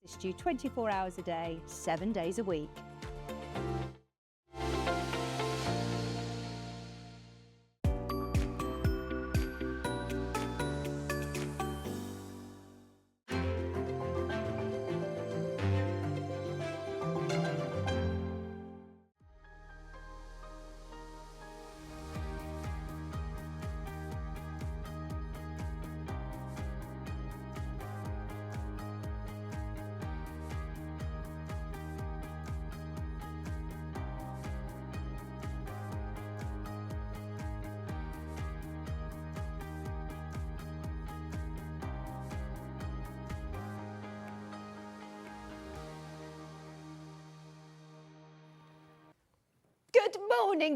It's due 24 hours a day, 7 days a week.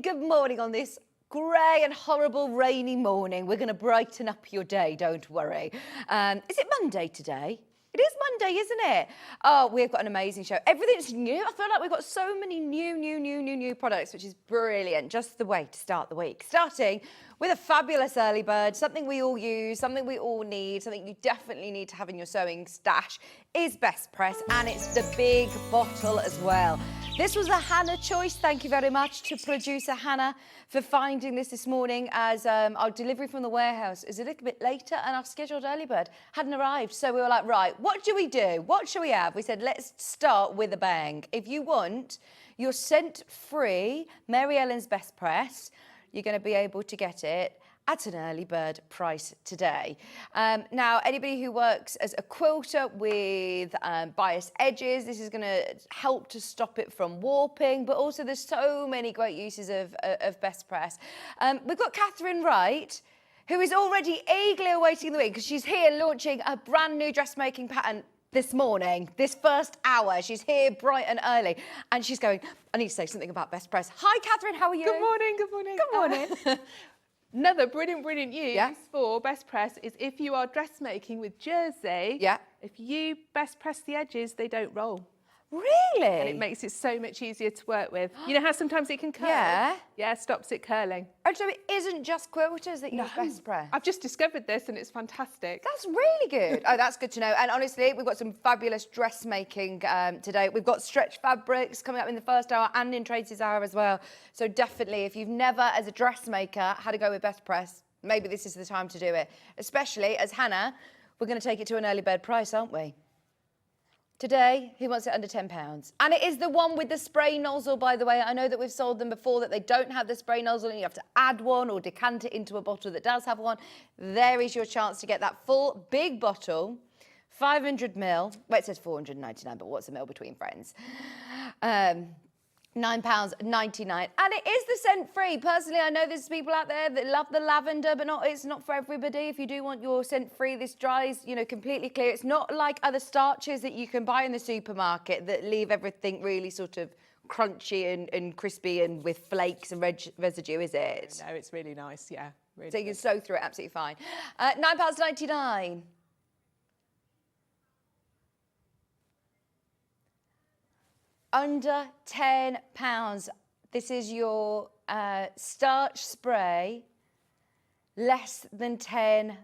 Good morning on this grey and horrible rainy morning. We're going to brighten up your day, don't worry. Is it Monday today? It is Monday, isn't it? Oh, we've got an amazing show. Everything's new. I feel like we've got so many new products, which is brilliant. Just the way to start the week. Starting with a fabulous early bird, something we all use, something we all need, something you definitely need to have in your sewing stash is Best Press, and it's the big bottle as well. This was a Hannah choice. Thank you very much to producer Hannah for finding this morning, as our delivery from the warehouse is a little bit later and our scheduled early bird hadn't arrived. So we were like, right, what do we do? What shall we have? We said, let's start with a bang. If you want your scent-free Mary Ellen's Best Press, you're going to be able to get it at an early bird price today. Now, anybody who works as a quilter with bias edges, this is going to help to stop it from warping, but also there's so many great uses of Best Press. We've got Katharine Wright, who is already eagerly awaiting the week because she's here launching a brand new dressmaking pattern this morning, this first hour. She's here bright and early, and she's going, I need to say something about Best Press. Hi, Katharine, how are you? Good morning, good morning. Good morning. Another brilliant use for Best Press is if you are dressmaking with jersey, if you Best Press the edges, they don't roll. Really? And it makes it so much easier to work with. You know how sometimes it can curl? Yeah, stops it curling. Oh, so it isn't just quilters that use Best Press? I've just discovered this and it's fantastic. That's really good. Oh, that's good to know. And honestly, we've got some fabulous dressmaking today. We've got stretch fabrics coming up in the first hour and in Tracey's hour as well. So definitely, if you've never, as a dressmaker, had to go with Best Press, maybe this is the time to do it. Especially as Hannah, we're going to take it to an early bird price, aren't we? Today, who wants it under £10? And it is the one with the spray nozzle, by the way. I know that we've sold them before that they don't have the spray nozzle and you have to add one or decant it into a bottle that does have one. There is your chance to get that full big bottle, 500 ml. Well, it says 499, but what's a mil between friends? £9.99, and it is the scent-free. Personally, I know there's people out there that love the lavender, but it's not for everybody. If you do want your scent-free, this dries, completely clear. It's not like other starches that you can buy in the supermarket that leave everything really sort of crunchy and crispy and with flakes and residue, is it? No, it's really nice, yeah. Really so you can sew through it absolutely fine. £9.99. Under £10. This is your starch spray, less than £10.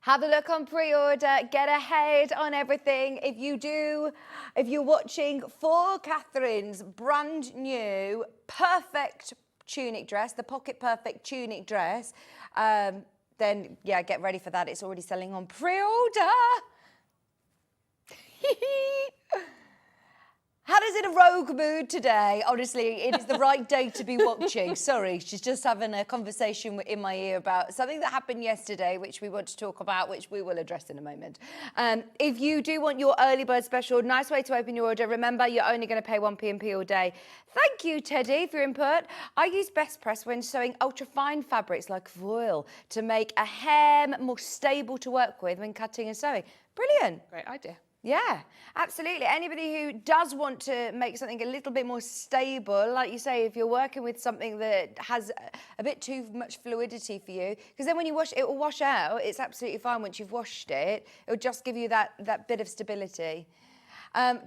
Have a look on pre-order, get ahead on everything. If you're watching for Katharine's brand new Perfect Tunic Dress, the Pocket Perfect Tunic Dress, then yeah, get ready for that. It's already selling on pre-order. Hannah's in a rogue mood today. Honestly, it is the right day to be watching. Sorry, she's just having a conversation in my ear about something that happened yesterday, which we want to talk about, which we will address in a moment. If you do want your early bird special, nice way to open your order. Remember, you're only going to pay 1p&p all day. Thank you, Teddy, for your input. I use Best Press when sewing ultra-fine fabrics like voile to make a hem more stable to work with when cutting and sewing. Brilliant. Great idea. Yeah, absolutely. Anybody who does want to make something a little bit more stable, like you say, if you're working with something that has a bit too much fluidity for you, because then when you wash it, will wash out. It's absolutely fine once you've washed it. It'll just give you that bit of stability.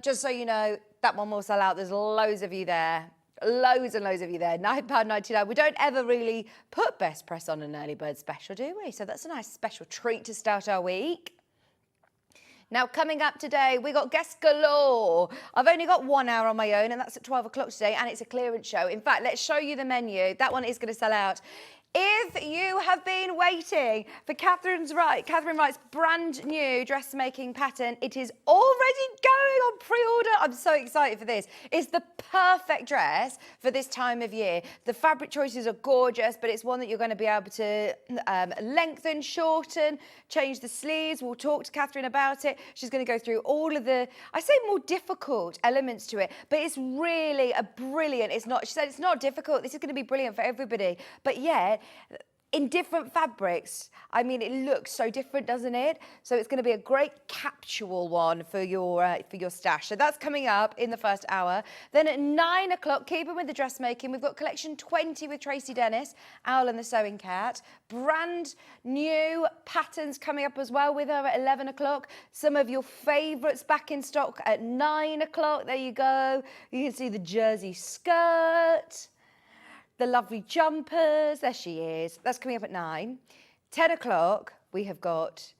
Just so you know, that one will sell out. There's loads of you there. Loads and loads of you there. £9.99. We don't ever really put Best Press on an early bird special, do we? So that's a nice special treat to start our week. Now, coming up today, we got guests galore. I've only got 1 hour on my own, and that's at 12 o'clock today, and it's a clearance show. In fact, let's show you the menu. That one is going to sell out. If you have been waiting for Katharine Wright's brand new dressmaking pattern, it is already going on pre-order. I'm so excited for this. It's the perfect dress for this time of year. The fabric choices are gorgeous, but it's one that you're going to be able to lengthen, shorten, change the sleeves. We'll talk to Katharine about it. She's going to go through all of the, I say more difficult elements to it, but it's really a brilliant, she said it's not difficult. This is going to be brilliant for everybody. But yeah, in different fabrics. I mean, it looks so different, doesn't it? So it's going to be a great capsule one for your stash. So that's coming up in the first hour. Then at 9 o'clock, keeping with the dressmaking, we've got collection 20 with Tracey Dennis, Owl and the Sewing Cat. Brand new patterns coming up as well with her at 11 o'clock. Some of your favourites back in stock at 9 o'clock. There you go. You can see the jersey skirt. The lovely jumpers, there she is. That's coming up at 9. 10 o'clock, we have got,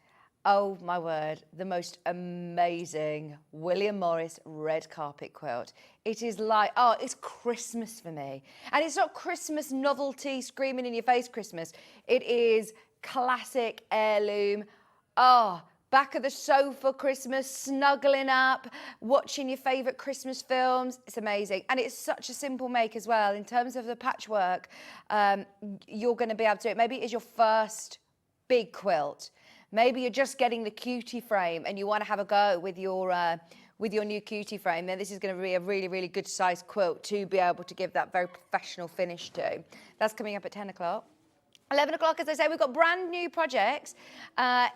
oh my word, the most amazing William Morris red carpet quilt. It is like, oh, it's Christmas for me. And it's not Christmas novelty, screaming in your face Christmas. It is classic heirloom. Oh, back of the sofa Christmas, snuggling up, watching your favourite Christmas films. It's amazing. And it's such a simple make as well. In terms of the patchwork, you're going to be able to do it. Maybe it is your first big quilt. Maybe you're just getting the cutie frame and you want to have a go with your new cutie frame. Then this is going to be a really, really good size quilt to be able to give that very professional finish to. That's coming up at 10 o'clock. 11 o'clock, as I say, we've got brand new projects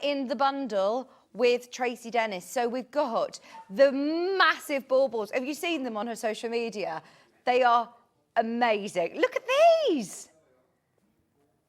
in the bundle with Tracey Dennis. So we've got the massive baubles. Have you seen them on her social media? They are amazing. Look at these.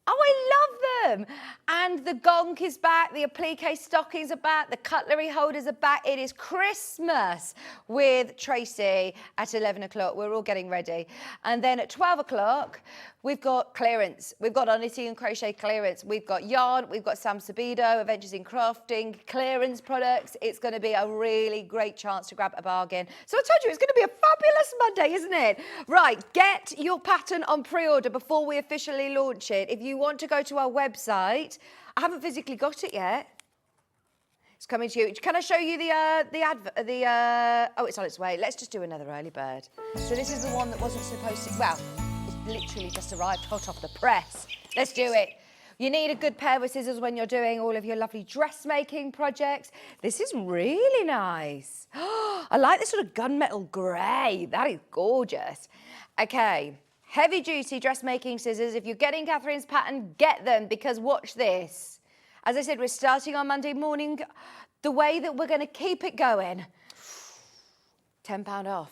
Oh, I love them. And the gonk is back, the applique stockings are back, the cutlery holders are back. It is Christmas with Tracey at 11 o'clock. We're all getting ready. And then at 12 o'clock, we've got clearance. We've got our Knitting and Crochet Clearance. We've got yarn, we've got Sam Sabido, Adventures in Crafting, clearance products. It's going to be a really great chance to grab a bargain. So I told you, it's going to be a fabulous Monday, isn't it? Right, get your pattern on pre-order before we officially launch it. If you want to go to our website, I haven't physically got it yet. It's coming to you. Can I show you oh, it's on its way. Let's just do another early bird. So this is the one that wasn't supposed to, well, literally just arrived hot off the press. Let's do it. You need a good pair of scissors when you're doing all of your lovely dressmaking projects. This is really nice. I like this sort of gunmetal grey. That is gorgeous. Okay, heavy duty dressmaking scissors. If you're getting Katharine's pattern, get them, because watch this. As I said, we're starting on Monday morning. The way that we're going to keep it going, £10 off.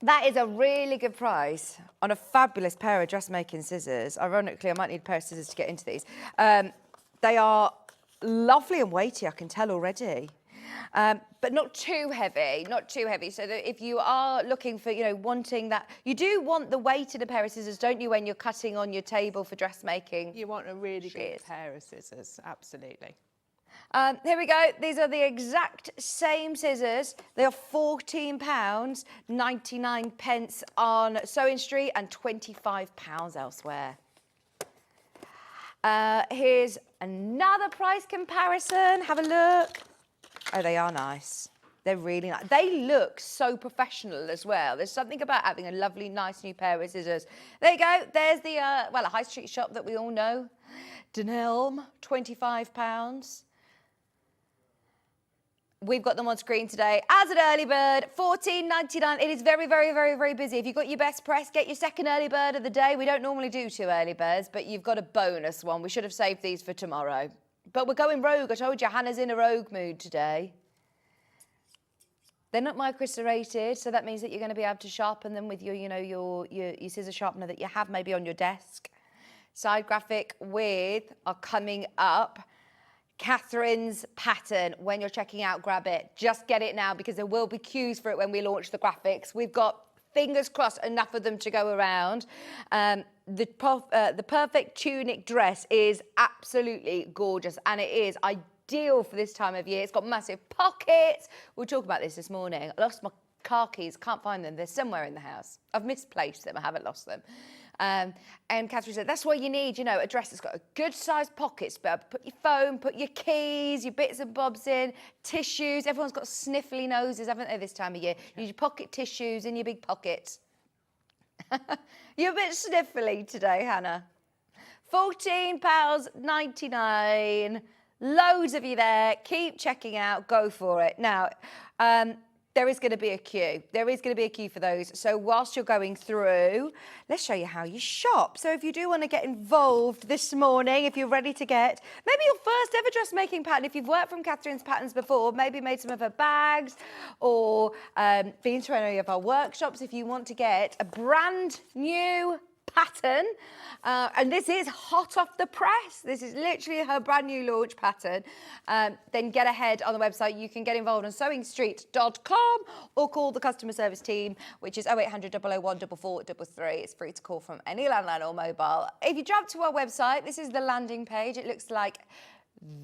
That is a really good price on a fabulous pair of dressmaking scissors. Ironically, I might need a pair of scissors to get into these. They are lovely and weighty, I can tell already. But not too heavy, not too heavy. So that if you are looking for, you know, wanting that, you do want the weight in a pair of scissors, don't you, when you're cutting on your table for dressmaking? You want a really good pair of scissors, absolutely. Here we go. These are the exact same scissors. They are £14, 99 pence on Sewing Street and £25 elsewhere. Here's another price comparison. Have a look. Oh, they are nice. They're really nice. They look so professional as well. There's something about having a lovely, nice new pair of scissors. There you go. There's the, well, a high street shop that we all know. Dunelm, £25. We've got them on screen today as an early bird, $14.99. It is very, very, very, very busy. If you've got your best press, get your second early bird of the day. We don't normally do 2 early birds, but you've got a bonus one. We should have saved these for tomorrow. But we're going rogue. I told you, Hannah's in a rogue mood today. They're not micro serrated, so that means that you're going to be able to sharpen them with your, you know, your scissor sharpener that you have maybe on your desk. Side graphic with are coming up. Katharine's pattern. When you're checking out, grab it. Just get it now, because there will be queues for it when we launch the graphics. We've got, fingers crossed, enough of them to go around. The Perfect Tunic Dress is absolutely gorgeous, and it is ideal for this time of year. It's got massive pockets. We'll talk about this morning. I lost my car keys, can't find them. They're somewhere in the house. I've misplaced them, I haven't lost them. And Katharine said, that's what you need, you know, a dress that's got a good sized pockets, but put your phone, put your keys, your bits and bobs in, tissues. Everyone's got sniffly noses, haven't they, this time of year? Use your pocket tissues in your big pockets. You're a bit sniffly today, Hannah. £14.99. Loads of you there. Keep checking out. Go for it. Now, there is going to be a queue. There is going to be a queue for those. So whilst you're going through, let's show you how you shop. So if you do want to get involved this morning, if you're ready to get maybe your first ever dressmaking pattern, if you've worked from Katharine's patterns before, maybe made some of her bags or been to any of our workshops, if you want to get a brand new pattern, and this is hot off the press, this is literally her brand new launch pattern, then get ahead on the website. You can get involved on sewingstreet.com or call the customer service team, which is 0800 001 4433. It's free to call from any landline or mobile. If you jump to our website, this is the landing page. It looks like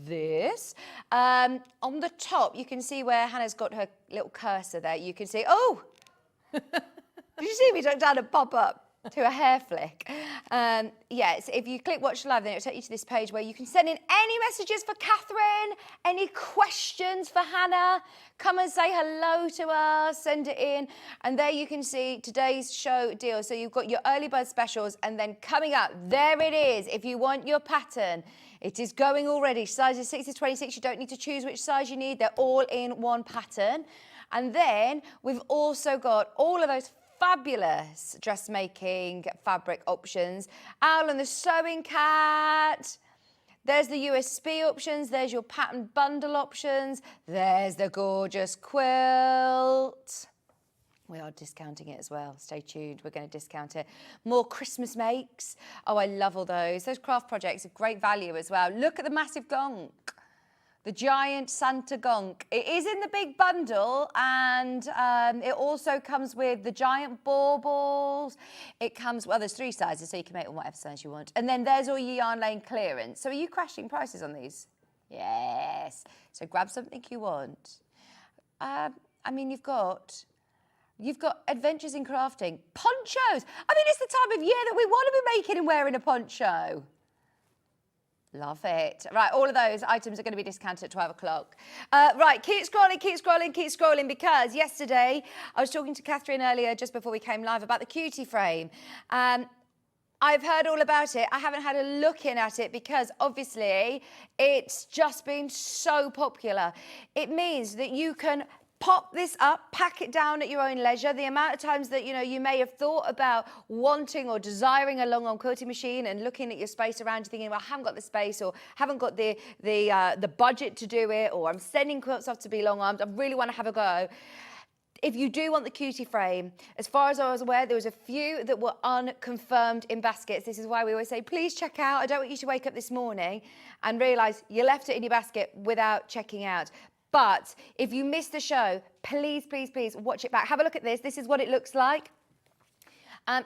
this. On the top, you can see where Hannah's got her little cursor there. You can see, oh, did you see me jump down and pop up to a hair flick? Yes, if you click watch live, then it'll take you to this page where you can send in any messages for Katharine, any questions for Hannah, come and say hello to us, send it in, and there you can see today's show deal. So you've got your early bird specials, and then coming up, there it is. If you want your pattern, it is going already. Sizes 6 to 26, you don't need to choose which size you need. They're all in one pattern. And then we've also got all of those fabulous dressmaking fabric options. Owl and the Sewing Cat. There's the USB options. There's your pattern bundle options. There's the gorgeous quilt. We are discounting it as well. Stay tuned. We're going to discount it. More Christmas makes. Oh, I love all those. Those craft projects are great value as well. Look at the massive gonk. The giant Santa gonk. It is in the big bundle, and it also comes with the giant baubles. It comes, well, there's 3 sizes, so you can make it whatever size you want. And then there's all your yarn lane clearance. So are you crashing prices on these? Yes. So grab something you want. I mean, you've got adventures in crafting. Ponchos. I mean, it's the time of year that we want to be making and wearing a poncho. Love it. Right, all of those items are going to be discounted at 12 o'clock. Right, keep scrolling, because yesterday I was talking to Katharine earlier, just before we came live, about the cutie frame. I've heard all about it. I haven't had a look in at it because obviously it's just been so popular. It means that you can pop this up, pack it down at your own leisure. The amount of times that, you know, you may have thought about wanting or desiring a long arm quilting machine and looking at your space around you thinking, well, I haven't got the space, or haven't got the budget to do it, or I'm sending quilts off to be long armed. I really want to have a go. If you do want the cutie frame, as far as I was aware, there was a few that were unconfirmed in baskets. This is why we always say, please check out. I don't want you to wake up this morning and realise you left it in your basket without checking out. But if you missed the show, please, please, please watch it back. Have a look at this. This is what it looks like.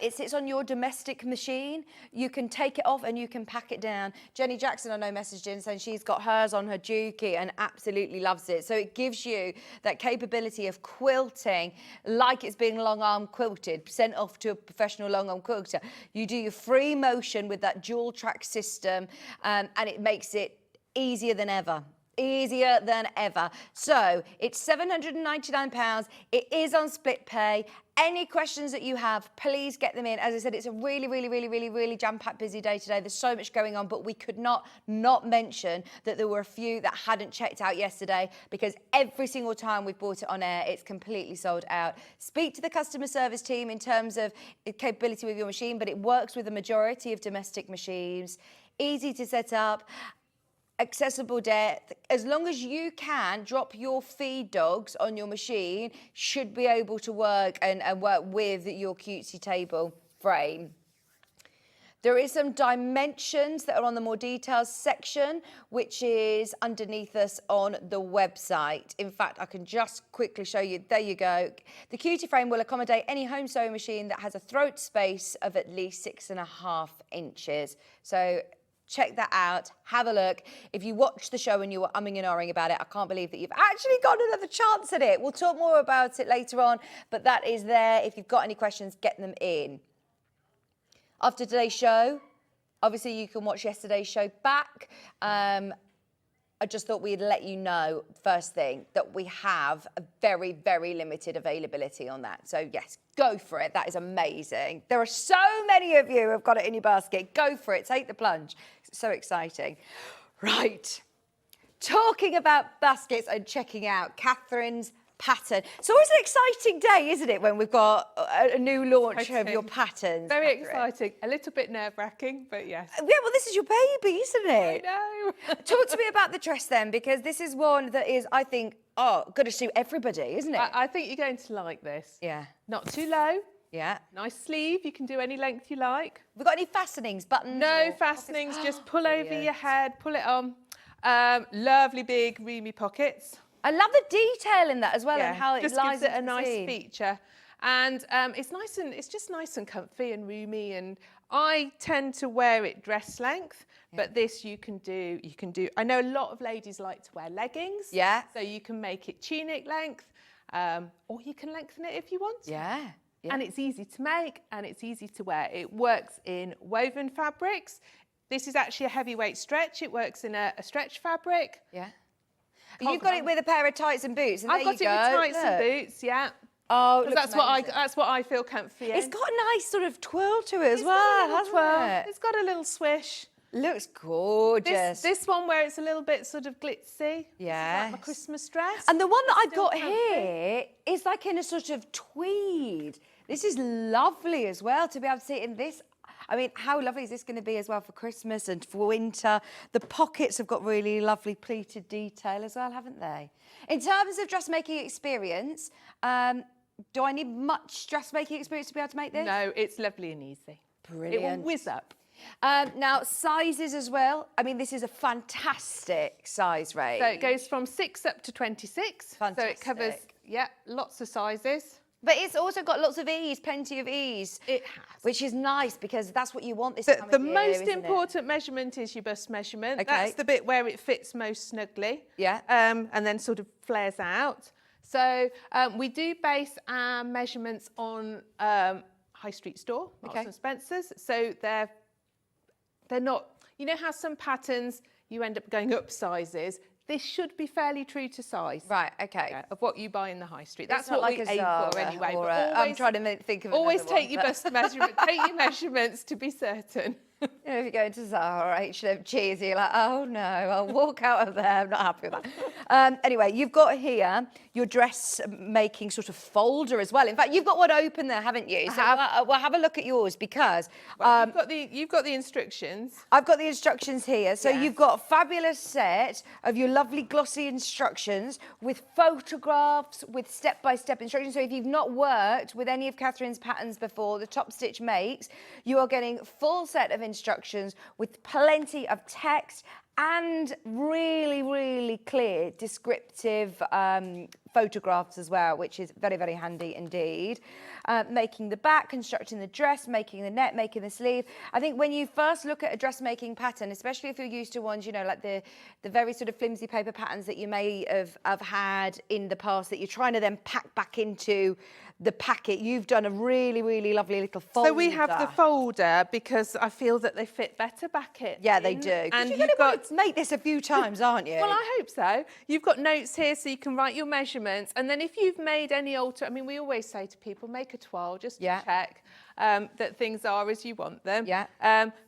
It sits on your domestic machine. You can take it off and you can pack it down. Jenny Jackson, I know, messaged in saying she's got hers on her dookie and absolutely loves it. So it gives you that capability of quilting like it's being long arm quilted, sent off to a professional long arm quilter. You do your free motion with that dual track system, and it makes it easier than ever. Easier than ever. So it's £799. It is on split pay. Any questions that you have, please get them in. As I said, it's a really jam-packed busy day today. There's so much going on, but we could not mention that there were a few that hadn't checked out yesterday, because every single time we've brought it on air, it's completely sold out. Speak to the customer service team in terms of capability with your machine, but it works with the majority of domestic machines. Easy to set up. Accessible depth. As long as you can drop your feed dogs on your machine, should be able to work and work with your cutesy table frame. There is some dimensions that are on the more details section, which is underneath us on the website. In fact, I can just quickly show you. There you go. The cutie frame will accommodate any home sewing machine that has a throat space of at least 6.5 inches. So check that out, have a look. If you watched the show and you were umming and ahhing about it, I can't believe that you've actually got another chance at it. We'll talk more about it later on, but that is there. If you've got any questions, get them in. After today's show, obviously you can watch yesterday's show back. I just thought we'd let you know, first thing, that we have a very, very limited availability on that. So yes, go for it. That is amazing. There are so many of you who have got it in your basket. Go for it. Take the plunge. It's so exciting. Right. Talking about baskets and checking out Katharine's pattern. It's always an exciting day, isn't it, when we've got a new launch of your patterns. Very Katharine. Exciting. A little bit nerve-wracking, but yes. Yeah, well, this is your baby, isn't it? I know. Talk to me about the dress then, because this is one that is, I think, going to suit everybody, isn't it? I think you're going to like this. Yeah. Not too low. Yeah. Nice sleeve. You can do any length you like. Have we got any fastenings, buttons? No fastenings. Just pull over your head, pull it on. Lovely big roomy pockets. I love the detail in that as well, and how it just lies gives it a into the nice scene. feature. And it's just nice and comfy and roomy. And I tend to wear it dress length, but this you can do. I know a lot of ladies like to wear leggings. Yeah. So you can make it tunic length, or you can lengthen it if you want. Yeah. And it's easy to make and it's easy to wear. It works in woven fabrics. This is actually a heavyweight stretch. It works in a stretch fabric. Yeah. You've got it with a pair of tights and boots, and I've got it with tights and boots, yeah. Oh, that's what I feel comfy in. It's got a nice sort of twirl to it as well, hasn't it? It's got a little swish. Looks gorgeous. This one where it's a little bit sort of glitzy. Yeah. Like my Christmas dress. And the one that I've got here is like in a sort of tweed. This is lovely as well to be able to see it in this. I mean, how lovely is this going to be as well for Christmas and for winter? The pockets have got really lovely pleated detail as well, haven't they? In terms of dressmaking experience, do I need much dressmaking experience to be able to make this? No, it's lovely and easy. Brilliant. It will whiz up. Now, sizes as well. I mean, this is a fantastic size range. So it goes from 6 up to 26. Fantastic. So it covers, lots of sizes. But it's also got lots of ease, plenty of ease. It has. Which is nice because that's what you want this time of year, The most isn't important measurement is your bust measurement. Okay. That's the bit where it fits most snugly. Yeah. And then sort of flares out. So we do base our measurements on high street store, Marks and Spencer's. So they're not, you know how some patterns you end up going up sizes? This should be fairly true to size. Right, okay. Of what you buy in the high street. It's That's not what like we a aim Zara for anyway. or But I'm trying to think of always another take one, your bust measurement, take your measurements to be certain. You know, if you go into Zara or H&M cheesy, you're like, oh no, I'll walk out of there. I'm not happy with that. Anyway, you've got here your dressmaking sort of folder as well. In fact, you've got one open there, haven't you? So we'll have a look at yours because You've got the instructions. I've got the instructions here. So you've got a fabulous set of your lovely glossy instructions with photographs, with step-by-step instructions. So if you've not worked with any of Katharine's patterns before, the Top Stitch makes, you are getting a full set of instructions with plenty of text and really, really clear, descriptive photographs as well, which is very, very handy indeed. Making the back, constructing the dress, making the neck, making the sleeve. I think when you first look at a dressmaking pattern, especially if you're used to ones, you know, like the very sort of flimsy paper patterns that you may have had in the past that you're trying to then pack back into the packet, you've done a really, really lovely little folder. So we have the folder because I feel that they fit better back in. Yeah, they do. And you're going to make this a few times, aren't you? Well, I hope so. You've got notes here so you can write your measurements. And then if you've made any I mean, we always say to people, make a toile just to check that things are as you want them. Yeah.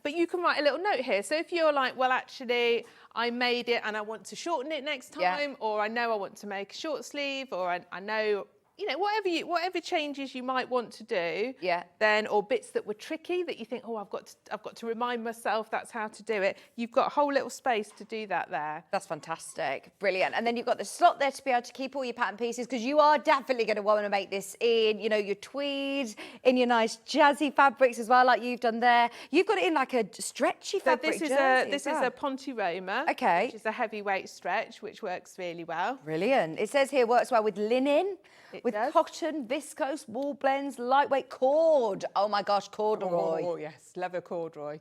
But you can write a little note here. So if you're like, well, actually, I made it and I want to shorten it next time, or I know I want to make a short sleeve, or I know... You know, whatever changes you might want to do, then, or bits that were tricky that you think, oh, I've got to remind myself that's how to do it. You've got a whole little space to do that there. That's fantastic, brilliant. And then you've got the slot there to be able to keep all your pattern pieces because you are definitely going to want to make this in, you know, your tweeds, in your nice jazzy fabrics as well, like you've done there. You've got it in like a stretchy fabric. So this is a Ponte Roma, which is a heavyweight stretch, which works really well. Brilliant. It says here works well with linen. With cotton, viscose, wool blends, lightweight cord. Oh my gosh, corduroy. Oh yes, love a corduroy.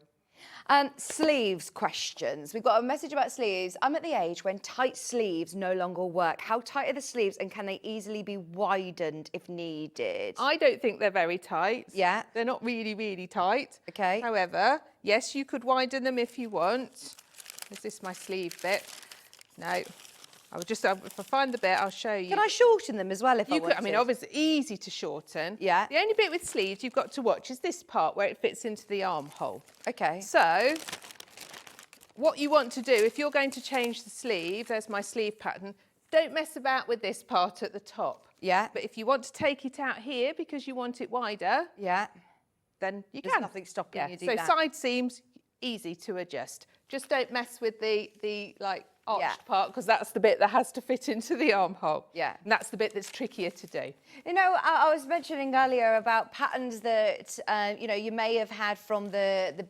Sleeves questions. We've got a message about sleeves. I'm at the age when tight sleeves no longer work. How tight are the sleeves and can they easily be widened if needed? I don't think they're very tight. Yeah. They're not really, really tight. Okay. However, yes, you could widen them if you want. Is this my sleeve bit? No. If I find the bit, I'll show you. Can I shorten them as well if I You want could, I mean, obviously easy to shorten. Yeah. The only bit with sleeves you've got to watch is this part where it fits into the armhole. Okay. So what you want to do, if you're going to change the sleeve, there's my sleeve pattern, don't mess about with this part at the top. Yeah. But if you want to take it out here because you want it wider, Yeah. then you There's can. nothing stopping you do so that. side seams, easy to adjust. Just don't mess with the like arched part, because that's the bit that has to fit into the armhole. Yeah. And that's the bit that's trickier to do. You know, I was mentioning earlier about patterns that, you know, you may have had from the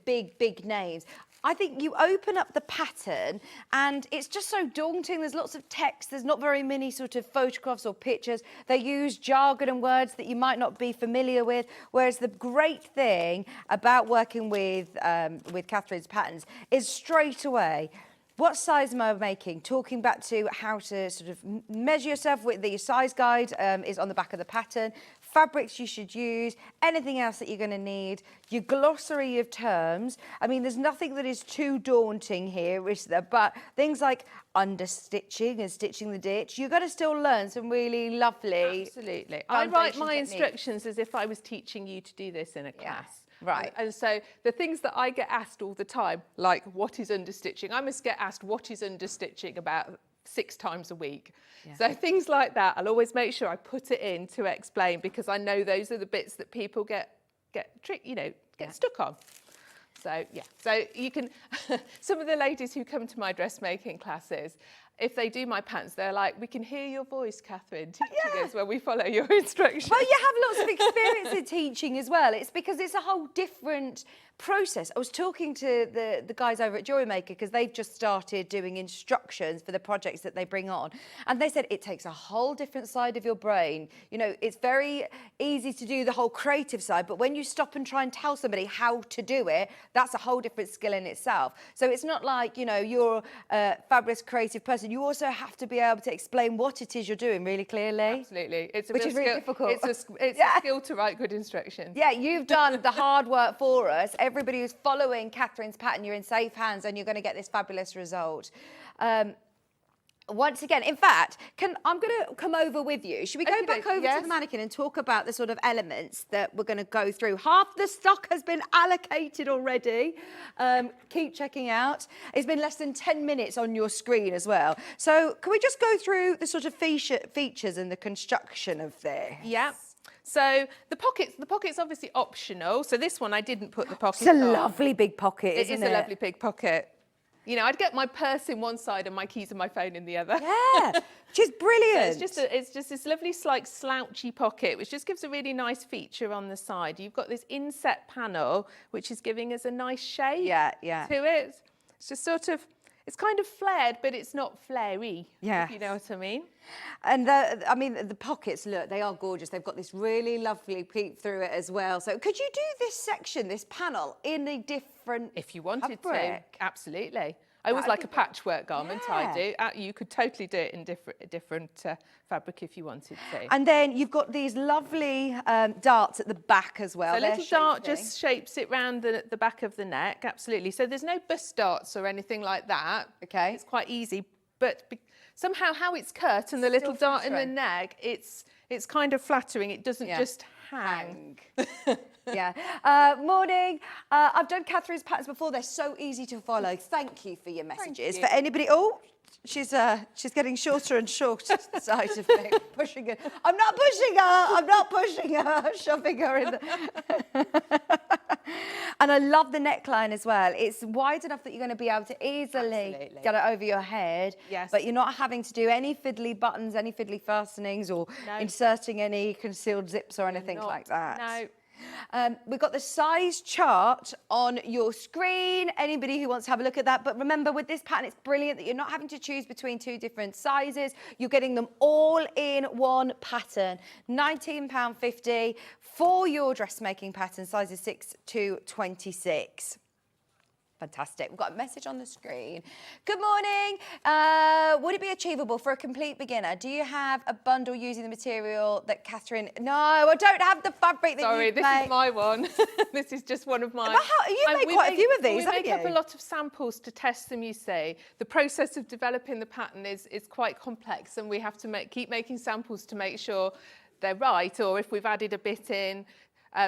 big names. I think you open up the pattern and it's just so daunting. There's lots of text. There's not very many sort of photographs or pictures. They use jargon and words that you might not be familiar with. Whereas the great thing about working with Katharine's patterns is straight away, what size am I making? Talking back to how to sort of measure yourself with the size guide is on the back of the pattern. Fabrics you should use, anything else that you're going to need, your glossary of terms. I mean, there's nothing that is too daunting here, is there? But things like understitching and stitching the ditch, you're going to still learn some really lovely. Absolutely. I write my techniques. instructions as if I was teaching you to do this in a class. Right. And so the things that I get asked all the time, like what is understitching? I must get asked what is understitching about 6 times a week. Yeah. So things like that, I'll always make sure I put it in to explain, because I know those are the bits that people get stuck on. So yeah, so you can, some of the ladies who come to my dressmaking classes, if they do my pants, they're like, we can hear your voice, Katharine, teaching us when we follow your instructions. Well, you have lots of experience in teaching as well. It's because it's a whole different process. I was talking to the guys over at Jewelry Maker, because they've just started doing instructions for the projects that they bring on. And they said it takes a whole different side of your brain. You know, it's very easy to do the whole creative side, but when you stop and try and tell somebody how to do it, that's a whole different skill in itself. So it's not like, you know, you're a fabulous creative person. You also have to be able to explain what it is you're doing really clearly. Absolutely. It's a which is really skill. difficult. It's a skill to write good instructions. Yeah, you've done the hard work for us. Everybody who's following Katharine's pattern, you're in safe hands and you're going to get this fabulous result. Once again, in fact, I'm going to come over with you. Should we go back over to the mannequin and talk about the sort of elements that we're going to go through? Half the stock has been allocated already. Keep checking out. It's been less than 10 minutes on your screen as well. So can we just go through the sort of features and the construction of this? Yeah. So the pocket's obviously optional. So this one I didn't put the pocket It's a on. lovely big pocket, isn't it? It is a lovely big pocket. You know, I'd get my purse in one side and my keys and my phone in the other. Yeah, which is brilliant. So it's just this lovely, like, slouchy pocket, which just gives a really nice feature on the side. You've got this inset panel, which is giving us a nice shape to it. It's just sort of, it's kind of flared, but it's not flary, if you know what I mean. And I mean, the pockets, look, they are gorgeous. They've got this really lovely peep through it as well. So could you do this section, this panel, in a different If you wanted fabric? to, absolutely. I always like a patchwork garment, I do. You could totally do it in different fabric if you wanted to. And then you've got these lovely darts at the back as well. So a little dart just shapes it round the back of the neck, absolutely. So there's no bust darts or anything like that. Okay. It's quite easy, but somehow how it's cut and the little dart in the neck, it's kind of flattering. It doesn't just hang. Yeah. Morning. I've done Katharine's patterns before. They're so easy to follow. Thank you for your messages. For anybody, she's getting shorter and shorter to the side of me. Pushing her. I'm not pushing her. I'm not pushing her. I'm shoving her in the... And I love the neckline as well. It's wide enough that you're going to be able to easily get it over your head. Yes. But you're not having to do any fiddly buttons, any fiddly fastenings, or inserting any concealed zips or anything like that. No. We've got the size chart on your screen, anybody who wants to have a look at that. But remember, with this pattern, it's brilliant that you're not having to choose between 2 different sizes. You're getting them all in one pattern. £19.50 for your dressmaking pattern, sizes 6 to 26. Fantastic. We've got a message on the screen. Good morning. Would it be achievable for a complete beginner? Do you have a bundle using the material that Katherine... No, I don't have the fabric that Sorry, you this make. is my one. This is just one of mine. But you make quite a few of these, haven't you? We make up a lot of samples to test them, you see. The process of developing the pattern is quite complex, and we have to keep making samples to make sure they're right, or if we've added a bit in.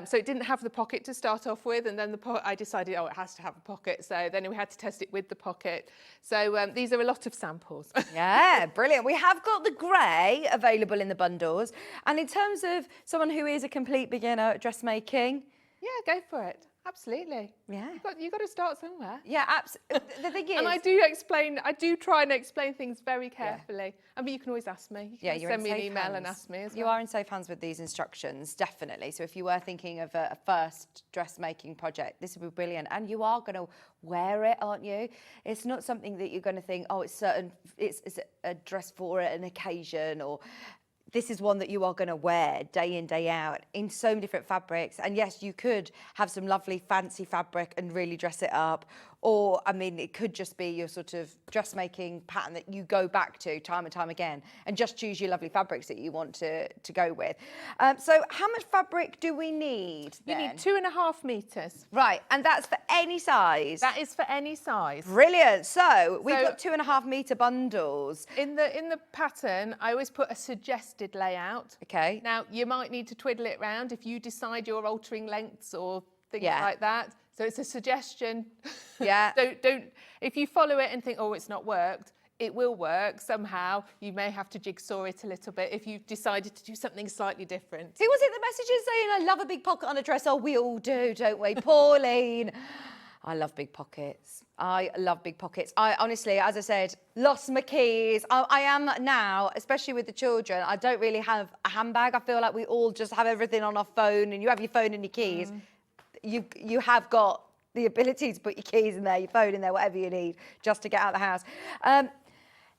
So it didn't have the pocket to start off with, and then I decided, oh, it has to have a pocket. So then we had to test it with the pocket. So these are a lot of samples. Yeah, brilliant. We have got the grey available in the bundles. And in terms of someone who is a complete beginner at dressmaking... Yeah, go for it. Absolutely. Yeah. You've got to start somewhere. Yeah, absolutely. The thing is... And I do try and explain things very carefully. Yeah. I mean, you can always ask me. You can send me an email and ask me as well. You are in safe hands with these instructions, definitely. So if you were thinking of a first dressmaking project, this would be brilliant. And you are going to wear it, aren't you? It's not something that you're going to think, oh, it's a dress for an occasion, or... This is one that you are going to wear day in, day out in so many different fabrics. And yes, you could have some lovely fancy fabric and really dress it up. Or, I mean, it could just be your sort of dressmaking pattern that you go back to time and time again and just choose your lovely fabrics that you want to go with. So how much fabric do we need then? You need 2.5 metres. Right, and that's for any size? That is for any size. Brilliant. So we've got 2.5 metre bundles. In the pattern, I always put a suggested layout. Okay. Now, you might need to twiddle it round if you decide you're altering lengths or things like that. So it's a suggestion. Yeah. Don't, if you follow it and think, oh, it's not worked, it will work somehow. You may have to jigsaw it a little bit if you've decided to do something slightly different. Who was it the messages saying, I love a big pocket on a dress? Oh, we all do, don't we? Pauline. I love big pockets. I love big pockets. I honestly, as I said, lost my keys. I am now, especially with the children, I don't really have a handbag. I feel like we all just have everything on our phone, and you have your phone and your keys. You have got the ability to put your keys in there, your phone in there, whatever you need, just to get out of the house.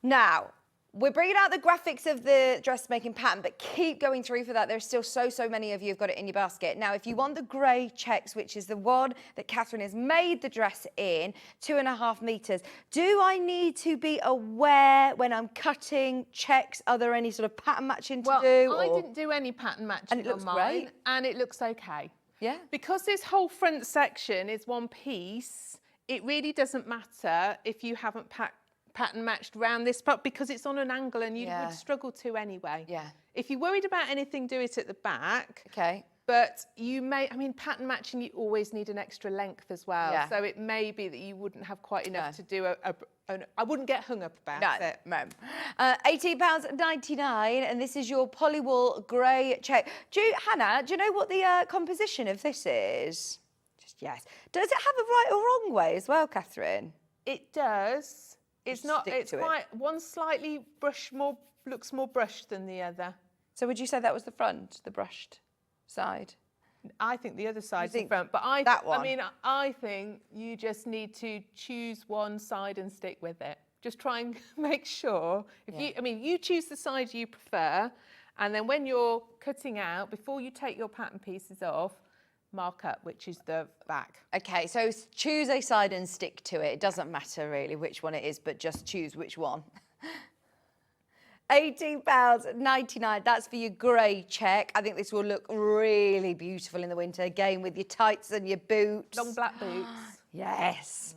Now, we're bringing out the graphics of the dressmaking pattern, but keep going through for that. There's still so many of you have got it in your basket. Now, if you want the grey checks, which is the one that Katherine has made the dress in, 2.5 metres, do I need to be aware when I'm cutting checks? Are there any sort of pattern matching to do? Well, I didn't do any pattern matching and it looks on mine, great. and it looks okay. Yeah. Because this whole front section is one piece, it really doesn't matter if you haven't pattern matched around this part, because it's on an angle and you would struggle to anyway. Yeah. If you're worried about anything, do it at the back. Okay. But you may, I mean, pattern matching, you always need an extra length as well. Yeah. So it may be that you wouldn't have quite enough to do I wouldn't get hung up about it. No. £18.99, and this is your polywool grey check. Hannah, do you know what the composition of this is? Just yes. Does it have a right or wrong way as well, Katherine? It does. It's not. Stick It's to quite one slightly looks more brushed than the other. So would you say that was the front, the brushed side? I think the other side's the think front, but I one? I think you just need to choose one side and stick with it. Just try and make sure. You choose the side you prefer, and then when you're cutting out, before you take your pattern pieces off, mark up which is the back. Okay, so choose a side and stick to it. It doesn't matter really which one it is, but just choose which one. £18.99, that's for your grey check. I think this will look really beautiful in the winter, again with your tights and your boots. Long black boots. Yes.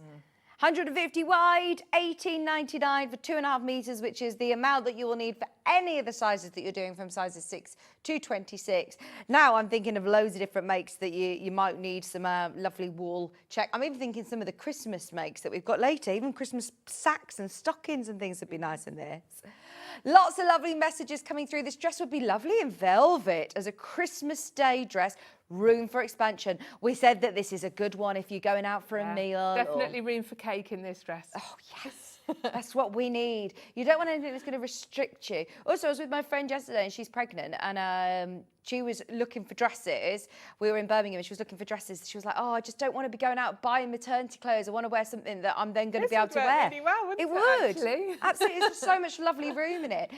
150 wide, £18.99 for 2.5 metres, which is the amount that you will need for any of the sizes that you're doing from sizes 6 to 26. Now I'm thinking of loads of different makes that you might need some lovely wool check. I'm even thinking some of the Christmas makes that we've got later, even Christmas sacks and stockings and things would be nice in this. Lots of lovely messages coming through. This dress would be lovely in velvet as a Christmas Day dress. Room for expansion. We said that this is a good one if you're going out for a meal. Definitely room for cake in this dress. Oh, yes. That's what we need. You don't want anything that's going to restrict you. Also, I was with my friend yesterday and she's pregnant and she was looking for dresses. We were in Birmingham and she was looking for dresses. She was like, oh, I just don't want to be going out buying maternity clothes. I want to wear something that I'm then going to be able to wear. Really well, wouldn't it would. Actually? Absolutely. There's so much lovely room in it.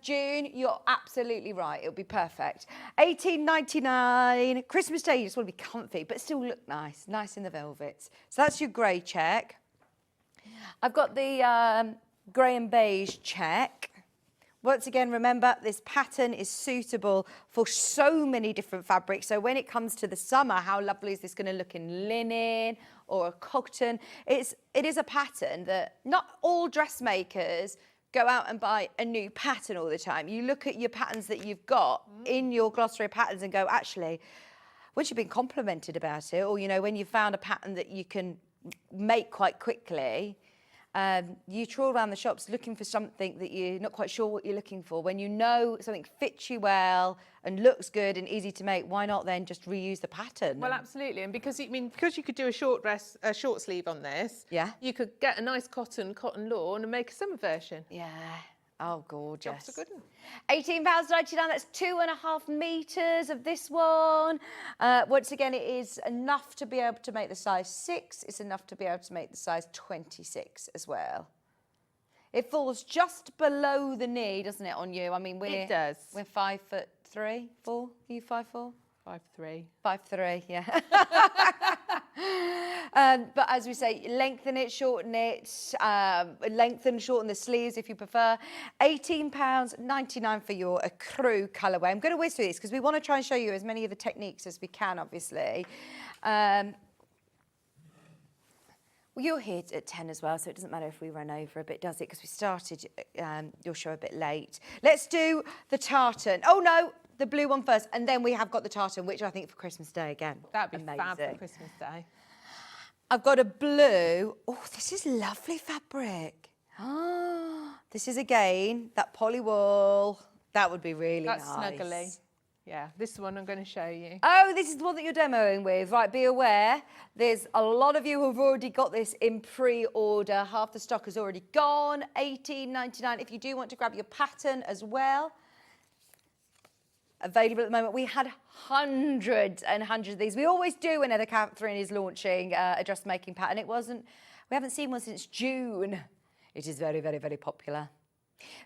June, you're absolutely right. It'll be perfect. $18.99. Christmas Day, you just want to be comfy, but still look nice. Nice in the velvets. So that's your grey check. I've got the grey and beige check. Once again, remember, this pattern is suitable for so many different fabrics. So when it comes to the summer, how lovely is this going to look in linen or a cotton? It is a pattern that not all dressmakers go out and buy a new pattern all the time. You look at your patterns that you've got in your glossary of patterns and go, actually, once you've been complimented about it, or, you know, when you've found a pattern that you can make quite quickly, you trawl around the shops looking for something that you're not quite sure what you're looking for. When you know something fits you well and looks good and easy to make, why not then just reuse the pattern? Well, absolutely. And because you could do a short sleeve on this, yeah, you could get a nice cotton lawn and make a summer version. Yeah. Oh, gorgeous. That's a good one. £18.99, that's 2.5 metres of this one. Once again, it is enough to be able to make the size 6. It's enough to be able to make the size 26 as well. It falls just below the knee, doesn't it, on you? I mean, it does. We're 5'3", 4. Are you 5'4"? 5'3". 5'3", yeah. But as we say, lengthen it, shorten it, shorten the sleeves if you prefer. £18.99 for your ecru colourway. I'm going to whiz through this because we want to try and show you as many of the techniques as we can, obviously. Well, you're here at 10 as well, so it doesn't matter if we run over a bit, does it? Because we started your show a bit late. Let's do the tartan. Oh, no. The blue one first, and then we have got the tartan, which I think for Christmas Day again. That'd be fab for Christmas Day. I've got a blue. Oh, this is lovely fabric. Ah, this is again that poly wool. That would be really nice. That's snuggly. Yeah, this is the one I'm going to show you. Oh, this is the one that you're demoing with. Right, be aware. There's a lot of you who've already got this in pre-order. Half the stock has already gone. £18.99. If you do want to grab your pattern as well, available at the moment. We had hundreds and hundreds of these. We always do whenever Katharine is launching a dressmaking pattern. We haven't seen one since June. It is very, very, very popular.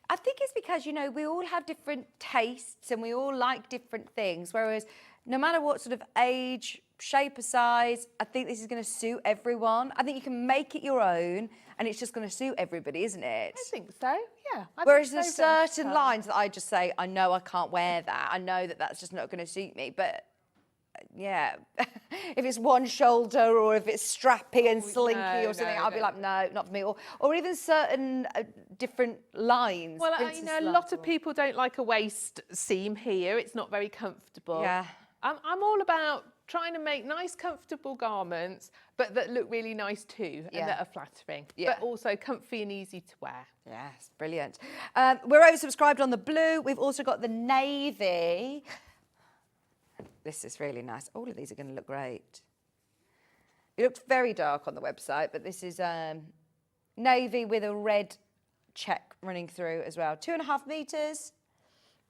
I think it's because, you know, we all have different tastes and we all like different things, whereas no matter what sort of age, shape or size, I think this is going to suit everyone. I think you can make it your own and it's just going to suit everybody, isn't it? I think so, yeah. Whereas there's certain lines that I just say, I know I can't wear that. I know that that's just not going to suit me. But yeah, if it's one shoulder or if it's strappy and slinky or something, I'll be like, no, not for me. Or even certain different lines. Well, you know, a lot of people don't like a waist seam here. It's not very comfortable. Yeah. I'm all about trying to make nice, comfortable garments, but that look really nice too, and that are flattering, but also comfy and easy to wear. Yes, brilliant. We're oversubscribed on the blue. We've also got the navy. This is really nice. All of these are going to look great. It looks very dark on the website, but this is navy with a red check running through as well. 2.5 metres.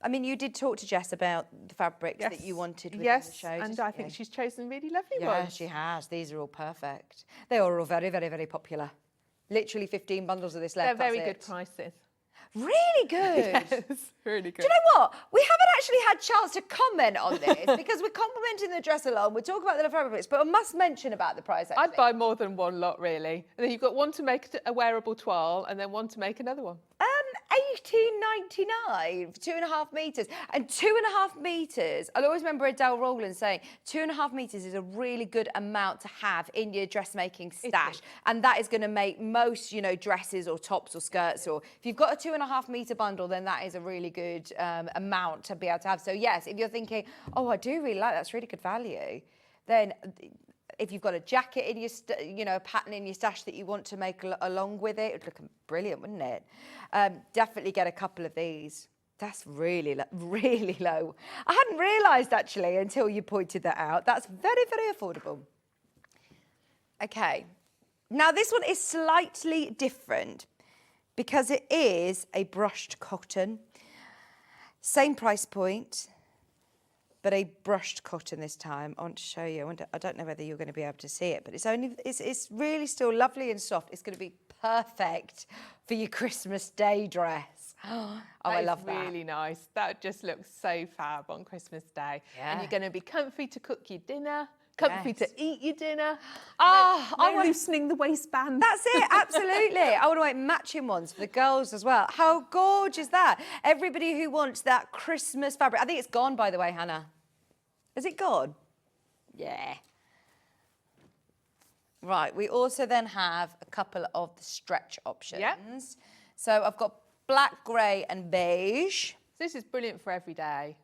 I mean, you did talk to Jess about the fabrics that you wanted within the show. Yes, and I think she's chosen really lovely ones. Yeah, she has. These are all perfect. They are all very, very, very popular. Literally 15 bundles of this left. They're very good prices. Really good. Yes, really good. Do you know what? We haven't actually had a chance to comment on this because we're complimenting the dress alone. We're talking about the fabrics, but I must mention about the price, actually. I'd buy more than one lot, really. And then you've got one to make a wearable toile and then one to make another one. £18.99 for 2.5 metres. And 2.5 metres, I'll always remember Adele Rowland saying 2.5 metres is a really good amount to have in your dressmaking stash. And that is going to make most, you know, dresses or tops or skirts, or if you've got a 2.5 metre bundle, then that is a really good amount to be able to have. So yes, if you're thinking, oh, I do really like that, that's really good value, then if you've got a jacket in your, you know, a pattern in your stash that you want to make along with it, it'd look brilliant, wouldn't it? Definitely get a couple of these. That's really low. I hadn't realised, actually, until you pointed that out. That's very, very affordable. Okay, Now this one is slightly different because it is a brushed cotton. Same price point, but a brushed cotton this time. I want to show you. I don't know whether you're going to be able to see it, but it's really still lovely and soft. It's going to be perfect for your Christmas Day dress. Oh, I love that. Really nice. That just looks so fab on Christmas Day. Yeah. And you're going to be comfy to cook your dinner, comfy to eat your dinner. Oh, no loosening the waistband. That's it, absolutely. I want to make matching ones for the girls as well. How gorgeous is that? Everybody who wants that Christmas fabric. I think it's gone, by the way, Hannah. Is it gone? Yeah. Right, we also then have a couple of the stretch options. Yeah. So I've got black, grey and beige. This is brilliant for every day.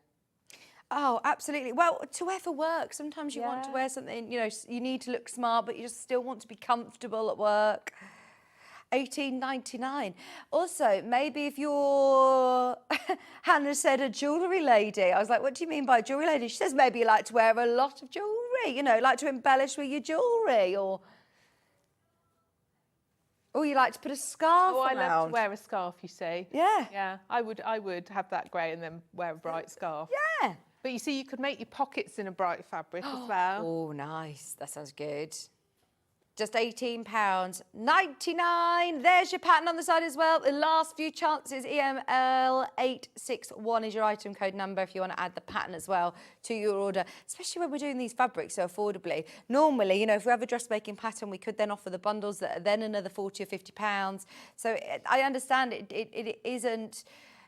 Oh, absolutely. Well, to wear for work. Sometimes you want to wear something, you know, you need to look smart, but you just still want to be comfortable at work. $18.99. Also, maybe if you're, Hannah said a jewellery lady. I was like, what do you mean by jewellery lady? She says maybe you like to wear a lot of jewellery, you know, like to embellish with your jewellery, or you like to put a scarf I around. love to wear a scarf, you see. Yeah. Yeah, I would have that grey and then wear a bright scarf. Yeah. But you see, you could make your pockets in a bright fabric as well. Oh, nice. That sounds good. Just £18.99. There's your pattern on the side as well. The last few chances, EML861 is your item code number if you want to add the pattern as well to your order, especially when we're doing these fabrics so affordably. Normally, you know, if we have a dressmaking pattern, we could then offer the bundles that are then another £40 or £50. So I understand it isn't,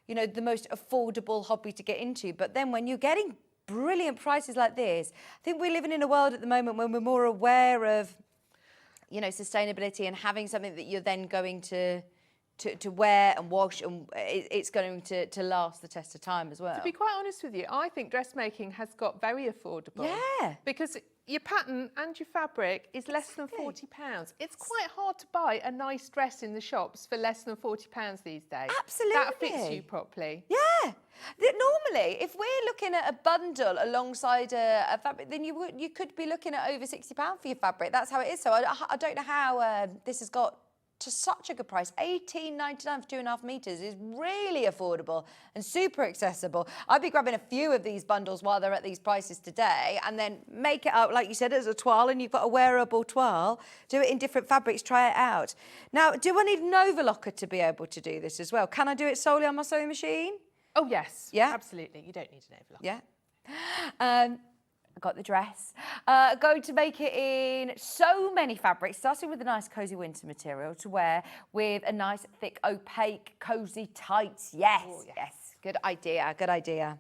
you know, the most affordable hobby to get into, but then when you're getting brilliant prices like this, I think we're living in a world at the moment when we're more aware of, you know, sustainability and having something that you're then going to wear and wash, and it's going to last the test of time as well. To be quite honest with you, I think dressmaking has got very affordable. Yeah. Because your pattern and your fabric is less than £40. It's quite hard to buy a nice dress in the shops for less than £40 these days. Absolutely. That fits you properly. Yeah. Normally, if we're looking at a bundle alongside a fabric, then you could be looking at over £60 for your fabric. That's how it is. So I don't know how this has got to such a good price. $18.99 for 2.5 metres is really affordable and super accessible. I'd be grabbing a few of these bundles while they're at these prices today, and then make it up, like you said, as a toile, and you've got a wearable toile. Do it in different fabrics, try it out. Now, do I need an overlocker to be able to do this as well? Can I do it solely on my sewing machine? Oh, yes. Yeah? Absolutely. You don't need an overlock. Yeah. I got the dress. Going to make it in so many fabrics, starting with a nice cosy winter material to wear with a nice thick opaque cosy tights. Yes, yes. Good idea, good idea.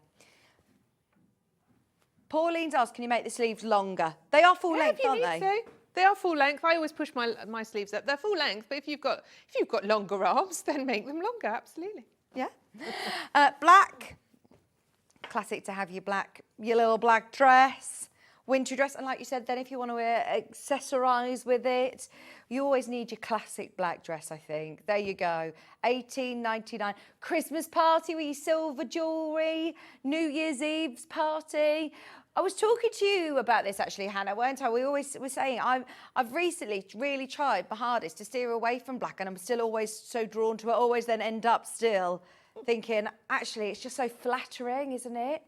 Pauline's asked, can you make the sleeves longer? They are full length, aren't they? So. They are full length. I always push my sleeves up. They're full length, but if you've got longer arms, then make them longer. Absolutely. Yeah. Black. Classic to have your little black dress, winter dress, and like you said, then if you want to accessorise with it, you always need your classic black dress, I think. There you go, $18.99. Christmas party with your silver jewellery, New Year's Eve's party. I was talking to you about this actually, Hannah, weren't I? We always were saying I've recently really tried my hardest to steer away from black, and I'm still always so drawn to it, always then end up still thinking, actually, it's just so flattering, isn't it?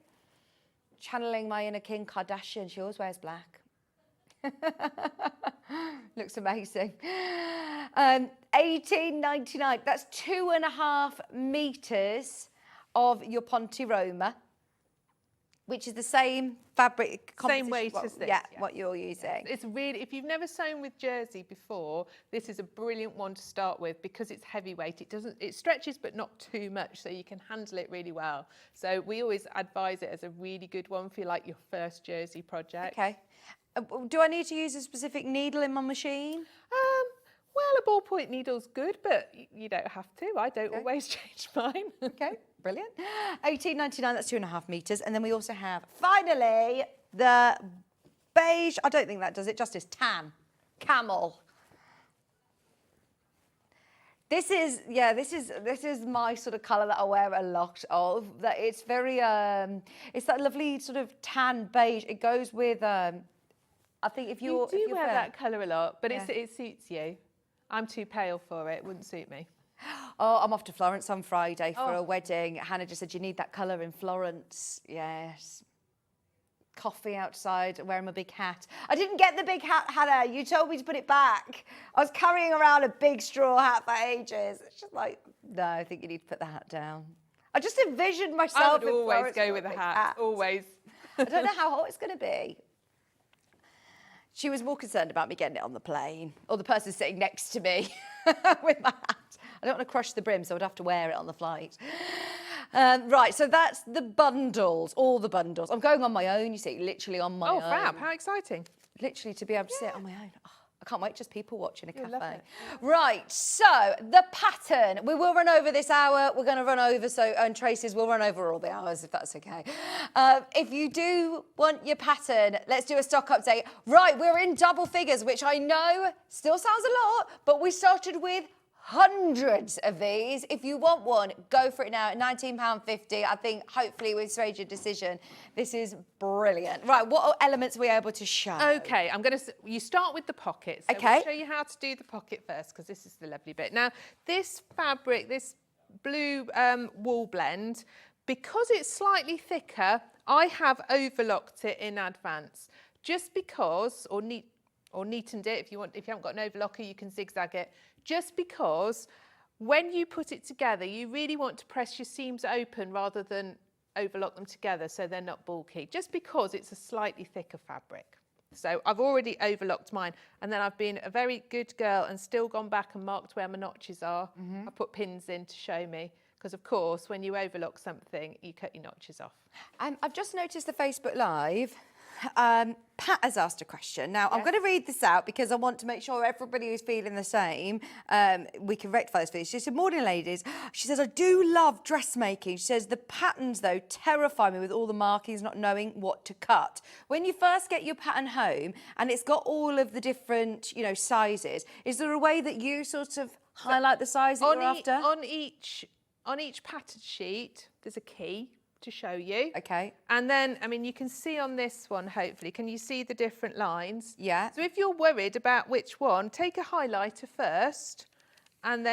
Channeling my inner Kim Kardashian, she always wears black. Looks amazing. $18.99, that's 2.5 metres of your Ponte Roma, which is the same fabric same weight as this. Yeah, what you're using. It's really, if you've never sewn with jersey before, this is a brilliant one to start with because it's heavyweight. It stretches but not too much, so you can handle it really well. So we always advise it as a really good one for like your first jersey project. Okay. Do I need to use a specific needle in my machine? Well, a ballpoint needle's good, but you don't have to. I don't always change mine. Okay, brilliant. $18.99, that's 2.5 metres. And then we also have, finally, the beige, I don't think that does it justice, tan, camel. This is my sort of colour that I wear a lot of. That it's very, it's that lovely sort of tan beige. It goes with I think if You you're... do wear that colour a lot, but it suits you. I'm too pale for it. It wouldn't suit me. Oh, I'm off to Florence on Friday for a wedding. Hannah just said, you need that colour in Florence. Yes. Coffee outside, wearing my big hat. I didn't get the big hat, Hannah. You told me to put it back. I was carrying around a big straw hat for ages. It's just like, no, I think you need to put the hat down. I just envisioned myself I would always go with a hat. Always. I don't know how hot it's going to be. She was more concerned about me getting it on the plane, or the person sitting next to me with my hat. I don't want to crush the brim, so I'd have to wear it on the flight. Right, so that's the bundles, all the bundles. I'm going on my own, you see, literally on my own. Oh, fab, how exciting. Literally to be able to sit on my own. Oh, I can't wait, just people watching a You'll love cafe. it. Right, so the pattern. We will run over this hour. We're going to run over, and Tracy's will run over all the hours, if that's okay. If you do want your pattern, let's do a stock update. Right, we're in double figures, which I know still sounds a lot, but we started with hundreds of these. If you want one, go for it now at £19.50. I think hopefully we've swayed your decision. This is brilliant. Right, what elements are we able to show? Okay, you start with the pocket. So Okay. We'll show you how to do the pocket first, because this is the lovely bit. Now, this fabric, this blue wool blend, because it's slightly thicker, I have overlocked it in advance. Just because, or neatened it, if you haven't got an overlocker, you can zigzag it. Just because when you put it together, you really want to press your seams open rather than overlock them together so they're not bulky, just because it's a slightly thicker fabric. So I've already overlocked mine, and then I've been a very good girl and still gone back and marked where my notches are. I put pins in to show me, because of course when you overlock something, you cut your notches off. I've just noticed the Facebook Live. Pat has asked a question. Now, I'm going to read this out because I want to make sure everybody who's feeling the same, we can rectify this for you. She said, morning, ladies. She says, I do love dressmaking. She says, the patterns, though, terrify me with all the markings, not knowing what to cut. When you first get your pattern home and it's got all of the different, sizes, is there a way that you sort of highlight the size that you're after? On each pattern sheet, there's a key to show you. Okay. And then, you can see on this one, hopefully, can you see the different lines? Yeah. So if you're worried about which one, take a highlighter first, and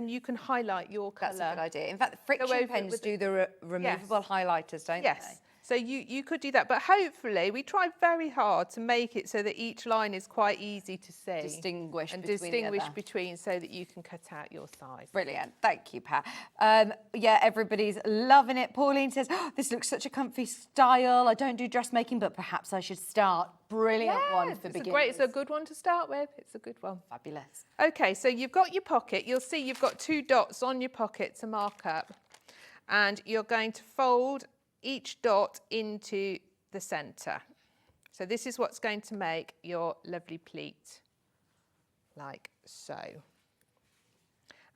you can highlight your colour. That's a good idea. In fact, the friction pens do the removable highlighters, don't they? Yes. So you could do that, but hopefully we tried very hard to make it so that each line is quite easy to see. Distinguish between so that you can cut out your size. Brilliant. Thank you, Pat. Everybody's loving it. Pauline says, this looks such a comfy style. I don't do dressmaking, but perhaps I should start. Brilliant one for beginners. It's a good one to start with. It's a good one. Fabulous. Okay, so you've got your pocket. You'll see you've got 2 dots on your pocket to mark up. And you're going to fold each dot into the centre. So this is what's going to make your lovely pleat, like so.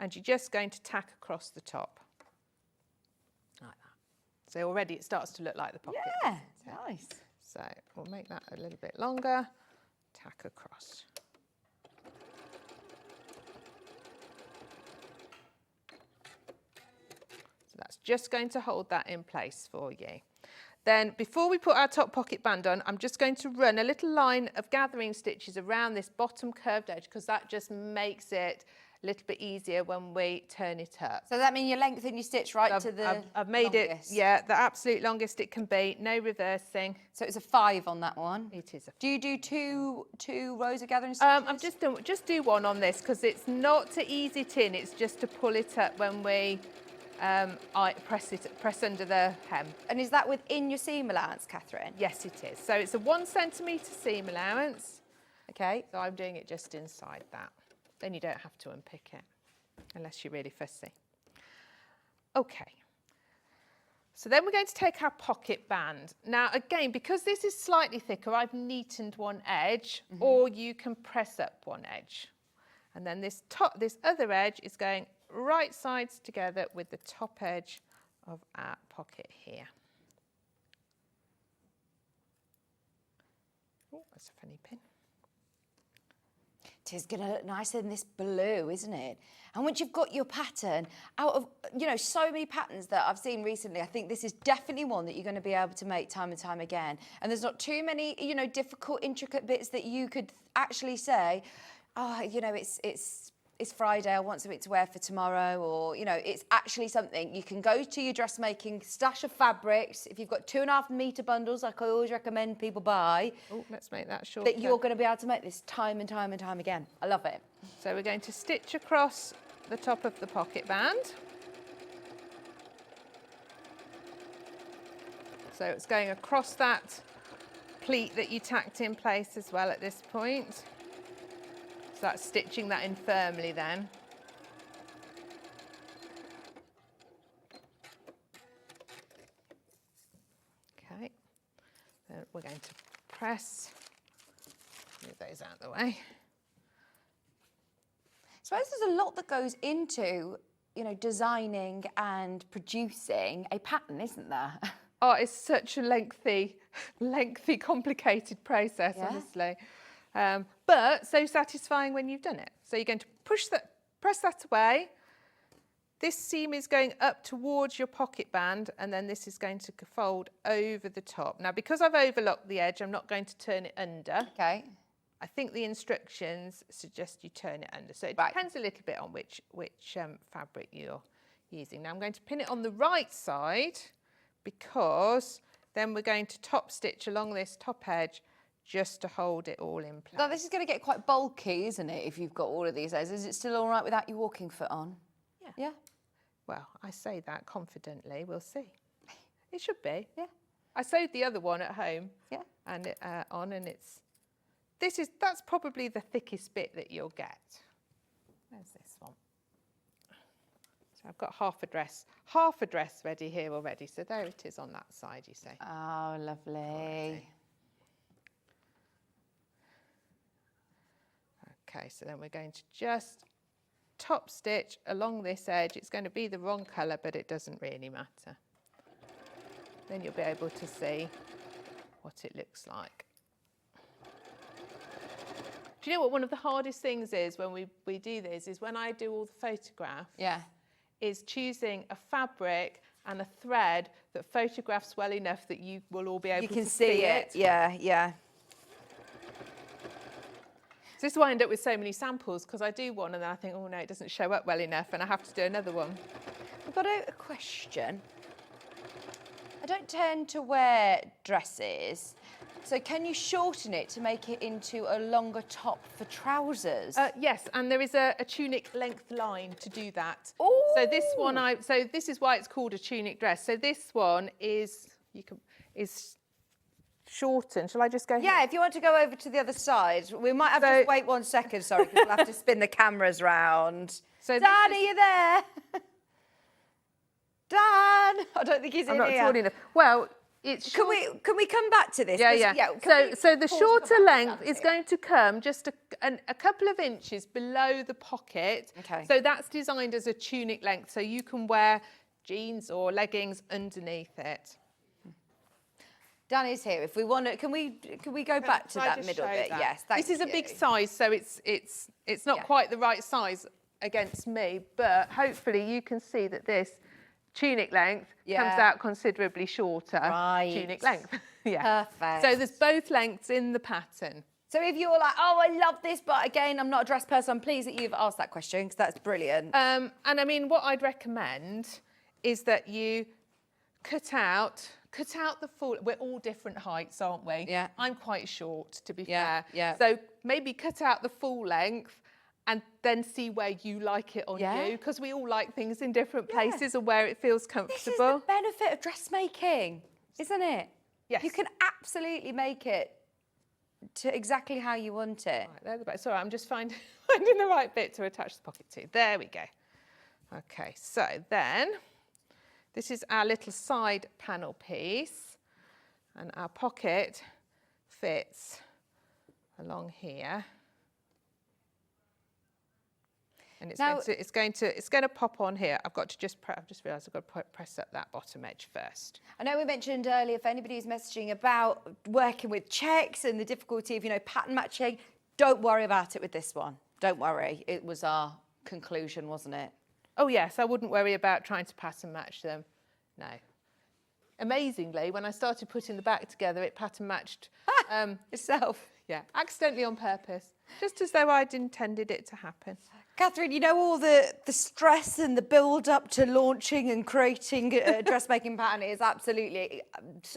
And you're just going to tack across the top, like that. So already it starts to look like the pocket. Yeah, nice. So we'll make that a little bit longer, tack across. That's just going to hold that in place for you. Then before we put our top pocket band on, I'm just going to run a little line of gathering stitches around this bottom curved edge, because that just makes it a little bit easier when we turn it up. So that means you lengthen your stitch to the I've made longest. the absolute longest it can be, no reversing. So it's a 5 on that one. It is. Do you do two rows of gathering stitches? I've just do one on this, because it's not to ease it in, it's just to pull it up when we I press under the hem. And is that within your seam allowance, Katherine? Yes, it is. So it's a 1 centimetre seam allowance. Okay. So I'm doing it just inside that. Then you don't have to unpick it, unless you're really fussy. Okay. So then we're going to take our pocket band. Now, again, because this is slightly thicker, I've neatened one edge, or you can press up one edge. And then this other edge is going right sides together with the top edge of our pocket here. Oh, that's a funny pin. It is going to look nicer than this blue, isn't it? And once you've got your pattern, out of, you know, so many patterns that I've seen recently, I think this is definitely one that you're going to be able to make time and time again. And there's not too many, you know, difficult, intricate bits that you could actually say, oh, you know, it's Friday, I want something to wear for tomorrow, or, you know, it's actually something you can go to your dressmaking stash of fabrics. If you've got 2.5 metre bundles, like I always recommend people buy. Oh, let's make that shorter. That you're going to be able to make this time and time and time again. I love it. So we're going to stitch across the top of the pocket band. So it's going across that pleat that you tacked in place as well at this point. So that's stitching that in firmly then. Okay, then we're going to press, move those out of the way. So I suppose there's a lot that goes into, you know, designing and producing a pattern, isn't there? Oh, it's such a lengthy, complicated process, Yeah. honestly. But so satisfying when you've done it. So you're going to press that away. This seam is going up towards your pocket band, and then this is going to fold over the top. Now, because I've overlocked the edge, I'm not going to turn it under. Okay. I think the instructions suggest you turn it under. So it Right. depends a little bit on which fabric you're using. Now I'm going to pin it on the right side, because then we're going to top stitch along this top edge just to hold it all in place. Now this is going to get quite bulky, isn't it, if you've got all of these edges? Is it still all right without your walking foot on? Yeah. Yeah? Well, I say that confidently. We'll see. It should be. Yeah. I sewed the other one at home. Yeah. And it on, and that's probably the thickest bit that you'll get. There's this one. So I've got half a dress ready here already. So there it is on that side, you see. Oh, lovely. Already. Okay, so then we're going to just top stitch along this edge. It's going to be the wrong colour, but it doesn't really matter. Then you'll be able to see what it looks like. Do you know what one of the hardest things is when we do this is when I do all the photographs, Yeah. is choosing a fabric and a thread that photographs well enough that you will all be able to You can see it. Yeah, yeah. So this is why I end up with so many samples, because I do one and then I think, oh no, it doesn't show up well enough, and I have to do another one. I've got a question. I don't tend to wear dresses, so can you shorten it to make it into a longer top for trousers? Yes, and there is a tunic length line to do that. Ooh. So this one, so this is why it's called a tunic dress. So this one is shortened. Shall I just go here? Yeah, if you want to go over to the other side, we might have to wait 1 second, sorry, because we'll have to spin the cameras round. So Dan, are you there? Dan, I don't think he's I'm in not here. tall enough. Well, it's Can we come back to this? Yeah, 'Cause, yeah. So the pause shorter and come back length to is that going to come just a couple of inches below the pocket. Okay. So that's designed as a tunic length, so you can wear jeans or leggings underneath it. Dan is here. If we want to, can we go back to I that just middle show bit? that? Yes, thank This is a you. big size, so it's not Yeah. quite the right size against me, but hopefully you can see that this tunic length comes out considerably shorter. Right. Tunic length. Yeah. Perfect. So there's both lengths in the pattern. So if you're like, oh, I love this, but again, I'm not a dress person, I'm pleased that you've asked that question because that's brilliant. And I mean, what I'd recommend is that you cut out the full. We're all different heights, aren't we? Yeah. I'm quite short, to be Yeah, fair. yeah. So maybe cut out the full length and then see where you like it on Yeah. you, because we all like things in different places and where it feels comfortable. This is the benefit of dressmaking, isn't it? Yes. You can absolutely make it to exactly how you want it. Right, there the back. Sorry, I'm just finding the right bit to attach the pocket to. There we go. Okay, so then this is our little side panel piece, and our pocket fits along here. And it's going to pop on here. I've just realised I've got to press up that bottom edge first. I know we mentioned earlier, if anybody's messaging about working with checks and the difficulty of, pattern matching, don't worry about it with this one. Don't worry. It was our conclusion, wasn't it? Oh yes, I wouldn't worry about trying to pattern match them. No. Amazingly, when I started putting the back together, it pattern matched Itself. Yeah, accidentally on purpose, just as though I'd intended it to happen. Katharine, you know all the stress and the build-up to launching and creating a dressmaking pattern is absolutely,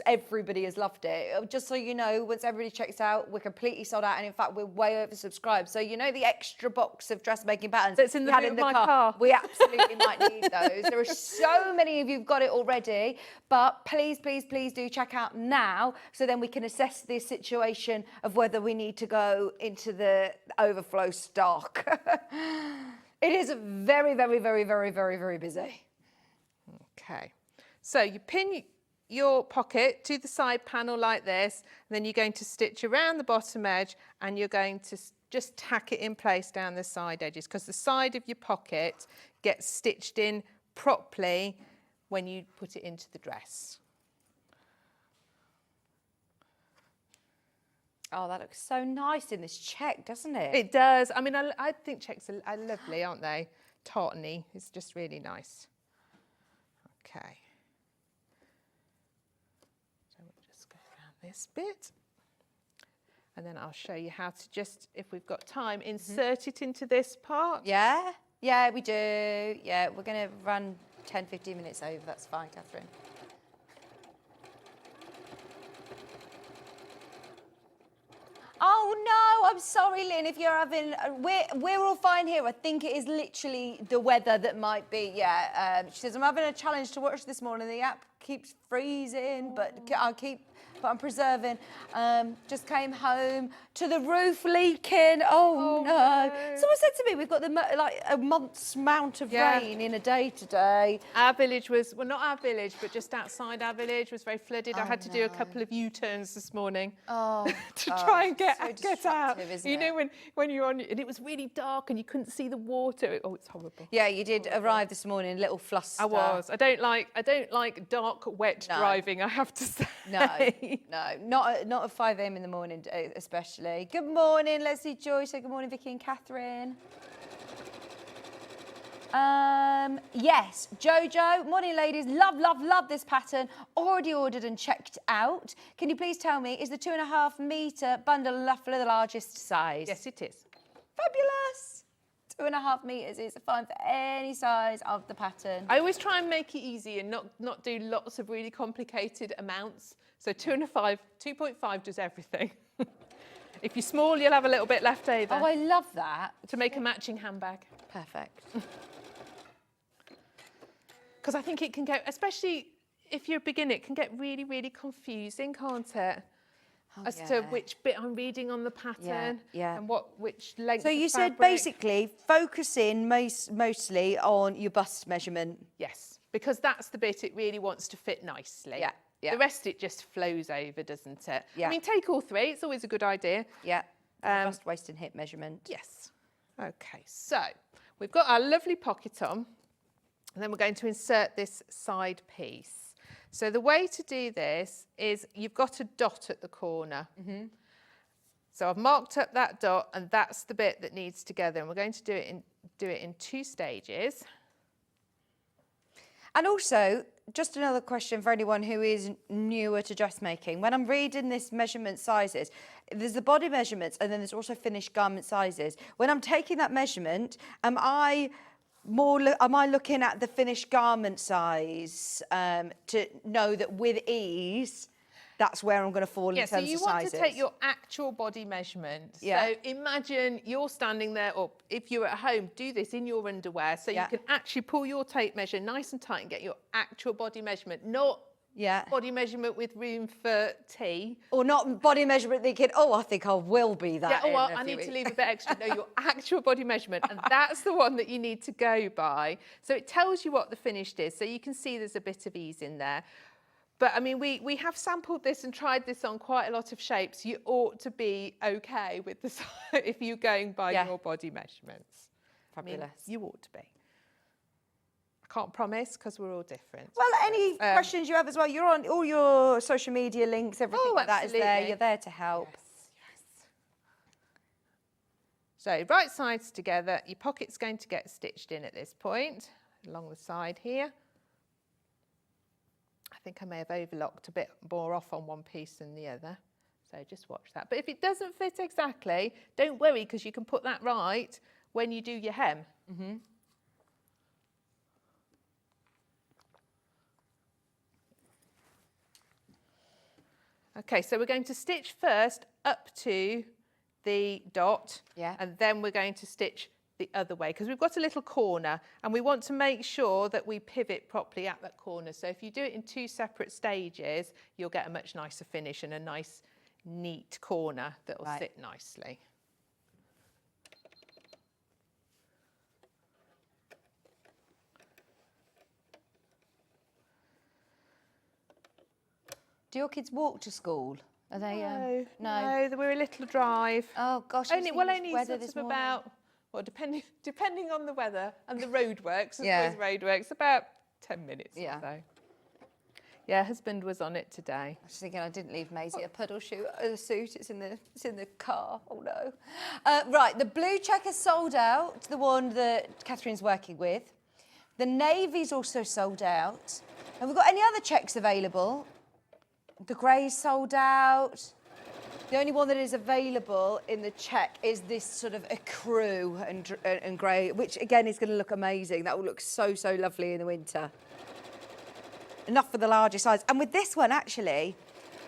everybody has loved it. Just so you know, once everybody checks out, we're completely sold out, and in fact, we're way oversubscribed. So you know the extra box of dressmaking patterns that's in the boot of my car. We absolutely might need those. There are so many of you who've got it already, but please, please, please do check out now, so then we can assess the situation of whether we need to go into the overflow stock. It is very, very, very, very, very, very busy. Okay, so you pin your pocket to the side panel like this, and then you're going to stitch around the bottom edge, and you're going to just tack it in place down the side edges, because the side of your pocket gets stitched in properly when you put it into the dress. Oh, that looks so nice in this check, doesn't it? It does. I mean, I think checks are lovely, aren't they? Tartany. It's just really nice. Okay. So we'll just go around this bit. And then I'll show you how to just, if we've got time, insert it into this part. Yeah? Yeah, we do. Yeah, we're going to run 10, 15 minutes over. That's fine, Katharine. Oh no, I'm sorry, Lynn, if you're having, we're all fine here. I think it is literally the weather that might be, yeah. She says, I'm having a challenge to watch this morning. The app keeps freezing, but I'm preserving. Just came home to the roof leaking. Oh no. Someone said to me, we've got a month's amount of rain in a day today. Our village was, well, not our village, but just outside our village was very flooded. I had to do a couple of U-turns this morning to try and get out. You know, when you're on, and it was really dark and you couldn't see the water. Oh, it's horrible. Yeah, you did arrive this morning, a little fluster. I was. I don't like dark, wet driving, I have to say. No, not at 5 a.m. in the morning, especially. Good morning, Leslie Joy. So good morning, Vicki and Katharine. Yes, Jojo. Morning, ladies. Love, love, love this pattern. Already ordered and checked out. Can you please tell me, is the 2.5 metre bundle enough for the largest size? Yes, it is. Fabulous. 2.5 metres is fine for any size of the pattern. I always try and make it easy and not do lots of really complicated amounts. So 2.5 does everything. If you're small, you'll have a little bit left over. Oh, I love that. To make a matching handbag. Perfect. Because I think it can get, especially if you're a beginner, it can get really, really confusing, can't it? As to which bit I'm reading on the pattern and which length. So you said fabric. basically focusing mostly on your bust measurement. Yes, because that's the bit it really wants to fit nicely. Yeah. Yeah. The rest it just flows over, doesn't it? Yeah. I mean, take all three. It's always a good idea. Yeah. Bust, waist and hip measurement. Yes. Okay, so we've got our lovely pocket on, and then we're going to insert this side piece. So the way to do this is you've got a dot at the corner. So I've marked up that dot, and that's the bit that needs to go there. And we're going to do it in 2 stages. And also, just another question for anyone who is newer to dressmaking. When I'm reading this measurement sizes, there's the body measurements and then there's also finished garment sizes. When I'm taking that measurement, am I looking at the finished garment size to know that with ease, that's where I'm going to fall in terms of sizes? Yeah, so you want to take your actual body measurement. Yeah. So imagine you're standing there, or if you're at home, do this in your underwear, so you can actually pull your tape measure nice and tight and get your actual body measurement, not body measurement with room for tea. Or not body measurement thinking, oh, I think I will be that. Yeah, I need to leave a bit extra. No, your actual body measurement, and that's the one that you need to go by. So it tells you what the finished is, so you can see there's a bit of ease in there. But I mean, we have sampled this and tried this on quite a lot of shapes. You ought to be okay with the size if you're going by your body measurements. Fabulous. I mean, you ought to be. I can't promise because we're all different. Well, any questions you have as well, you're on all your social media links, everything like that is there. You're there to help. Yes. So right sides together, your pocket's going to get stitched in at this point, along the side here. I think I may have overlocked a bit more off on one piece than the other. So just watch that. But if it doesn't fit exactly, don't worry, because you can put that right when you do your hem. Mm-hmm. Okay, so we're going to stitch first up to the dot, and then we're going to stitch the other way, because we've got a little corner and we want to make sure that we pivot properly at that corner. So if you do it in 2 separate stages, you'll get a much nicer finish and a nice neat corner that will sit nicely. Do your kids walk to school? Are they? No, we're a little drive. Oh gosh, only sort of about, well, depending on the weather and the roadworks, roadworks, about 10 minutes or so. Yeah, husband was on it today. I was thinking I didn't leave Maisie a puddle suit. It's in the car. Oh no. Right, the blue check is sold out. The one that Catherine's working with. The navy's also sold out. Have we got any other checks available? The grey's sold out. The only one that is available in the check is this sort of ecru and grey, which again is going to look amazing. That will look so, so lovely in the winter. Enough for the larger size. And with this one, actually,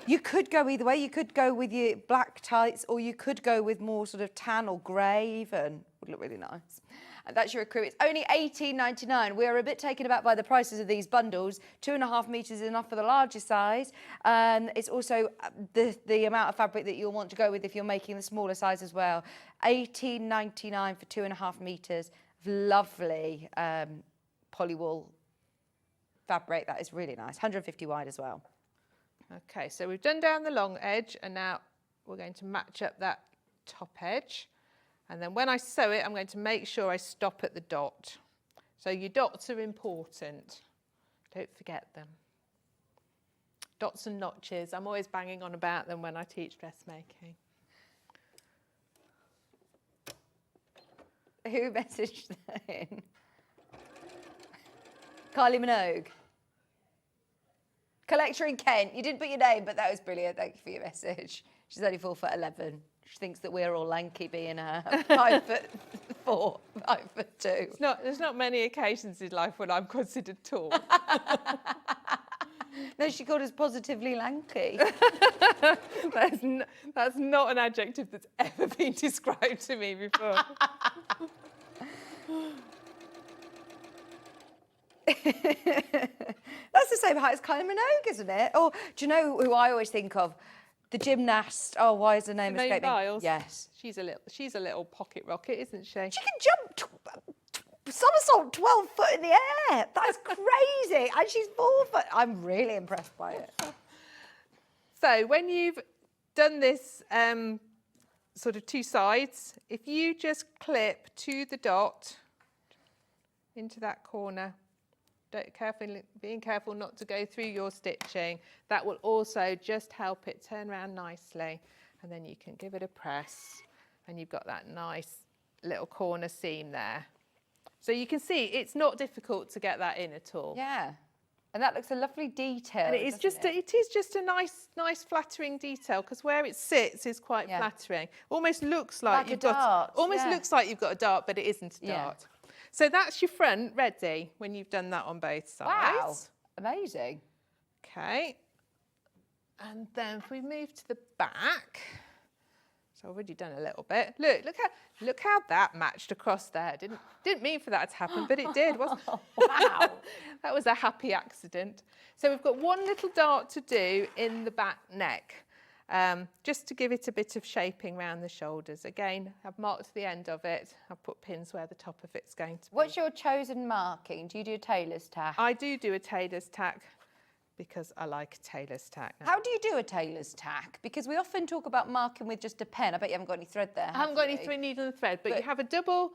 you could go either way. You could go with your black tights, or you could go with more sort of tan or grey even. Would look really nice. And that's your ecru. It's only $18.99. We are a bit taken aback by the prices of these bundles. 2.5 metres is enough for the larger size. It's also the amount of fabric that you'll want to go with if you're making the smaller size as well. $18.99 for 2.5 metres of lovely polywool fabric. That is really nice. 150 wide as well. Okay, so we've done down the long edge, and now we're going to match up that top edge. And then when I sew it, I'm going to make sure I stop at the dot. So your dots are important. Don't forget them. Dots and notches. I'm always banging on about them when I teach dressmaking. Who messaged that in? Kylie Minogue. Collector in Kent. You didn't put your name, but that was brilliant. Thank you for your message. She's only 4'11". She thinks that we're all lanky, being 5'4", 5'2". There's not many occasions in life when I'm considered tall. No, she called us positively lanky. That's not an adjective that's ever been described to me before. That's the same height as Kylie Minogue, isn't it? Or do you know who I always think of? The gymnast. Oh, why is her name escaping me? Biles. Yes. She's a little pocket rocket, isn't she? She can jump somersault 12 foot in the air. That's crazy. And she's 4 foot. I'm really impressed by it. So when you've done this sort of 2 sides, if you just clip to the dot into that corner, being careful not to go through your stitching, that will also just help it turn around nicely. And then you can give it a press, and you've got that nice little corner seam there. So you can see it's not difficult to get that in at all. Yeah. And that looks a lovely detail. And it is just a nice flattering detail, because where it sits is quite flattering. Almost looks like you've got looks like you've got a dart, but it isn't a dart. So that's your front ready when you've done that on both sides. Wow, amazing. Okay. And then if we move to the back, so I've already done a little bit. Look how that matched across there. Didn't mean for that to happen, but it did. Wow. That was a happy accident. So we've got one little dart to do in the back neck, just to give it a bit of shaping around the shoulders. Again, I've marked the end of it. I've put pins where the top of it's going to be. What's your chosen marking? Do you do a tailor's tack? I do a tailor's tack, because I like a tailor's tack. How do you do a tailor's tack? Because we often talk about marking with just a pen. I bet you haven't got any thread there. I haven't got any needle and thread, but you have a double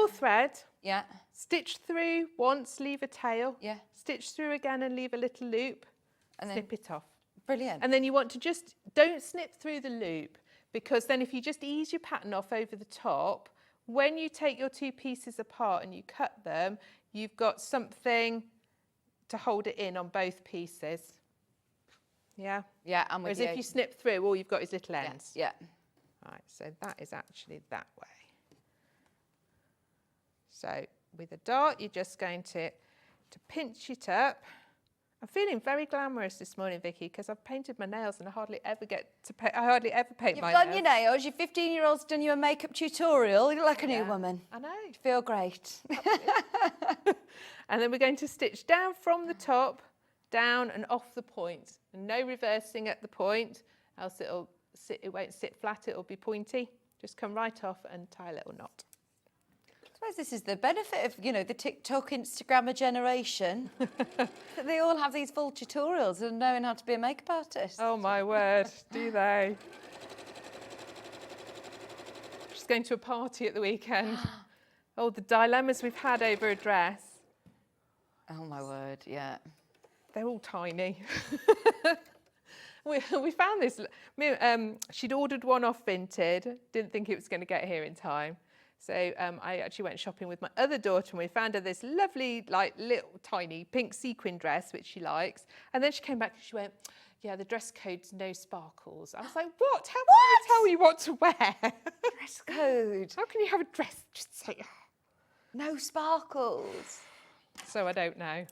thread. Yeah. Stitch through once, leave a tail. Yeah. Stitch through again and leave a little loop. And snip it off. Brilliant. And then you want to don't snip through the loop, because then if you just ease your pattern off over the top, when you take your two pieces apart and you cut them, you've got something to hold it in on both pieces. Yeah? Yeah, I'm with Whereas you. if you snip through, all you've got is little ends. Yeah. Right, so that is actually that way. So with a dart, you're just going to pinch it up. I'm feeling very glamorous this morning, Vicky, because I've painted my nails and I hardly ever paint my nails. You've done your nails, your 15-year-old's done you a makeup tutorial. You look like a new woman. I know. You feel great. And then we're going to stitch down from the top, down and off the point. And no reversing at the point, else it won't sit flat, it'll be pointy. Just come right off and tie a little knot. I suppose this is the benefit of, you know, the TikTok, Instagrammer generation. They all have these full tutorials and knowing how to be a makeup artist. Oh my word, do they? Just going to a party at the weekend. Oh, the dilemmas we've had over a dress. Oh my word, yeah. They're all tiny. We found this. She'd ordered one off Vinted, didn't think it was going to get here in time. So I actually went shopping with my other daughter and we found her this lovely, like, little tiny pink sequin dress, which she likes. And then she came back and she went, yeah, the dress code's no sparkles. I was like, what? How can I tell you what to wear? Dress code. How can you have a dress just say, No sparkles. So I don't know.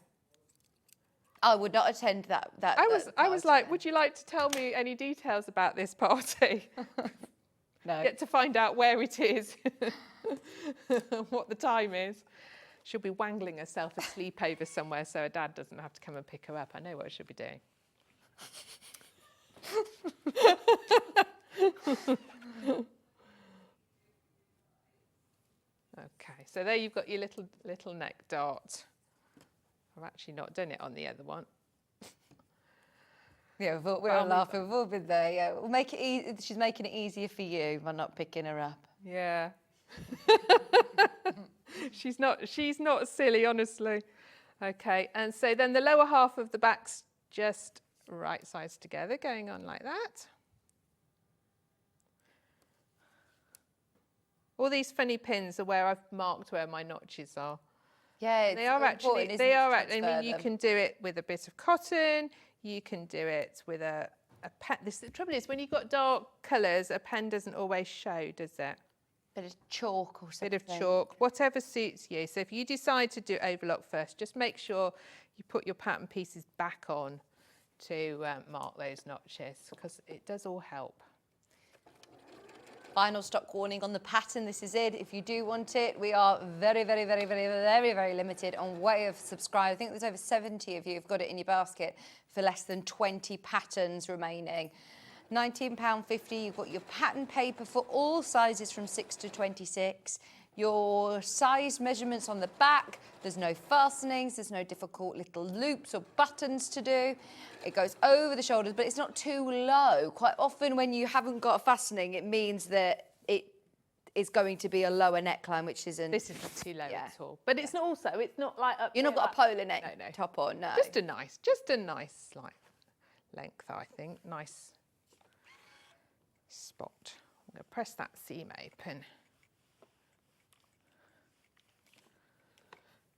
I would not attend that. I was like, would you like to tell me any details about this party? No. Get to find out where it is, what the time is. She'll be wangling herself a sleepover somewhere so her dad doesn't have to come and pick her up. I know what she'll be doing. Okay, so there you've got your little neck dart. I've actually not done it on the other one. Yeah, we're all laughing. We've all been there. Yeah, we'll make it easy. She's making it easier for you by not picking her up. Yeah. She's not silly, honestly. Okay, and so then the lower half of the back's just right sides together, going on like that. All these funny pins are where I've marked where my notches are. Yeah, They are actually. I mean, you can do it with a bit of cotton. You can do it with a pen. The trouble is, when you've got dark colours, a pen doesn't always show, does it? Bit of chalk or something. Bit of chalk, whatever suits you. So if you decide to do overlock first, just make sure you put your pattern pieces back on to mark those notches, because it does all help. Final stock warning on the pattern. This is it. If you do want it, we are very, very, very, very, very, very limited on way of subscribe. I think there's over 70 of you who've got it in your basket for less than 20 patterns remaining. £19.50. You've got your pattern paper for all sizes from 6 to 26. Your size measurements on the back. There's no fastenings, there's no difficult little loops or buttons to do. It goes over the shoulders, but it's not too low. Quite often when you haven't got a fastening, it means that it is going to be a lower neckline, which isn't. This isn't too low at all. But it's not also, it's not like up. You're not got a polar neck no. top on, no. Just a nice like length, I think. Nice spot. I'm going to press that seam open.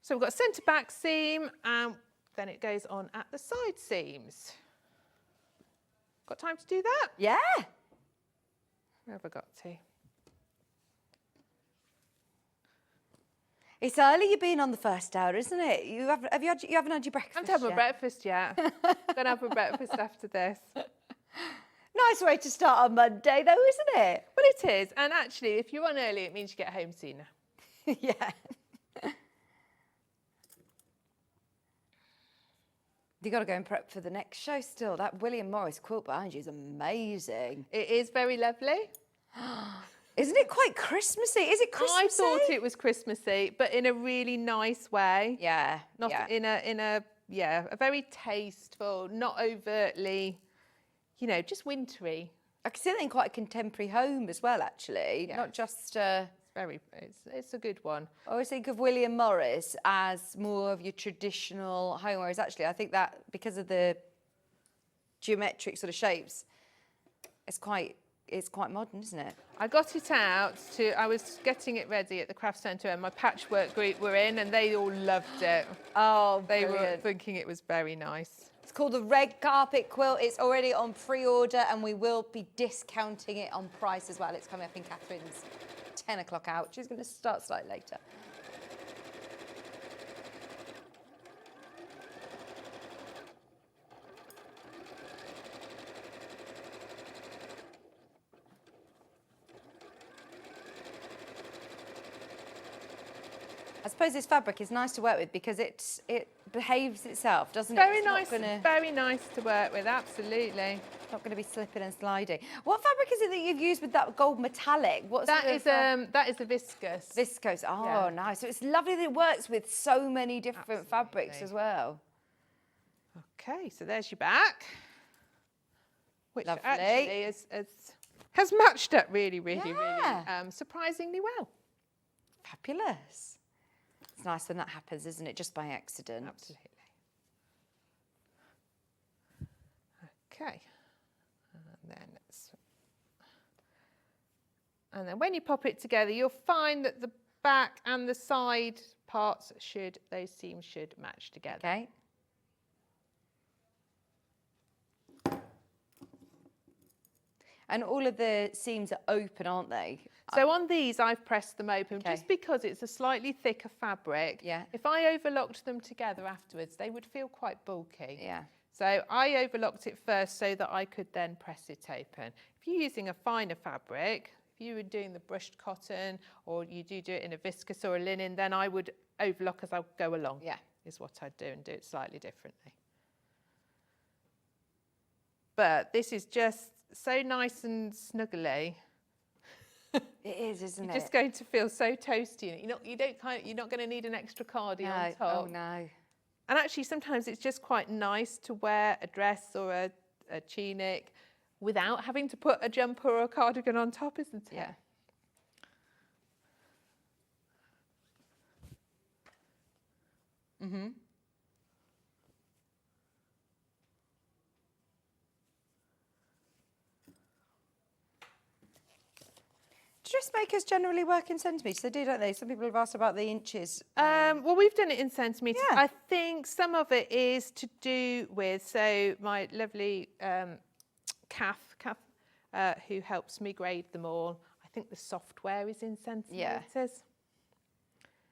So we've got a centre back seam, and then it goes on at the side seams. Got time to do that? Yeah. Where have I got to? It's early you've been on the first hour, isn't it? You haven't had your breakfast I haven't had my yet. breakfast yet. I'm going to have my breakfast after this. Nice way to start on Monday, though, isn't it? Well, it is. And actually, if you run early, it means you get home sooner. Yeah. You got to go and prep for the next show still. That William Morris quilt behind you is amazing. It is very lovely. Isn't it quite Christmassy? Is it Christmassy? I thought it was Christmassy, but in a really nice way. Yeah. Not in a very tasteful, not overtly, just wintry. I can see that in quite a contemporary home as well, actually. Yes. Not just. It's a good one. I always think of William Morris as more of your traditional home, whereas actually I think that because of the geometric sort of shapes, it's quite it's quite modern, isn't it? I got it out I was getting it ready at the craft centre and my patchwork group were in and they all loved it. Oh, They brilliant. were thinking it was very nice. It's called the Red Carpet Quilt. It's already on pre-order and we will be discounting it on price as well. It's coming up in Catherine's 10 o'clock out. She's going to start slightly later. I suppose this fabric is nice to work with because it behaves itself, doesn't it? Very It's nice, not very nice to work with, absolutely. not going to be slipping and sliding. What fabric is it that you've used with that gold metallic? That is a viscose. Viscose. Oh, Yeah. nice. So it's lovely that it works with so many different fabrics as well. Okay, so there's your back, which Lovely. actually has matched up really, really surprisingly well. Fabulous. It's nice when that happens, isn't it? Just by accident. Absolutely. Okay. And then when you pop it together, you'll find that the back and the side parts those seams should match together. Okay. And all of the seams are open, aren't they? So on these, I've pressed them open Okay. just because it's a slightly thicker fabric. Yeah. If I overlocked them together afterwards, they would feel quite bulky. Yeah. So I overlocked it first so that I could then press it open. If you're using a finer fabric, if you were doing the brushed cotton or you do it in a viscose or a linen, then I would overlock as I go along. Yeah. Is what I'd do and do it slightly differently. But this is just so nice and snuggly. It is, isn't You're it? just going to feel so toasty. You're not going to need an extra cardi on top. Oh, no. And actually, sometimes it's just quite nice to wear a dress or a tunic without having to put a jumper or a cardigan on top, isn't it? Yeah. Mm-hmm. Dressmakers generally work in centimetres. They do, don't they? Some people have asked about the inches. Well, we've done it in centimetres. Yeah. I think some of it is to do with, so my lovely Kath, who helps me grade them all, I think the software is in centimetres.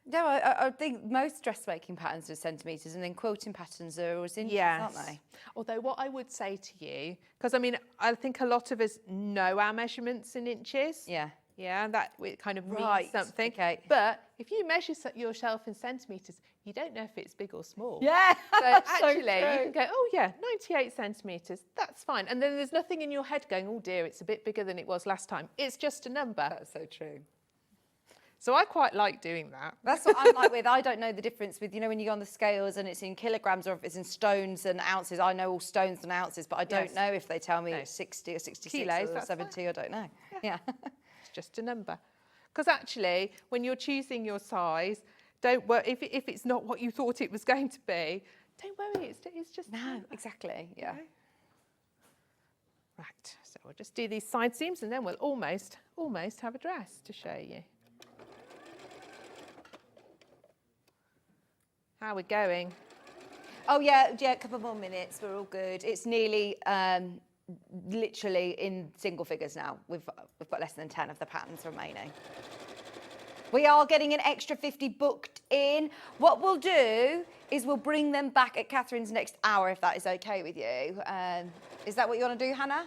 No, I think most dressmaking patterns are centimetres and then quilting patterns are always inches, aren't they? Although what I would say to you, because I mean, I think a lot of us know our measurements in inches. Yeah. Yeah, that it kind of Right, means something. okay. But if you measure yourself in centimetres, you don't know if it's big or small. Yeah. So that's so actually, you true. can go, oh yeah, 98 centimetres, that's fine. And then there's nothing in your head going, oh dear, it's a bit bigger than it was last time. It's just a number. That's so true. So I quite like doing that. That's what I'm like with. I don't know the difference with, you know, when you go on the scales and it's in kilograms or if it's in stones and ounces. I know all stones and ounces, but I don't know if they tell me it's 60 or 66 Kilos, or that's 70. fine. I don't know. Yeah. It's just a number. Because actually, when you're choosing your size, don't worry, if it's not what you thought it was going to be, don't worry, it's just a No, number. exactly. Yeah. Okay. Right, so we'll just do these side seams and then we'll almost have a dress to show you. How we're going. Oh, yeah, a couple more minutes. We're all good. It's nearly literally in single figures now. We've got less than 10 of the patterns remaining. We are getting an extra 50 booked in. What we'll do is we'll bring them back at Catherine's next hour, if that is okay with you. Is that what you want to do, Hannah?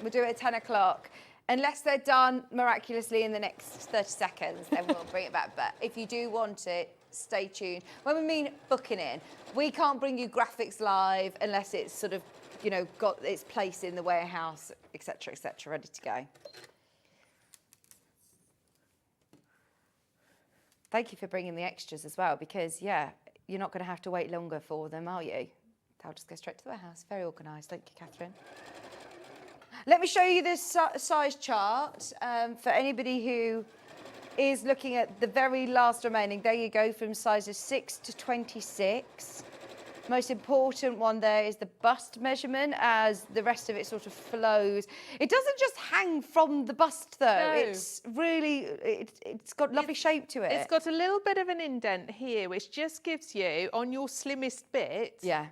We'll do it at 10 o'clock. Unless they're done miraculously in the next 30 seconds, then we'll bring it back. But if you do want it, stay tuned. When we mean booking in, we can't bring you graphics live unless it's sort of, you know, got its place in the warehouse, etc., ready to go. Thank you for bringing the extras as well, because, yeah, you're not going to have to wait longer for them, are you? They'll just go straight to the warehouse. Very organised. Thank you, Katherine. Let me show you this size chart for anybody who is looking at the very last remaining. There you go, from sizes 6 to 26. Most important one there is the bust measurement, as the rest of it sort of flows. It doesn't just hang from the bust though. No. It's really, it's got lovely shape to it. It's got a little bit of an indent here, which just gives you, on your slimmest bit, yeah.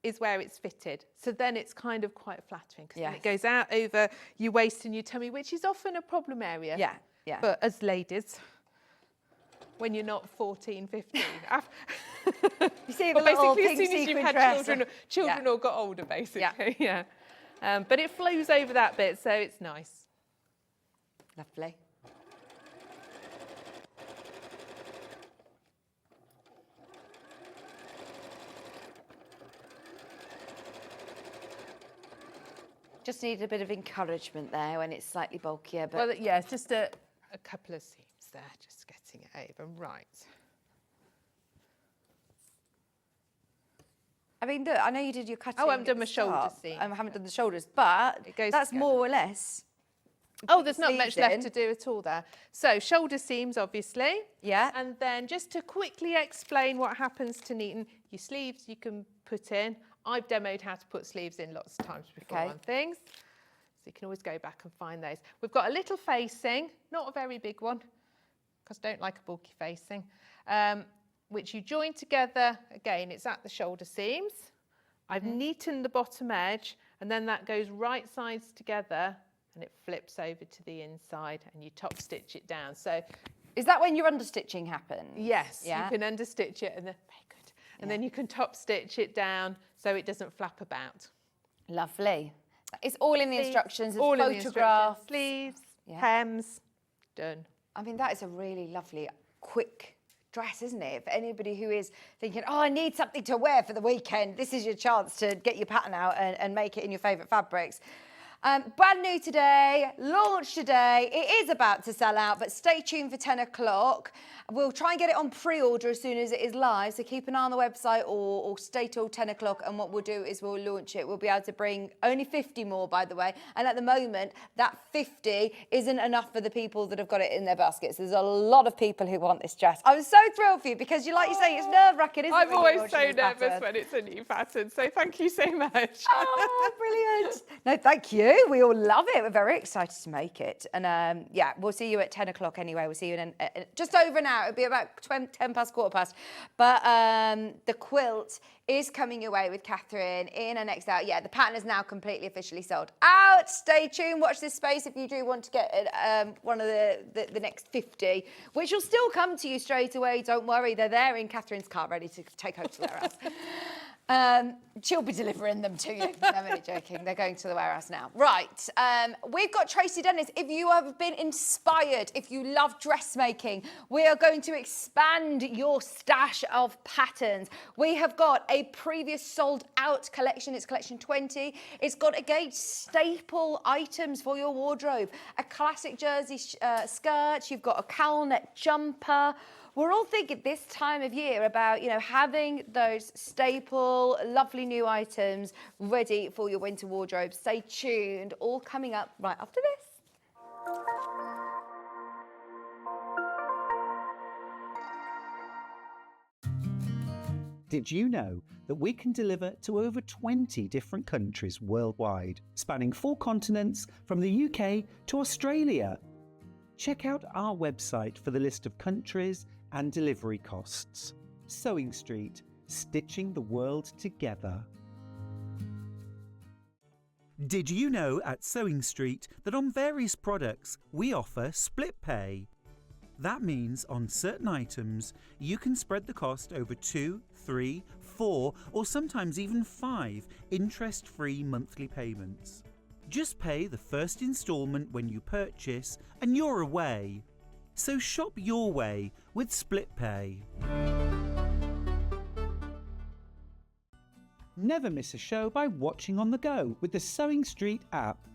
is where it's fitted. So then it's kind of quite flattering, because then Yes. it goes out over your waist and your tummy, which is often a problem area. Yeah, yeah. But as ladies, when you're not 14, 15. You see the Well, little basically, as pink soon as you've sequin had dress. children Yeah. or got older, basically. Yeah. But it flows over that bit, so it's nice. Lovely. Just need a bit of encouragement there when it's slightly bulkier. But Well, yeah, it's just a couple of seams there, just getting it over. Right. I mean, look, I know you did your cutting. Oh, I haven't done at my the shoulder start. seam. I haven't done the shoulders, but It goes that's together. more or less. Oh, there's not sleeves much left in. to do at all there. So shoulder seams, obviously. Yeah. And then just to quickly explain what happens to neaten, your sleeves you can put in. I've demoed how to put sleeves in lots of times before Okay. on things. So you can always go back and find those. We've got a little facing, not a very big one, because I don't like a bulky facing, which you join together. Again, it's at the shoulder seams. I've neatened the bottom edge, and then that goes right sides together, and it flips over to the inside, and you top stitch it down. So Is that when your understitching happens? yes, Yeah. you can understitch it, and then very good. And then you can top stitch it down so it doesn't flap about. Lovely. It's all in the Sleeves, instructions. There's all in the photographs. instructions. Sleeves, Yeah. hems, done. I mean, that is a really lovely, quick dress, isn't it? For anybody who is thinking, oh, I need something to wear for the weekend, this is your chance to get your pattern out and make it in your favourite fabrics. Brand new today, launched today. It is about to sell out, but stay tuned for 10 o'clock. We'll try and get it on pre-order as soon as it is live, so keep an eye on the website or stay till 10 o'clock, and what we'll do is we'll launch it. We'll be able to bring only 50 more, by the way, and at the moment, that 50 isn't enough for the people that have got it in their baskets. There's a lot of people who want this dress. I'm so thrilled for you, because you, like you say, it's nerve-wracking, isn't it? I'm when you're always launching so this nervous pattern? when it's a new pattern, so thank you so much. Oh, brilliant. No, thank you. We all love it. We're very excited to make it. And yeah, we'll see you at 10 o'clock anyway. We'll see you in just over an hour. It'll be about 10 past, quarter past. But the quilt is coming your way with Katherine in her next hour. Yeah, the pattern is now completely officially sold out. Stay tuned. Watch this space if you do want to get one of the next 50, which will still come to you straight away. Don't worry. They're there in Katherine's car ready to take home to their house. She'll be delivering them to you. No, I'm only joking. They're going to the warehouse now. Right. We've got Tracey Dennis. If you have been inspired, if you love dressmaking, we are going to expand your stash of patterns. We have got a previous sold out collection. It's collection 20. It's got, again, staple items for your wardrobe. A classic jersey skirt. You've got a cowl neck jumper. We're all thinking this time of year about, you know, having those staple, lovely new items ready for your winter wardrobe. Stay tuned, all coming up right after this. Did you know that we can deliver to over 20 different countries worldwide, spanning 4 continents from the UK to Australia? Check out our website for the list of countries and delivery costs. Sewing Street, stitching the world together. Did you know at Sewing Street that on various products we offer split pay? That means on certain items you can spread the cost over 2, 3, 4 or sometimes even 5 interest-free monthly payments. Just pay the first instalment when you purchase and you're away. So shop your way with Split Pay. Never miss a show by watching on the go with the Sewing Street app.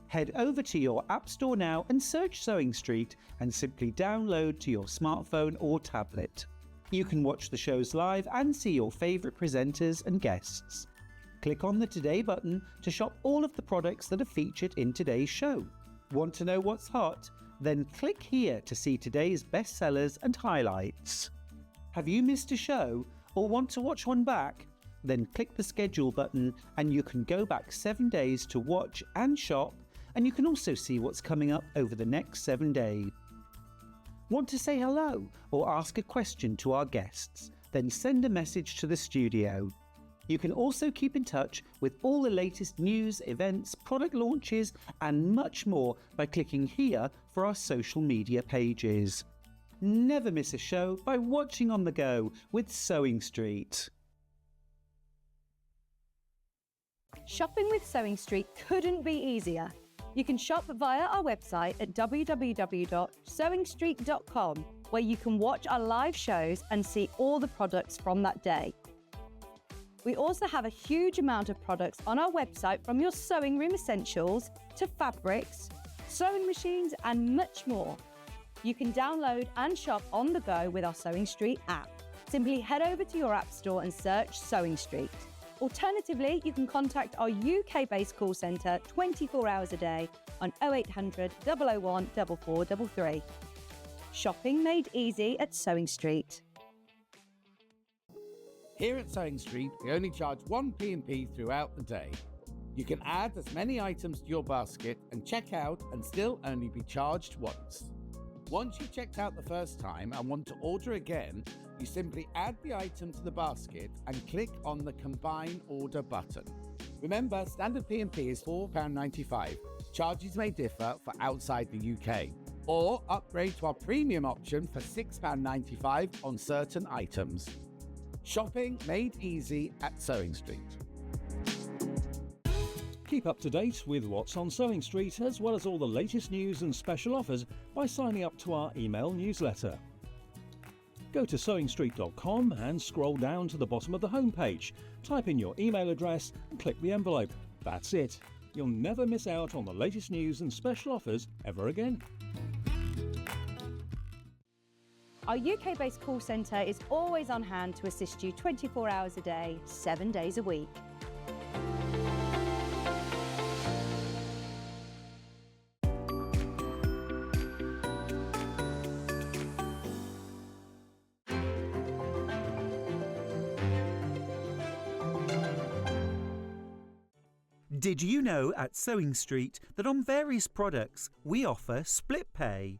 Head over to your app store now and search Sewing Street and simply download to your smartphone or tablet. You can watch the shows live and see your favourite presenters and guests. Click on the Today button to shop all of the products that are featured in today's show. Want to know what's hot? Then click here to see today's bestsellers and highlights. Have you missed a show or want to watch one back? then click the schedule button and you can go back 7 days to watch and shop, and you can also see what's coming up over the next 7 days. Want to say hello or ask a question to our guests? Then send a message to the studio. You can also keep in touch with all the latest news, events, product launches and much more by clicking here for our social media pages. Never miss a show by watching on the go with Sewing Street. Shopping with Sewing Street couldn't be easier. You can shop via our website at www.sewingstreet.com, where you can watch our live shows and see all the products from that day. We also have a huge amount of products on our website, from your sewing room essentials to fabrics, sewing machines and much more. You can download and shop on the go with our Sewing Street app. Simply head over to your app store and search Sewing Street. Alternatively, you can contact our UK-based call centre 24 hours a day on 0800 001 4433. Shopping made easy at Sewing Street. Here at Sewing Street, we only charge one P&P throughout the day. You can add as many items to your basket and check out and still only be charged once. Once you've checked out the first time and want to order again, you simply add the item to the basket and click on the Combine Order button. Remember, standard P&P is £4.95. Charges may differ for outside the UK. Or upgrade to our premium option for £6.95 on certain items. Shopping made easy at Sewing Street. Keep up to date with what's on Sewing Street, as well as all the latest news and special offers, by signing up to our email newsletter. Go to sewingstreet.com and scroll down to the bottom of the homepage. Type in your email address and click the envelope. That's it. You'll never miss out on the latest news and special offers ever again. Our UK-based call centre is always on hand to assist you 24 hours a day, 7 days a week. Did you know at Sewing Street that on various products we offer split pay?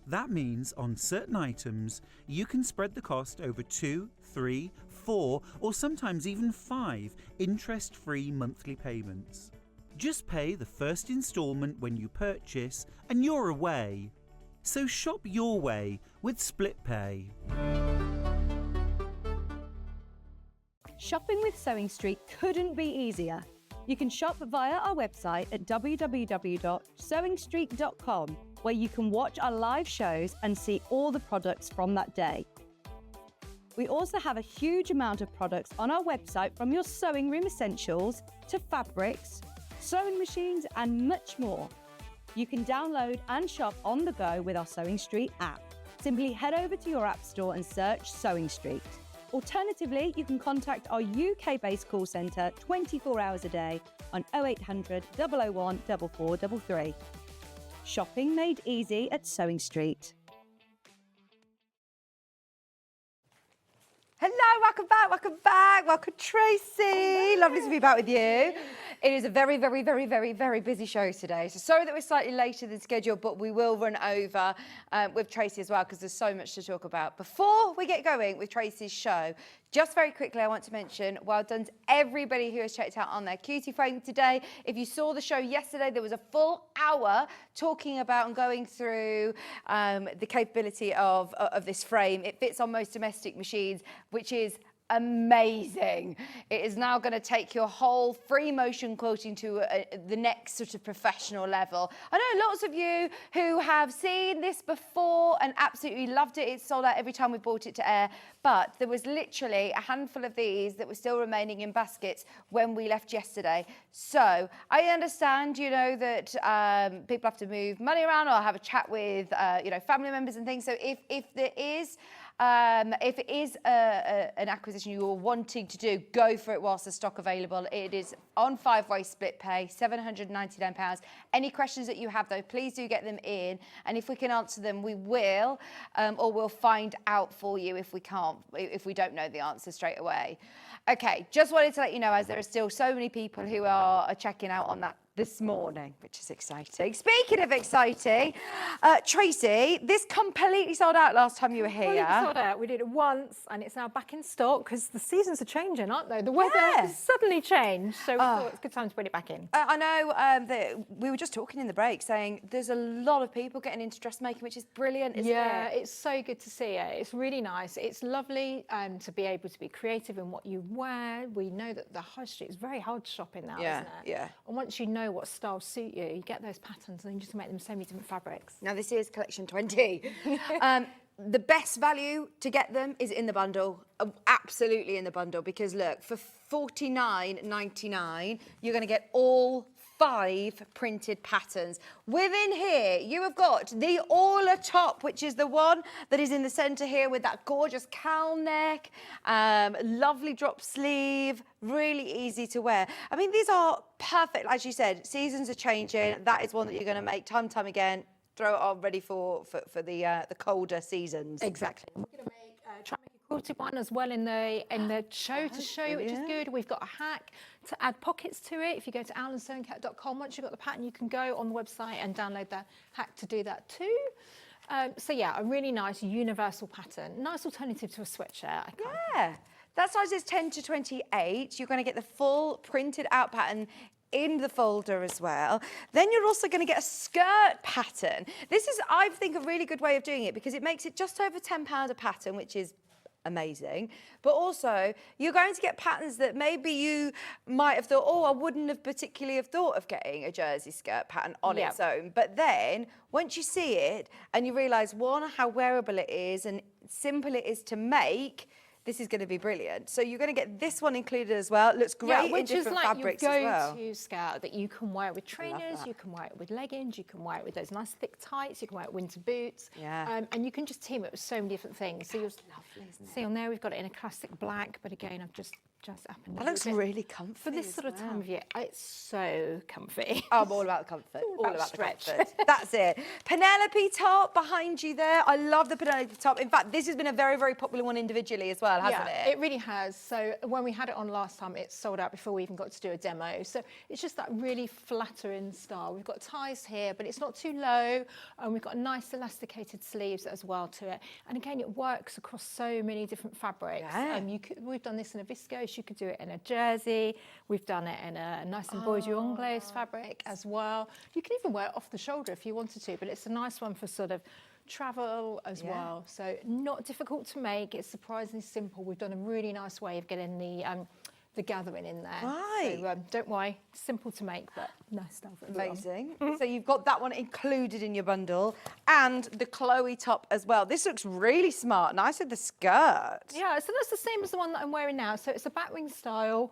That means on certain items you can spread the cost over 2, 3, 4 or sometimes even 5 interest-free monthly payments. Just pay the first instalment when you purchase and you're away. So shop your way with split pay. Shopping with Sewing Street couldn't be easier. You can shop via our website at www.sewingstreet.com, where you can watch our live shows and see all the products from that day. We also have a huge amount of products on our website, from your sewing room essentials to fabrics, sewing machines and much more. You can download and shop on the go with our Sewing Street app. Simply head over to your app store and search Sewing Street. Alternatively, you can contact our UK-based call centre 24 hours a day on 0800 001 4433. Shopping made easy at Sewing Street. Hello, welcome Tracey. Lovely to be back with you. It is a very busy show today. So sorry that we're slightly later than scheduled, but we will run over with Tracey as well, because there's so much to talk about. Before we get going with Tracey's show, just very quickly, I want to mention well done to everybody who has checked out on their cutie frame today. If you saw the show yesterday, there was a full hour talking about and going through the capability of this frame. It fits on most domestic machines, which is amazing. It is now going to take your whole free motion quilting to the next sort of professional level. I know lots of you who have seen this before and absolutely loved it. It's sold out every time we brought it to air, but there was literally a handful of these that were still remaining in baskets when we left yesterday. So I understand, you know, that people have to move money around or have a chat with, you know, family members and things. So if there is If it is an acquisition you're wanting to do, go for it whilst there's stock available. It is on 5-way split pay, £799. Any questions that you have though, please do get them in, and if we can answer them, we will, or we'll find out for you if we can't, if we don't know the answer straight away. Okay, just wanted to let you know, as there are still so many people who are checking out on that this morning, which is exciting. Speaking of exciting, Tracey, this completely sold out last time you were here. Completely sold out. We did it once, and it's now back in stock because the seasons are changing, aren't they? The weather has suddenly changed, so we thought it's a good time to bring it back in. I know that we were just talking in the break, saying there's a lot of people getting into dressmaking, which is brilliant, isn't it? Yeah, it's so good to see it. It's really nice. It's lovely to be able to be creative in what you wear. We know that the high street is very hard to shop in now, isn't it? Yeah. And once you know what styles suit you, you get those patterns and you just make them so many different fabrics. Now this is collection 20. The best value to get them is in the bundle, absolutely in the bundle, because look, for $49.99, you're going to get all 5 printed patterns. Within here, you have got the Orla top, which is the one that is in the centre here with that gorgeous cowl neck, lovely drop sleeve, really easy to wear. I mean, these are perfect, as you said, seasons are changing. That is one that you're going to make time and time again, throw it on ready for the colder seasons. Exactly. We're going to make try and make a quilted one as well in the show to show you, which is good. We've got a hack to add pockets to it. If you go to owlandsewingcat.com, once you've got the pattern, you can go on the website and download the hack to do that too. So yeah, a really nice universal pattern. Nice alternative to a sweatshirt. Yeah, that size is 10 to 28. You're going to get the full printed out pattern in the folder as well. Then you're also going to get a skirt pattern. This is, I think, a really good way of doing it because it makes it just over £10 a pattern, which is amazing. But also, you're going to get patterns that maybe you might have thought, oh, I wouldn't have particularly have thought of getting a jersey skirt pattern on its own. But then, once you see it and you realise, one, how wearable it is and simple it is to make, this is going to be brilliant. So you're going to get this one included as well. It looks great in different fabrics as well. Which is like your go-to skirt that you can wear with trainers, you can wear it with leggings, you can wear it with those nice thick tights, you can wear it with winter boots. Yeah. And you can just team it with so many different things. So you'll see on there, we've got it in a classic black, but again, I've just up and that looks really comfy for this sort of time of year. It's so comfy. I'm all about the comfort. All about the comfort. That's it. Penelope top behind you there. I love the Penelope top. In fact, this has been a very, very popular one individually as well, hasn't it? It really has. So when we had it on last time, it sold out before we even got to do a demo. So it's just that really flattering style. We've got ties here, but it's not too low. And we've got nice elasticated sleeves as well to it. And again, it works across so many different fabrics. Yeah. We've done this in a viscose. You could do it in a jersey. We've done it in a nice embroidery anglaise fabric as well. You can even wear it off the shoulder if you wanted to, but it's a nice one for sort of travel as well. So not difficult to make. It's surprisingly simple. We've done a really nice way of getting the gathering in there. Right. So don't worry, simple to make, but nice stuff. Amazing. So you've got that one included in your bundle and the Chloe top as well. This looks really smart. Nice with the skirt. Yeah, so that's the same as the one that I'm wearing now. So it's a batwing style,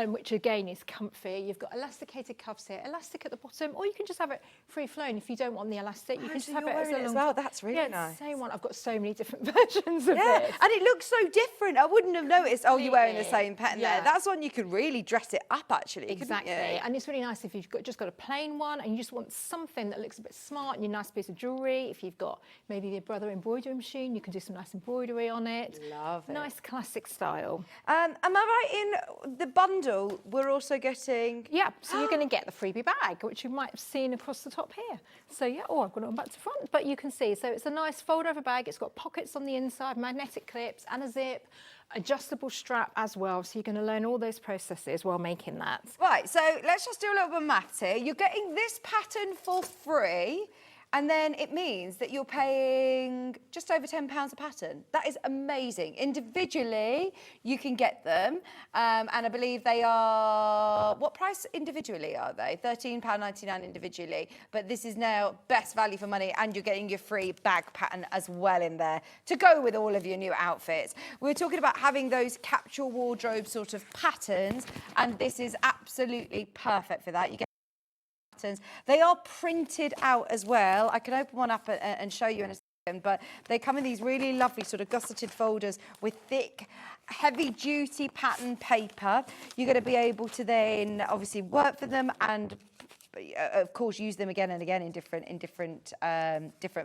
which again is comfy. You've got elasticated cuffs here, elastic at the bottom, or you can just have it free flowing if you don't want the elastic. You can just have it as well. That's really nice. Same one. I've got so many different versions of this. And it looks so different. I wouldn't have noticed, oh, you're wearing the same pattern there. That's one you could really dress it up, actually. Exactly. And it's really nice if you've just got a plain one and you just want something that looks a bit smart and your nice piece of jewellery. If you've got maybe your brother embroidery machine, you can do some nice embroidery on it. Love it. Nice classic style. Am I right in the bundle we're also getting? Yeah, so you're going to get the freebie bag, which you might have seen across the top here. So yeah, I've got it on back to front, but you can see. So it's a nice fold over bag. It's got pockets on the inside, magnetic clips and a zip. Adjustable strap as well, so you're going to learn all those processes while making that. Right, so let's just do a little bit of maths here. You're getting this pattern for free, and then it means that you're paying just over £10 a pattern. That is amazing. Individually, you can get them, and I believe they are, what price individually are they? £13.99 individually, but this is now best value for money, and you're getting your free bag pattern as well in there to go with all of your new outfits. We were talking about having those capsule wardrobe sort of patterns, and this is absolutely perfect for that. You get they are printed out as well. I can open one up and show you in a But they come in these really lovely sort of gusseted folders with thick, heavy-duty pattern paper. You're going to be able to then obviously work for them and, of course, use them again and again in different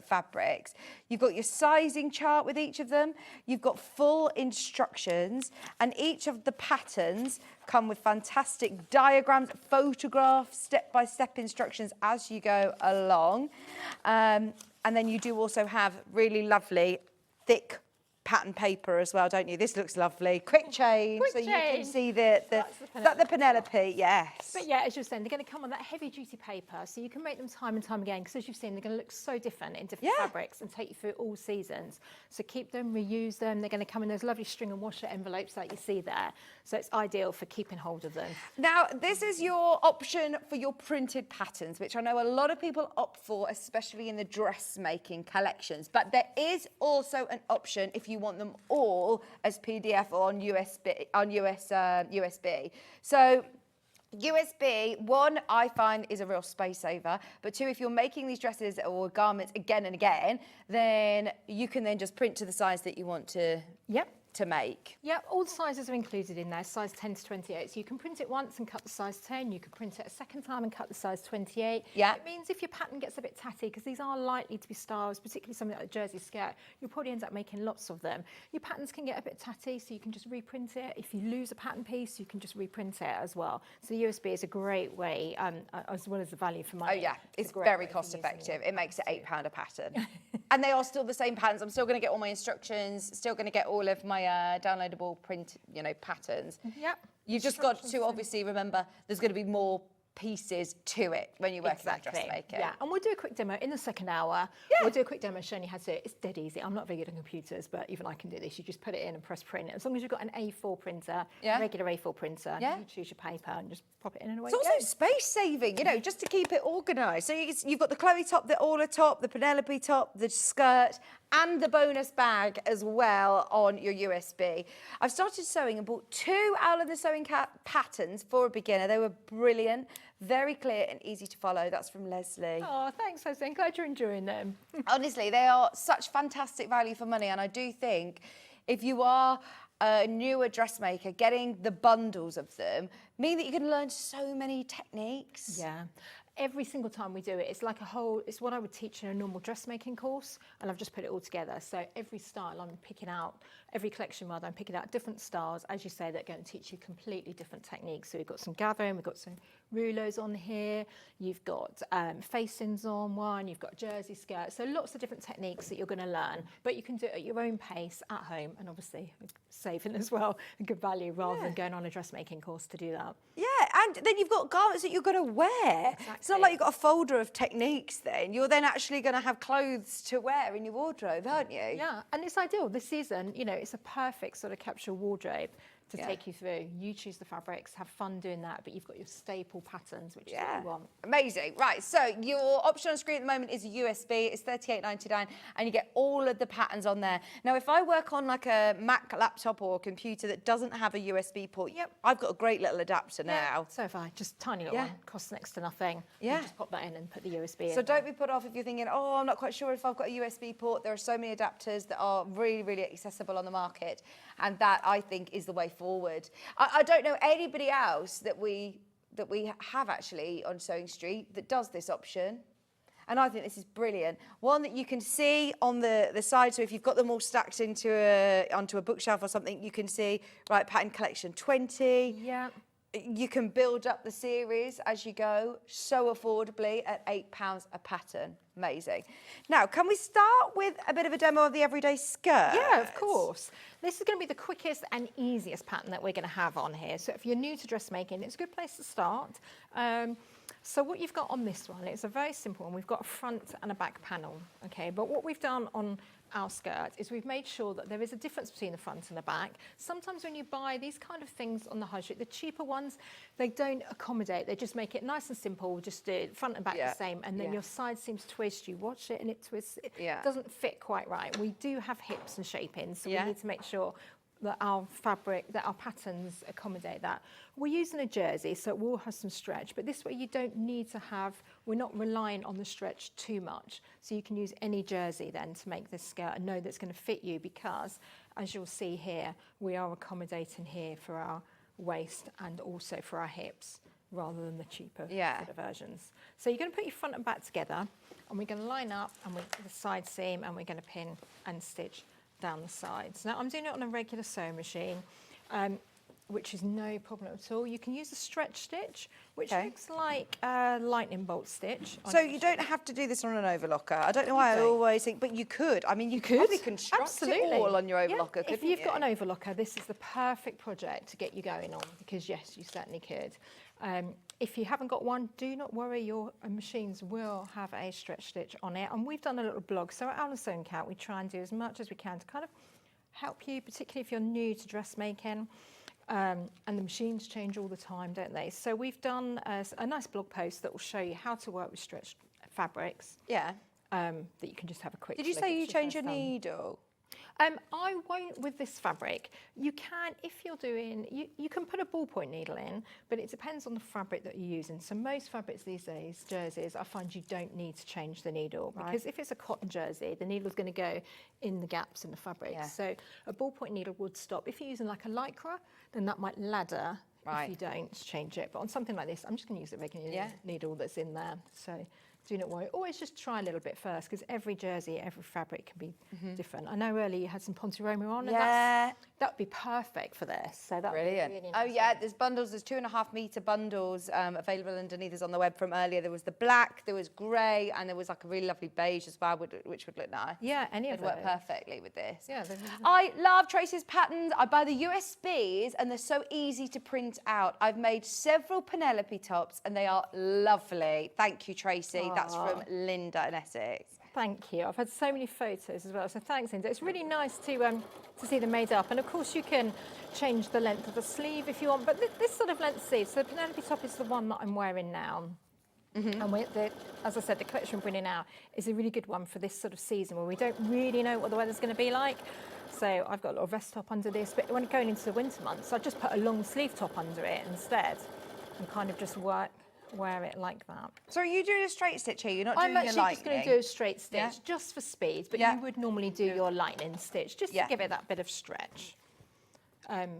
fabrics. You've got your sizing chart with each of them. You've got full instructions, and each of the patterns come with fantastic diagrams, photographs, step-by-step instructions as you go along. And then you do also have really lovely, thick pattern paper as well, don't you? This looks lovely. Quick change, so you can see is that the Penelope? Yes. But yeah, as you're saying, they're going to come on that heavy duty paper, so you can make them time and time again, because as you've seen, they're going to look so different in different fabrics and take you through all seasons. So keep them, reuse them. They're going to come in those lovely string and washer envelopes that you see there. So it's ideal for keeping hold of them. Now, this is your option for your printed patterns, which I know a lot of people opt for, especially in the dressmaking collections. But there is also an option if you want them all as PDF or on USB. So USB, one, I find is a real space saver, but two, if you're making these dresses or garments again and again, then you can then just print to the size that you want to make. Yeah, all the sizes are included in there, size 10 to 28. So you can print it once and cut the size 10. You can print it a second time and cut the size 28. Yeah. It means if your pattern gets a bit tatty, because these are likely to be styles, particularly something like a jersey skirt, you'll probably end up making lots of them. Your patterns can get a bit tatty, so you can just reprint it. If you lose a pattern piece, you can just reprint it as well. So the USB is a great way, as well as the value for money. Oh yeah, it's very cost effective. It makes it £8 a pattern. And they are still the same patterns. I'm still going to get all my instructions, still going to get all of my downloadable print, patterns. Yep. You've just got to obviously remember there's going to be more pieces to it when you work in dressmaking. Yeah, and we'll do a quick demo in the second hour. Yeah. We'll do a quick demo showing you how to do it. It's dead easy. I'm not very good on computers, but even I can do this. You just put it in and press print. As long as you've got an A4 printer, regular A4 printer, you choose your paper and just pop it in and away. It's also space saving, just to keep it organised. So you've got the Chloe top, the Orla top, the Penelope top, the skirt, and the bonus bag as well on your USB. I've started sewing and bought 2 Owl and the Sewing Cat patterns for a beginner. They were brilliant, very clear and easy to follow. That's from Leslie. Oh, thanks, Leslie. I'm glad you're enjoying them. Honestly, they are such fantastic value for money, and I do think if you are a newer dressmaker, getting the bundles of them mean that you can learn so many techniques. Yeah. Every single time we do it, it's like it's what I would teach in a normal dressmaking course, and I've just put it all together. So every style I'm picking out, every collection rather, I'm picking out different styles, as you say, that are going to teach you completely different techniques. So we've got some gathering, we've got some rouleaus on here, you've got facings on one, you've got jersey skirts. So lots of different techniques that you're going to learn, but you can do it at your own pace at home, and obviously saving as well, a good value rather than going on a dressmaking course to do that. Yeah, and then you've got garments that you're going to wear. Exactly. It's not like you've got a folder of techniques then. You're then actually going to have clothes to wear in your wardrobe, aren't you? Yeah, and it's ideal. This season, it's a perfect sort of capsule wardrobe to take you through. You choose the fabrics, have fun doing that, but you've got your staple patterns, which is what you want. Amazing. Right, so your option on screen at the moment is a USB. It's $38.99, and you get all of the patterns on there. Now, if I work on like a Mac laptop or a computer that doesn't have a USB port, I've got a great little adapter now. So if I just tiny little one, costs next to nothing. You just pop that in and put the USB in. So don't be put off if you're thinking, oh, I'm not quite sure if I've got a USB port. There are so many adapters that are really, really accessible on the market, and that I think is the way forward. I don't know anybody else that we have actually on Sewing Street that does this option, and I think this is brilliant. One that you can see on the side, so if you've got them all stacked onto a bookshelf or something, you can see, right, pattern collection 20. Yeah. You can build up the series as you go so affordably at £8 a pattern. Amazing. Now, can we start with a bit of a demo of the everyday skirt? Yeah, of course. This is going to be the quickest and easiest pattern that we're going to have on here. So if you're new to dressmaking, it's a good place to start. So what you've got on this one, it's a very simple one. We've got a front and a back panel, okay? But what we've done on our skirt is we've made sure that there is a difference between the front and the back. Sometimes when you buy these kind of things on the high street, the cheaper ones, they don't accommodate. They just make it nice and simple, just do front and back the same, and then your side seems to twist. You watch it and it twists. It doesn't fit quite right. We do have hips and shaping, so we need to make sure that our fabric, that our patterns accommodate that. We're using a jersey, so it will have some stretch, but this way you don't need to have, we're not relying on the stretch too much. So you can use any jersey then to make this skirt and know that's going to fit you, because as you'll see here, we are accommodating here for our waist and also for our hips, rather than the cheaper sort of versions. So you're going to put your front and back together, and we're going to line up and with the side seam, and we're going to pin and stitch down the sides. Now I'm doing it on a regular sewing machine, which is no problem at all. You can use a stretch stitch, which looks like a lightning bolt stitch. So you don't have to do this on an overlocker. I don't know why I always think, but you could. I mean, you could probably construct it all on your overlocker, couldn't If you've got an overlocker, this is the perfect project to get you going on, because yes, you certainly could. If you haven't got one, do not worry, your machines will have a stretch stitch on it. And we've done a little blog, so at Our Sewing Cat, we try and do as much as we can to kind of help you, particularly if you're new to dressmaking. And the machines change all the time, don't they? So we've done a nice blog post that will show you how to work with stretched fabrics. Yeah. That you can just have a quick Did you look say at you change your first time. needle? I won't with this fabric. You can, if you're doing, you can put a ballpoint needle in, but it depends on the fabric that you're using. So most fabrics these days, jerseys, I find you don't need to change the needle, because if it's a cotton jersey, the needle's going to go in the gaps in the fabric. Yeah. So a ballpoint needle would stop. If you're using like a lycra, then that might ladder if you don't change it. But on something like this, I'm just going to use the regular needle that's in there. So do not worry. Always just try a little bit first, because every jersey, every fabric can be different. I know earlier you had some Ponte Roma on, and that would be perfect for this. So that Brilliant. Really Oh nice. yeah, there's bundles. There's 2.5 metre bundles available underneath us on the web from earlier. There was the black, there was grey, and there was like a really lovely beige as well, which would look nice. Yeah, any of It'd work those. perfectly with this. Yeah, I love Tracey's patterns. I buy the USBs and they're so easy to print out. I've made several Penelope tops and they are lovely. Thank you, Tracey. That's from Linda in Essex. Thank you. I've had so many photos as well, so thanks, Linda. It's really nice to see them made up. And of course you can change the length of the sleeve if you want, but this sort of length sleeve, so the Penelope top is the one that I'm wearing now. And as I said, the collection we're bringing out is a really good one for this sort of season where we don't really know what the weather's going to be like. So I've got a little vest top under this, but when going into the winter months, I just put a long sleeve top under it instead and kind of just wear it like that. So are you doing a straight stitch here? You're not doing I'm your actually lightning? just going to do a straight stitch just for speed, but Yeah. you would normally do your lightning stitch just to give it that bit of stretch.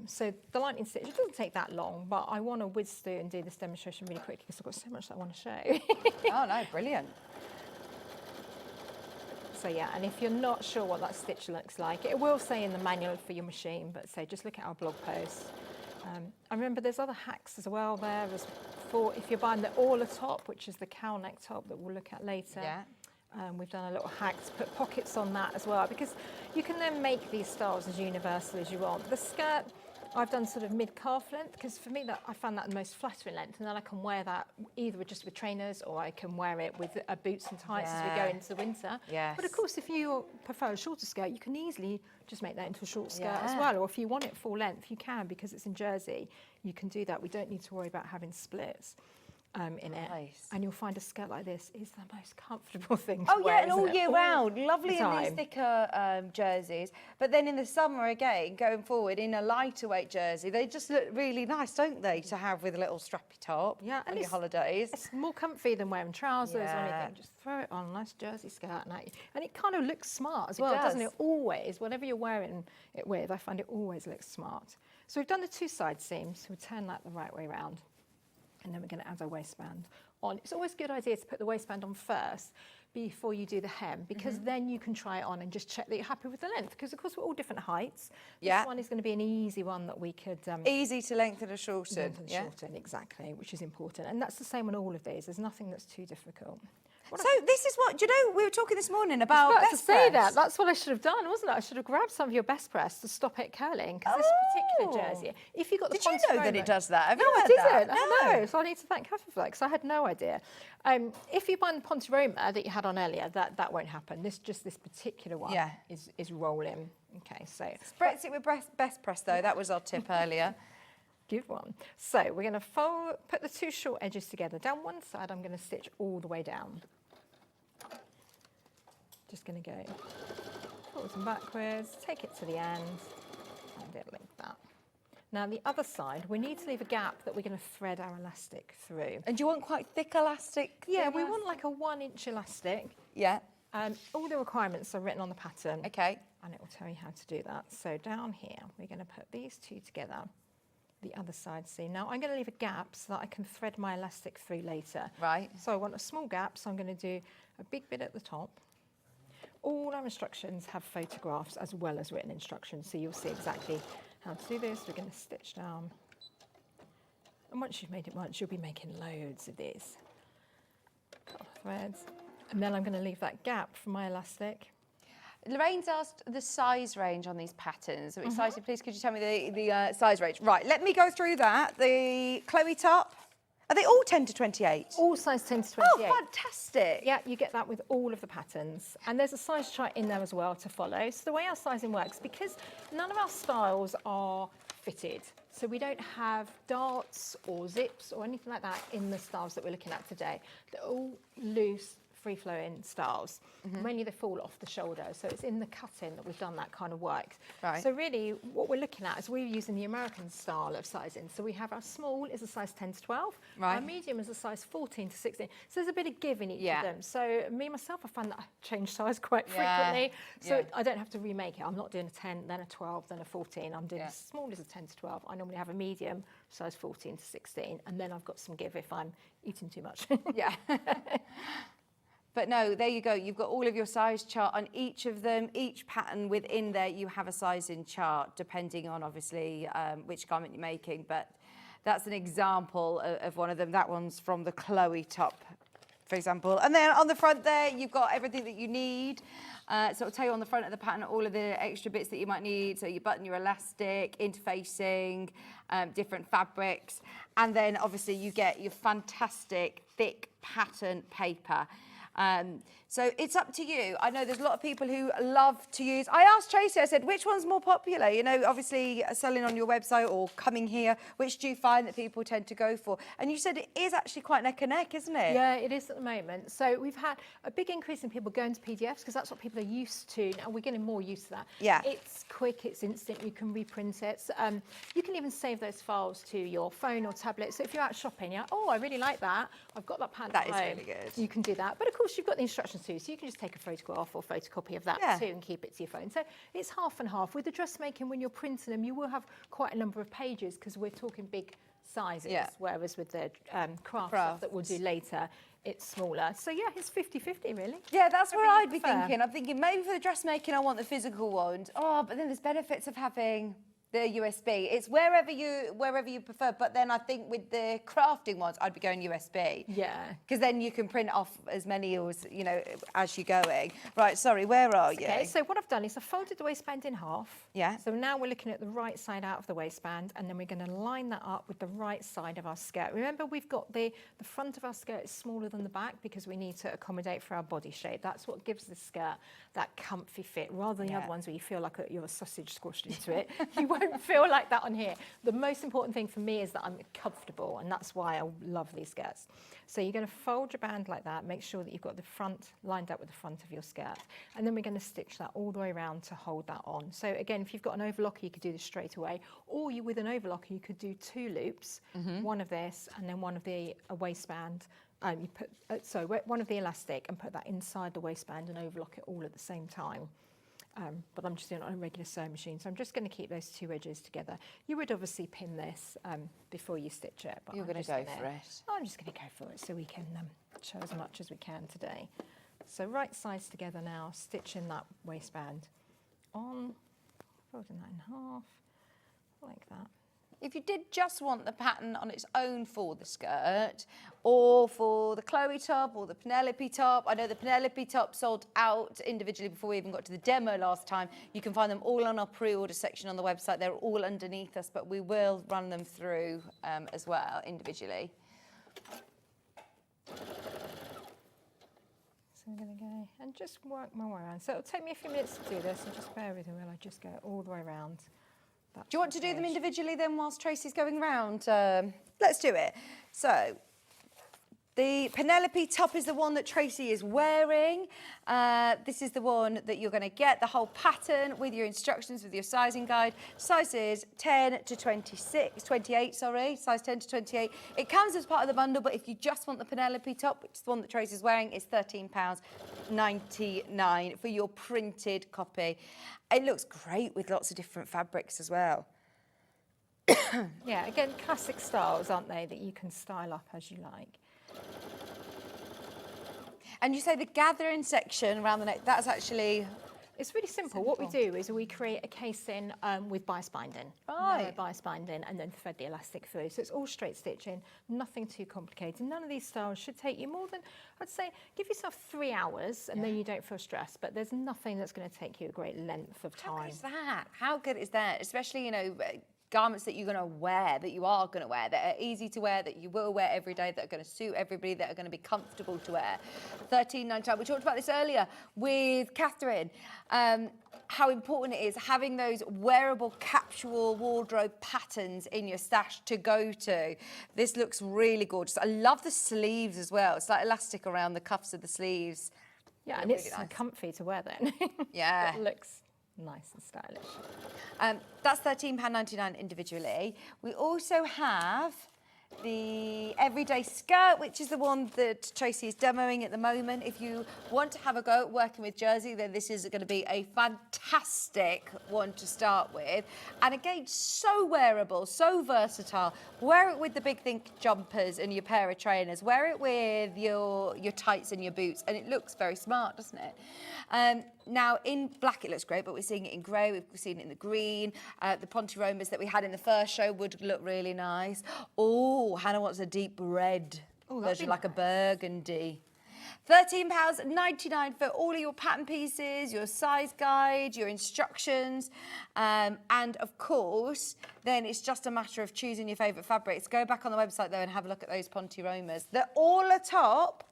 So the lightning stitch, it doesn't take that long, but I want to whiz through and do this demonstration really quickly because I've got so much that I want to show. Oh no, brilliant. So yeah, and if you're not sure what that stitch looks like, it will say in the manual for your machine, but so just look at our blog post. I remember there's other hacks as well there as for if you're buying the Orla top, which is the cowl neck top that we'll look at later. Yeah. We've done a little hack to put pockets on that as well, because you can then make these styles as universal as you want. The skirt, I've done sort of mid-calf length, because for me I found that the most flattering length, and then I can wear that either just with trainers or I can wear it with boots and tights as we go into the winter. Yes. But of course, if you prefer a shorter skirt, you can easily just make that into a short skirt as well, or if you want it full length, you can, because it's in jersey, you can do that. We don't need to worry about having splits. In it, and you'll find a skirt like this is the most comfortable thing to wear, and all isn't it? year round. Lovely in the these time. thicker jerseys. But then in the summer, again, going forward, in a lighter weight jersey, they just look really nice, don't they, to have with a little strappy top on your holidays. It's more comfy than wearing trousers or Yeah. anything. Just throw it on, nice jersey skirt, and it kind of looks smart as well, doesn't it? Always, whatever you're wearing it with, I find it always looks smart. So we've done the two side seams. We'll turn that the right way around. And then we're going to add our waistband on. It's always a good idea to put the waistband on first before you do the hem, because then you can try it on and just check that you're happy with the length, because of course we're all different heights. This one is going to be an easy one that we could... easy to lengthen or shorten. Lengthen, shorten, exactly, which is important. And that's the same on all of these. There's nothing that's too difficult. So this is what, do you know, we were talking this morning about I was about best to say press. that. That's what I should have done, wasn't it? I should have grabbed some of your best press to stop it curling, because this particular jersey, if you got the Did you know that it does that? Have No, you I heard didn't. that? I know. So I need to thank Katharine for that, because I had no idea. If you buy the Ponte Roma that you had on earlier, that won't happen. This particular one is rolling. Okay, so Spreads it with best press though. That was our tip earlier. good one. So we're going to put the two short edges together. Down one side, I'm going to stitch all the way down. Just going to go forwards and backwards, take it to the end, hold it like that. Now the other side, we need to leave a gap that we're going to thread our elastic through. And do you want quite thick elastic? Yeah, we want like a 1-inch elastic. Yeah. All the requirements are written on the pattern. Okay. And it will tell you how to do that. So down here, we're going to put these two together. The other side, see. Now I'm going to leave a gap so that I can thread my elastic through later. Right. So I want a small gap, so I'm going to do a big bit at the top. All our instructions have photographs as well as written instructions, so you'll see exactly how to do this. We're going to stitch down. And once you've made it once, you'll be making loads of these. Couple of threads. And then I'm going to leave that gap for my elastic. Lorraine's asked the size range on these patterns. I'm excited. Please, could you tell me the size range? Right, let me go through that. The Chloe top, are they all 10 to 28? All size 10 to 28. Oh, fantastic. Yeah, you get that with all of the patterns. And there's a size chart in there as well to follow. So the way our sizing works, because none of our styles are fitted, so we don't have darts or zips or anything like that in the styles that we're looking at today. They're all loose, free-flowing styles. Mainly they fall off the shoulder, so it's in the cutting that we've done that kind of work. Right. So really what we're looking at is we're using the American style of sizing. So we have our small is a size 10 to 12, Right. our medium is a size 14 to 16. So there's a bit of give in each Yeah. of them. So me myself, I find that I change size quite Yeah. frequently, so Yeah. I don't have to remake it. I'm not doing a 10, then a 12, then a 14. I'm doing Yeah. as small as a 10 to 12. I normally have a medium, size 14 to 16, and then I've got some give if I'm eating too much. Yeah. But no, there you go. You've got all of your size chart on each of them. Each pattern within there, you have a sizing chart, depending on obviously which garment you're making. But that's an example of one of them. That one's from the Chloe top, for example. And then on the front there, you've got everything that you need. So it'll tell you on the front of the pattern all of the extra bits that you might need. So your button, your elastic, interfacing, different fabrics. And then obviously you get your fantastic thick pattern paper. So it's up to you. I know there's a lot of people who love to use. I asked Tracey, I said, which one's more popular? You know, obviously selling on your website or coming here, which do you find that people tend to go for? And you said it is actually quite neck and neck, isn't it? Yeah, it is at the moment. So we've had a big increase in people going to PDFs because that's what people are used to. Now we're getting more used to that. Yeah. It's quick, it's instant, you can reprint it. You can even save those files to your phone or tablet. So if you're out shopping, you're like, oh, I really like that. I've got that pattern That at is home. really good. You can do that. But of course, you've got the instructions too. So you can just take a photograph or photocopy of that Yeah. too and keep it to your phone. So it's half and half. With the dressmaking, when you're printing them, you will have quite a number of pages because we're talking big sizes, Yeah. whereas with the craft stuff that we'll do later, it's smaller. So yeah, it's 50-50 really. Yeah, that's where Whatever you I'd be prefer. thinking. I'm thinking maybe for the dressmaking, I want the physical ones. Oh, but then there's benefits of having the USB. It's wherever you prefer. But then I think with the crafting ones, I'd be going USB. Yeah. Because then you can print off as many as, you know, as you're going. Right, sorry, where are you? Okay, so what I've done is I've folded the waistband in half. Yeah. So now we're looking at the right side out of the waistband, and then we're going to line that up with the right side of our skirt. Remember, we've got the front of our skirt is smaller than the back because we need to accommodate for our body shape. That's what gives the skirt that comfy fit, rather than the other ones where you feel like you're a sausage squashed into it. You won't feel like that on here. The most important thing for me is that I'm comfortable, and that's why I love these skirts. So you're going to fold your band like that, make sure that you've got the front lined up with the front of your skirt, and then we're going to stitch that all the way around to hold that on. So again, if you've got an overlocker, you could do this straight away, or you with an overlocker, you could do 2 loops, one of this and then one of the waistband. You put one of the elastic and put that inside the waistband and overlock it all at the same time. But I'm just doing it on a regular sewing machine, so I'm just going to keep those 2 edges together. You would obviously pin this before you stitch it. But You're I'm going to just go gonna- for it. I'm just going to go for it so we can show as much as we can today. So right sides together now, stitching that waistband on, folding that in half, like that. If you did just want the pattern on its own for the skirt, or for the Chloe top or the Penelope top, I know the Penelope top sold out individually before we even got to the demo last time. You can find them all on our pre-order section on the website. They're all underneath us, but we will run them through as well individually. So I'm going to go and just work my way around. So it'll take me a few minutes to do this, and just bear with me while I just go all the way around. Do you want to do them individually then whilst Tracey's going round? Let's do it. So The Penelope top is the one that Tracey is wearing. This is the one that you're going to get, the whole pattern with your instructions, with your sizing guide. Sizes 10 to 28, sorry, size 10 to 28. It comes as part of the bundle, but if you just want the Penelope top, which is the one that Tracey's wearing, it's £13.99 for your printed copy. It looks great with lots of different fabrics as well. Yeah, again, classic styles, aren't they, that you can style up as you like. And you say the gathering section around the neck, that's actually... It's really simple. What we do is we create a casing with bias binding. Right. Bias binding, and then thread the elastic through. So it's all straight stitching, nothing too complicated. None of these styles should take you more than, I'd say, give yourself 3 hours and then you don't feel stressed. But there's nothing that's going to take you a great length of time. How good is that? How good is that? Especially, you know, garments that you're going to wear, that you are going to wear, that are easy to wear, that you will wear every day, that are going to suit everybody, that are going to be comfortable to wear. £13.99. We talked about this earlier with Katharine, how important it is having those wearable capsule wardrobe patterns in your stash to go to. This looks really gorgeous. I love the sleeves as well. It's like elastic around the cuffs of the sleeves. Yeah, and it's nice. Comfy to wear then. Yeah. It looks nice and stylish. That's £13.99 individually. We also have the everyday skirt, which is the one that Tracey is demoing at the moment. If you want to have a go at working with jersey, then this is going to be a fantastic one to start with. And again, so wearable, so versatile. Wear it with the big think jumpers and your pair of trainers. Wear it with your tights and your boots, and it looks very smart, doesn't it? Now, in black it looks great, but we're seeing it in grey, we've seen it in the green. The Ponte Romas that we had in the first show would look really nice. Oh, Hannah wants a deep red version, like a burgundy. £13.99 for all of your pattern pieces, your size guide, your instructions. And of course, then it's just a matter of choosing your favourite fabrics. Go back on the website though and have a look at those Ponte Romas. The All Top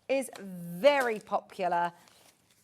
is very popular.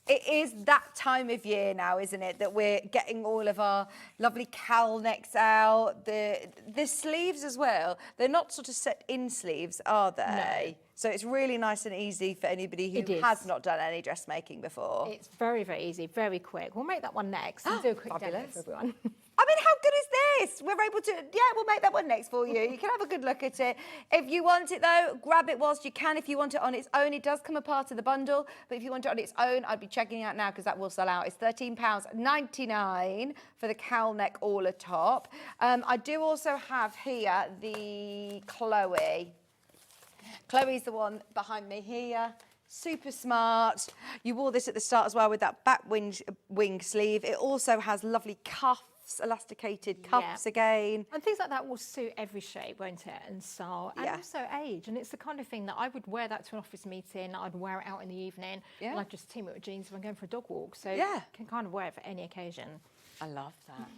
It is that time of year now, isn't it, that we're getting all of our lovely cowl necks out. The sleeves as well, they're not sort of set in sleeves, are they? No. So it's really nice and easy for anybody who has not done any dressmaking before. It's very, very easy, very quick. We'll make that one next and do a quick demo for everyone. I mean, how good is this? We're able to, we'll make that one next for you. You can have a good look at it. If you want it though, grab it whilst you can. If you want it on its own, it does come a part of the bundle. But if you want it on its own, I'd be checking it out now because that will sell out. It's £13.99 for the cowl neck all top. I do also have here the Chloe. Chloe's the one behind me here. Super smart. You wore this at the start as well with that back wing sleeve. It also has lovely cuffs, elasticated cuffs again. And things like that will suit every shape, won't it, and style, and also age. And it's the kind of thing that I would wear that to an office meeting, I'd wear it out in the evening, and I'd just team it with jeans if I'm going for a dog walk. So you can kind of wear it for any occasion. I love that.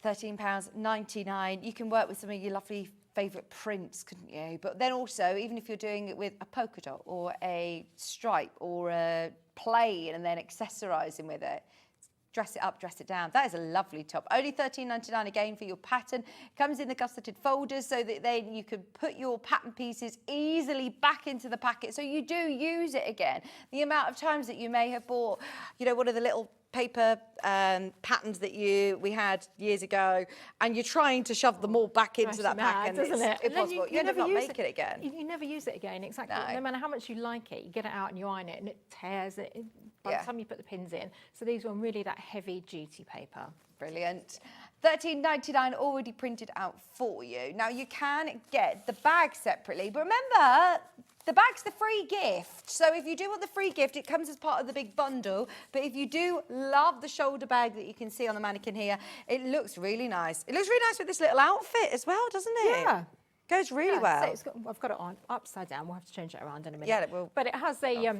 £13.99. You can work with some of your lovely favourite prints, couldn't you? But then also, even if you're doing it with a polka dot or a stripe or a plain and then accessorising with it, dress it up, dress it down. That is a lovely top. Only £13.99 again for your pattern. It comes in the gusseted folders so that then you can put your pattern pieces easily back into the packet so you do use it again. The amount of times that you may have bought, you know, one of the little paper patterns that we had years ago, and you're trying to shove them all back into that pack, and it's impossible. You end up not making it again. You never use it again, exactly. No matter how much you like it, you get it out and you iron it, and it tears it by the time you put the pins in. So these are really that heavy duty paper. Brilliant. £13.99 already printed out for you. Now you can get the bag separately, but remember, the bag's the free gift. So if you do want the free gift, it comes as part of the big bundle. But if you do love the shoulder bag that you can see on the mannequin here, it looks really nice. It looks really nice with this little outfit as well, doesn't it? Yeah. Goes really well. So I've got it on upside down. We'll have to change it around in a minute. Yeah, it will. But it has a,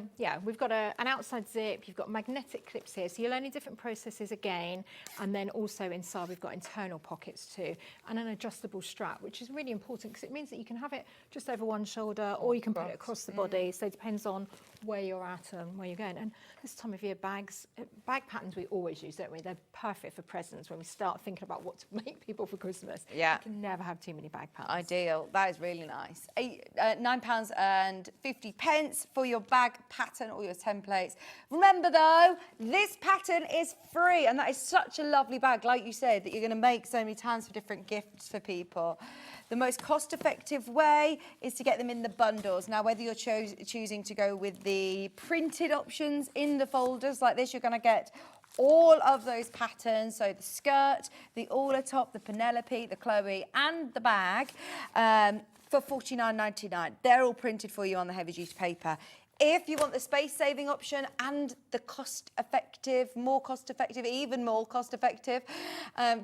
we've got an outside zip. You've got magnetic clips here. So you'll learn different processes again. And then also inside, we've got internal pockets too. And an adjustable strap, which is really important because it means that you can have it just over one shoulder or you can put it across the body. So it depends on where you're at and where you're going. And this time of year, bag patterns we always use, don't we? They're perfect for presents when we start thinking about what to make people for Christmas. Yeah. You can never have too many bag patterns. Ideal. That is really nice. £9.50 for your bag pattern or your templates. Remember though, this pattern is free, and that is such a lovely bag, like you said, that you're going to make so many times for different gifts for people. The most cost-effective way is to get them in the bundles. Now, whether you're choosing to go with the printed options in the folders like this, you're going to get all of those patterns, so the skirt, the All top, the Penelope, the Chloe, and the bag, for $49.99. They're all printed for you on the heavy-duty paper. If you want the space-saving option and the cost-effective, even more cost-effective,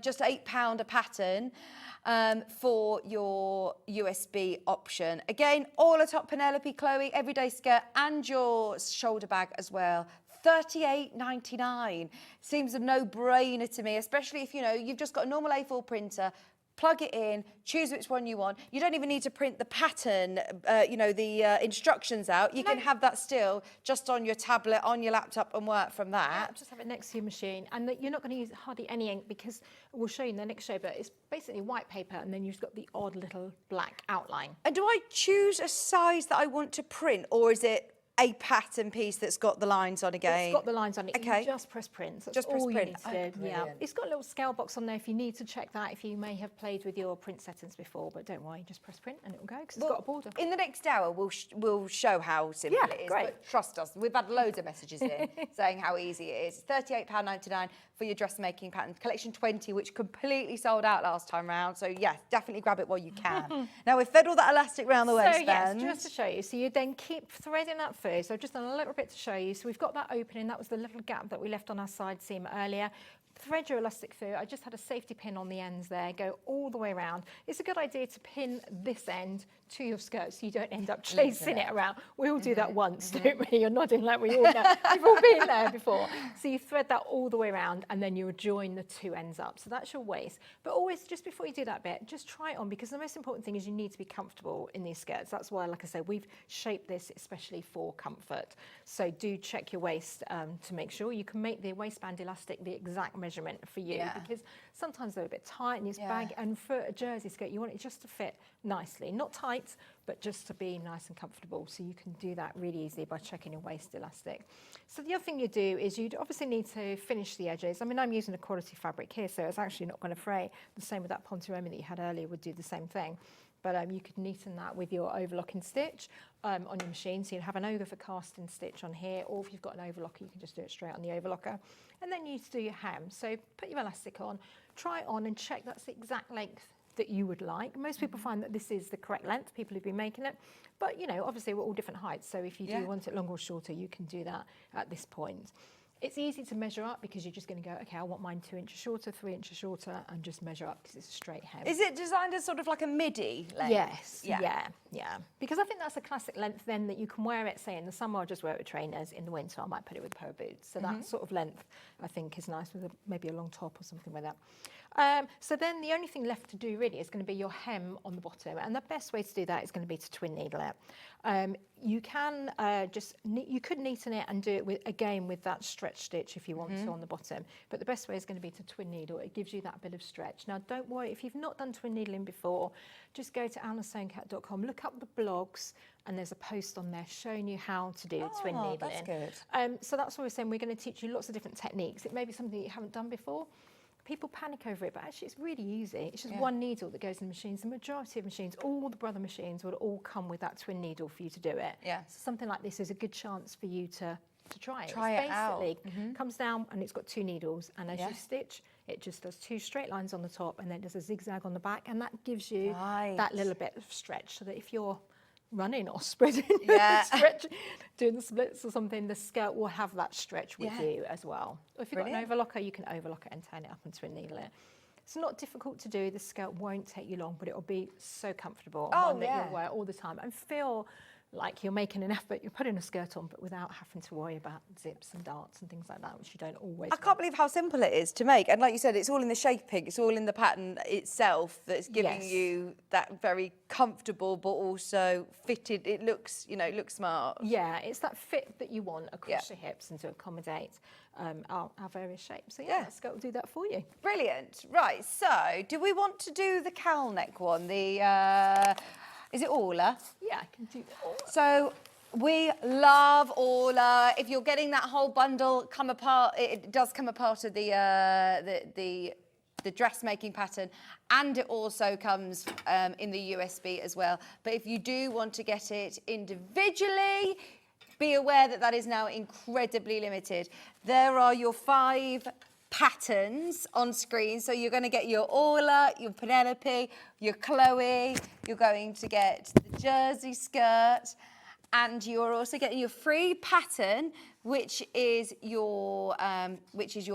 just £8 a pattern for your USB option. Again, all top Penelope, Chloe, everyday skirt, and your shoulder bag as well. $38.99 seems a no-brainer to me, especially if you've just got a normal A4 printer. Plug it in, choose which one you want. You don't even need to print the pattern, the instructions out. You can have that still just on your tablet, on your laptop, and work from that. Yeah, just have it next to your machine. And you're not going to use hardly any ink, because we'll show you in the next show, but it's basically white paper, and then you've got the odd little black outline. And do I choose a size that I want to print, or is it a pattern piece that's got the lines on again? It's got the lines on it. Okay. You just press print. That's Just press all print. you need to do. Yeah. Brilliant. It's got a little scale box on there if you need to check that, if you may have played with your print settings before, but don't worry, just press print and it will go, because it's got a border. In the next hour, we'll show how simple Yeah, it is. great. But trust us, we've had loads of messages in saying how easy it is. £38.99 for your dressmaking pattern. Collection 20, which completely sold out last time round. So yes, definitely grab it while you can. Now we've fed all that elastic round the waistband. So yes, just to show you. So you then keep threading that through. So I've just done a little bit to show you. So we've got that opening. That was the little gap that we left on our side seam earlier. Thread your elastic through. I just had a safety pin on the ends there. Go all the way around. It's a good idea to pin this end to your skirt so you don't end up chasing it around. We all do that once, don't we? You're nodding like we all know. We've all been there before. So you thread that all the way around, and then you'll join the two ends up. So that's your waist. But always, just before you do that bit, just try it on, because the most important thing is you need to be comfortable in these skirts. That's why, like I said, we've shaped this especially for comfort. So do check your waist to make sure you can make the waistband elastic the exact measurement for you, because sometimes they're a bit tight in this bag, and for a jersey skirt you want it just to fit nicely, not tight, but just to be nice and comfortable. So you can do that really easily by checking your waist elastic. So the other thing you do is you'd obviously need to finish the edges. I mean, I'm using a quality fabric here, so it's actually not going to fray. The same with that Pontoroma that you had earlier would do the same thing. But you could neaten that with your overlocking stitch on your machine. So you'd have an over casting stitch on here, or if you've got an overlocker, you can just do it straight on the overlocker. And then you need to do your hem. So put your elastic on, try it on, and check that's the exact length that you would like. Most people find that this is the correct length, people who've been making it. But, obviously we're all different heights. So if you do want it longer or shorter, you can do that at this point. It's easy to measure up, because you're just going to go, okay, I want mine 2 inches shorter, 3 inches shorter, and just measure up, because it's a straight hem. Is it designed as sort of like a midi length? Yes, yeah. Because I think that's a classic length then that you can wear it, say in the summer I'll just wear it with trainers, in the winter I might put it with a pair of boots. So that sort of length I think is nice, with maybe a long top or something like that. So then the only thing left to do really is going to be your hem on the bottom, and the best way to do that is going to be to twin needle it. You can you could neaten it and do it with that stretch stitch if you want to on the bottom, but the best way is going to be to twin needle. It gives you that bit of stretch. Now don't worry if you've not done twin needling before, just go to AnnaSewingCat.com, look up the blogs, and there's a post on there showing you how to do twin needling. That's good. So that's what we're saying. We're going to teach you lots of different techniques. It may be something that you haven't done before. People panic over it, but actually it's really easy. It's just one needle that goes in the machines. The majority of machines, all the brother machines, will all come with that twin needle for you to do it. Yeah. So something like this is a good chance for you to try it. Try it out. Basically comes down and it's got 2 needles, and as you stitch, it just does 2 straight lines on the top, and then does a zigzag on the back, and that gives you that little bit of stretch, so that if you're running or spreading, stretching, doing the splits or something, the skirt will have that stretch with you as well. Or if you've got an overlocker, you can overlock it and turn it up and twin needle it. It's not difficult to do. The skirt won't take you long, but it will be so comfortable. One that you'll wear all the time and feel like you're making an effort, you're putting a skirt on, but without having to worry about zips and darts and things like that, which you don't always I can't believe how simple it is to make. And like you said, it's all in the shaping, it's all in the pattern itself that's giving Yes. you that very comfortable but also fitted, it looks, you know, it looks smart. Yeah, it's that fit that you want across Yeah. your hips and to accommodate our various shapes. So Yeah. let's go do that for you. Brilliant. Right, so do we want to do the cowl neck one? The, is it Orla? Yeah, I can do that. So we love Orla. If you're getting that whole bundle come apart, it does come apart of the dressmaking pattern, and it also comes in the USB as well. But if you do want to get it individually, be aware that that is now incredibly limited. There are your 5 patterns on screen. So you're going to get your Orla, your Penelope, your Chloe. You're going to get the jersey skirt, and you're also getting your free pattern, which is your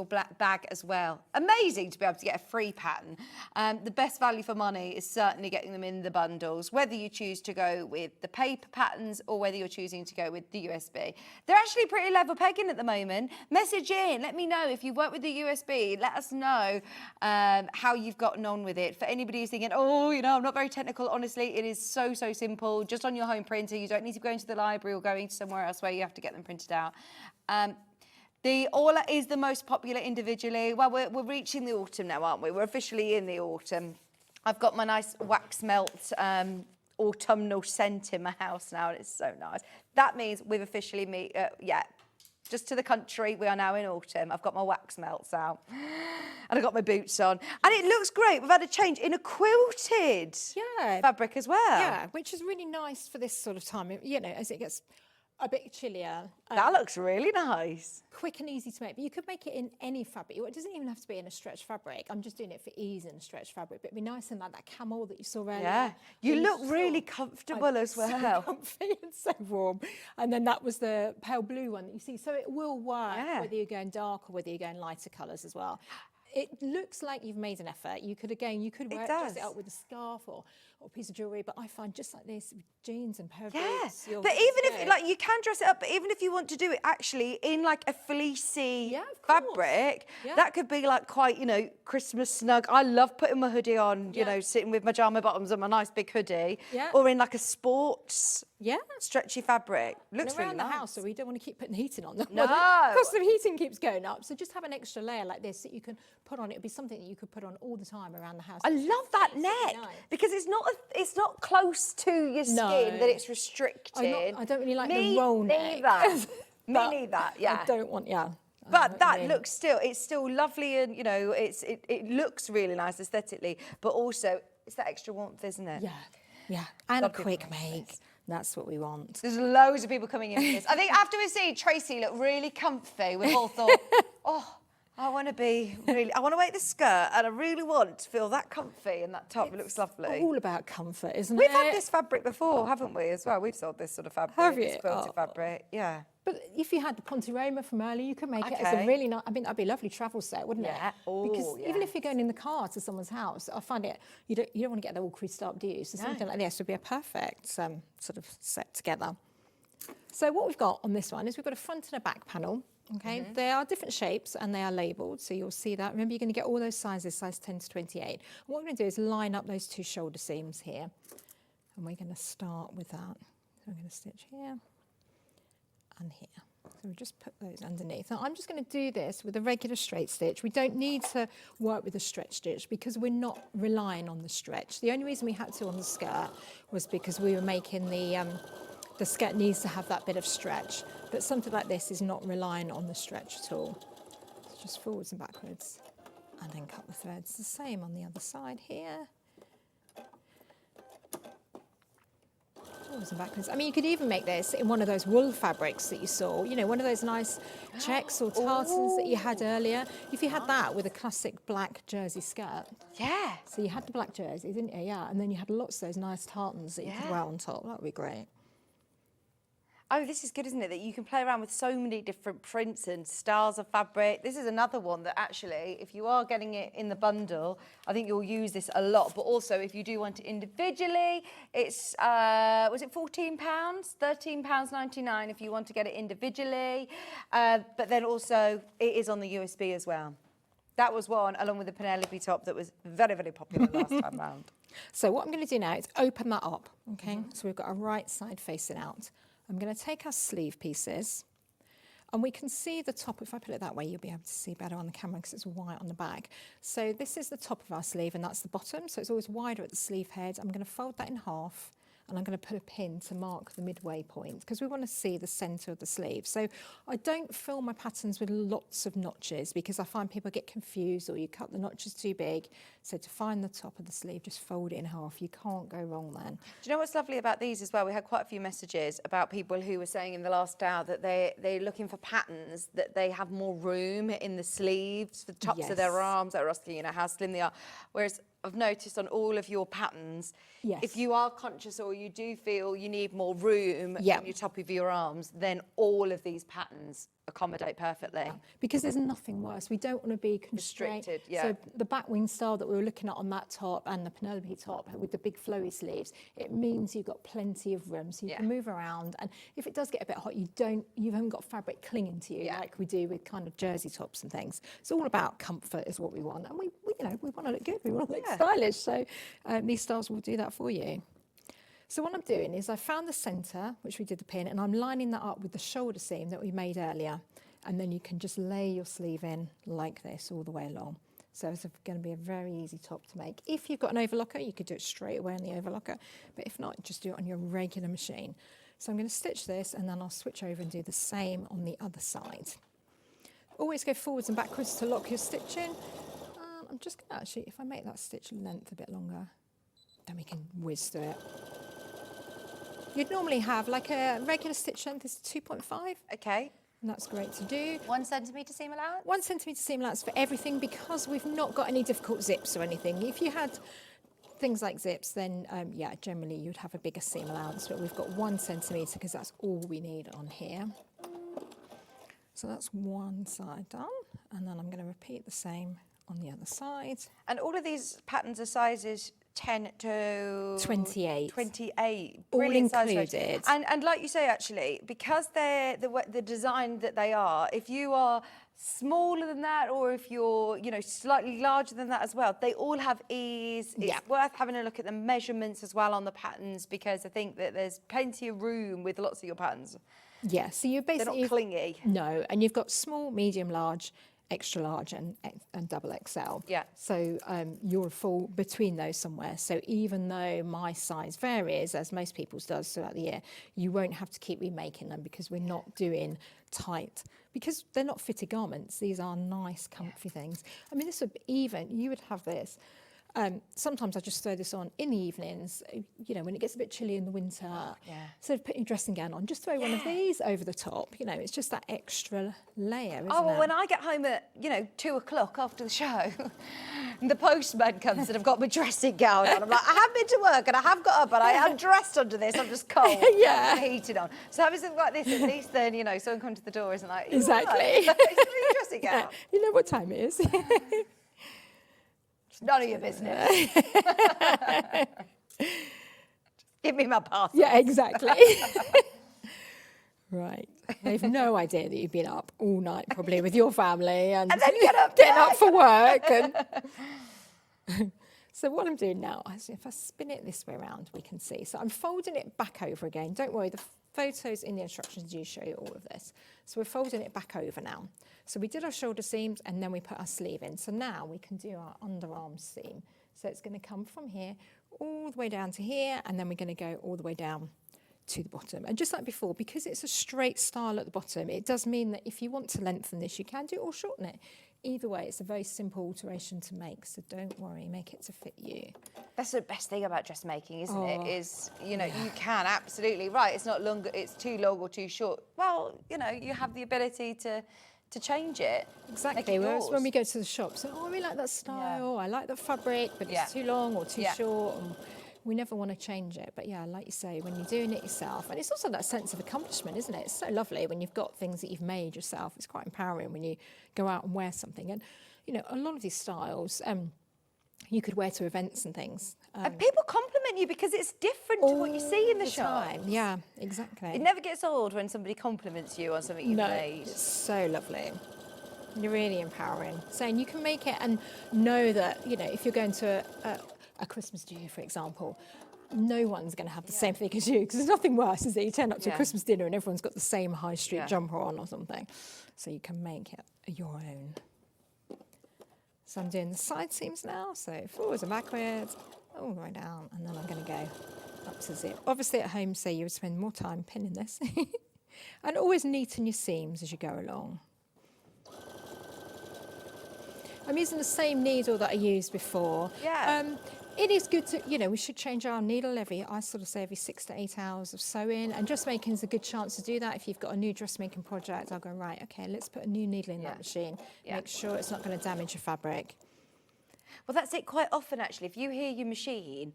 black bag as well. Amazing to be able to get a free pattern. The best value for money is certainly getting them in the bundles, whether you choose to go with the paper patterns or whether you're choosing to go with the USB. They're actually pretty level pegging at the moment. Message in, let me know if you work with the USB. Let us know how you've gotten on with it. For anybody who's thinking, oh, you know, I'm not very technical, honestly, it is so simple. Just on your home printer, you don't need to go into the library or going to somewhere else where you have to get them printed out. The Orla is the most popular individually. Well, we're reaching the autumn now, aren't we? We're officially in the autumn. I've got my nice wax melt autumnal scent in my house now, and it's so nice. That means we've officially just to the country, we are now in autumn. I've got my wax melts out and I've got my boots on. And it looks great. We've had a change in a quilted fabric as well. Yeah, which is really nice for this sort of time, you know, as it gets a bit chillier. That looks really nice. Quick and easy to make, but you could make it in any fabric. It doesn't even have to be in a stretch fabric. I'm just doing it for ease in a stretch fabric, but it'd be nice in like that camel that you saw earlier. Yeah, you look really comfortable as well. So comfy and so warm. And then that was the pale blue one that you see. So it will work whether you're going dark or whether you're going lighter colours as well. It looks like you've made an effort. You could dress it up with a scarf or a piece of jewellery, but I find just like this, with jeans and pair of boots. But even if, like, you can dress it up, but even if you want to do it actually in like a fleecy fabric, that could be like quite, you know, Christmas snug. I love putting my hoodie on, you know, sitting with my pajama bottoms and my nice big hoodie, or in like a sports stretchy fabric. Looks and around really the nice. house, so we don't want to keep putting the heating on. No. The cost of heating keeps going up, so just have an extra layer like this that you can put on. It would be something that you could put on all the time around the house. I love that neck because it's not close to your skin that it's restricted. I don't really like the roll neck. Me neither. Yeah. I don't want. But that looks it's still lovely, and you know it looks really nice aesthetically, but also it's that extra warmth, isn't it? Yeah, and a quick make. That's what we want. There's loads of people coming in for this. I think after we see Tracey look really comfy, we've all thought, oh, I want to wear the skirt, and I really want to feel that comfy in that top. It looks lovely. All about comfort, isn't it? We've had this fabric before, haven't we, as well? We've sold this sort of fabric. Have you? This quilted fabric, yeah. But if you had the Ponte Roma from earlier, you could make it as a really nice, I mean, that'd be a lovely travel set, wouldn't it? Because even if you're going in the car to someone's house, I find it, you don't want to get that all creased up, do you? So something like this would be a perfect sort of set together. So what we've got on this one is we've got a front and a back panel. Okay, they are different shapes and they are labelled, so you'll see that. Remember, you're going to get all those sizes, size 10 to 28. And what we're going to do is line up those 2 shoulder seams here. And we're going to start with that. So we're going to stitch here and here. So we'll just put those underneath. Now I'm just going to do this with a regular straight stitch. We don't need to work with a stretch stitch because we're not relying on the stretch. The only reason we had to on the skirt was because we were making the skirt needs to have that bit of stretch, but something like this is not relying on the stretch at all. So just forwards and backwards, and then cut the threads. The same on the other side here. Forwards and backwards. I mean, you could even make this in one of those wool fabrics that you saw, you know, one of those nice checks or tartans that you had earlier. If you had that with a classic black jersey skirt. Yeah. So you had the black jersey, didn't you? Yeah, and then you had lots of those nice tartans that you could wear on top. That would be great. Oh, this is good, isn't it? That you can play around with so many different prints and styles of fabric. This is another one that actually, if you are getting it in the bundle, I think you'll use this a lot. But also, if you do want it individually, it's, was it £14? £13.99 if you want to get it individually. But then also, it is on the USB as well. That was one, along with the Penelope top, that was very, very popular last time round. So what I'm going to do now is open that up, okay? So we've got our right side facing out. I'm going to take our sleeve pieces, and we can see the top. If I put it that way, you'll be able to see better on the camera because it's white on the back. So this is the top of our sleeve, and that's the bottom. So it's always wider at the sleeve head. I'm going to fold that in half, and I'm going to put a pin to mark the midway point because we want to see the centre of the sleeve. So I don't fill my patterns with lots of notches because I find people get confused or you cut the notches too big. So to find the top of the sleeve, just fold it in half. You can't go wrong then. Do you know what's lovely about these as well? We had quite a few messages about people who were saying in the last hour that they're looking for patterns that they have more room in the sleeves, for the tops of their arms. They're asking, you know, how slim they are. Whereas I've noticed on all of your patterns, if you are conscious or you do feel you need more room in your top of your arms, then all of these patterns accommodate perfectly. Because there's nothing worse. We don't want to be constrained. Restricted, So the back wing style that we were looking at on that top and the Penelope top with the big flowy sleeves, it means you've got plenty of room so you can move around. And if it does get a bit hot, you haven't got fabric clinging to you like we do with kind of jersey tops and things. It's all about comfort is what we want. And we want to look good. We want to look stylish. So these styles will do that for you. So what I'm doing is I found the centre, which we did the pin, and I'm lining that up with the shoulder seam that we made earlier. And then you can just lay your sleeve in like this all the way along. So it's going to be a very easy top to make. If you've got an overlocker, you could do it straight away on the overlocker. But if not, just do it on your regular machine. So I'm going to stitch this and then I'll switch over and do the same on the other side. Always go forwards and backwards to lock your stitching. I'm just going to actually, if I make that stitch length a bit longer, then we can whiz through it. You'd normally have like a regular stitch length is 2.5. Okay. And that's great to do. 1 centimetre seam allowance? 1 centimetre seam allowance for everything because we've not got any difficult zips or anything. If you had things like zips, then generally you'd have a bigger seam allowance, but we've got 1 centimetre because that's all we need on here. So that's one side done, and then I'm going to repeat the same on the other side. And all of these patterns are sizes 10 to 28. 28. All Brilliant size range. included. And like you say, actually, because they're the design that they are, if you are smaller than that or if you're, you know, slightly larger than that as well, they all have ease. It's worth having a look at the measurements as well on the patterns because I think that there's plenty of room with lots of your patterns. Yeah, so you're basically... They're not clingy. No, and you've got small, medium, large, extra large and double XL. Yeah. So you'll fall between those somewhere. So even though my size varies, as most people's does throughout the year, you won't have to keep remaking them because we're not doing tight, because they're not fitted garments. These are nice, comfy things. I mean, this would be even, you would have this. Sometimes I just throw this on in the evenings, you know, when it gets a bit chilly in the winter. Instead of putting your dressing gown on, just throw one of these over the top. You know, it's just that extra layer, isn't it? When I get home at, 2 o'clock after the show, and the postman comes and I've got my dressing gown on, I'm like, I have been to work and I have got up and I am dressed under this, I'm just cold. Yeah. The heating on. So having something like this, at least then, someone comes to the door isn't like, Exactly. It's your dressing gown. You know what time it is. None of your business. Give me my passport. Yeah, exactly. Right. They've no idea that you've been up all night, probably with your family, and then you getting up for work. And so what I'm doing now, if I spin it this way around, we can see. So I'm folding it back over again. Don't worry, the photos in the instructions do show you all of this. So we're folding it back over now. So we did our shoulder seams and then we put our sleeve in. So now we can do our underarm seam. So it's going to come from here all the way down to here, and then we're going to go all the way down to the bottom. And just like before, because it's a straight style at the bottom, it does mean that if you want to lengthen this, you can do it or shorten it. Either way, it's a very simple alteration to make, so don't worry, make it to fit you. That's the best thing about dressmaking, isn't it? Is, you can absolutely, right, it's not longer, it's too long or too short. Well, you have the ability to change it. Exactly, whereas when we go to the shops, I really like that style, I like that fabric, but it's too long or too short. And we never want to change it. But yeah, like you say, when you're doing it yourself, and it's also that sense of accomplishment, isn't it? It's so lovely when you've got things that you've made yourself. It's quite empowering when you go out and wear something. And, you know, a lot of these styles, you could wear to events and things. And people compliment you because it's different to what you see in the shop. time. Yeah, exactly. It never gets old when somebody compliments you on something you've made. It's so lovely. You're really empowering. Saying you can make it and know that, you know, if you're going to a Christmas dinner, for example, no one's going to have the same thing as you, because there's nothing worse, is it? You turn up to a Christmas dinner and everyone's got the same high street jumper on or something. So you can make it your own. So I'm doing the side seams now, so forwards and backwards, all the way down, and then I'm going to go up to zip. Obviously at home, say you would spend more time pinning this. And always neaten your seams as you go along. I'm using the same needle that I used before. Yeah. It is good to, you know, we should change our needle I sort of say every 6 to 8 hours of sewing, and dressmaking is a good chance to do that. If you've got a new dressmaking project, I'll go, right, okay, let's put a new needle in that machine. Make sure it's not going to damage your fabric. Well, that's it quite often, actually. If you hear your machine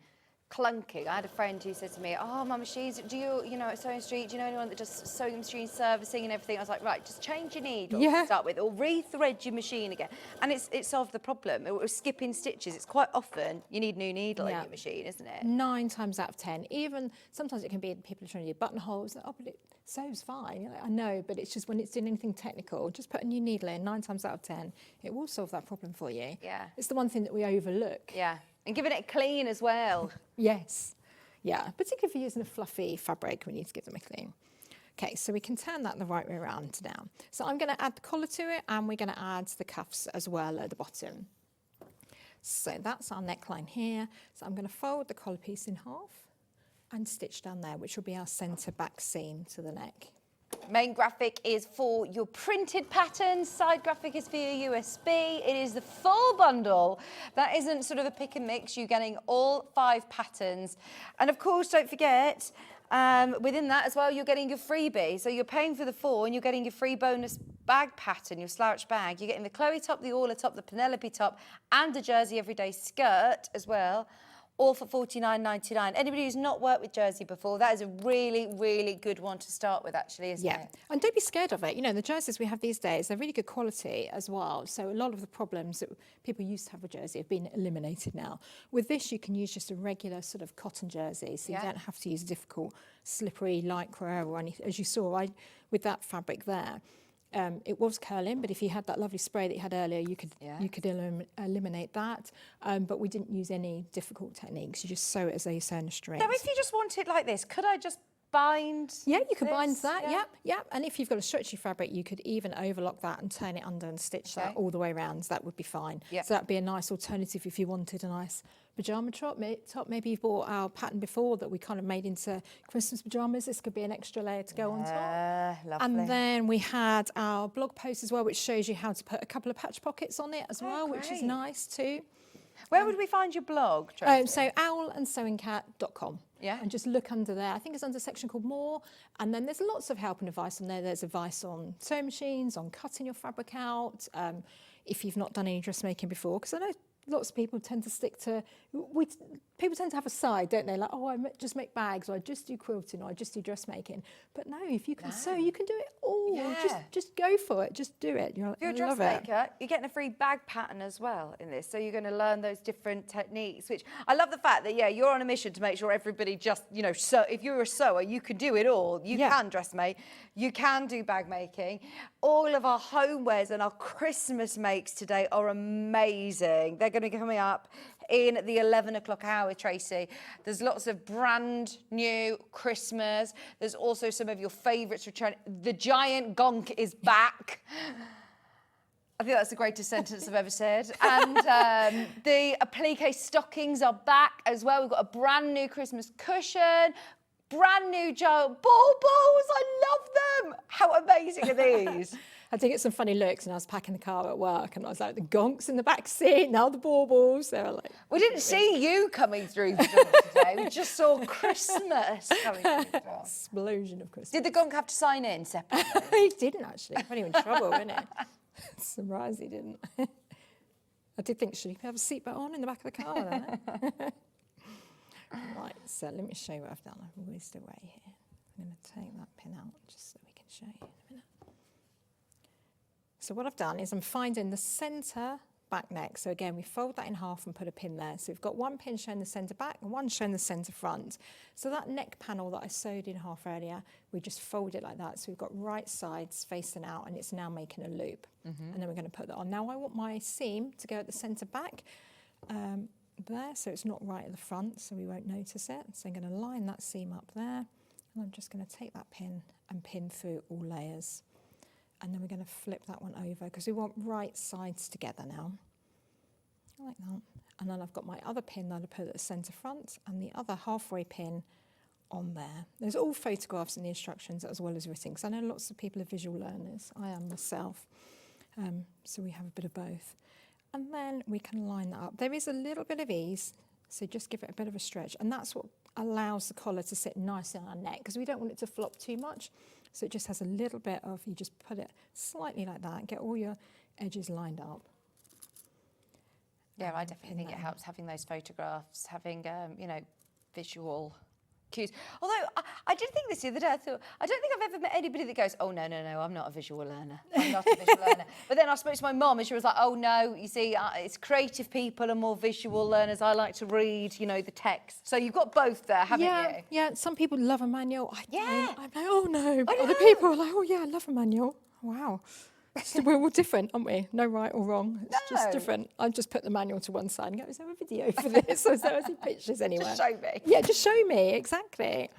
clunking, I had a friend who said to me, oh, my machines, do you know, at Sewing Street, do you know anyone that does sewing machine servicing and everything? I was like, right, just change your needle to start with, or re-thread your machine again. And it solved the problem. It was skipping stitches. It's quite often you need a new needle in your machine, isn't it? 9 times out of 10. Even sometimes it can be people are trying to do buttonholes. Oh, but it sews fine. You're like, I know, but it's just when it's doing anything technical, just put a new needle in. 9 times out of 10, it will solve that problem for you. Yeah. It's the one thing that we overlook. Yeah. And giving it a clean as well. Yes. Yeah, particularly if you're using a fluffy fabric, we need to give them a clean. Okay, so we can turn that the right way around now. So I'm going to add the collar to it, and we're going to add the cuffs as well at the bottom. So that's our neckline here. So I'm going to fold the collar piece in half and stitch down there, which will be our centre back seam to the neck. Main graphic is for your printed patterns, side graphic is for your USB. It is the full bundle. That isn't sort of a pick and mix. You're getting all 5 patterns. And of course, don't forget, within that as well, you're getting your freebie. So you're paying for the 4 and you're getting your free bonus bag pattern, your slouch bag. You're getting the Chloe top, the Orla top, the Penelope top, and a Jersey Everyday skirt as well. All for $49.99. Anybody who's not worked with Jersey before, that is a really, really good one to start with, actually, isn't it? And don't be scared of it. You know, the jerseys we have these days, they're really good quality as well. So a lot of the problems that people used to have with Jersey have been eliminated now. With this, you can use just a regular sort of cotton jersey, so you don't have to use a difficult, slippery lycra or anything. As you saw, with that fabric there, it was curling, but if you had that lovely spray that you had earlier, you could eliminate that. But we didn't use any difficult techniques. You just sew it as though you sew on a string. So if you just want it like this, could I just bind? Yeah, you could bind that. Yep. And if you've got a stretchy fabric, you could even overlock that and turn it under and stitch that all the way around. So that would be fine. Yep. So that'd be a nice alternative if you wanted a nice pyjama top. Maybe you've bought our pattern before that we kind of made into Christmas pyjamas. This could be an extra layer to go on top. Lovely. And then we had our blog post as well, which shows you how to put a couple of patch pockets on it as well, which is nice too. Where would we find your blog, Tracey? So owlandsewingcat.com. Yeah. And just look under there. I think it's under a section called More. And then there's lots of help and advice on there. There's advice on sewing machines, on cutting your fabric out, if you've not done any dressmaking before. Because I know lots of people tend to stick to, people tend to have a side, don't they? Like, oh, I just make bags, or I just do quilting, or I just do dressmaking. But no, if you can sew, you can do it all. Yeah. Just go for it. Just do it. If you're a love dressmaker, you're getting a free bag pattern as well in this. So you're going to learn those different techniques, which I love the fact that, you're on a mission to make sure everybody just, sew. If you're a sewer, you can do it all. You can dressmake. You can do bag making. All of our homewares and our Christmas makes today are amazing. They're going to be coming up in the 11 o'clock hour with Tracey. There's lots of brand new Christmas. There's also some of your favourites returning. The giant gonk is back. I think that's the greatest sentence I've ever said. And the applique stockings are back as well. We've got a brand new Christmas cushion, brand new giant baubles. I love them. How amazing are these? I did get some funny looks, and I was packing the car at work, and I was like, the gonks in the back seat, now the baubles. They were like, we didn't see you coming through the door today. We just saw Christmas coming through the door. Explosion of Christmas. Did the gonk have to sign in separately? He didn't actually. Put him in trouble, isn't it? Surprised he didn't. I did think, should he have a seatbelt on in the back of the car then? Right, so let me show you what I've done. I've whizzed away here. I'm going to take that pin out just so we can show you in a minute. So what I've done is I'm finding the centre back neck. So again, we fold that in half and put a pin there. So we've got one pin showing the centre back and one showing the centre front. So that neck panel that I sewed in half earlier, we just fold it like that. So we've got right sides facing out and it's now making a loop. And then we're going to put that on. Now I want my seam to go at the centre back there, so it's not right at the front, so we won't notice it. So I'm going to line that seam up there, and I'm just going to take that pin and pin through all layers. And then we're going to flip that one over because we want right sides together now, like that. And then I've got my other pin that I put at the centre front and the other halfway pin on there. There's all photographs in the instructions as well as written, because I know lots of people are visual learners. I am myself, so we have a bit of both. And then we can line that up. There is a little bit of ease, so just give it a bit of a stretch. And that's what allows the collar to sit nicely on our neck, because we don't want it to flop too much. So it just has a little bit of, you just put it slightly like that, get all your edges lined up. Yeah, I definitely think it helps having those photographs, having, you know, visual cues. Although I did think this the other day, I thought, I don't think I've ever met anybody that goes, oh, no, I'm not a visual learner. I'm not a visual learner. But then I spoke to my mum and she was like, oh, no, you see, it's creative people and more visual learners. I like to read, you know, the text. So you've got both there, haven't you? Yeah, some people love a manual. I don't. I'm like, oh, no. But I other know. people are like, oh, yeah, I love a manual. Wow. So we're all different, aren't we? No right or wrong. It's just No. different. I've just put the manual to one side and go, is there a video for this? Or is there any pictures anywhere? Just show me. Yeah, just show me, exactly.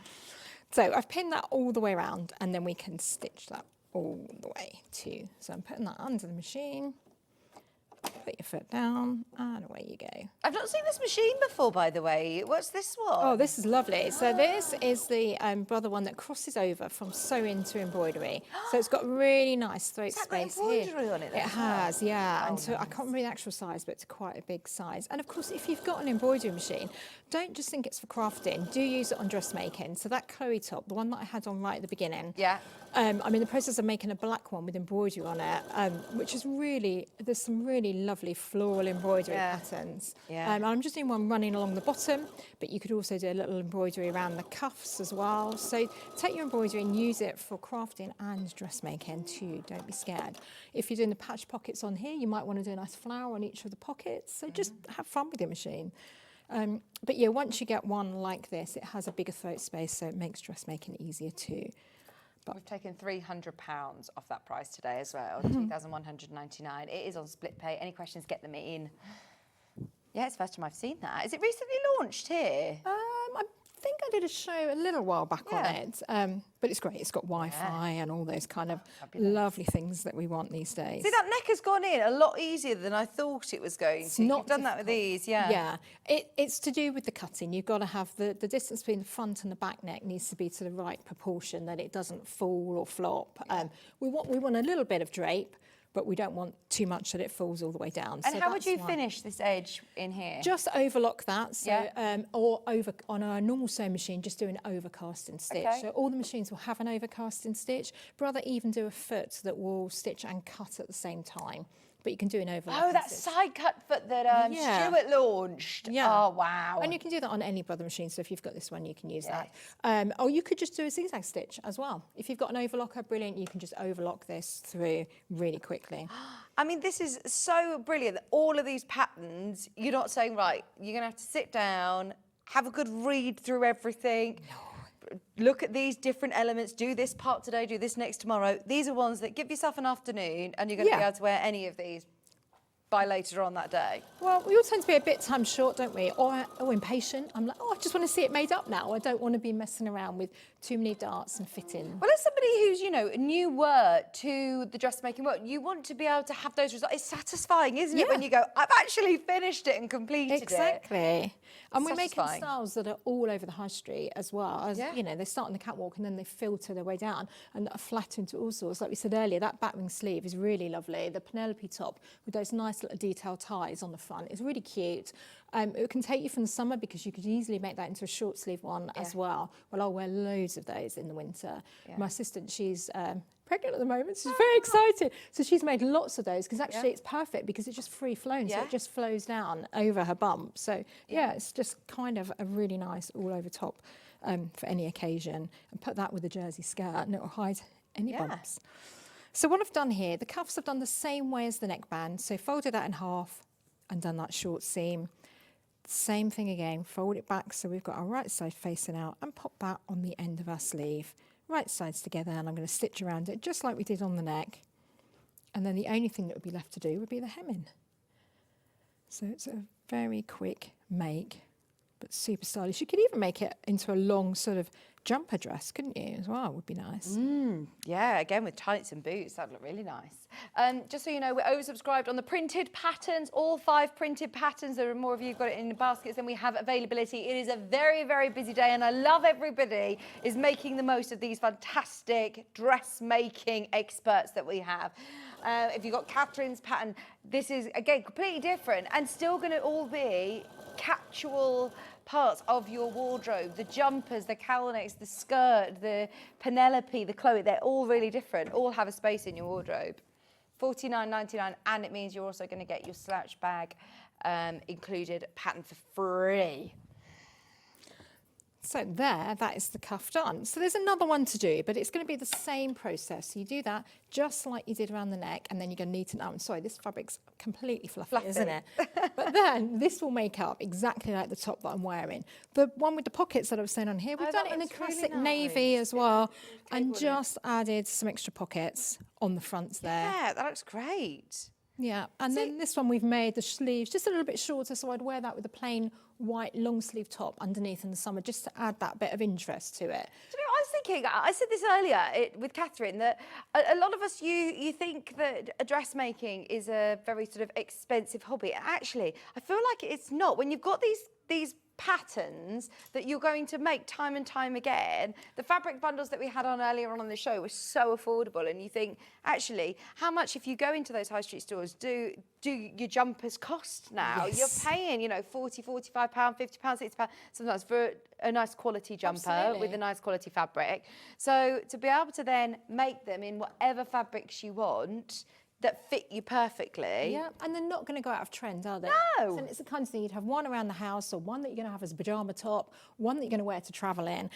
So I've pinned that all the way around and then we can stitch that all the way too. So I'm putting that under the machine. Put your foot down and away you go. I've not seen this machine before, by the way. What's this one? Oh, this is lovely. So this is the brother one that crosses over from sewing to embroidery. So it's got really nice throat Has that got space here. embroidery on it It then as well? has, yeah. Oh, And so I can't remember the actual size, but it's quite a big size. And of course, if you've got an embroidery machine, don't just think it's for crafting. Do use it on dressmaking. So that Chloe top, the one that I had on right at the beginning. Yeah. I'm in the process of making a black one with embroidery on it, which is really, there's some really lovely floral embroidery patterns. Yeah. I'm just doing one running along the bottom, but you could also do a little embroidery around the cuffs as well. So take your embroidery and use it for crafting and dressmaking too. Don't be scared. If you're doing the patch pockets on here, you might want to do a nice flower on each of the pockets. So just have fun with your machine. But yeah, once you get one like this, it has a bigger throat space, so it makes dressmaking easier too. We've taken £300 off that price today as well, $2,199. It is on split pay. Any questions, get them in. Yeah, it's the first time I've seen that. Is it recently launched here? I think I did a show a little while back on it, but it's great. It's got Wi-Fi and all those kind of lovely things that we want these days. See, that neck has gone in a lot easier than I thought it was going to. not You've done that with these, yeah. Yeah, it's to do with the cutting. You've got to have the distance between the front and the back neck needs to be to the right proportion, that it doesn't fall or flop. We want a little bit of drape, but we don't want too much that it falls all the way down. And so how would that's you why. finish this edge in here? Just overlock that, so Yeah. or over on a normal sewing machine, just do an overcasting stitch. Okay. So all the machines will have an overcasting stitch. Brother even do a foot that will stitch and cut at the same time. But you can do an overlap. Oh, that side cut foot that Yeah. Stuart launched. Yeah. Oh, wow. And you can do that on any brother machine. So if you've got this one, you can use that. Or you could just do a zigzag stitch as well. If you've got an overlocker, brilliant. You can just overlock this through really quickly. I mean, this is so brilliant that all of these patterns, you're not saying, right, you're going to have to sit down, have a good read through everything, look at these different elements, do this part today, do this next tomorrow. These are ones that give yourself an afternoon and you're going to be able to wear any of these by later on that day. Well, we all tend to be a bit time short, don't we? Or impatient. I'm like, I just want to see it made up now. I don't want to be messing around with too many darts and fitting. Well, as somebody who's, you know, newer to the dressmaking world, you want to be able to have those results. It's satisfying, isn't it, when you go, I've actually finished it and completed it. Exactly. And we're making Satisfying. styles that are all over the high street as well. As, you know, they start on the catwalk and then they filter their way down and are flat into all sorts. Like we said earlier, that batwing sleeve is really lovely. The Penelope top with those nice nice little detailed ties on the front. It's really cute. It can take you from the summer because you could easily make that into a short sleeve one as well. Well, I'll wear loads of those in the winter. My assistant, she's pregnant at the moment. She's very excited. So she's made lots of those because actually it's perfect because it's just free flowing. So it just flows down over her bump. So it's just kind of a really nice all over top for any occasion. And put that with a jersey skirt and it'll hide any bumps. So what I've done here, the cuffs I've done the same way as the neckband. So folded that in half and done that short seam. Same thing again, fold it back so we've got our right side facing out and pop that on the end of our sleeve. Right sides together, and I'm going to stitch around it just like we did on the neck. And then the only thing that would be left to do would be the hemming. So it's a very quick make, but super stylish. You could even make it into a long sort of jumper dress, couldn't you, as well? Would be nice. Yeah, again with tights and boots, that'd look really nice. Just so you know, we're oversubscribed on the printed patterns, all 5 printed patterns. There are more of you who've got it in the baskets than we have availability. It is a very, very busy day, and I love everybody is making the most of these fantastic dressmaking experts that we have. If you've got Katharine's pattern, this is, again, completely different and still going to all be catch-all parts of your wardrobe. The jumpers, the cowl necks, the skirt, the Penelope, the Chloe, they're all really different, all have a space in your wardrobe. $49.99, and it means you're also going to get your slouch bag included pattern for free. So there, that is the cuff done. So there's another one to do, but it's going to be the same process. So you do that just like you did around the neck, and then you're going to neaten up. I'm sorry, this fabric's completely fluffy, isn't it? But then this will make up exactly like the top that I'm wearing. The one with the pockets that I was saying on here, we've done it in a classic navy as well, and just added some extra pockets on the fronts there. Yeah, that looks great. Yeah, and then this one we've made the sleeves just a little bit shorter, so I'd wear that with a plain white long sleeve top underneath in the summer just to add that bit of interest to it. Do you know, I was thinking, I said this earlier with Katharine, that a lot of us, you think that dressmaking is a very sort of expensive hobby. Actually, I feel like it's not. When you've got these patterns that you're going to make time and time again, the fabric bundles that we had on earlier on the show were so affordable, and you think, actually, how much, if you go into those high street stores, do your jumpers cost now? You're paying, you know, £40, £45, £50, £60 sometimes for a nice quality jumper with a nice quality fabric. So to be able to then make them in whatever fabrics you want that fit you perfectly. Yeah, and they're not going to go out of trend, are they? No. So it's the kind of thing you'd have one around the house, or one that you're going to have as a pyjama top, one that you're going to wear to travel in.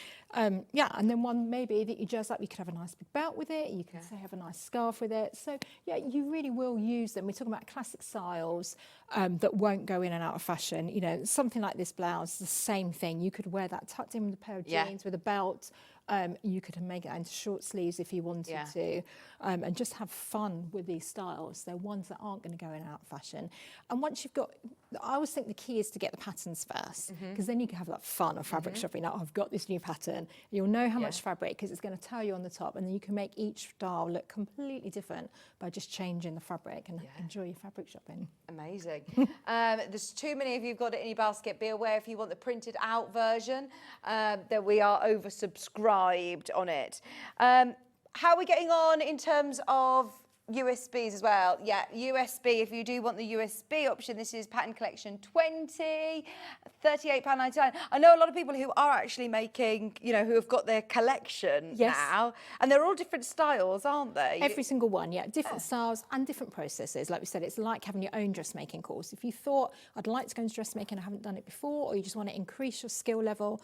Yeah, and then one maybe that you just like, you could have a nice big belt with it, you could say have a nice scarf with it. So yeah, you really will use them. We're talking about classic styles that won't go in and out of fashion. You know, something like this blouse, the same thing. You could wear that tucked in with a pair of jeans with a belt. You could make it into short sleeves if you wanted to, and just have fun with these styles. They're ones that aren't going to go in and out of fashion. And once you've got, I always think the key is to get the patterns first, because then you can have that fun of fabric shopping. Now, I've got this new pattern. You'll know how much fabric, because it's going to tell you on the top, and then you can make each style look completely different by just changing the fabric, and enjoy your fabric shopping. Amazing. There's too many of you who've got it in your basket. Be aware, if you want the printed out version, that we are oversubscribed on it. How are we getting on in terms of USBs as well? Yeah, USB, if you do want the USB option, this is Pattern Collection 20, £38.99. I know a lot of people who are actually making, you know, who have got their collection now, and they're all different styles, aren't they? Every single one, different styles and different processes. Like we said, it's like having your own dressmaking course. If you thought, I'd like to go into dressmaking, I haven't done it before, or you just want to increase your skill level,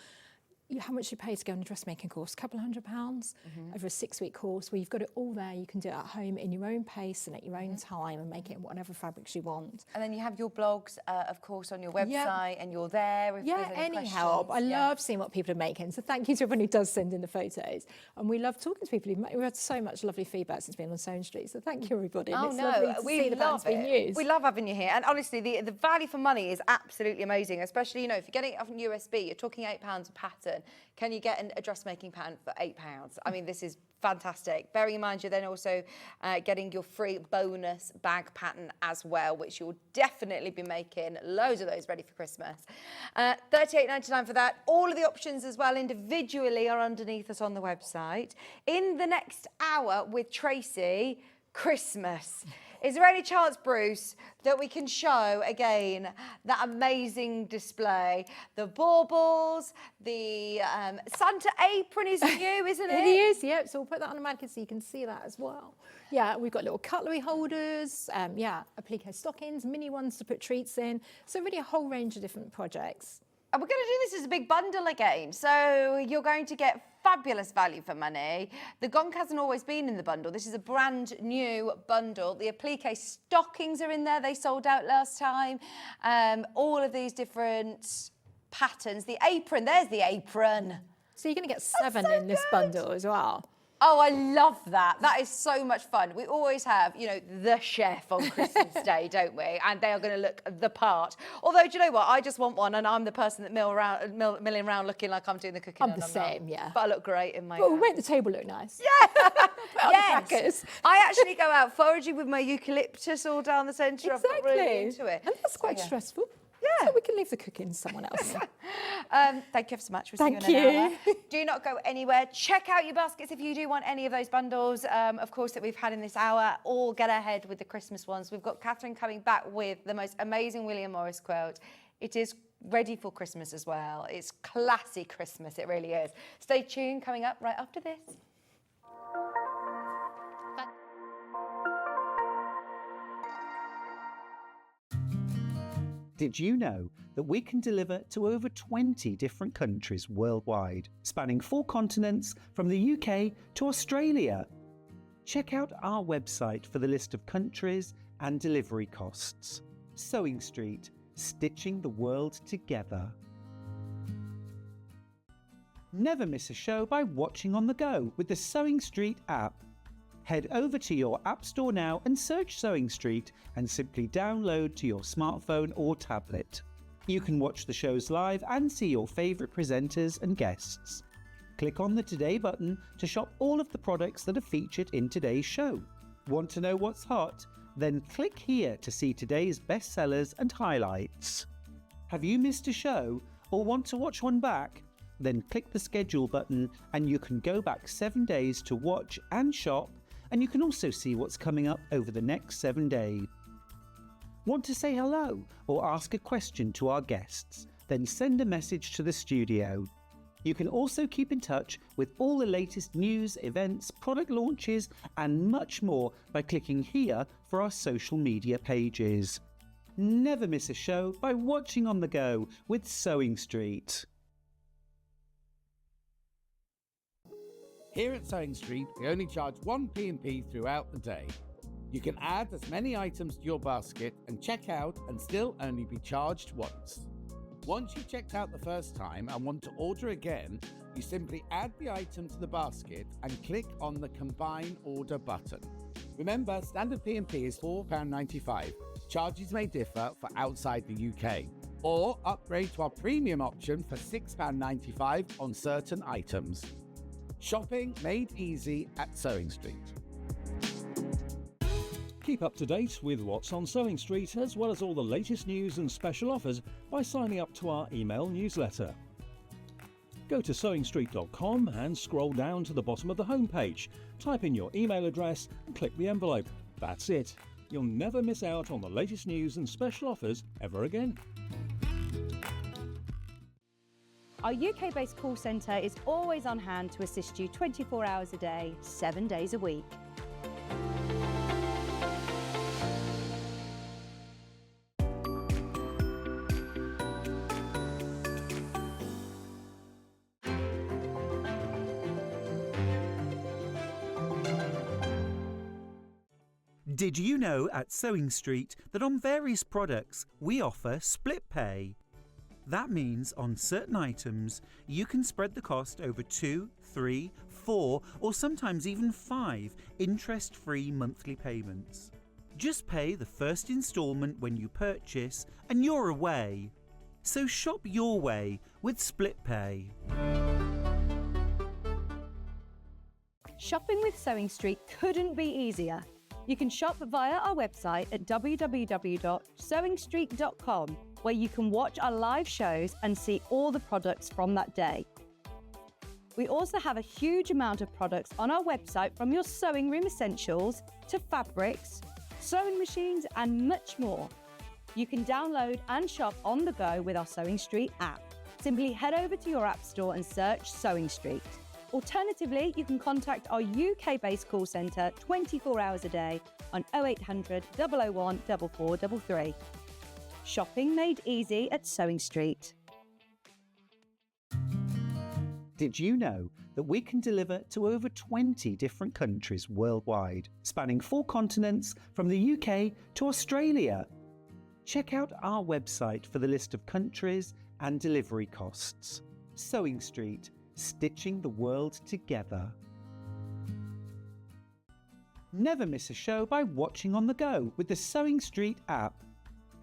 how much you pay to go on a dressmaking course? A couple of £100 over a 6-week course where you've got it all there. You can do it at home in your own pace and at your own time and make it in whatever fabrics you want. And then you have your blogs, of course, on your website, and you're there if there's any help. I love seeing what people are making. So thank you to everyone who does send in the photos. And we love talking to people. We've had so much lovely feedback since being on Sewing Street. So thank you, everybody. Oh, it's no, lovely to we see the patterns being used. We love having you here. And honestly, the value for money is absolutely amazing, especially, you know, if you're getting it off an USB, you're talking £8 a pattern. Can you get a dressmaking pattern for £8? I mean, this is fantastic. Bearing in mind, you're then also getting your free bonus bag pattern as well, which you'll definitely be making loads of those ready for Christmas. £38.99 for that. All of the options as well individually are underneath us on the website. In the next hour with Tracey, Christmas. Is there any chance, Bruce, that we can show again that amazing display? The baubles, the Santa apron is new, isn't it? It is, yeah. So we'll put that on a mannequin so you can see that as well. Yeah, we've got little cutlery holders, applique stockings, mini ones to put treats in. So really a whole range of different projects. And we're going to do this as a big bundle again. So you're going to get fabulous value for money. The gonk hasn't always been in the bundle. This is a brand new bundle. The applique stockings are in there. They sold out last time. All of these different patterns. The apron, there's the apron. So you're going to get 7 in this bundle as well. Oh, I love that. That is so much fun. We always have, you know, the chef on Christmas Day, don't we? And they are going to look the part. Although, do you know what? I just want one, and I'm the person that milling around looking like I'm doing the cooking. I'm the same, yeah. But I look great in my. Well, we make the table look nice. Yeah. Yes. I actually go out foraging with my eucalyptus all down the centre. Exactly. I've got really into it. And that's quite stressful. Yeah. So we can leave the cooking to someone else. Thank you ever so much. We'll Thank see you in an you. hour. Do not go anywhere. Check out your baskets if you do want any of those bundles, of course, that we've had in this hour, or get ahead with the Christmas ones. We've got Katharine coming back with the most amazing William Morris quilt. It is ready for Christmas as well. It's classy Christmas, it really is. Stay tuned, coming up right after this. Did you know that we can deliver to over 20 different countries worldwide, spanning 4 continents from the UK to Australia? Check out our website for the list of countries and delivery costs. Sewing Street, stitching the world together. Never miss a show by watching on the go with the Sewing Street app. Head over to your App Store now and search Sewing Street and simply download to your smartphone or tablet. You can watch the shows live and see your favourite presenters and guests. Click on the Today button to shop all of the products that are featured in today's show. Want to know what's hot? Then click here to see today's bestsellers and highlights. Have you missed a show or want to watch one back? Then click the schedule button and you can go back 7 days to watch and shop, and you can also see what's coming up over the next 7 days. Want to say hello or ask a question to our guests? Then send a message to the studio. You can also keep in touch with all the latest news, events, product launches and much more by clicking here for our social media pages. Never miss a show by watching on the go with Sewing Street. Here at Sewing Street, we only charge 1 P&P throughout the day. You can add as many items to your basket and check out and still only be charged once. Once you've checked out the first time and want to order again, you simply add the item to the basket and click on the Combine Order button. Remember, standard P&P is £4.95. Charges may differ for outside the UK. Or upgrade to our premium option for £6.95 on certain items. Shopping made easy at Sewing Street. Keep up to date with what's on Sewing Street, as well as all the latest news and special offers by signing up to our email newsletter. Go to sewingstreet.com and scroll down to the bottom of the homepage. Type in your email address and click the envelope. That's it. You'll never miss out on the latest news and special offers ever again. Our UK-based call centre is always on hand to assist you 24 hours a day, 7 days a week. Did you know at Sewing Street that on various products we offer split pay? That means on certain items you can spread the cost over 2, 3, 4 or sometimes even 5 interest-free monthly payments. Just pay the first instalment when you purchase and you're away. So shop your way with split pay. Shopping with Sewing Street couldn't be easier. You can shop via our website at www.sewingstreet.com, where you can watch our live shows and see all the products from that day. We also have a huge amount of products on our website, from your sewing room essentials to fabrics, sewing machines, and much more. You can download and shop on the go with our Sewing Street app. Simply head over to your app store and search Sewing Street. Alternatively, you can contact our UK-based call centre 24 hours a day on 0800 001 4433. Shopping made easy at Sewing Street. Did you know that we can deliver to over 20 different countries worldwide, spanning 4 continents from the UK to Australia? Check out our website for the list of countries and delivery costs. Sewing Street, stitching the world together. Never miss a show by watching on the go with the Sewing Street app.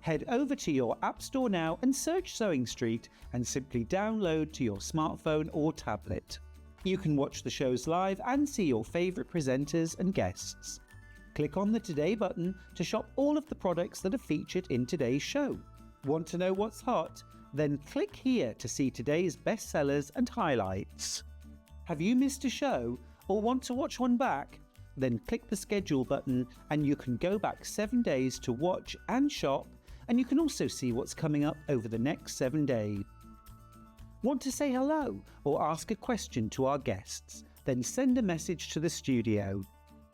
Head over to your app store now and search Sewing Street and simply download to your smartphone or tablet. You can watch the shows live and see your favourite presenters and guests. Click on the Today button to shop all of the products that are featured in today's show. Want to know what's hot? Then click here to see today's bestsellers and highlights. Have you missed a show or want to watch one back? Then click the schedule button and you can go back 7 days to watch and shop, and you can also see what's coming up over the next 7 days. Want to say hello or ask a question to our guests? Then send a message to the studio.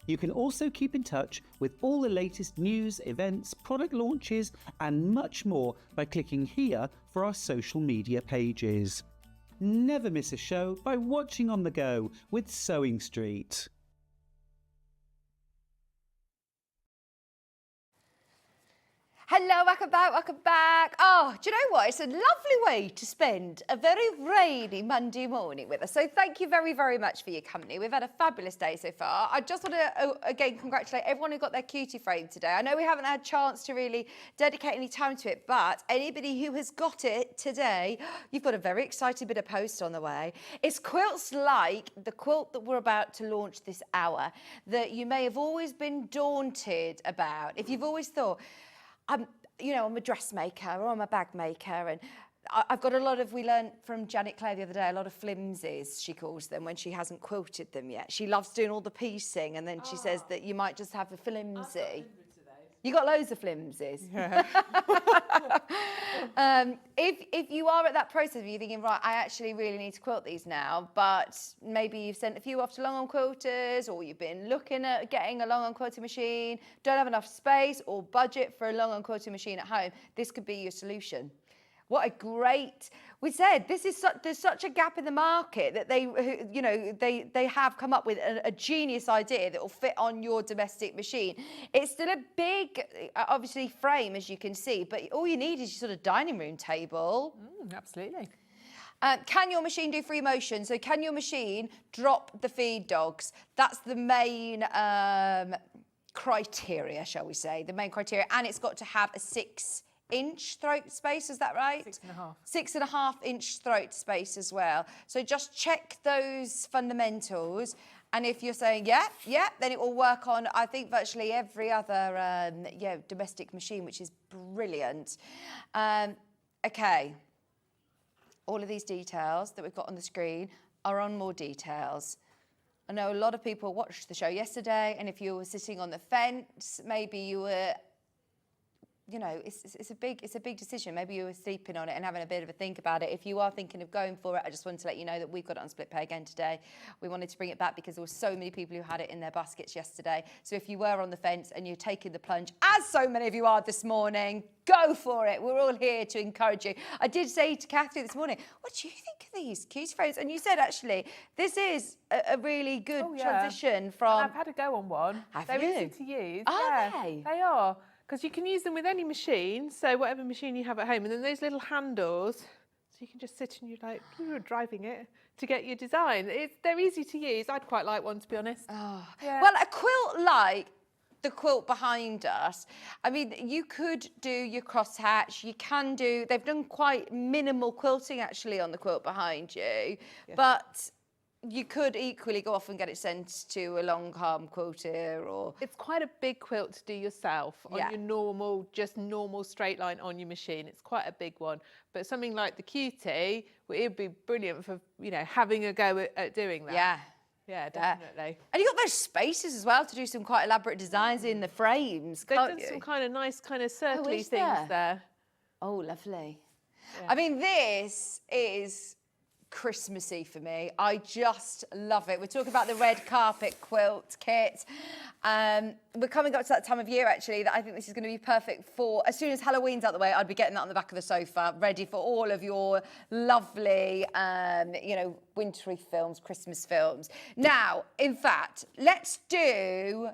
You can also keep in touch with all the latest news, events, product launches, and much more by clicking here for our social media pages. Never miss a show by watching on the go with Sewing Street. Hello, welcome back. Oh, do you know what? It's a lovely way to spend a very rainy Monday morning with us. So thank you very, very much for your company. We've had a fabulous day so far. I just want to, again, congratulate everyone who got their cutie frame today. I know we haven't had a chance to really dedicate any time to it, but anybody who has got it today, you've got a very exciting bit of post on the way. It's quilts like the quilt that we're about to launch this hour that you may have always been daunted about. If you've always thought, I'm a dressmaker or I'm a bag maker, and I've got a lot of, we learned from Janet Clay the other day, a lot of flimsies, she calls them, when she hasn't quilted them yet. She loves doing all the piecing, and then she says that you might just have a flimsy. You got loads of flimsies. Yeah. If you are at that process of you thinking, right, I actually really need to quilt these now, but maybe you've sent a few off to long-on quilters, or you've been looking at getting a long-on quilting machine, don't have enough space or budget for a long-on quilting machine at home, this could be your solution. What a great, we said, there's such a gap in the market that they have come up with a genius idea that will fit on your domestic machine. It's still a big, obviously, frame, as you can see, but all you need is your sort of dining room table. Absolutely. Can your machine do free motion? So can your machine drop the feed dogs? That's the main criteria, shall we say, the main criteria. And it's got to have a 6-inch throat space, is that right? 6.5. 6.5 inch throat space as well. So just check those fundamentals. And if you're saying, yeah, then it will work on, I think, virtually every other domestic machine, which is brilliant. Okay. All of these details that we've got on the screen are on more details. I know a lot of people watched the show yesterday, and if you were sitting on the fence, maybe you were, it's a big decision. Maybe you were sleeping on it and having a bit of a think about it. If you are thinking of going for it, I just wanted to let you know that we've got it on split pay again today. We wanted to bring it back because there were so many people who had it in their baskets yesterday. So if you were on the fence and you're taking the plunge, as so many of you are this morning, go for it. We're all here to encourage you. I did say to Katharine this morning, what do you think of these cutie frames? And you said, actually, this is a really good transition from... And I've had a go on one. They're easy to use. Are they? They are. Because you can use them with any machine, so whatever machine you have at home, and then those little handles, so you can just sit and you're driving it to get your design. They're easy to use. I'd quite like one, to be honest. Oh. Yeah. Well, a quilt like the quilt behind us, I mean, you could do your crosshatch, they've done quite minimal quilting actually on the quilt behind you, but you could equally go off and get it sent to a long arm quilter, or... It's quite a big quilt to do yourself on your normal straight line on your machine. It's quite a big one. But something like the cutie, it would be brilliant for, having a go at doing that. Yeah. Yeah, definitely. And you got those spaces as well to do some quite elaborate designs in the frames, They've can't done you? some kind of nice kind of circly is things there? there. Oh, lovely. I mean, this is Christmassy for me. I just love it. We're talking about the red carpet quilt kit. We're coming up to that time of year, actually, that I think this is going to be perfect for, as soon as Halloween's out the way, I'd be getting that on the back of the sofa, ready for all of your lovely, you know, wintry films, Christmas films. Now, in fact, let's do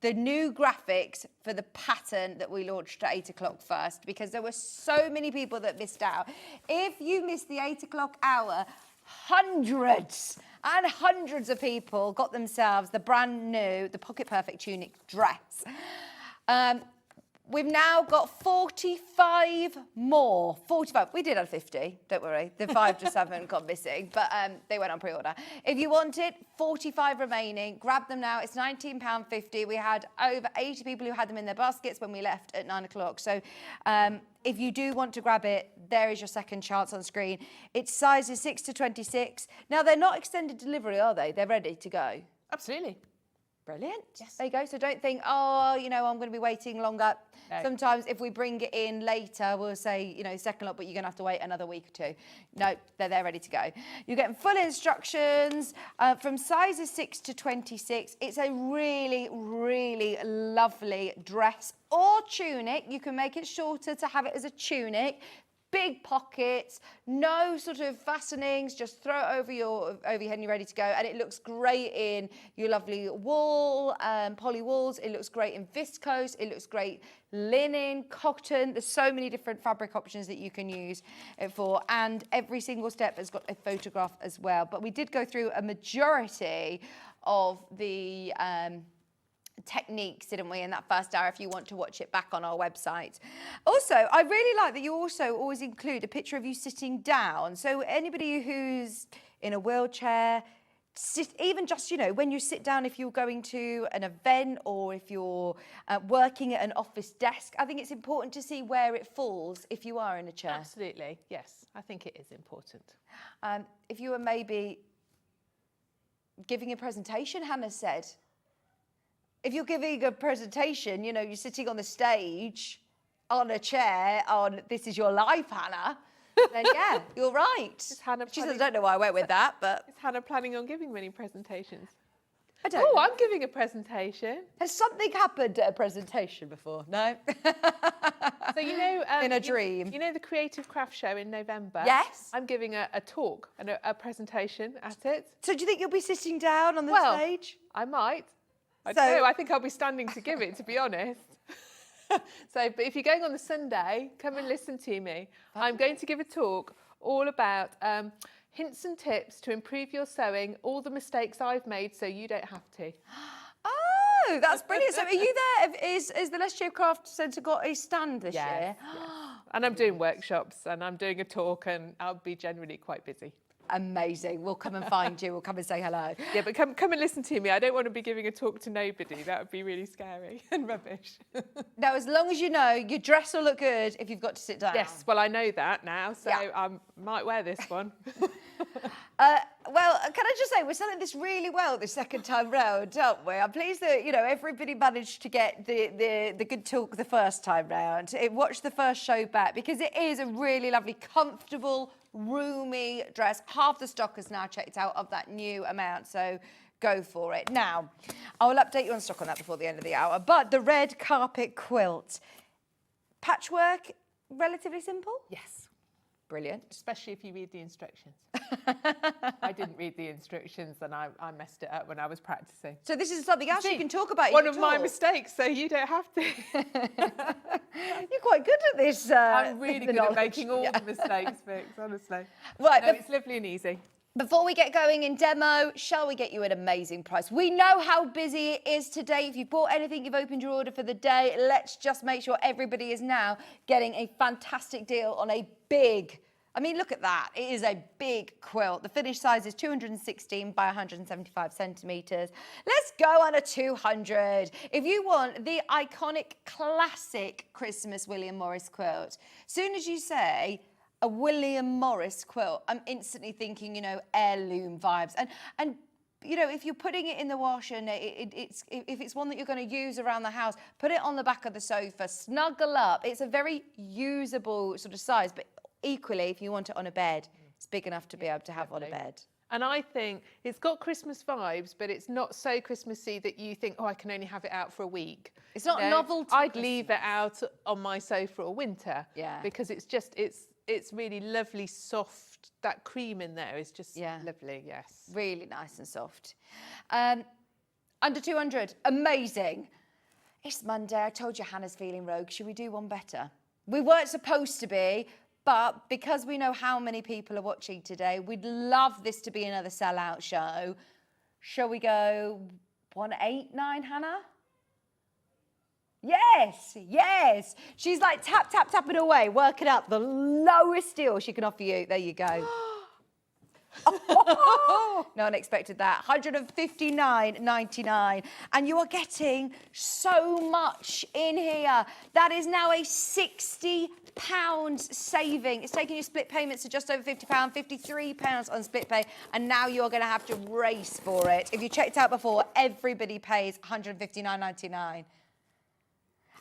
the new graphics for the pattern that we launched at 8 o'clock first, because there were so many people that missed out. If you missed the 8 o'clock hour, hundreds and hundreds of people got themselves the brand new, the Pocket Perfect Tunic Dress. We've now got 45 more. 45. We did have 50, don't worry. The 5 just haven't gone missing, but they went on pre-order. If you want it, 45 remaining. Grab them now. It's £19.50. We had over 80 people who had them in their baskets when we left at 9 o'clock. So if you do want to grab it, there is your second chance on screen. It's sizes 6 to 26. Now, they're not extended delivery, are they? They're ready to go. Absolutely. Brilliant. Yes. There you go. So don't think, oh, you know, I'm going to be waiting longer. No. Sometimes if we bring it in later, we'll say, you know, second lot, but you're going to have to wait another week or two. No, they're there ready to go. You're getting full instructions from sizes 6 to 26. It's a really, really lovely dress or tunic. You can make it shorter to have it as a tunic. Big pockets, no sort of fastenings, just throw it over your head and you're ready to go. And it looks great in your lovely wool, poly wools. It looks great in viscose. It looks great linen, cotton. There's so many different fabric options that you can use it for. And every single step has got a photograph as well. But we did go through a majority of the techniques, didn't we, in that first hour, if you want to watch it back on our website. Also, I really like that you also always include a picture of you sitting down. So anybody who's in a wheelchair, even just, you know, when you sit down, if you're going to an event or if you're working at an office desk, I think it's important to see where it falls if you are in a chair. Absolutely, yes. I think it is important. If you were maybe giving a presentation, Hannah said, if you're giving a presentation, you know, you're sitting on the stage on a chair on This Is Your Life, Hannah, then yeah, you're right. She says, I don't know why I went with that, but... Is Hannah planning on giving many presentations? I don't know. I'm giving a presentation. Has something happened at a presentation before? No? So, you know... in a dream. You know the Creative Craft Show in November? Yes. I'm giving a talk and a presentation at it. So do you think you'll be sitting down on the stage? I might. I don't know. I think I'll be standing to give it, to be honest. So, but if you're going on the Sunday, come and listen to me. I'm going to give a talk all about hints and tips to improve your sewing, all the mistakes I've made so you don't have to. Oh, that's brilliant. So are you there? Is the Leicestershire Craft Centre got a stand this year? Yes. And I'm doing workshops and I'm doing a talk and I'll be generally quite busy. Amazing. We'll come and find you. We'll come and say hello. Yeah, but come and listen to me. I don't want to be giving a talk to nobody. That would be really scary and rubbish. Now, as long as you know, your dress will look good if you've got to sit down. Yes, well, I know that now, so Yeah. I might wear this one. Well, can I just say, we're selling this really well this second time round, aren't we? I'm pleased that, you know, everybody managed to get the good talk the first time round. Watch the first show back, because it is a really lovely, comfortable, roomy dress. Half the stock is now checked out of that new amount, so go for it. Now, I will update you on stock on that before the end of the hour, but the red carpet quilt. Patchwork, relatively simple? Yes. Brilliant. Especially if you read the instructions. I didn't read the instructions and I messed it up when I was practicing. So this is something else you can talk about. One of my mistakes, so you don't have to. You're quite good at this. I'm really good at making all the mistakes, Vix, honestly. Right, no, it's lovely and easy. Before we get going in demo, shall we get you an amazing price? We know how busy it is today. If you've bought anything, you've opened your order for the day, let's just make sure everybody is now getting a fantastic deal on a big, I mean, look at that. It is a big quilt. The finished size is 216 by 175 centimetres. Let's go on a 200. If you want the iconic classic Christmas William Morris quilt, soon as you say a William Morris quilt, I'm instantly thinking, you know, heirloom vibes. And you know, if you're putting it in the wash and if it's one that you're going to use around the house, put it on the back of the sofa, snuggle up. It's a very usable sort of size, but equally, if you want it on a bed, it's big enough to be able to have on a bed. And I think it's got Christmas vibes, but it's not so Christmassy that you think, oh, I can only have it out for a week. It's not novelty I'd leave it out on my sofa all winter. Yeah. Because it's just, it's really lovely, soft. That cream in there is just lovely, yes. Really nice and soft. Under 200, amazing. It's Monday. I told you Hannah's feeling rogue. Should we do one better? We weren't supposed to be, but because we know how many people are watching today, we'd love this to be another sellout show. Shall we go 189, Hannah? Yes, yes. She's like tapping away, working up the lowest deal she can offer you. There you go. No one expected that. $159.99. And you are getting so much in here. That is now a £60 saving. It's taking your split payments to just over £50, £53 on split pay. And now you're going to have to race for it. If you checked out before, everybody pays $159.99.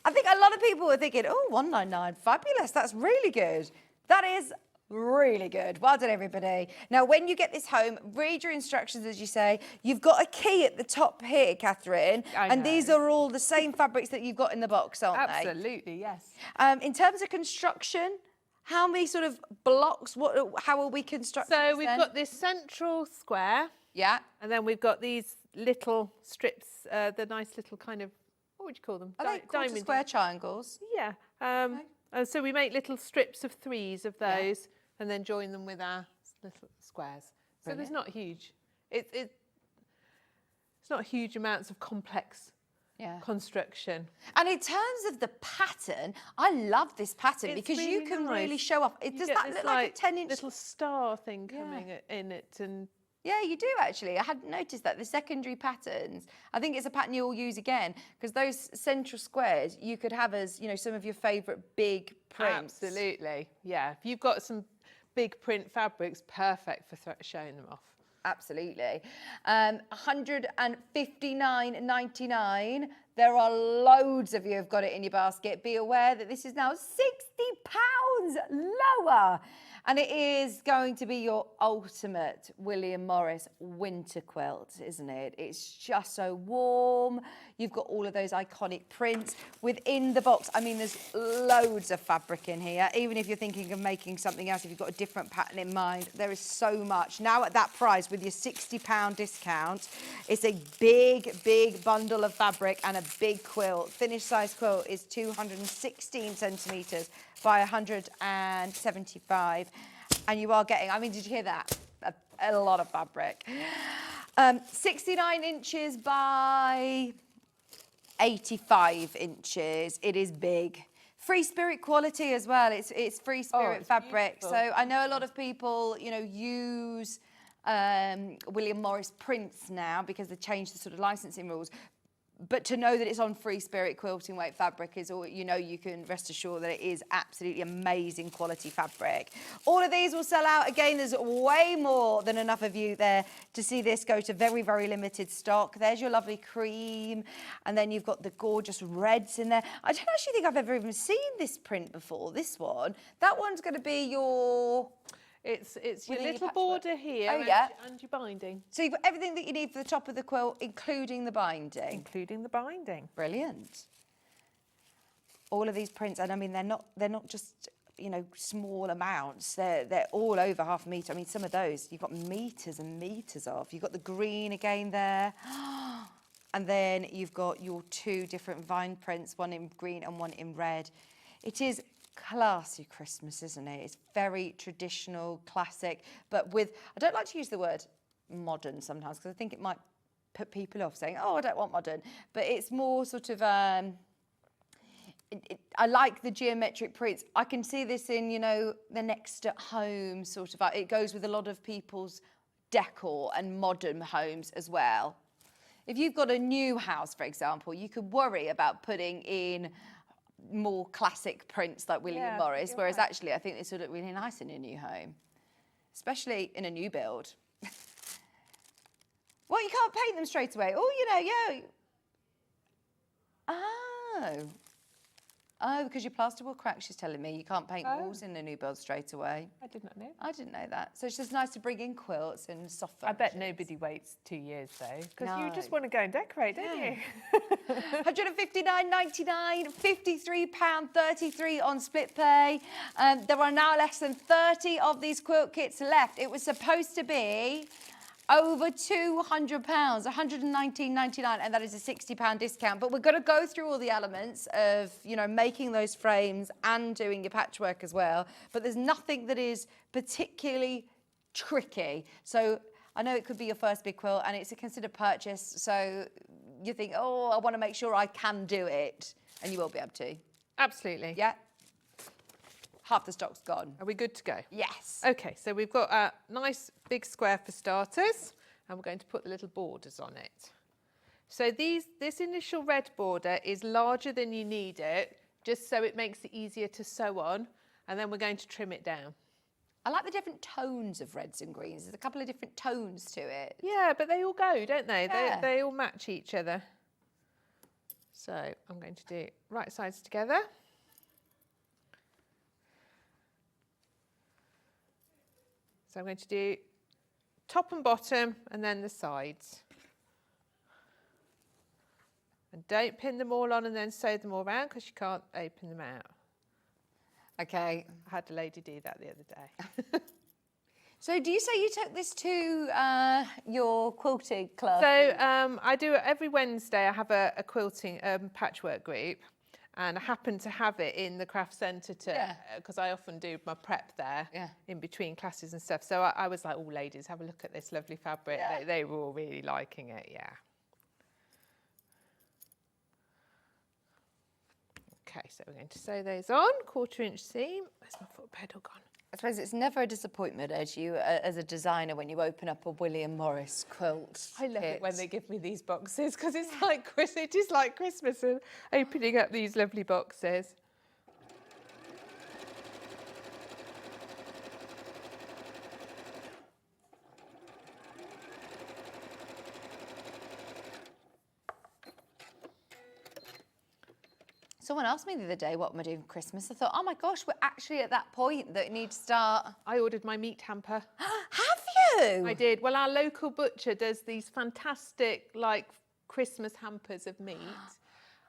I think a lot of people were thinking, oh, $199, fabulous. That's really good. That is really good. Well done, everybody. Now, when you get this home, read your instructions, as you say. You've got a key at the top here, Katherine. And these are all the same fabrics that you've got in the box, aren't they? Absolutely, yes. In terms of construction, how many sort of blocks, how are we constructing So this we've then? got this central square. Yeah. And then we've got these little strips, the nice little kind of, what would you call them? Are they quarter square triangles? Yeah. And so we make little strips of 3s of those and then join them with our little squares. So there's not huge. It's not huge amounts of complex construction. And in terms of the pattern, I love this pattern because really you can nice. really show off. Does that look like a 10-inch? Little star thing coming in it, and Yeah, you do actually. I hadn't noticed that. The secondary patterns, I think it's a pattern you'll use again because those central squares you could have as, you know, some of your favourite big prints. absolutely, yeah. If you've got some big print fabrics, perfect for showing them off. Absolutely. $159.99. There are loads of you who've got it in your basket. Be aware that this is now £60 lower. And it is going to be your ultimate William Morris winter quilt, isn't it? It's just so warm. You've got all of those iconic prints within the box. I mean, there's loads of fabric in here. Even if you're thinking of making something else, if you've got a different pattern in mind, there is so much. Now at that price, with your £60 discount, it's a big, big bundle of fabric and a big quilt. Finished size quilt is 216 centimetres by 175. And you are getting, I mean, did you hear that? A lot of fabric. 69 inches by 85 inches. It is big. Free spirit quality as well. It's free spirit fabric. Beautiful. So I know a lot of people, you know, use William Morris prints now because they've changed the sort of licensing rules. But to know that it's on free spirit quilting weight fabric is all, you know, you can rest assured that it is absolutely amazing quality fabric. All of these will sell out. Again, there's way more than enough of you there to see this go to very, very limited stock. There's your lovely cream. And then you've got the gorgeous reds in there. I don't actually think I've ever even seen this print before, this one. That one's going to be your... It's your Within your little patchwork. border here and your binding. So you've got everything that you need for the top of the quilt, including the binding. Including the binding. Brilliant. All of these prints, and I mean, they're not just, you know, small amounts. They're all over half a metre. I mean, some of those you've got metres and metres of. You've got the green again there. And then you've got your two different vine prints, one in green and one in red. It is classy Christmas, isn't it? It's very traditional, classic, but with, I don't like to use the word modern sometimes because I think it might put people off saying, oh, I don't want modern, but it's more sort of, I like the geometric prints. I can see this in, you know, the next at home sort of, it goes with a lot of people's decor and modern homes as well. If you've got a new house, for example, you could worry about putting in more classic prints like William Morris, whereas actually I think this would look really nice in a new home, especially in a new build. What, you can't paint them straight away? Oh, you know, yeah. Oh. Oh, because your plaster will crack, she's telling me. You can't paint walls in a new build straight away. I did not know. I didn't know that. So it's just nice to bring in quilts and soft I bet finishes. nobody waits 2 years though, because No. you just want to go and decorate, don't you? £159.99, £53.33 on split pay. There are now less than 30 of these quilt kits left. It was supposed to be over £200, £119.99, and that is a £60 discount. But we're going to go through all the elements of, you know, making those frames and doing your patchwork as well. But there's nothing that is particularly tricky. So I know it could be your first big quilt and it's a considered purchase. So you think, oh, I want to make sure I can do it, and you will be able to. Absolutely. Yeah. Half the stock's gone. Are we good to go? Yes. Okay, so we've got a nice big square for starters, and we're going to put the little borders on it. So this initial red border is larger than you need it, just so it makes it easier to sew on, and then we're going to trim it down. I like the different tones of reds and greens. There's a couple of different tones to it. Yeah, but they all go, don't they? Yeah. They all match each other. So I'm going to do right sides together. So I'm going to do top and bottom and then the sides. And don't pin them all on and then sew them all around, because you can't open them out. Okay. I had a lady do that the other day. So do you say you took this to your quilting class? So I do every Wednesday. I have a quilting patchwork group, and I happen to have it in the craft centre because I often do my prep there in between classes and stuff. So I was like, "Oh, ladies, have a look at this lovely fabric." Yeah. They were all really liking it. Yeah. Okay, so we're going to sew those on, 1/4 inch seam. Where's my foot pedal gone? I suppose it's never a disappointment as a designer when you open up a William Morris quilt. I love kit. it when they give me these boxes, because it's like it is like Christmas and opening up these lovely boxes. Someone asked me the other day, what am I doing for Christmas? I thought, oh my gosh, we're actually at that point that you need to start. I ordered my meat hamper. Have you? I did. Well, our local butcher does these fantastic, like, Christmas hampers of meat,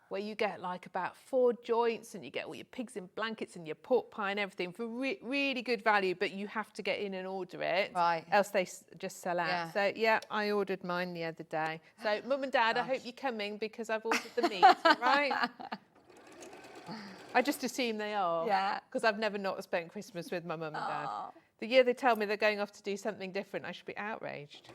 where you get like about 4 joints, and you get all your pigs in blankets and your pork pie and everything for really good value, but you have to get in and order it. Right. Else they just sell out. Yeah. So, yeah, I ordered mine the other day. So, Mum and Dad, I hope you're coming, because I've ordered the meat, right? I just assume they are. Yeah. Because I've never not spent Christmas with my mum and dad. The year they tell me they're going off to do something different, I should be outraged.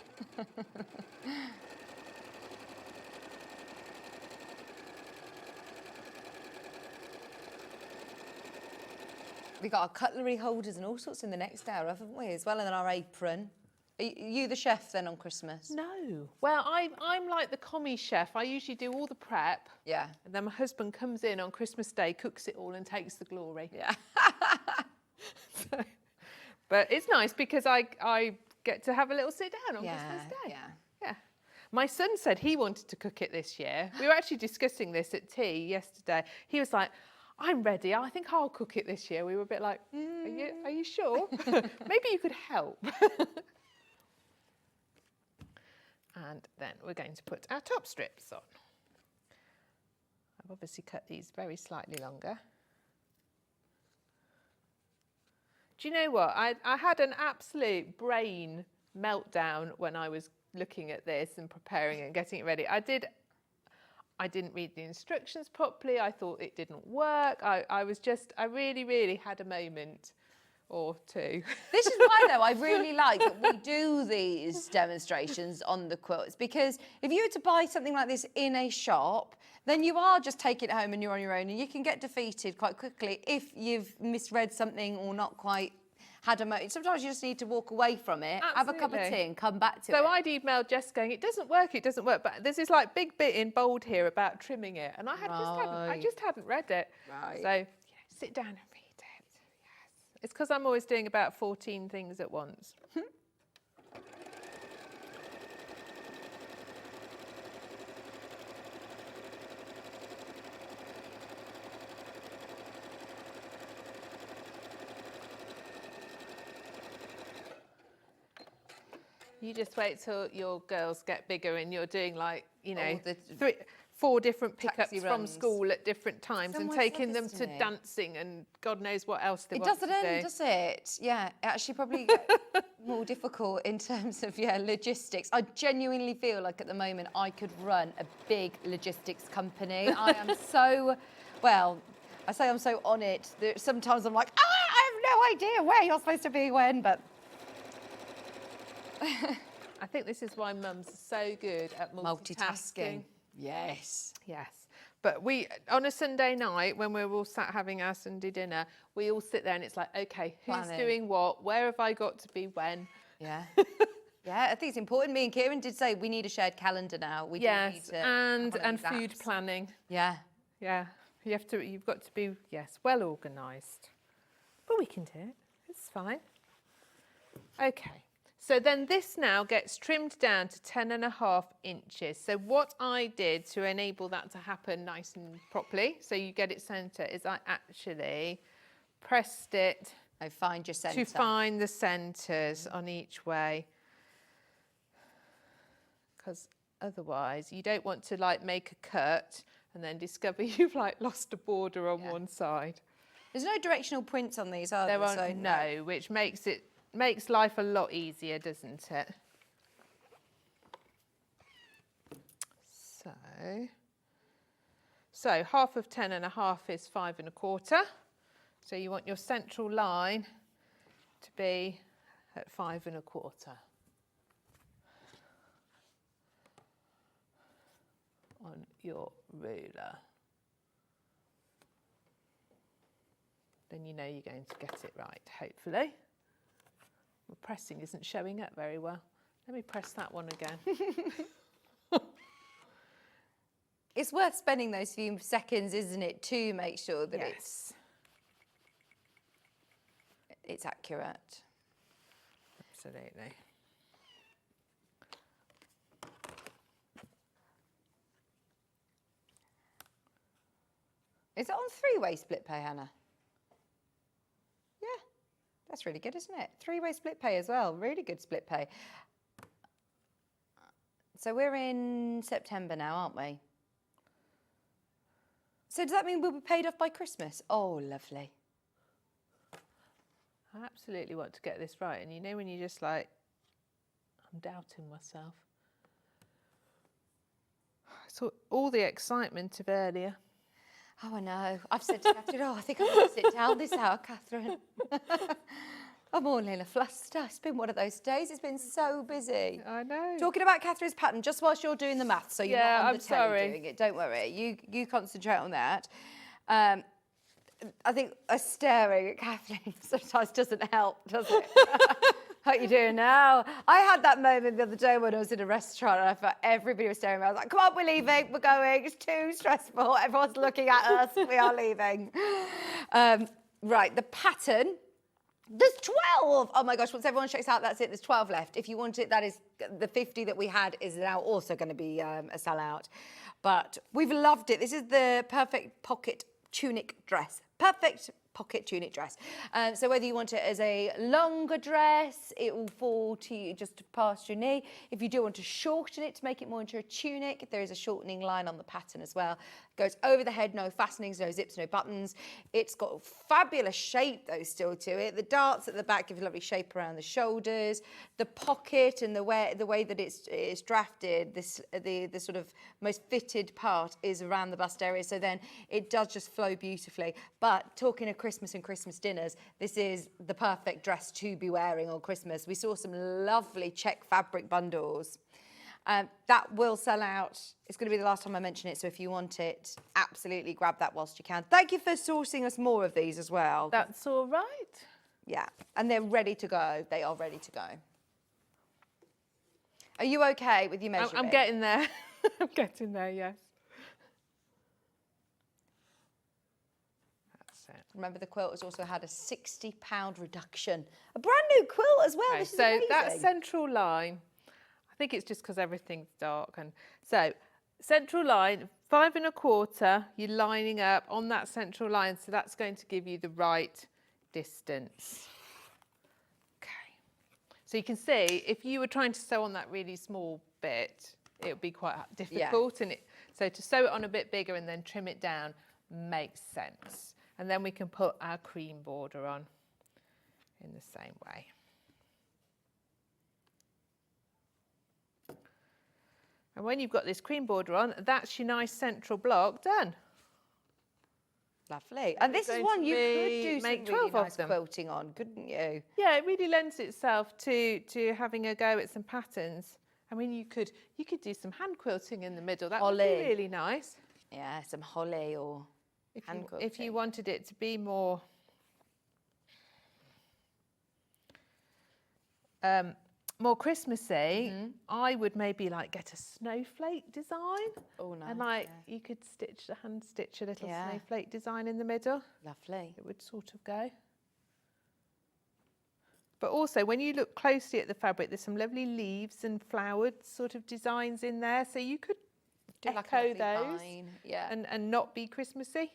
We've got our cutlery holders and all sorts in the next hour, haven't we, as well, and then our apron. Are you the chef then on Christmas? No. Well, I'm like the commie chef. I usually do all the prep. Yeah. And then my husband comes in on Christmas Day, cooks it all and takes the glory. Yeah. But it's nice because I get to have a little sit down on Christmas Day. Yeah. My son said he wanted to cook it this year. We were actually discussing this at tea yesterday. He was like, I'm ready. I think I'll cook it this year. We were a bit like, are you sure? Maybe you could help. And then we're going to put our top strips on. I've obviously cut these very slightly longer. Do you know what? I had an absolute brain meltdown when I was looking at this and preparing it and getting it ready. I didn't read the instructions properly. I thought it didn't work. I really had a moment or two. This is why, though, I really like that we do these demonstrations on the quilts, because if you were to buy something like this in a shop, then you are just taking it home and you're on your own, and you can get defeated quite quickly if you've misread something or not quite had a moment. Sometimes you just need to walk away from it, have a cup of tea and come back to it. So I'd emailed Jess going, it doesn't work, but there's this like big bit in bold here about trimming it, and I just hadn't read it. Right. So sit down and read it. Yes. It's because I'm always doing about 14 things at once. You just wait till your girls get bigger and you're doing like, you know, the 4 different pickups taxi from runs. school at different times and Someone taking said them this to to me. dancing and God knows what else they It want to doesn't do. end, does it? Yeah, it actually probably gets more difficult in terms of, logistics. I genuinely feel like at the moment I could run a big logistics company. I am so, well, I say I'm so on it that sometimes I'm like, I have no idea where you're supposed to be when, but... I think this is why mums are so good at multitasking. Yes. Yes. But we, on a Sunday night, when we're all sat having our Sunday dinner, we all sit there and it's like, okay, who's Planning. doing what? Where have I got to be when? Yeah. Yeah, I think it's important. Me and Kieran did say we need a shared calendar now. We do Yes, need to and have one of these food apps. planning. Yeah. Yeah, you've got to be, yes, well organised. But we can do it. It's fine. Okay. So then this now gets trimmed down to 10.5 inches. So what I did to enable that to happen nice and properly, so you get it centre, is I actually pressed it Find your centre. to find the centres on each way. Because otherwise you don't want to like make a cut and then discover you've like lost a border on one side. There's no directional prints on these, are there? There aren't, no, which makes life a lot easier, doesn't it? So half of 10.5 is 5.25. So you want your central line to be at 5.25. On your ruler. Then you know you're going to get it right, hopefully. My pressing isn't showing up very well. Let me press that one again. It's worth spending those few seconds, isn't it, to make sure that it's accurate. Absolutely. Is it on 3-way split pay, Hannah? Yeah, that's really good, isn't it? 3-way split pay as well, really good split pay. So we're in September now, aren't we? So does that mean we'll be paid off by Christmas? Oh, lovely. I absolutely want to get this right. And you know when you're just like, I'm doubting myself. So all the excitement of earlier. Oh, I know. I've said to Katharine, I think I'm going to sit down this hour, Katharine. I'm all in a fluster. It's been one of those days. It's been so busy. I know. Talking about Katharine's pattern, just whilst you're doing the maths, so you're not on the telly sorry. doing it. Don't worry. You concentrate on that. I think staring at Katharine sometimes doesn't help, does it? How you doing now? I had that moment the other day when I was in a restaurant and I thought everybody was staring at me. I was like, come on, we're leaving, we're going. It's too stressful. Everyone's looking at us. We are leaving. Right, the pattern. There's 12. Oh my gosh, once everyone checks out, that's it. There's 12 left. If you want it, that is the 50 that we had is now also going to be a sellout. But we've loved it. This is the Perfect Pocket Tunic Dress. Perfect Pocket Tunic Dress. So whether you want it as a longer dress, it will fall to you just past your knee. If you do want to shorten it to make it more into a tunic, there is a shortening line on the pattern as well. It goes over the head, no fastenings, no zips, no buttons. It's got a fabulous shape though still to it. The darts at the back give a lovely shape around the shoulders. The pocket and the way that it's drafted, the sort of most fitted part is around the bust area. So then it does just flow beautifully. But talking of Christmas and Christmas dinners, this is the perfect dress to be wearing on Christmas. We saw some lovely check fabric bundles. That will sell out. It's going to be the last time I mention it, so if you want it, absolutely grab that whilst you can. Thank you for sourcing us more of these as well. That's all right. Yeah, and they're ready to go. They are ready to go. Are you okay with your measuring? I'm getting there. I'm getting there, yes. Remember, the quilt has also had a £60 reduction. A brand new quilt as well. Okay, this is so amazing. that central line, I think it's just because everything's dark. And so central line, 5.25, you're lining up on that central line. So that's going to give you the right distance. Okay. So you can see, if you were trying to sew on that really small bit, it would be quite difficult. And so to sew it on a bit bigger and then trim it down makes sense. And then we can put our cream border on in the same way. And when you've got this cream border on, that's your nice central block done. Lovely. And this is one you could do some make really 12 of nice them. quilting on, couldn't you? Yeah, it really lends itself to having a go at some patterns. I mean, you could do some hand quilting in the middle. That would be Holly. really nice. Yeah, some holly or hand quilting. If you wanted it to be more more Christmassy, I would maybe like get a snowflake design. Oh, nice. And like yeah. you could hand stitch a little Yeah. snowflake design in the middle. Lovely. It would sort of go. But also when you look closely at the fabric, there's some lovely leaves and flowered sort of designs in there. So you could Do like a echo lovely those vine. Yeah. and not be Christmassy.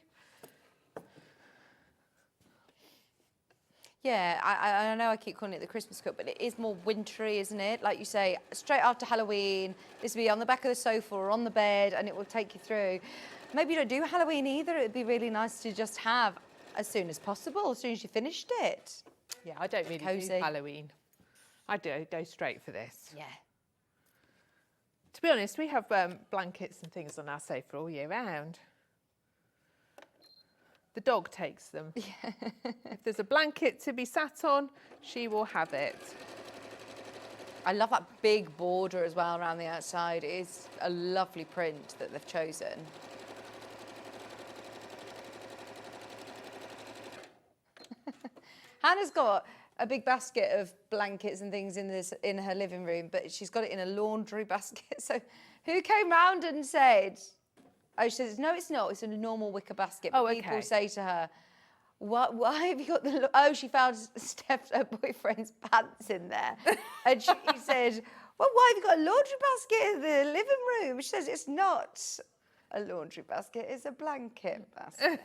Yeah, I know I keep calling it the Christmas quilt, but it is more wintry, isn't it? Like you say, straight after Halloween, this will be on the back of the sofa or on the bed and it will take you through. Maybe you don't do Halloween either. It would be really nice to just have as soon as possible, as soon as you finished it. Yeah, I don't really do Cosy. Halloween. I go straight for this. Yeah. To be honest, we have blankets and things on our sofa all year round. The dog takes them. Yeah. If there's a blanket to be sat on, she will have it. I love that big border as well around the outside. It is a lovely print that they've chosen. Hannah's got a big basket of blankets and things in her living room, but she's got it in a laundry basket. So who came round and said, oh, she says, no, it's not. It's a normal wicker basket. But Oh, okay. people say to her, why have you got the... Oh, she found Steph's, her boyfriend's pants in there. And she said, well, why have you got a laundry basket in the living room? She says, it's not a laundry basket. It's a blanket basket.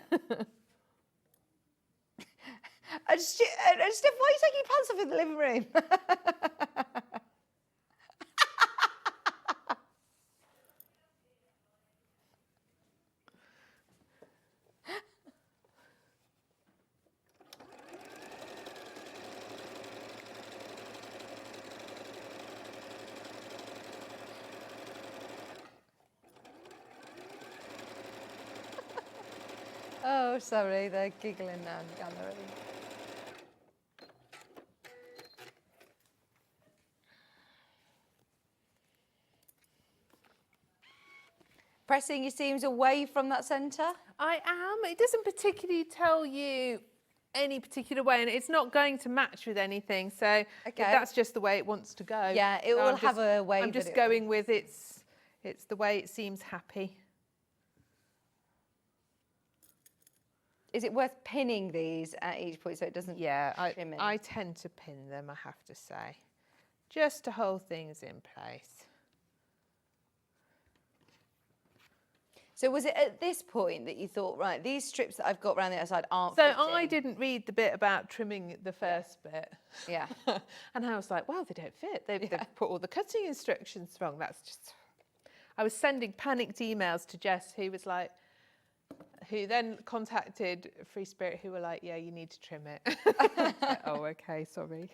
And Steph, why are you taking your pants off in the living room? Oh, sorry, they're giggling now in the gallery. Pressing your seams away from that centre? I am. It doesn't particularly tell you any particular way, and it's not going to match with anything. So that's just the way it wants to go. Yeah, it So will have a way. I'm just going with it's the way it seems happy. Is it worth pinning these at each point so it doesn't trim in? I tend to pin them, I have to say, just to hold things in place. So was it at this point that you thought, right, these strips that I've got around the outside aren't So fitting? I didn't read the bit about trimming the first bit. Yeah. And I was like, well, they don't fit. They've put all the cutting instructions wrong. That's just... I was sending panicked emails to Jess, who then contacted Free Spirit, who were like, yeah, you need to trim it. Like, oh, okay, sorry.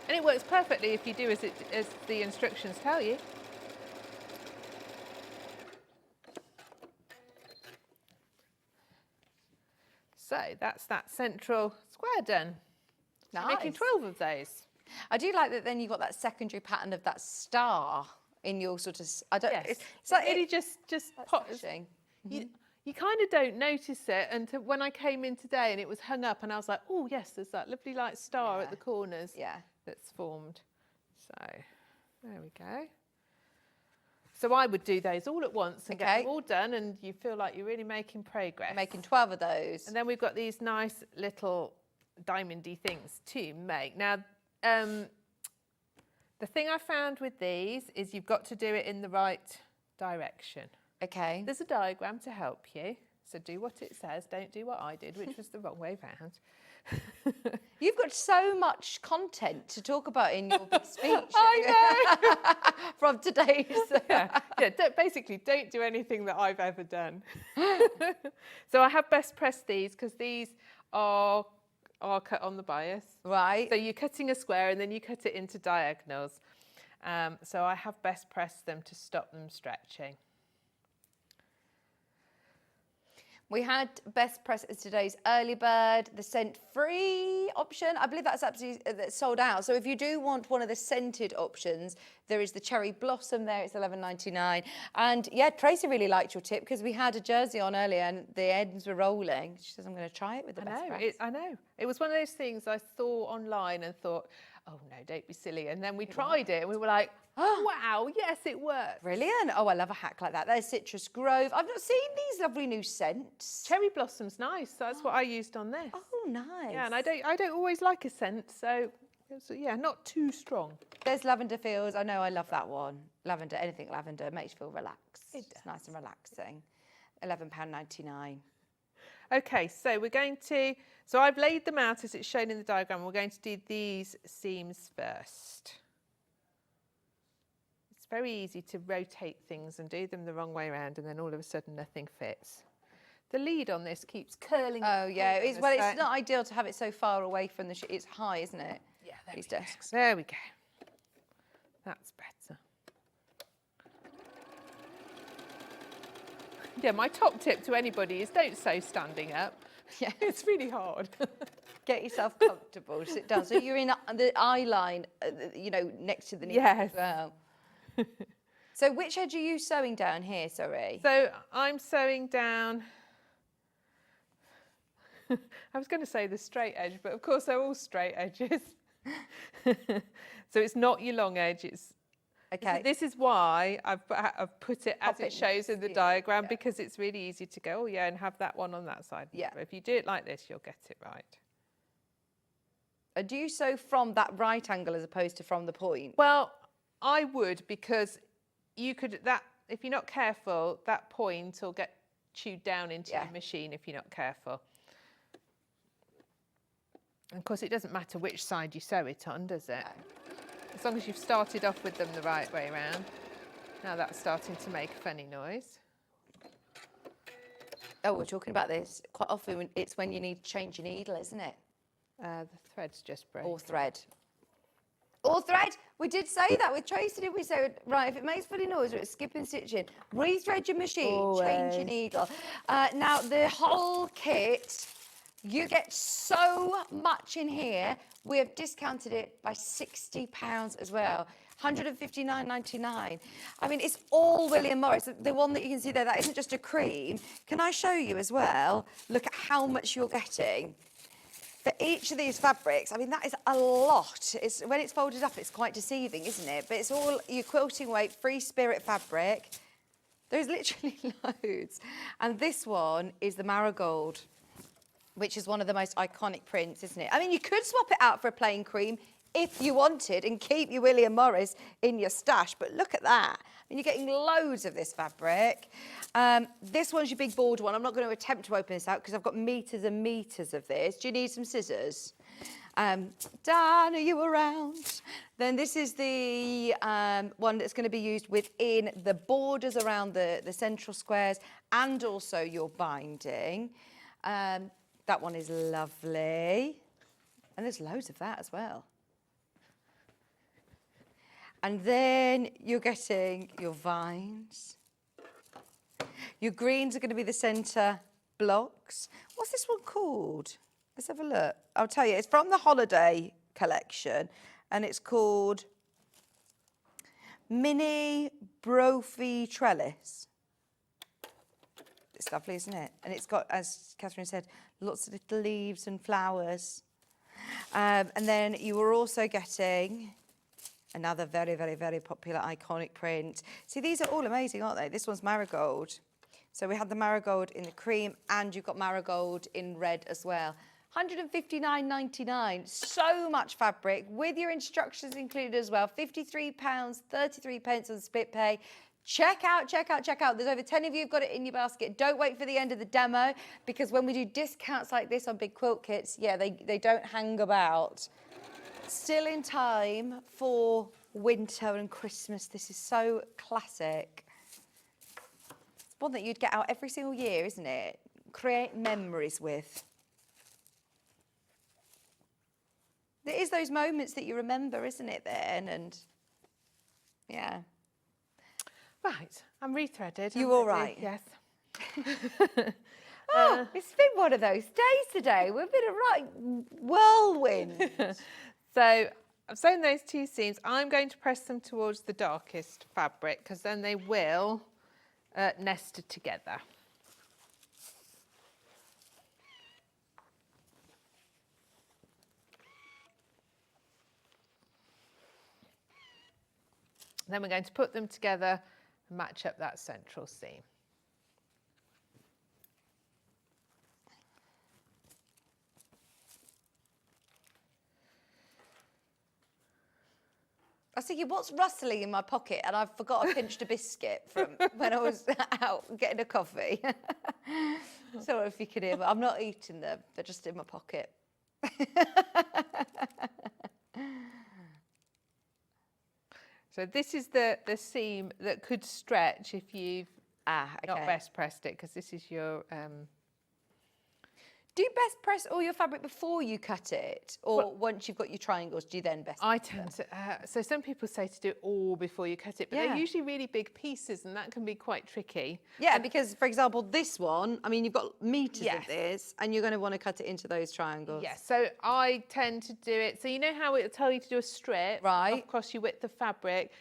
And it works perfectly if you do as the instructions tell you. So that's that central square done. Nice. Making 12 of those. I do like that then you've got that secondary pattern of that star in your sort of... I don't... Yes. It's like really just pops. touching. You kind of don't notice it until when I came in today and it was hung up and I was like, oh yes, there's that lovely light star at the corners that's formed. So there we go. So I would do those all at once and get them all done, and you feel like you're really making progress. Making 12 of those. And then we've got these nice little diamondy things to make. Now, the thing I found with these is you've got to do it in the right direction. Okay. There's a diagram to help you. So do what it says, don't do what I did, which was the wrong way round. You've got so much content to talk about in your big speech. I know. From today's. yeah, basically don't do anything that I've ever done. So I have best pressed these because these are cut on the bias. Right. So you're cutting a square and then you cut it into diagonals. So I have best pressed them to stop them stretching. We had best press as today's early bird, the scent free option. I believe that's absolutely that's sold out. So if you do want one of the scented options, there is the cherry blossom there. It's $11.99. And yeah, Tracey really liked your tip because we had a jersey on earlier and the ends were rolling. She says, I'm going to try it with the best press. I know. It was one of those things I saw online and thought, oh no, don't be silly. And then we tried it and we were like, oh wow, yes, it works. Brilliant. Oh, I love a hack like that. There's Citrus Grove. I've not seen these lovely new scents. Cherry blossom's nice. That's what I used on this. Oh, nice. Yeah, and I don't always like a scent, so it's, yeah, not too strong. There's Lavender Fields. I know I love that one. Lavender, anything lavender makes you feel relaxed. It's nice and relaxing. £11.99. Okay, so we're going to, so I've laid them out as it's shown in the diagram. We're going to do these seams first. It's very easy to rotate things and do them the wrong way around and then all of a sudden nothing fits. The lead on this keeps curling. Oh yeah, it's not ideal to have it so far away from the it's high, isn't it? Yeah, these desks. There we go. That's better. Yeah, my top tip to anybody is don't sew standing up. Yeah, it's really hard. Get yourself comfortable, sit down. So you're in the eye line, you know, next to the knee yes. as well. So which edge are you sewing down here, sorry? So I'm sewing down, I was going to say the straight edge, but of course they're all straight edges. So it's not your long edge, it's okay. This is why I've put it as it shows in the diagram, because it's really easy to go, oh yeah, and have that one on that side. Yeah. But if you do it like this, you'll get it right. Do you sew from that right angle as opposed to from the point? Well, I would, because you could, if you're not careful, that point will get chewed down into your machine if you're not careful. And of course, it doesn't matter which side you sew it on, does it? No. As long as you've started off with them the right way around. Now that's starting to make a funny noise. Oh, we're talking about this. Quite often it's when you need to change your needle, isn't it? The thread's just broken. Or thread. Or thread. We did say that with Tracey, didn't we? So, right, if it makes funny noise or it's skipping stitching, re-thread your machine, change your needle. Now, the whole kit, you get so much in here. We have discounted it by £60 as well. £159.99. I mean, it's all William Morris. The one that you can see there, that isn't just a cream. Can I show you as well? Look at how much you're getting. For each of these fabrics, I mean, that is a lot. When it's folded up, it's quite deceiving, isn't it? But it's all your quilting weight, free spirit fabric. There's literally loads. And this one is the Marigold, which is one of the most iconic prints, isn't it? I mean, you could swap it out for a plain cream if you wanted and keep your William Morris in your stash, but look at that. I mean, you're getting loads of this fabric. This one's your big board one. I'm not going to attempt to open this out because I've got meters and meters of this. Do you need some scissors? Dan, are you around? Then this is the one that's going to be used within the borders around the central squares and also your binding. That one is lovely. And there's loads of that as well. And then you're getting your vines. Your greens are going to be the centre blocks. What's this one called? Let's have a look. I'll tell you, it's from the holiday collection and it's called Mini Brophy Trellis. It's lovely, isn't it? And it's got, as Katharine said, lots of little leaves and flowers. And then you were also getting another very, very, very popular iconic print. See, these are all amazing, aren't they? This one's Marigold. So we had the Marigold in the cream and you've got Marigold in red as well. £159.99. So much fabric with your instructions included as well. £53, 33 pence on split pay. Check out. There's over 10 of you who've got it in your basket. Don't wait for the end of the demo, because when we do discounts like this on big quilt kits, yeah, they don't hang about. Still in time for winter and Christmas. This is so classic. It's one that you'd get out every single year, isn't it? Create memories with. It is those moments that you remember, isn't it, then? And yeah. Right, I'm rethreaded. You I'm all ready. right? Yes. Oh, it's been one of those days today. We've been a right whirlwind. So I've sewn those 2 seams. I'm going to press them towards the darkest fabric, because then they will nest together. Then we're going to put them together and match up that central seam. I was thinking, what's rustling in my pocket? And I forgot I pinched a biscuit from when I was out getting a coffee. Sorry if you can hear, but I'm not eating them. They're just in my pocket. So this is the seam that could stretch if you've not best pressed it, because this is your... Do you best press all your fabric before you cut it? Or once you've got your triangles, do you then best I press tend them? to, so some people say to do it all before you cut it, but Yeah. they're usually really big pieces and that can be quite tricky. Yeah, because, for example, this one, I mean, you've got meters Yes. of this, and you're going to want to cut it into those triangles. Yes, so I tend to do it, so you know how it'll tell you to do a strip Right. across your width of fabric,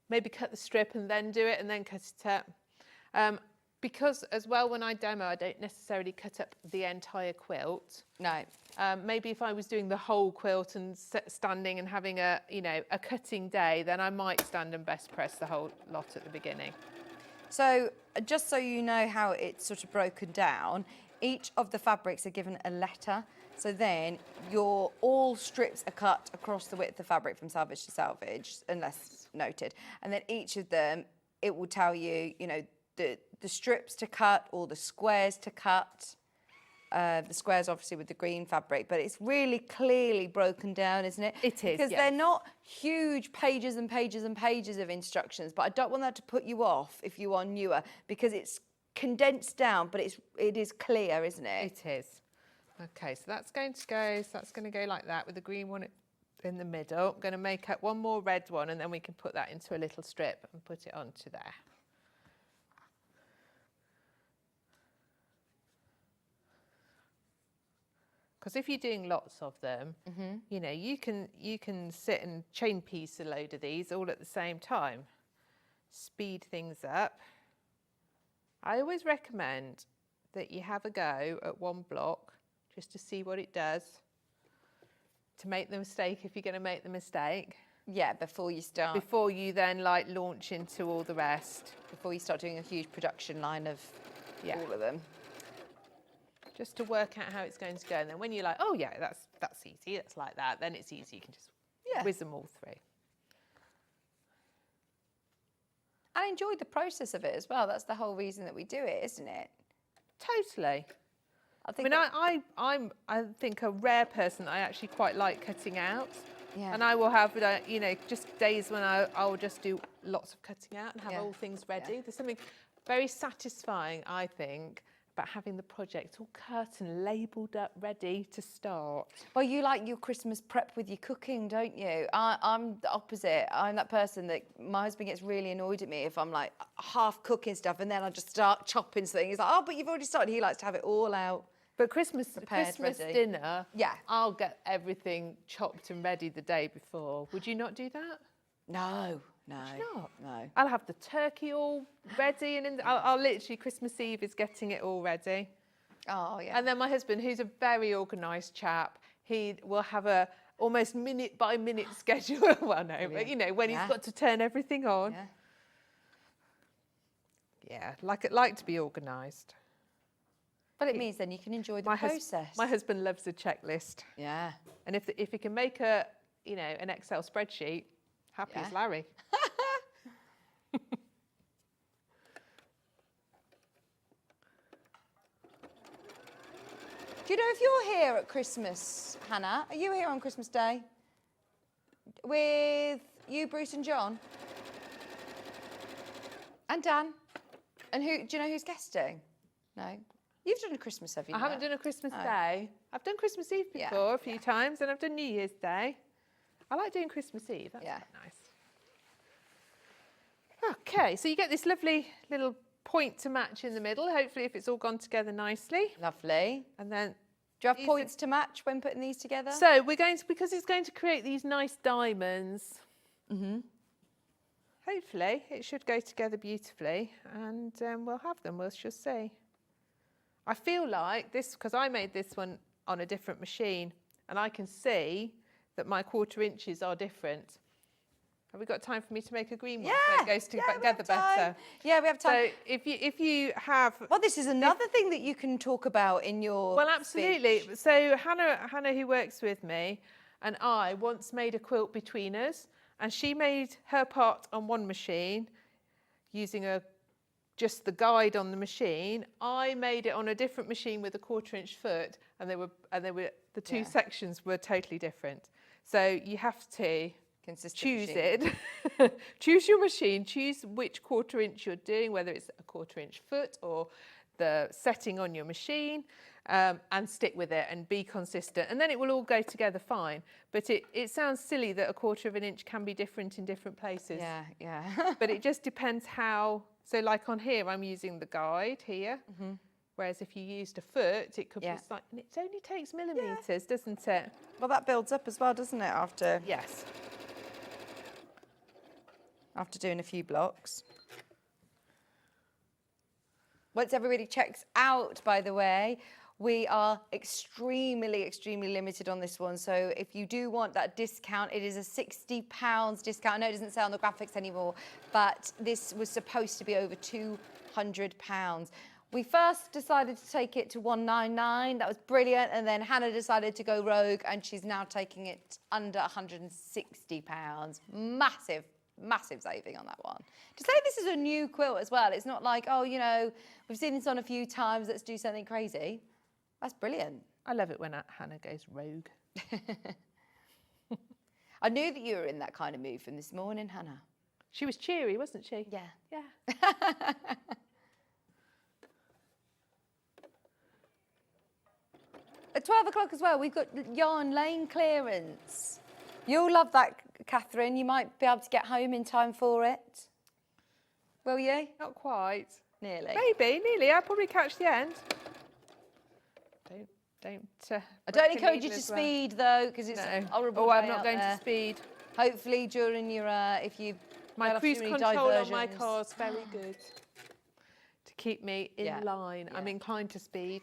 maybe cut the strip and then do it and then cut it up. Because as well, when I demo, I don't necessarily cut up the entire quilt. No. Maybe if I was doing the whole quilt and standing and having a, you know, a cutting day, then I might stand and best press the whole lot at the beginning. So just so you know how it's sort of broken down, each of the fabrics are given a letter. So then all strips are cut across the width of fabric from salvage to salvage, unless noted. And then each of them, it will tell you, you know, the strips to cut or the squares to cut. The squares obviously with the green fabric, but it's really clearly broken down, isn't it? It is, because yes. they're not huge pages and pages and pages of instructions, but I don't want that to put you off if you are newer, because it's condensed down, but it is clear, isn't it? It is. Okay, so that's going to go like that with the green one in the middle. I'm going to make up one more red one and then we can put that into a little strip and put it onto there. Because if you're doing lots of them, you know, you can sit and chain piece a load of these all at the same time. Speed things up. I always recommend that you have a go at one block just to see what it does, to make the mistake if you're going to make the mistake. Yeah, before you start. Before you then like launch into all the rest. Before you start doing a huge production line of all of them. Just to work out how it's going to go. And then when you're like, oh yeah, that's easy, that's like that, then it's easy. You can just whiz them all through. I enjoyed the process of it as well. That's the whole reason that we do it, isn't it? Totally. I think I'm I think a rare person that I actually quite like cutting out. Yeah. And I will have, you know, just days when I will just do lots of cutting out and have all things ready. Yeah. There's something very satisfying, I think, about having the project all cut and labelled up, ready to start. Well, you like your Christmas prep with your cooking, don't you? I'm the opposite. I'm that person that my husband gets really annoyed at me if I'm like half cooking stuff and then I just start chopping something. He's like, oh, but you've already started. He likes to have it all out. But Christmas Prepared, ready. dinner, Yeah. I'll get everything chopped and ready the day before. Would you not do that? No. Not? No. I'll have the turkey all ready, and I'll literally, Christmas Eve is getting it all ready. Oh, yeah. And then my husband, who's a very organised chap, he will have a almost minute by minute schedule. Well, no, but you know, when he's got to turn everything on. Yeah, like to be organised. But it means then you can enjoy the process. My husband loves a checklist. Yeah. And if he can make an Excel spreadsheet, happy as Larry. Do you know if you're here at Christmas, Hannah? Are you here on Christmas Day? With you, Bruce and John? And Dan? And who? Do you know who's guesting? No? You've done a Christmas, have you? I haven't done a Christmas Day. I've done Christmas Eve before a few times, and I've done New Year's Day. I like doing Christmas Eve. That's quite nice. Okay, so you get this lovely little point to match in the middle. Hopefully, if it's all gone together nicely. Lovely. And then, do you have points to match when putting these together? So we're going to, because it's going to create these nice diamonds. Hopefully, it should go together beautifully, and we'll have them. We'll just see. I feel like this, because I made this one on a different machine, and I can see that my 1/4 inches are different. Have we got time for me to make a green one so it goes together better? Yeah, we have time. So if you have... Well, this is another thing that you can talk about in your Well, absolutely. speech. So Hannah, who works with me, and I once made a quilt between us, and she made her part on one machine using just the guide on the machine. I made it on a different machine with a 1/4 inch foot, and the two sections were totally different. So you have to choose it. Choose your machine, choose which 1/4 inch you're doing, whether it's a 1/4 inch foot or the setting on your machine, and stick with it and be consistent, and then it will all go together fine. But it sounds silly that a 1/4 inch can be different in different places. Yeah. But it just depends how. So like on here, I'm using the guide here. Whereas if you used a foot, it could be slightly, and it only takes millimetres, doesn't it? Well, that builds up as well, doesn't it, after? Yes. After doing a few blocks. Once everybody checks out, by the way, we are extremely limited on this one. So if you do want that discount, it is a £60 discount. I know it doesn't say on the graphics anymore, but this was supposed to be over £200. We first decided to take it to £199. That was brilliant. And then Hannah decided to go rogue, and she's now taking it under £160. Massive saving on that one. To say this is a new quilt as well, it's not like, oh, you know, we've seen this on a few times, let's do something crazy. That's brilliant. I love it when Hannah goes rogue. I knew that you were in that kind of mood from this morning, Hannah. She was cheery, wasn't she? Yeah. Yeah. At 12 o'clock as well, we've got yarn lane clearance. You'll love that, Katherine. You might be able to get home in time for it. Will you? Not quite. Nearly. Maybe, nearly. I'll probably catch the end. Don't. I don't encourage you to speed though, because it's horrible. Oh, I'm not going to speed. Hopefully, during your if you my cruise control on my car's very good to keep me in line. I'm inclined to speed,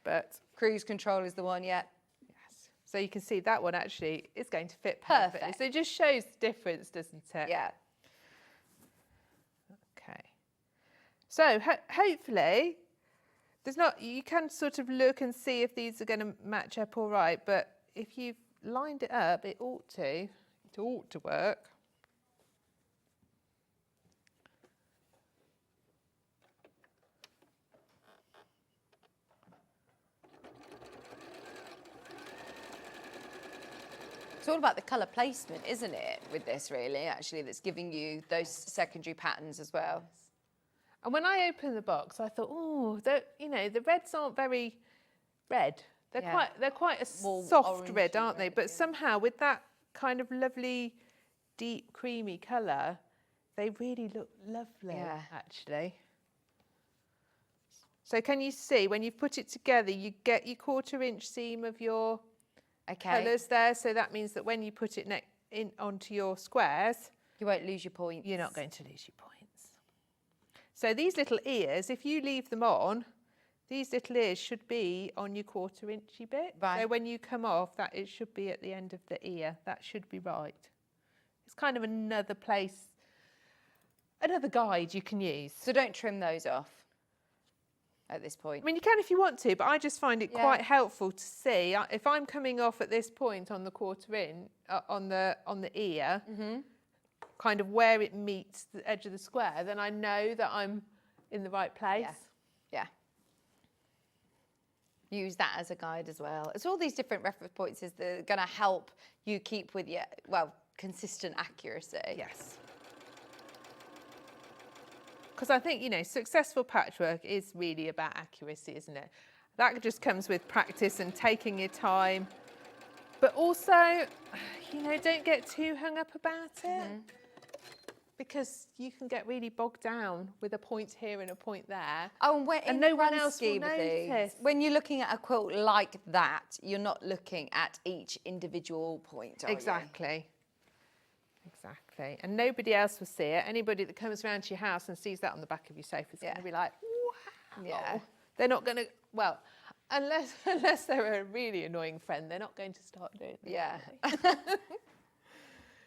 but cruise control is the one. Yeah. Yes. So you can see that one actually is going to fit perfectly. So it just shows the difference, doesn't it? Yeah. Okay. So hopefully. You can sort of look and see if these are going to match up all right, but if you've lined it up, it ought to work. It's all about the colour placement, isn't it, with this really, actually, that's giving you those secondary patterns as well. And when I opened the box, I thought, oh, the reds aren't very red. They're quite a soft red, aren't they? But somehow with that kind of lovely, deep, creamy colour, they really look lovely, actually. So can you see, when you put it together, you get your 1/4 inch seam of your colours there. So that means that when you put it onto your squares, you won't lose your points. You're not going to lose your points. So these little ears, if you leave them on, these little ears should be on your 1/4 inchy bit. Right. So when you come off, it should be at the end of the ear. That should be right. It's kind of another place, another guide you can use. So don't trim those off at this point. I mean, you can if you want to, but I just find it quite helpful to see if I'm coming off at this point on the 1/4 inch on the ear. Kind of where it meets the edge of the square, then I know that I'm in the right place. Yeah. use that as a guide as well. It's all these different reference points that are going to help you keep with your, well, consistent accuracy. Yes. Because I think, you know, successful patchwork is really about accuracy, isn't it? That just comes with practice and taking your time. But also, you know, don't get too hung up about it. Because you can get really bogged down with a point here and a point there. Oh, and no one else will notice. When you're looking at a quilt like that, you're not looking at each individual point, are you? Exactly. Exactly. And nobody else will see it. Anybody that comes around to your house and sees that on the back of your sofa is going to be like, wow. Yeah. They're not going to, well, unless they're a really annoying friend, they're not going to start doing it. Yeah.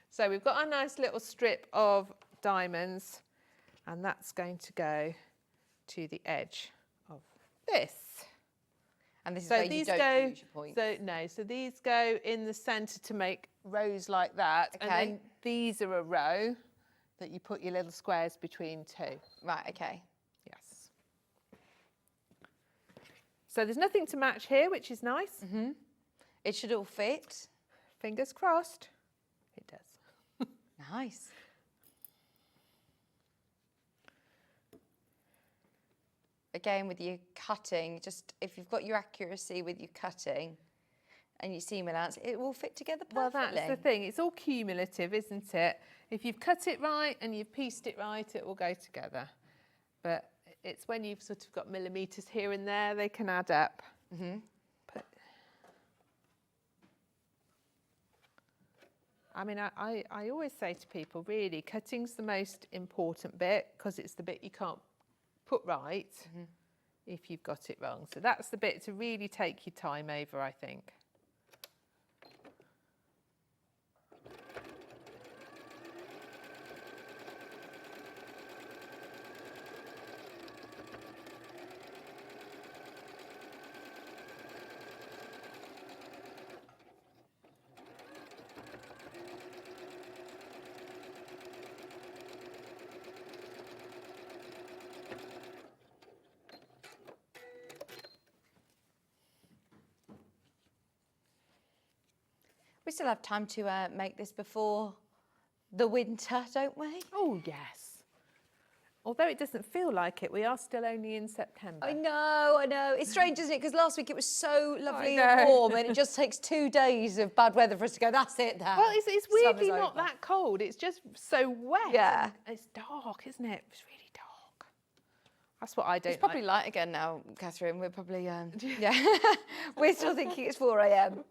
So we've got our nice little strip of diamonds, and that's going to go to the edge of this. And this is So where you these don't go, use your points. so these go in the centre to make rows like that. Okay. And then these are a row that you put your little squares between too. Right, okay. Yes. So there's nothing to match here, which is nice. It should all fit. Fingers crossed. It does. Nice. Again, with your cutting, just if you've got your accuracy with your cutting and your seam allowance, it will fit together perfectly. Well, that's the thing. It's all cumulative, isn't it? If you've cut it right and you've pieced it right, it will go together. But it's when you've sort of got millimetres here and there, they can add up. But I mean, I always say to people, really, cutting's the most important bit because it's the bit you can't put right if you've got it wrong. So that's the bit to really take your time over, I think. We still have time to make this before the winter, don't we? Oh, yes. Although it doesn't feel like it, we are still only in September. I know. It's strange, isn't it? Because last week it was so lovely I know. and warm, and it just takes 2 days of bad weather for us to go, that's it now. Well, it's weirdly Summer's not over. that cold. It's just so wet. Yeah. And it's dark, isn't it? It's really dark. That's what I don't It's probably like. light again now, Catherine. We're probably, yeah. We're still thinking it's 4 a.m.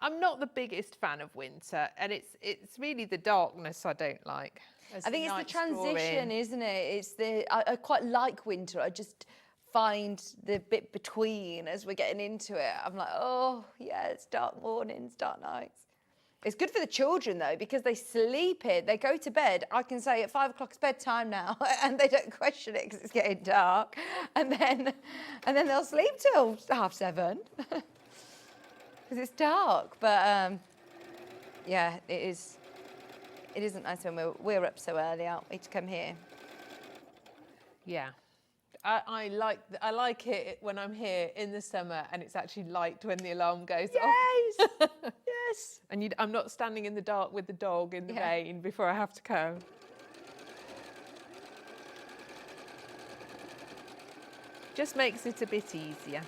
I'm not the biggest fan of winter, and it's really the darkness I don't like. I think it's the transition, isn't it? It's I quite like winter. I just find the bit between as we're getting into it. I'm like, oh, yeah, it's dark mornings, dark nights. It's good for the children, though, because they sleep in. They go to bed. I can say at 5 o'clock it's bedtime now, and they don't question it because it's getting dark. And then they'll sleep till 7:30 because it's dark. But yeah, it is. It isn't nice when we're up so early, aren't we, to come here? Yeah. I like it when I'm here in the summer and it's actually light when the alarm goes off. Yes. And I'm not standing in the dark with the dog in the rain before I have to come. Just makes it a bit easier.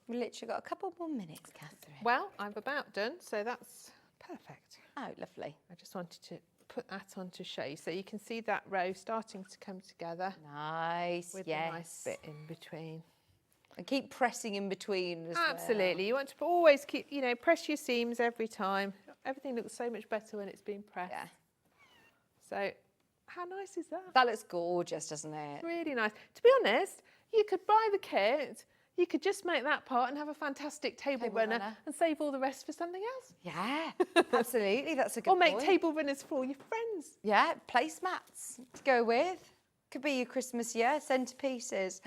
We've literally got a couple more minutes, Catherine. Well, I'm about done, so that's perfect. Oh, lovely. I just wanted to put that on to show you. So you can see that row starting to come together. Nice, with yes. a nice bit in between. And keep pressing in between as well. Absolutely. You want to always keep, press your seams every time. Everything looks so much better when it's been pressed. Yeah. So how nice is that? That looks gorgeous, doesn't it? Really nice. To be honest, you could buy the kit, you could just make that part and have a fantastic table runner and save all the rest for something else. Yeah, absolutely. That's a good Or make point. table runners for all your friends. Yeah, placemats to go with. Could be your Christmas, centerpieces.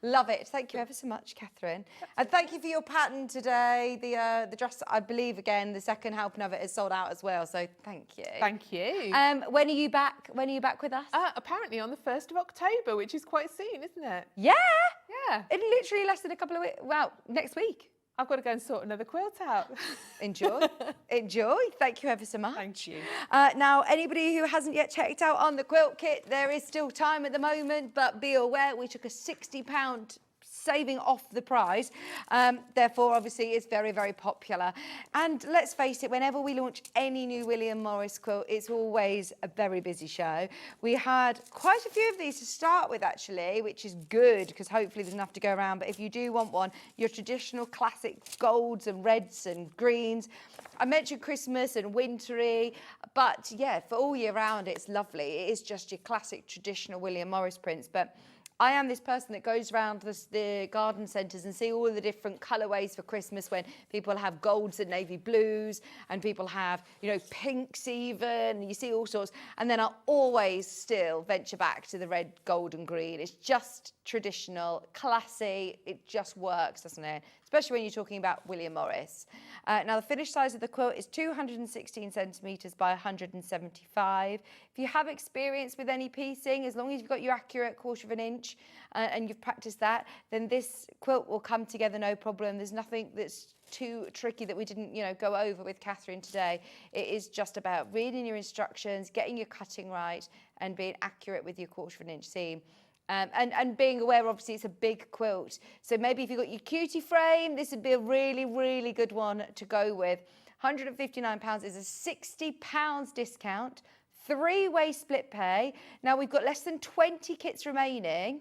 Love it. Thank you ever so much, Katherine. And thank you for your pattern today. The dress, I believe, again, the second helping of it is sold out as well. So thank you. Thank you. When are you back? When are you back with us? Apparently on the 1st of October, which is quite soon, isn't it? Yeah. Yeah. In literally less than a couple of weeks. Well, next week. I've got to go and sort another quilt out. Enjoy. Enjoy. Thank you ever so much. Thank you. Now, anybody who hasn't yet checked out on the quilt kit, there is still time at the moment, but be aware we took a £60 saving off the price. Therefore, obviously, it's very, very popular. And let's face it, whenever we launch any new William Morris quilt, it's always a very busy show. We had quite a few of these to start with, actually, which is good because hopefully there's enough to go around. But if you do want one, your traditional classic golds and reds and greens. I mentioned Christmas and wintry, but yeah, for all year round, it's lovely. It is just your classic traditional William Morris prints. But I am this person that goes around the garden centres and see all the different colourways for Christmas when people have golds and navy blues and people have, you know, pinks even. You see all sorts. And then I always still venture back to the red, gold and green. It's just traditional, classy. It just works, doesn't it? Especially when you're talking about William Morris. Now, the finished size of the quilt is 216 centimetres by 175. If you have experience with any piecing, as long as you've got your accurate 1/4 of an inch and you've practiced that, then this quilt will come together no problem. There's nothing that's too tricky that we didn't, you know, go over with Katherine today. It is just about reading your instructions, getting your cutting right and being accurate with your 1/4 of an inch seam. And being aware, obviously, it's a big quilt. So maybe if you've got your cutie frame, this would be a really, really good one to go with. £159 is a £60 discount, 3-way split pay. Now, we've got less than 20 kits remaining.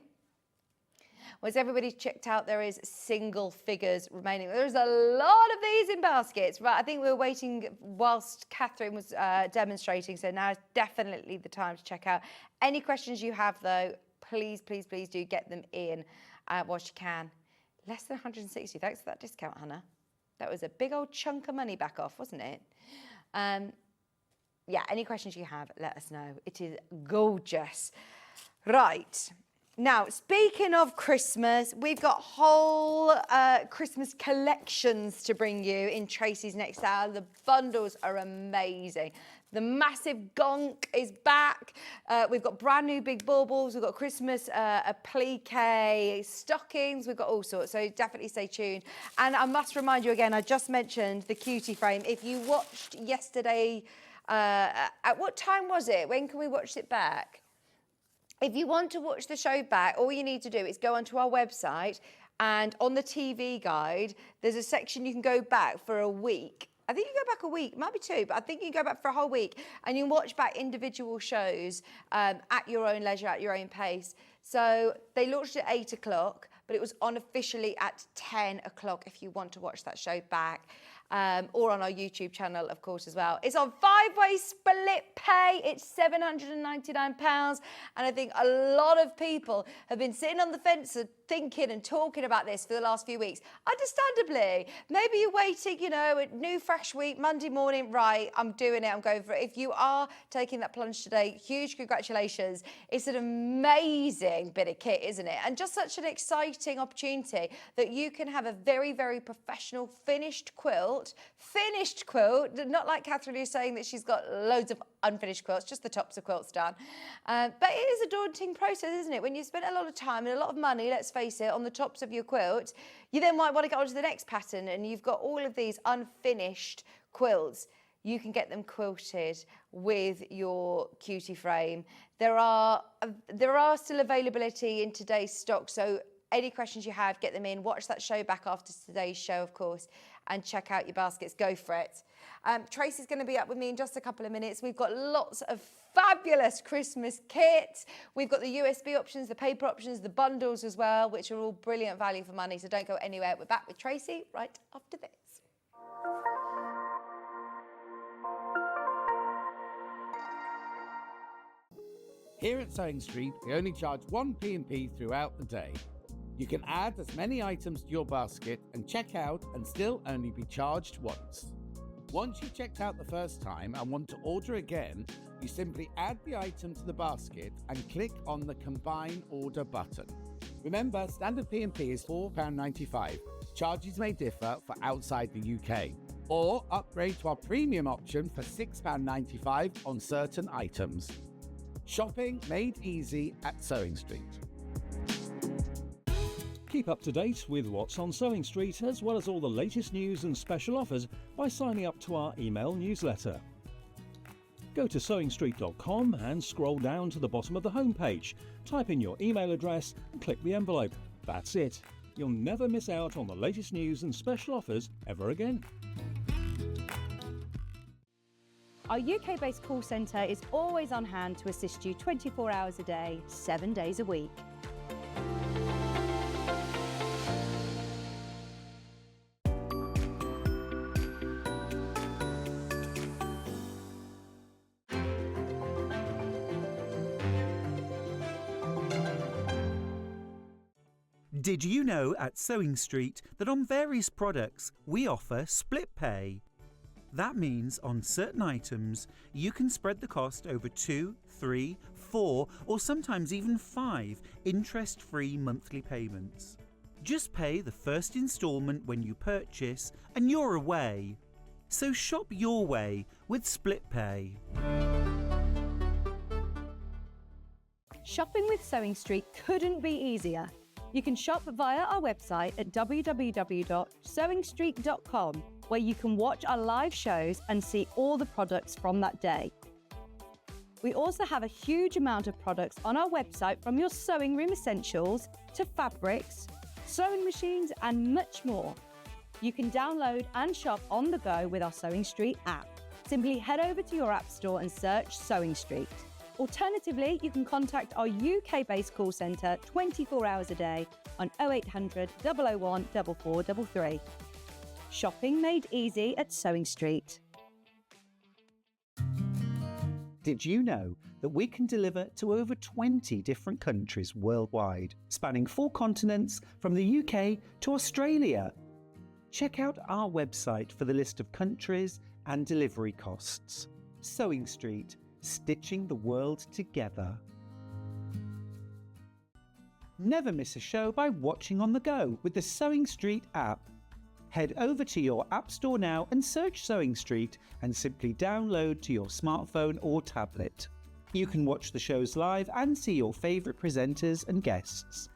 As everybody's checked out, there is single figures remaining. There's a lot of these in baskets. Right, I think we were waiting whilst Katherine was demonstrating, so now is definitely the time to check out. Any questions you have, though, please, please, please do get them in whilst you can. Less than 160. Thanks for that discount, Hannah. That was a big old chunk of money back off, wasn't it? Yeah, any questions you have, let us know. It is gorgeous. Right. Now, speaking of Christmas, we've got whole Christmas collections to bring you in Tracey's next hour. The bundles are amazing. The massive gonk is back. We've got brand new big baubles. We've got Christmas applique stockings. We've got all sorts. So definitely stay tuned. And I must remind you again, I just mentioned the cutie frame. If you watched yesterday, at what time was it? When can we watch it back? If you want to watch the show back, all you need to do is go onto our website and on the TV guide, there's a section you can go back for a week. I think you go back a week, it might be 2, but I think you go back for a whole week and you can watch back individual shows at your own leisure, at your own pace. So they launched at 8 o'clock, but it was on officially at 10 o'clock if you want to watch that show back. Or on our YouTube channel, of course, as well. It's on 5-way split pay. It's £799. And I think a lot of people have been sitting on the fence thinking and talking about this for the last few weeks. Understandably. Maybe you're waiting, you know, a new fresh week, Monday morning, right, I'm doing it, I'm going for it. If you are taking that plunge today, huge congratulations. It's an amazing bit of kit, isn't it? And just such an exciting opportunity that you can have a very, very professional finished quilt, not like Katherine who's saying that she's got loads of unfinished quilts, just the tops of quilts done. But it is a daunting process, isn't it? When you spend a lot of time and a lot of money, let's face it, on the tops of your quilt, you then might want to get on to the next pattern and you've got all of these unfinished quilts. You can get them quilted with your cutie frame. There are still availability in today's stock, so any questions you have, get them in. Watch that show back after today's show, of course, and check out your baskets. Go for it. Tracey's going to be up with me in just a couple of minutes. We've got lots of fabulous Christmas kits. We've got the USB options, the paper options, the bundles as well, which are all brilliant value for money. So don't go anywhere. We're back with Tracey right after this. Here at Sewing Street, we only charge 1 P&P throughout the day. You can add as many items to your basket and check out and still only be charged once. Once you've checked out the first time and want to order again, you simply add the item to the basket and click on the Combine Order button. Remember, standard P&P is £4.95. Charges may differ for outside the UK. Or upgrade to our premium option for £6.95 on certain items. Shopping made easy at Sewing Street. Keep up to date with what's on Sewing Street as well as all the latest news and special offers by signing up to our email newsletter. Go to sewingstreet.com and scroll down to the bottom of the homepage. Type in your email address and click the envelope. That's it. You'll never miss out on the latest news and special offers ever again. Our UK-based call centre is always on hand to assist you 24 hours a day, 7 days a week. Did you know at Sewing Street that on various products we offer split pay? That means on certain items you can spread the cost over 2, 3, 4 or sometimes even 5 interest-free monthly payments. Just pay the first instalment when you purchase and you're away. So shop your way with split pay. Shopping with Sewing Street couldn't be easier. You can shop via our website at www.sewingstreet.com, where you can watch our live shows and see all the products from that day. We also have a huge amount of products on our website, from your sewing room essentials to fabrics, sewing machines and much more. You can download and shop on the go with our Sewing Street app. Simply head over to your app store and search Sewing Street. Alternatively, you can contact our UK-based call centre 24 hours a day on 0800 001 4433. Shopping made easy at Sewing Street. Did you know that we can deliver to over 20 different countries worldwide, spanning 4 continents from the UK to Australia? Check out our website for the list of countries and delivery costs. Sewing Street, stitching the world together. Never miss a show by watching on the go with the Sewing Street app. Head over to your app store now and search Sewing Street and simply download to your smartphone or tablet. You can watch the shows live and see your favourite presenters and guests.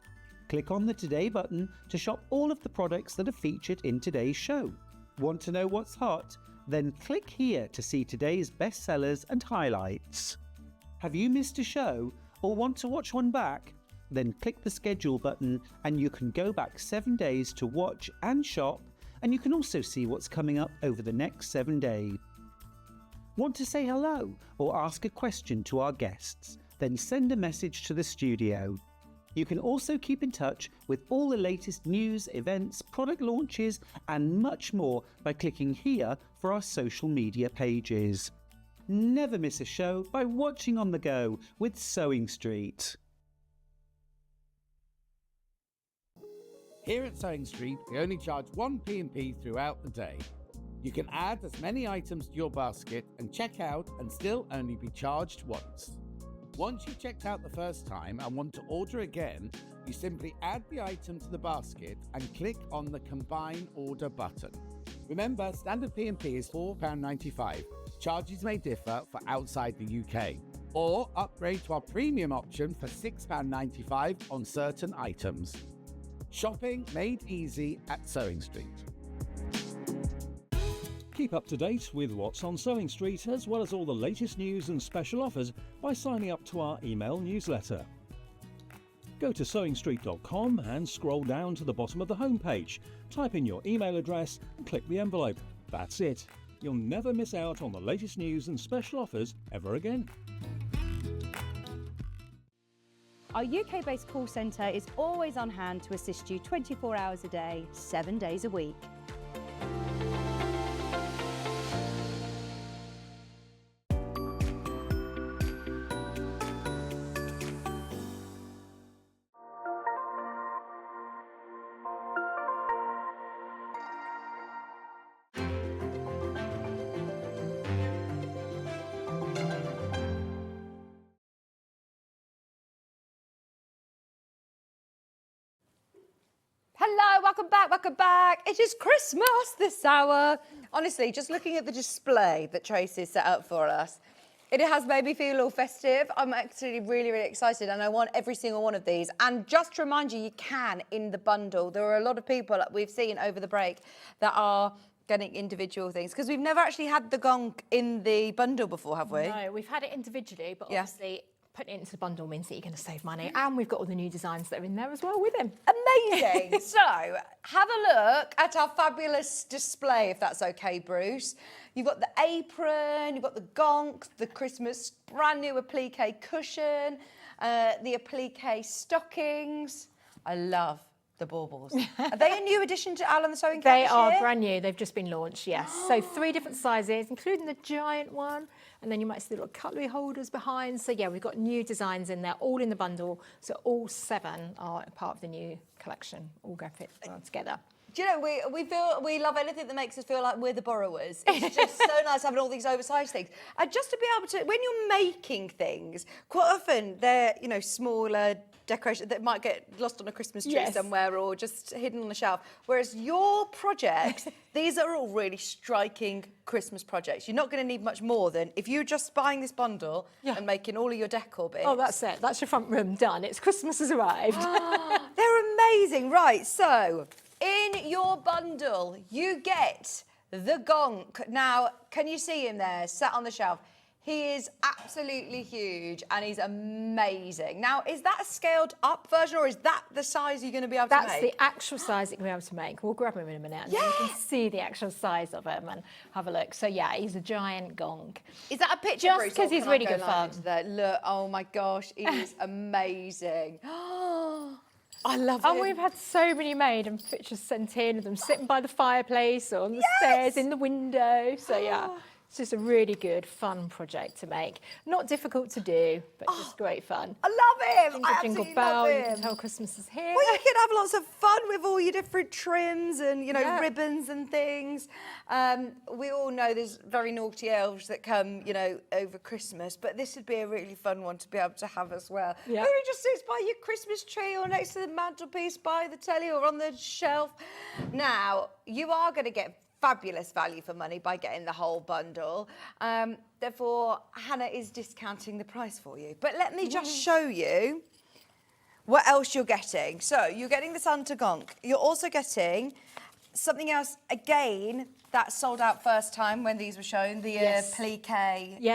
Click on the Today button to shop all of the products that are featured in today's show. Want to know what's hot? Then click here to see today's bestsellers and highlights. Have you missed a show or want to watch one back? Then click the schedule button and you can go back 7 days to watch and shop, and you can also see what's coming up over the next 7 days. Want to say hello or ask a question to our guests? Then send a message to the studio. You can also keep in touch with all the latest news, events, product launches and much more by clicking here for our social media pages. Never miss a show by watching on the go with Sewing Street. Here at Sewing Street, we only charge one P&P throughout the day. You can add as many items to your basket and check out and still only be charged once. Once you've checked out the first time and want to order again, you simply add the item to the basket and click on the Combine Order button. Remember, standard P&P is £4.95. Charges may differ for outside the UK. Or upgrade to our premium option for £6.95 on certain items. Shopping made easy at Sewing Street. Keep up to date with what's on Sewing Street as well as all the latest news and special offers by signing up to our email newsletter. Go to sewingstreet.com and scroll down to the bottom of the homepage. Type in your email address and click the envelope. That's it. You'll never miss out on the latest news and special offers ever again. Our UK-based call centre is always on hand to assist you 24 hours a day, 7 days a week. welcome back, welcome back. It is Christmas this hour. Honestly, just looking at the display that Tracey set up for us, it has made me feel all festive. I'm actually really, really excited, and I want every single one of these. And just to remind you, you can in the bundle. There are a lot of people that we've seen over the break that are getting individual things, because we've never actually had the gonk in the bundle before, have we? No, we've had it individually, but obviously putting it into the bundle means that you're going to save money. And we've got all the new designs that are in there as well with them. Amazing. So have a look at our fabulous display, if that's okay, Bruce. You've got the apron, you've got the gonk, the Christmas brand new applique cushion, the applique stockings. I love the baubles. Are they a new addition to Al and the Sewing Cat They this are year? brand new. They've just been launched, yes. So 3 different sizes, including the giant one. And then you might see the little cutlery holders behind. So yeah, we've got new designs in there, all in the bundle. So all 7 are part of the new collection, all go fit well together. Do you know, we love anything that makes us feel like we're the borrowers. It's just so nice having all these oversized things. And just to be able to, when you're making things, quite often they're, you know, smaller decorations that might get lost on a Christmas tree somewhere or just hidden on a shelf. Whereas your projects, these are all really striking Christmas projects. You're not going to need much more than if you're just buying this bundle and making all of your decor bits. Oh, that's it. That's your front room done. It's Christmas has arrived. They're amazing. Right, so in your bundle, you get the gonk. Now, can you see him there, sat on the shelf? He is absolutely huge and he's amazing. Now, is that a scaled up version or is that the size you're going to be able to make? That's the actual size that you're able to make. We'll grab him in a minute and then you can see the actual size of him and have a look. So yeah, he's a giant gonk. Is that a picture, Just Bruce, or because he's can I really go good live fun. into that? Look, oh my gosh, he is amazing. I love And him. we've had so many made and pictures sent in of them sitting by the fireplace or on the stairs in the window. So yeah, it's just a really good, fun project to make. Not difficult to do, but just great fun. I love him. Jingle, I jingle absolutely bell, love you him. can tell Christmas is here. Well, you can have lots of fun with all your different trims and, you know, ribbons and things. We all know there's very naughty elves that come, you know, over Christmas, but this would be a really fun one to be able to have as well. Yeah. Maybe just sits by your Christmas tree or next to the mantelpiece by the telly or on the shelf. Now, you are going to get fabulous value for money by getting the whole bundle. Therefore, Hannah is discounting the price for you. But let me just show you what else you're getting. So you're getting the Santa Gonk. You're also getting something else, again, that sold out first time when these were shown, the applique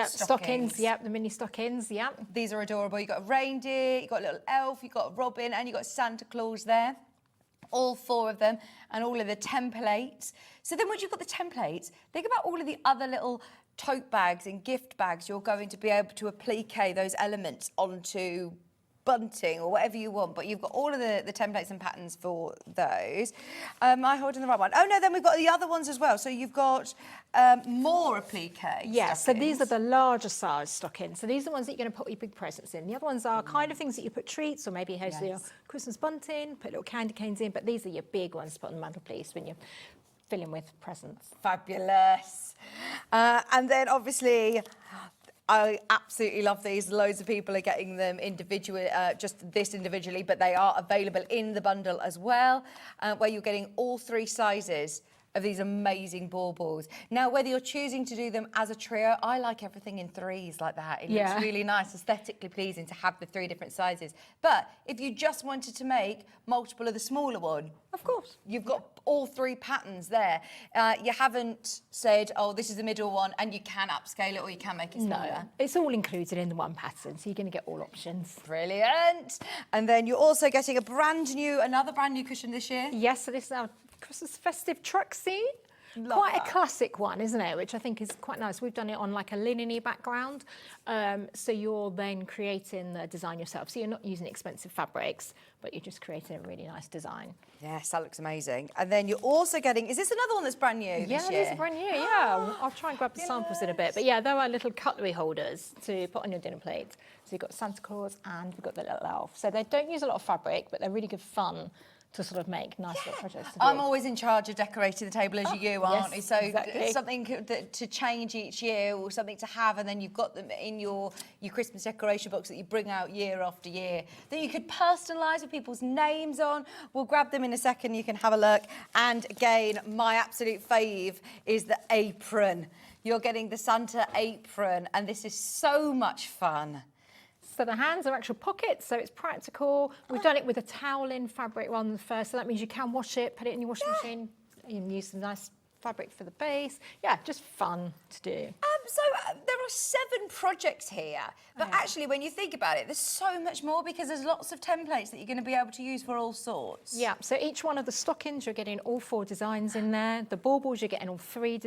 stockings, the mini stockings, These are adorable. You've got a reindeer, you've got a little elf, you've got a robin, and you've got Santa Claus there. All 4 of them, and all of the templates. So then once you've got the templates, think about all of the other little tote bags and gift bags you're going to be able to applique those elements onto bunting or whatever you want, but you've got all of the templates and patterns for those. Am I holding the right one? Oh no, then we've got the other ones as well. So you've got more applique Yes, so these are the larger size stockings. So these are the ones that you're going to put your big presents in. The other ones are kind of things that you put treats or maybe host your Christmas bunting, put little candy canes in, but these are your big ones to put on the mantelpiece when you're filling with presents. Fabulous. And then obviously, I absolutely love these. Loads of people are getting them individually, just this individually, but they are available in the bundle as well, where you're getting all 3 sizes of these amazing baubles. Now, whether you're choosing to do them as a trio, I like everything in 3s like that. It looks really nice, aesthetically pleasing to have the 3 different sizes. But if you just wanted to make multiple of the smaller one, of course, you've got all 3 patterns there. You haven't said, oh, this is the middle one, and you can upscale it or you can make it smaller. No, it's all included in the one pattern, so you're going to get all options. Brilliant. And then you're also getting another brand new cushion this year. Yes, so this is our Christmas festive Tracey. Quite a classic one, isn't it? Which I think is quite nice. We've done it on like a linen-y background. So you're then creating the design yourself. So you're not using expensive fabrics, but you're just creating a really nice design. Yes, that looks amazing. And then you're also getting, is this another one that's brand new this year? These are brand new, I'll try and grab the samples in a bit. But yeah, there are little cutlery holders to put on your dinner plate. So you've got Santa Claus and we've got the little elf. So they don't use a lot of fabric, but they're really good fun to sort of make nice little projects to do. I'm always in charge of decorating the table as you aren't yes, you? So exactly. something to change each year or something to have, and then you've got them in your Christmas decoration box that you bring out year after year that you could personalise with people's names on. We'll grab them in a second, you can have a look. And again, my absolute fave is the apron. You're getting the Santa apron, and this is so much fun. So the hands are actual pockets, so it's practical. We've done it with a towel-in fabric rather than the fur, so that means you can wash it, put it in your washing machine, you can use some nice fabric for the base. Yeah, just fun to do. So there are 7 projects here, but actually when you think about it, there's so much more because there's lots of templates that you're going to be able to use for all sorts. Yeah, so each one of the stockings, you're getting all 4 designs in there. The baubles, you're getting all 3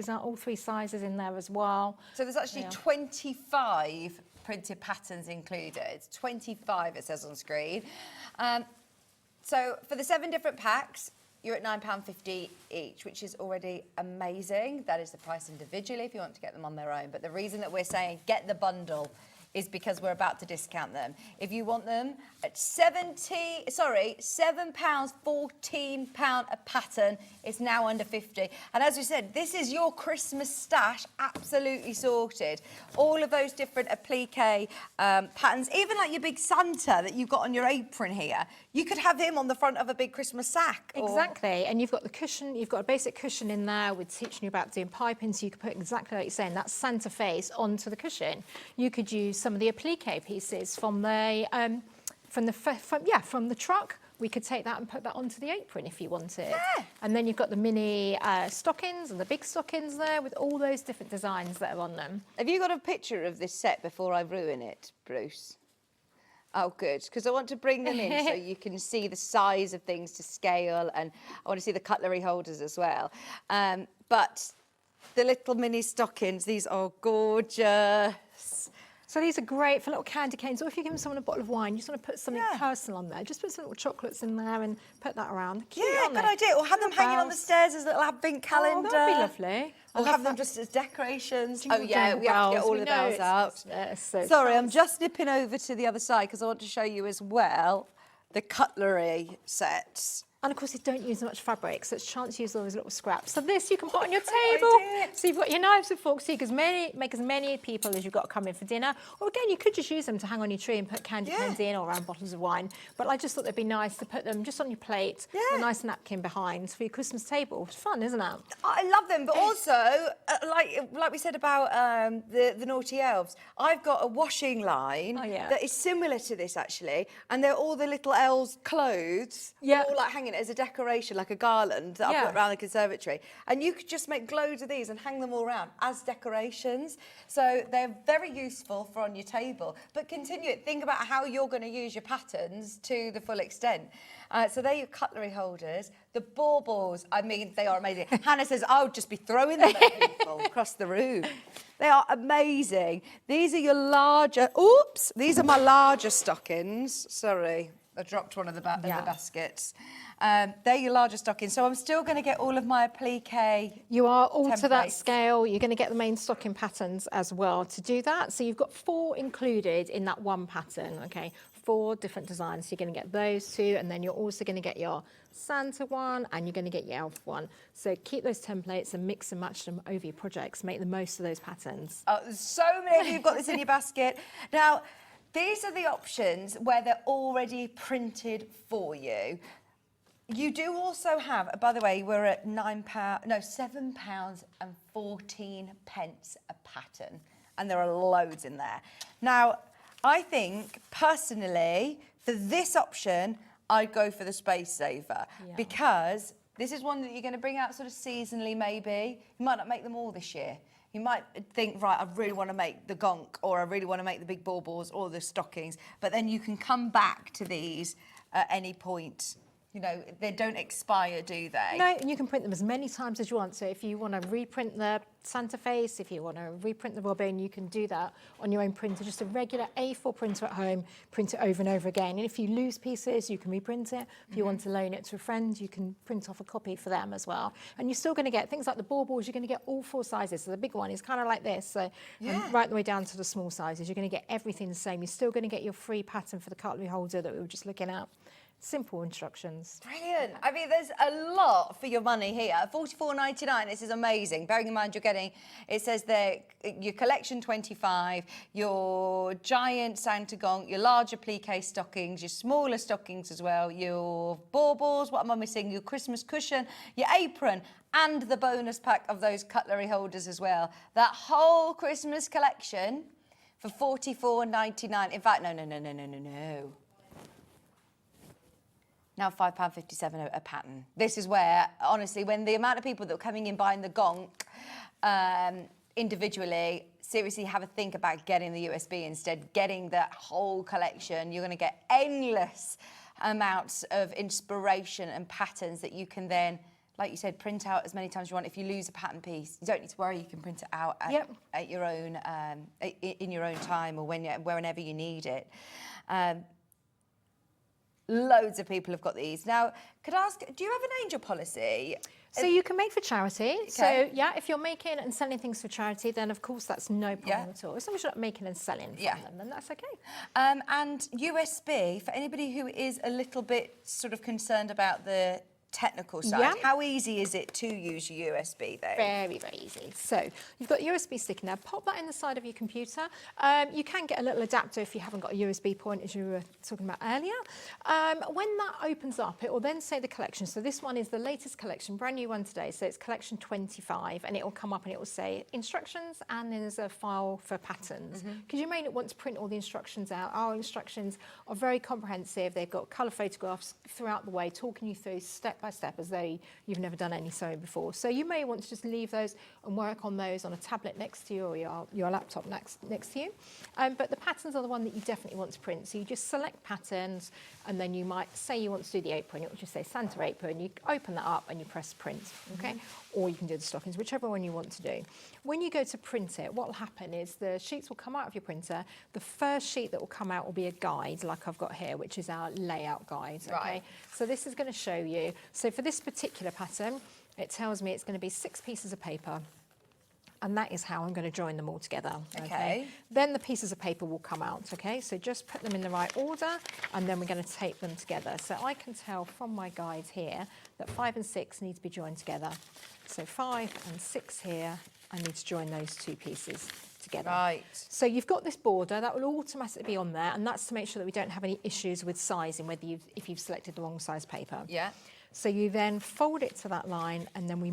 sizes in there as well. So there's actually 25 printed patterns included. 25 it says on screen. So for the 7 different packs, you're at £9.50 each, which is already amazing. That is the price individually if you want to get them on their own. But the reason that we're saying get the bundle is because we're about to discount them. If you want them at £7, £14 a pattern, it's now under 50. And as we said, this is your Christmas stash absolutely sorted. All of those different applique patterns, even like your big Santa that you've got on your apron here, you could have him on the front of a big Christmas sack. Exactly, and you've got the cushion, you've got a basic cushion in there with teaching you about doing piping, so you could put exactly like you're saying, that Santa face onto the cushion. You could use some of the applique pieces from the truck. We could take that and put that onto the apron if you wanted. Yeah. And then you've got the mini stockings and the big stockings there with all those different designs that are on them. Have you got a picture of this set before I ruin it, Bruce? Oh, good, because I want to bring them in so you can see the size of things to scale, and I want to see the cutlery holders as well. But the little mini stockings, these are gorgeous. So these are great for little candy canes, or if you're giving someone a bottle of wine, you just want to put something personal on there. Just put some little chocolates in there and put that around. Cute, Yeah, good idea. Or have them hanging on the stairs as a little advent calendar. Oh, that'd be lovely. Or have them just as decorations. Oh, Jingle yeah, jangle we have to get bells. all We the know bells it's out. Christmas, so it Sorry, I'm sounds- just nipping over to the other side because I want to show you as well the cutlery sets. And of course, you don't use much fabric, so it's a chance to use all those little scraps. So this you can put on your great table. idea. So you've got your knives and forks, so you can make as many people as you've got coming for dinner. Or again, you could just use them to hang on your tree and put candy canes in or around bottles of wine. But I just thought they'd be nice to put them just on your plate, with a nice napkin behind for your Christmas table. It's fun, isn't it? I love them, but also, like we said about the Naughty Elves, I've got a washing line that is similar to this actually, and they're all the little elves' clothes, all like hanging as a decoration, like a garland that I put around the conservatory. And you could just make loads of these and hang them all around as decorations. So they're very useful for on your table. But continue it. Think about how you're going to use your patterns to the full extent. So they're your cutlery holders. The baubles, I mean, they are amazing. Hannah says, I would just be throwing them at people across the room. They are amazing. These are your larger, these are my larger stockings. Sorry, I dropped one of the baskets. They're your larger stockings. So I'm still going to get all of my applique. You are all to that templates. scale. You're going to get the main stocking patterns as well to do that. So you've got 4 included in that one pattern, okay? 4 different designs. So you're going to get those 2, and then you're also going to get your Santa one, and you're going to get your elf one. So keep those templates and mix and match them over your projects. Make the most of those patterns. Oh, there's so many of you have got this in your basket. Now, these are the options where they're already printed for you. You do also have, by the way, we're at £7.14 a pattern, and there are loads in there. Now, I think personally, for this option, I'd go for the Space Saver because this is one that you're going to bring out sort of seasonally, maybe. You might not make them all this year. You might think, right, I really want to make the gonk, or I really want to make the big baubles or the stockings, but then you can come back to these at any point. You know, they don't expire, do they? No, and you can print them as many times as you want. So if you want to reprint the Santa face, if you want to reprint the robin, you can do that on your own printer, just a regular A4 printer at home, print it over and over again. And if you lose pieces, you can reprint it. If you want to loan it to a friend, you can print off a copy for them as well. And you're still going to get things like the baubles, you're going to get all 4 sizes. So the big one is kind of like this, so right the way down to the small sizes. You're going to get everything the same. You're still going to get your free pattern for the cutlery holder that we were just looking at. Simple instructions. Brilliant. I mean, there's a lot for your money here. $44.99, this is amazing. Bearing in mind you're getting, it says there, your collection 25, your giant Santa gong, your larger plique stockings, your smaller stockings as well, your baubles, what am I missing? Your Christmas cushion, your apron, and the bonus pack of those cutlery holders as well. That whole Christmas collection for $44.99. In fact, no. Now £5.57 a pattern. This is where, honestly, when the amount of people that are coming in buying the gonk individually, seriously have a think about getting the USB instead, getting that whole collection. You're going to get endless amounts of inspiration and patterns that you can then, like you said, print out as many times as you want. If you lose a pattern piece, you don't need to worry. You can print it out at your own, in your own time or whenever you need it. Loads of people have got these. Now, could I ask, do you have an angel policy? So you can make for charity. Okay. So yeah, if you're making and selling things for charity, then of course that's no problem at all. As long as you're not making and selling from them, then that's okay. And USB, for anybody who is a little bit sort of concerned about the technical side, how easy is it to use your USB though? Very, very easy. So you've got USB stick now, pop that in the side of your computer. You can get a little adapter if you haven't got a USB point, as you were talking about earlier. When that opens up, it will then say the collection. So this one is the latest collection, brand new one today. So it's collection 25, and it will come up and it will say instructions, and then there's a file for patterns. Because you may not want to print all the instructions out. Our instructions are very comprehensive. They've got colour photographs throughout the way, talking you through step by step as though you've never done any sewing before. So you may want to just leave those and work on those on a tablet next to you or your laptop next to you. But the patterns are the one that you definitely want to print. So you just select patterns, and then you might say you want to do the apron. It will just say Santa apron. You open that up and you press print, okay? Or you can do the stockings, whichever one you want to do. When you go to print it, what will happen is the sheets will come out of your printer. The first sheet that will come out will be a guide, like I've got here, which is our layout guide, okay? Right. So this is going to show you. So for this particular pattern, it tells me it's going to be 6 pieces of paper. And that is how I'm going to join them all together. Okay. Then the pieces of paper will come out. Okay. So just put them in the right order, and then we're going to tape them together. So I can tell from my guides here that 5 and 6 need to be joined together. So 5 and 6 here, I need to join those 2 pieces together. Right. So you've got this border that will automatically be on there, and that's to make sure that we don't have any issues with sizing, if you've selected the wrong size paper. Yeah. So you then fold it to that line, and then we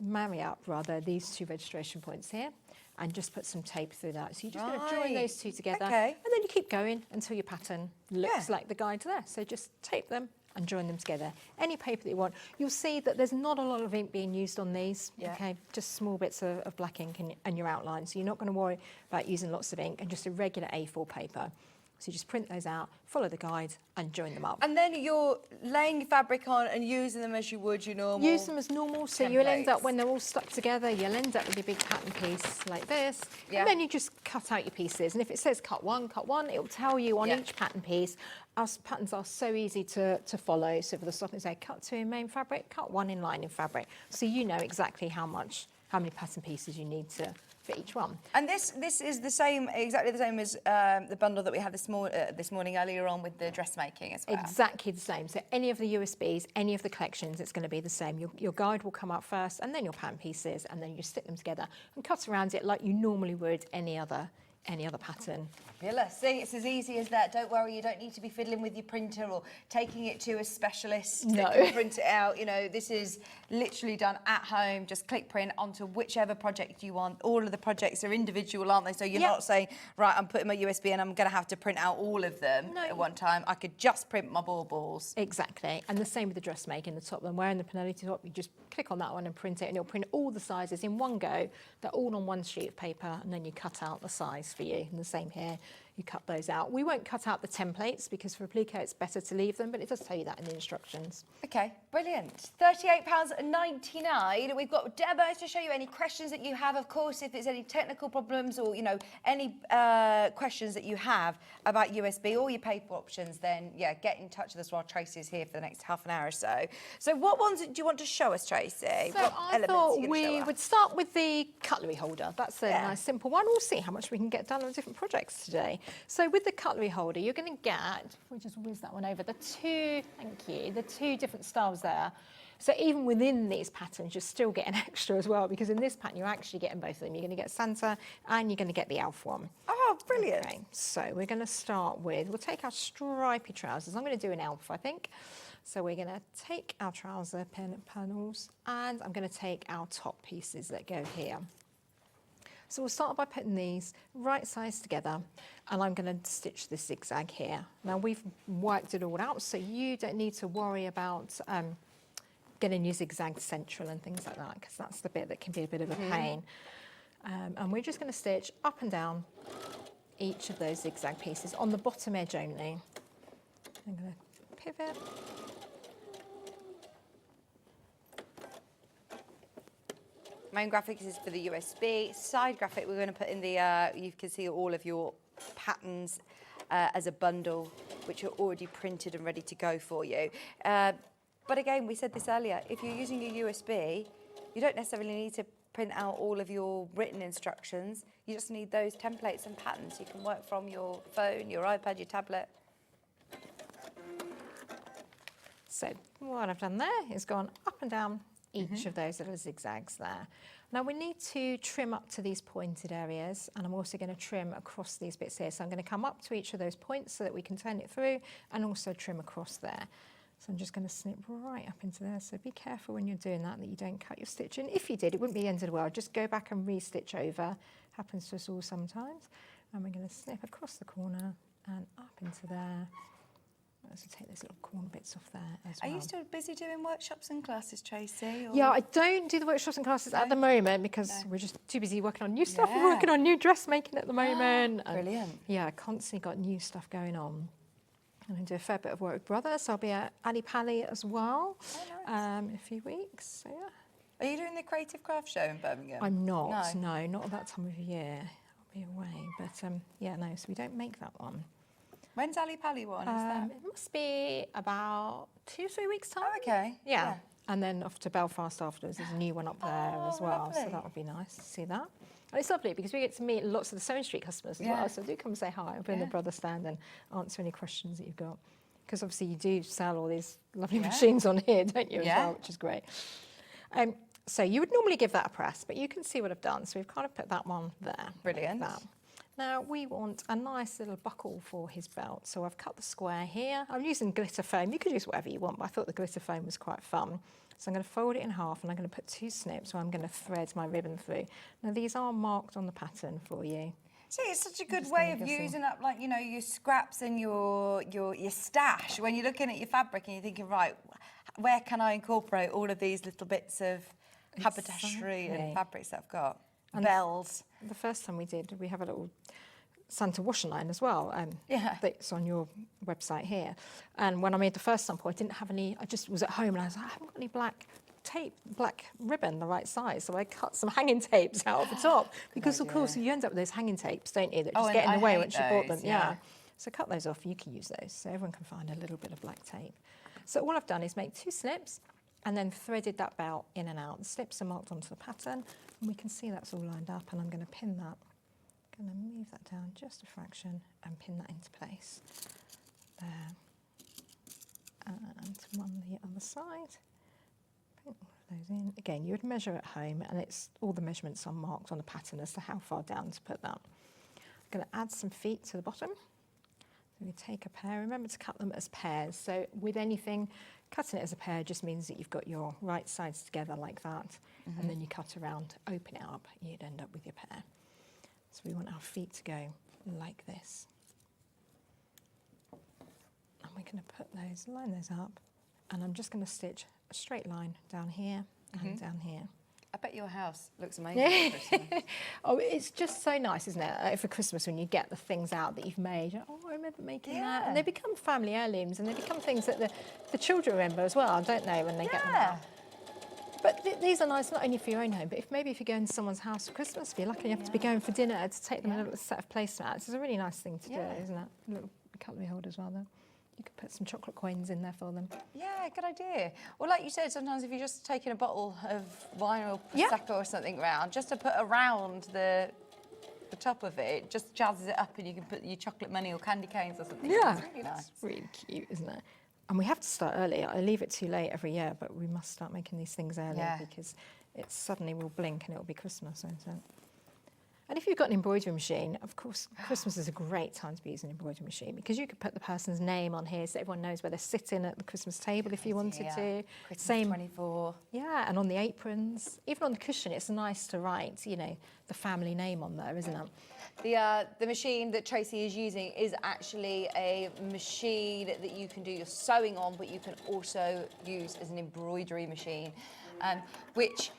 marry up these 2 registration points here, and just put some tape through that. So you're just going to join those 2 together, and then you keep going until your pattern looks like the guide there. So just tape them and join them together. Any paper that you want. You'll see that there's not a lot of ink being used on these, okay? Just small bits of black ink and your outline. So you're not going to worry about using lots of ink, and just a regular A4 paper. So you just print those out, follow the guide, and join them up. And then you're laying your fabric on and using them as you would your normal. Use them as normal. So you'll end up, when they're all stuck together, you'll end up with your big pattern piece like this. Yeah. And then you just cut out your pieces. And if it says cut one, it will tell you on each pattern piece. Our patterns are so easy to follow. So for the stockings, say cut 2 in main fabric, cut 1 in lining fabric. So you know exactly how many pattern pieces you need for each one. And this is the same, exactly the same as the bundle that we had this morning earlier on with the dressmaking as well. Exactly the same. So any of the USBs, any of the collections, it's going to be the same. Your guide will come up first, and then your pattern pieces, and then you stick them together and cut around it like you normally would any other pattern. Fabulous. See, it's as easy as that. Don't worry, you don't need to be fiddling with your printer or taking it to a specialist to print it out. You know, this is literally done at home. Just click print onto whichever project you want. All of the projects are individual, aren't they? So you're not saying, right, I'm putting my USB and I'm going to have to print out all of them at one time. I could just print my baubles. Exactly. And the same with the dressmaking, the top one. Wearing the panelli top, you just click on that one and print it, and it'll print all the sizes in one go. They're all on one sheet of paper, and then you cut out the size for you. And the same here, you cut those out. We won't cut out the templates because for applique it's better to leave them, but it does tell you that in the instructions. Okay, brilliant. £38.99. We've got demos to show you any questions that you have. Of course, if there's any technical problems or, you know, any questions that you have about USB or your paper options, then yeah, get in touch with us while Tracey's here for the next half an hour or so. So what ones do you want to show us, Tracey? So I thought we would start with the cutlery holder. That's a nice simple one. We'll see how much we can get done on different projects today. So with the cutlery holder, you're going to get, if we just whiz that one over, the two different styles there. So even within these patterns, you're still getting extra as well, because in this pattern, you're actually getting both of them. You're going to get Santa and you're going to get the elf one. Oh, brilliant. Okay, so we're going to start with, we'll take our stripy trousers. I'm going to do an elf, I think. So we're going to take our trouser panels and I'm going to take our top pieces that go here. So we'll start by putting these right sides together and I'm going to stitch this zigzag here. Now we've worked it all out, so you don't need to worry about getting your zigzag central and things like that, because that's the bit that can be a bit of a pain. And we're just going to stitch up and down each of those zigzag pieces on the bottom edge only. I'm going to pivot. Main graphics is for the USB. Side graphic, we're going to put in the, you can see all of your patterns as a bundle, which are already printed and ready to go for you. But again, we said this earlier, if you're using a USB, you don't necessarily need to print out all of your written instructions. You just need those templates and patterns. You can work from your phone, your iPad, your tablet. So what I've done there is gone up and down each of those little zigzags there. Now we need to trim up to these pointed areas, and I'm also going to trim across these bits here. So I'm going to come up to each of those points so that we can turn it through, and also trim across there. So I'm just going to snip right up into there. So be careful when you're doing that you don't cut your stitching. If you did, it wouldn't be the end of the world. Just go back and re-stitch over. Happens to us all sometimes. And we're going to snip across the corner and up into there. Let's take those little corner bits off there as well. Are you still busy doing workshops and classes, Tracy? Or? Yeah, I don't do the workshops and classes at the moment because we're just too busy working on new stuff. We're working on new dressmaking at the moment. Brilliant. Yeah, constantly got new stuff going on. I'm going to do a fair bit of work with Brother, so I'll be at Ali Pali as well in a few weeks. So yeah. Are you doing the Creative Craft Show in Birmingham? I'm not, no, not at that time of year. I'll be away, but yeah, no, so we don't make that one. When's Ali Pali one? Is that? It must be about 2-3 weeks' time. Oh, okay. Yeah. And then off to Belfast afterwards. There's a new one up there as well, so lovely. that would be nice to see that. And it's lovely because we get to meet lots of the Sewing Street customers as well, so do come and say hi. I'll be in the Brother stand and answer any questions that you've got. Because obviously you do sell all these lovely machines on here, don't you, as well, which is great. So you would normally give that a press, but you can see what I've done. So we've kind of put that one there. Brilliant. Like that. Now we want a nice little buckle for his belt. So I've cut the square here. I'm using glitter foam. You could use whatever you want, but I thought the glitter foam was quite fun. So I'm going to fold it in half and I'm going to put 2 snips where I'm going to thread my ribbon through. Now these are marked on the pattern for you. See, it's such a good way of using up, like, you know, your scraps and your stash. When you're looking at your fabric and you're thinking, right, where can I incorporate all of these little bits of haberdashery and fabrics that I've got? And bells. The first time we did, we have a little Santa washing line as well. That's on your website here. And when I made the first sample, I didn't have any, I just was at home and I was like, I haven't got any black tape, black ribbon the right size. So I cut some hanging tapes out of the top because of course you end up with those hanging tapes, don't you, that just get in the way once you bought them. Yeah. So cut those off, you can use those. So everyone can find a little bit of black tape. So all I've done is make 2 snips and then threaded that belt in and out. The slips are marked onto the pattern and we can see that's all lined up, and I'm going to pin that. I'm going to move that down just a fraction and pin that into place. There. And on the other side. Put all of those in. Again, you would measure at home and it's all the measurements are marked on the pattern as to how far down to put that. I'm going to add some feet to the bottom. So we take a pair. Remember to cut them as pairs. So with anything, cutting it as a pair just means that you've got your right sides together like that, and then you cut around, open it up, and you'd end up with your pair. So we want our feet to go like this. And we're going to put those, line those up, and I'm just going to stitch a straight line down here and down here. I bet your house looks amazing for Christmas. Oh, it's just so nice, isn't it? For Christmas when you get the things out that you've made. Oh, I remember making that. And they become family heirlooms and they become things that the children remember as well, don't they, when they get them out. But these are nice not only for your own home, but maybe if you go into someone's house for Christmas, if you're lucky enough to be going for dinner, to take them a little set of placemats. It's a really nice thing to do, isn't it? A little cutlery holder as well, though. You could put some chocolate coins in there for them. Yeah, good idea. Well, like you said, sometimes if you're just taking a bottle of wine or Prosecco or something around, just to put around the the top of it, just jazzes it up, and you can put your chocolate money or candy canes or something. Yeah, It's really nice. it's really cute, isn't it? And we have to start early. I leave it too late every year, but we must start making these things early because it suddenly will blink and it will be Christmas, won't it? And if you've got an embroidery machine, of course, Christmas is a great time to be using an embroidery machine because you could put the person's name on here so everyone knows where they're sitting at the Christmas table if you wanted to. Christmas Same, 24. yeah, and on the aprons, even on the cushion, it's nice to write, you know, the family name on there, isn't it? The machine that Tracey is using is actually a machine that you can do your sewing on, but you can also use as an embroidery machine, which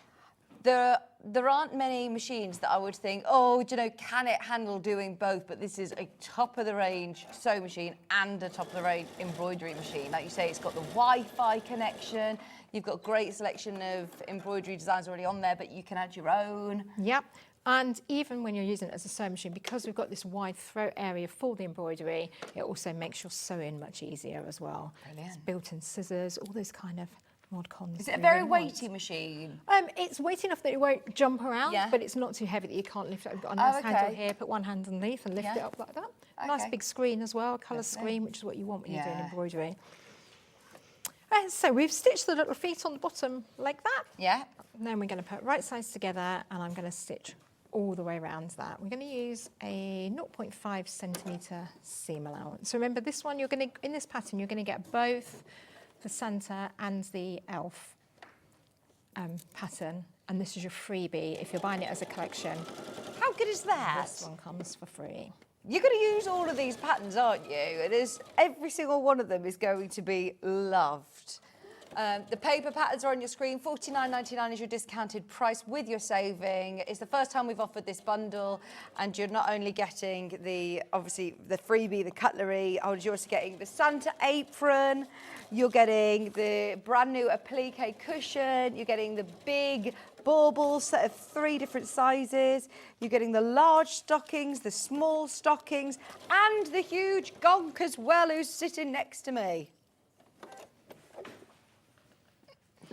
there aren't many machines that I would think, oh, do you know, can it handle doing both? But this is a top-of-the-range sewing machine and a top-of-the-range embroidery machine. Like you say, it's got the Wi-Fi connection. You've got a great selection of embroidery designs already on there, but you can add your own. Yep. And even when you're using it as a sewing machine, because we've got this wide throat area for the embroidery, it also makes your sewing much easier as well. Brilliant. It's built-in scissors, all those kind of mod cons. Is it a very weighty machine? It's weight enough that it won't jump around, but it's not too heavy that you can't lift it. I've got a nice handle here, put one hand underneath and lift it up like that. Nice big screen as well, colour screen, which is what you want when you're doing embroidery. So we've stitched the little feet on the bottom like that. Yeah. And then we're going to put right sides together and I'm going to stitch all the way around that. We're going to use a 0.5 centimetre seam allowance. So remember this one, you're going to, in this pattern, you're going to get both the Santa and the elf pattern, and this is your freebie if you're buying it as a collection. How good is that? This one comes for free. You're going to use all of these patterns, aren't you? Every single one of them is going to be loved. The paper patterns are on your screen. $49.99 is your discounted price with your saving. It's the first time we've offered this bundle, and you're not only getting obviously the freebie, the cutlery, you're also getting the Santa apron, you're getting the brand new applique cushion, you're getting the big bauble set of 3 different sizes, you're getting the large stockings, the small stockings, and the huge gonk as well, who's sitting next to me.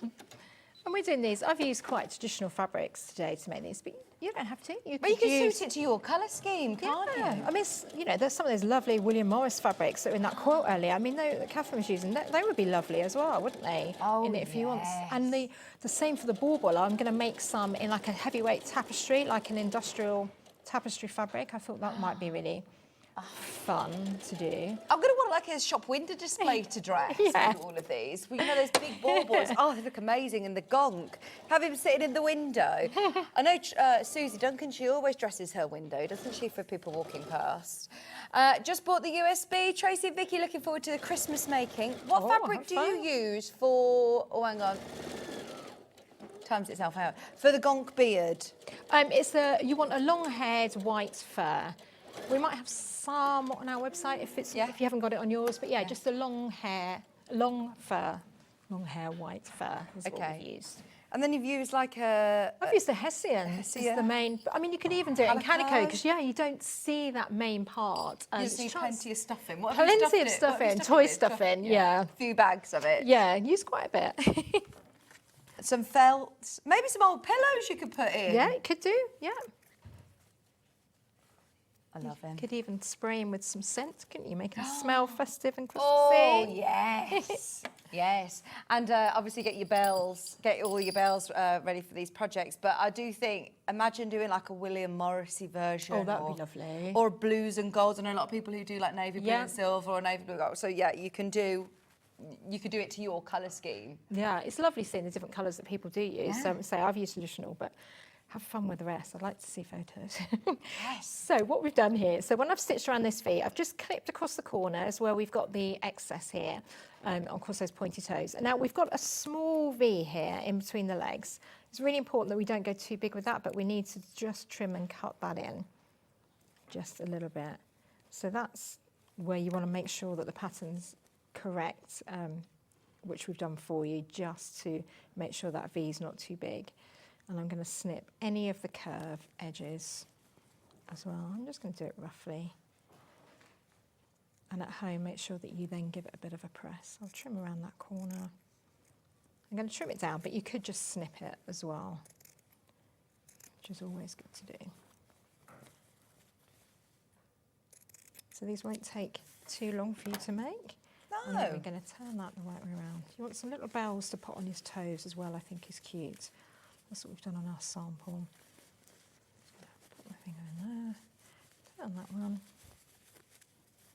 And we're doing these. I've used quite traditional fabrics today to make these, but you don't have to. But you can suit it to your colour scheme, can't you? I mean, you know, there's some of those lovely William Morris fabrics that were in that quilt earlier. I mean, that Katharine was using, they would be lovely as well, wouldn't they? Oh, in it if you want. And the same for the bauble. I'm going to make some in like a heavyweight tapestry, like an industrial tapestry fabric. I thought that might be really fun to do. I'm going to want like a shop window display to dress with all of these. You know those big baubles, they look amazing, and the gonk. Have him sitting in the window. I know Susie Duncan, she always dresses her window, doesn't she, for people walking past. Just bought the USB. Tracey and Vicki looking forward to the Christmas making. What fabric do you use for, hang on. Times itself out. For the gonk beard? You want a long-haired white fur. We might have some on our website if you haven't got it on yours, but just the long hair white fur is what we've used. And then you've used like I've used the Hessian. This is the main. I mean, you could even do it in calico because you don't see that main part. You just need plenty of stuffing. Plenty of stuffing, toy stuffing. Yeah, a few bags of it. Yeah, use quite a bit. Some felt, maybe some old pillows you could put in. Yeah, it could do. Yeah. I love him. You could even spray him with some scent, couldn't you? Make him smell festive and Christmassy. Oh, yes. Yes. And obviously get all your bells ready for these projects. But I do think, imagine doing like a William Morrissey version. Oh, that would be lovely. Or blues and golds. I know a lot of people who do like navy blue and silver or navy blue gold. So yeah, you could do it to your colour scheme. Yeah, it's lovely seeing the different colours that people do use. So say I've used traditional, but have fun with the rest. I'd like to see photos. Yes. So what we've done here, so when I've stitched around this V, I've just clipped across the corners where we've got the excess here, of course those pointy toes. And now we've got a small V here in between the legs. It's really important that we don't go too big with that, but we need to just trim and cut that in just a little bit. So that's where you want to make sure that the pattern's correct, which we've done for you, just to make sure that V is not too big. And I'm going to snip any of the curved edges as well. I'm just going to do it roughly. And at home, make sure that you then give it a bit of a press. I'll trim around that corner. I'm going to trim it down, but you could just snip it as well, which is always good to do. So these won't take too long for you to make. No. And then we're going to turn that the right way around. You want some little bells to put on his toes as well, I think is cute. That's what we've done on our sample. Put my finger in there, turn that one,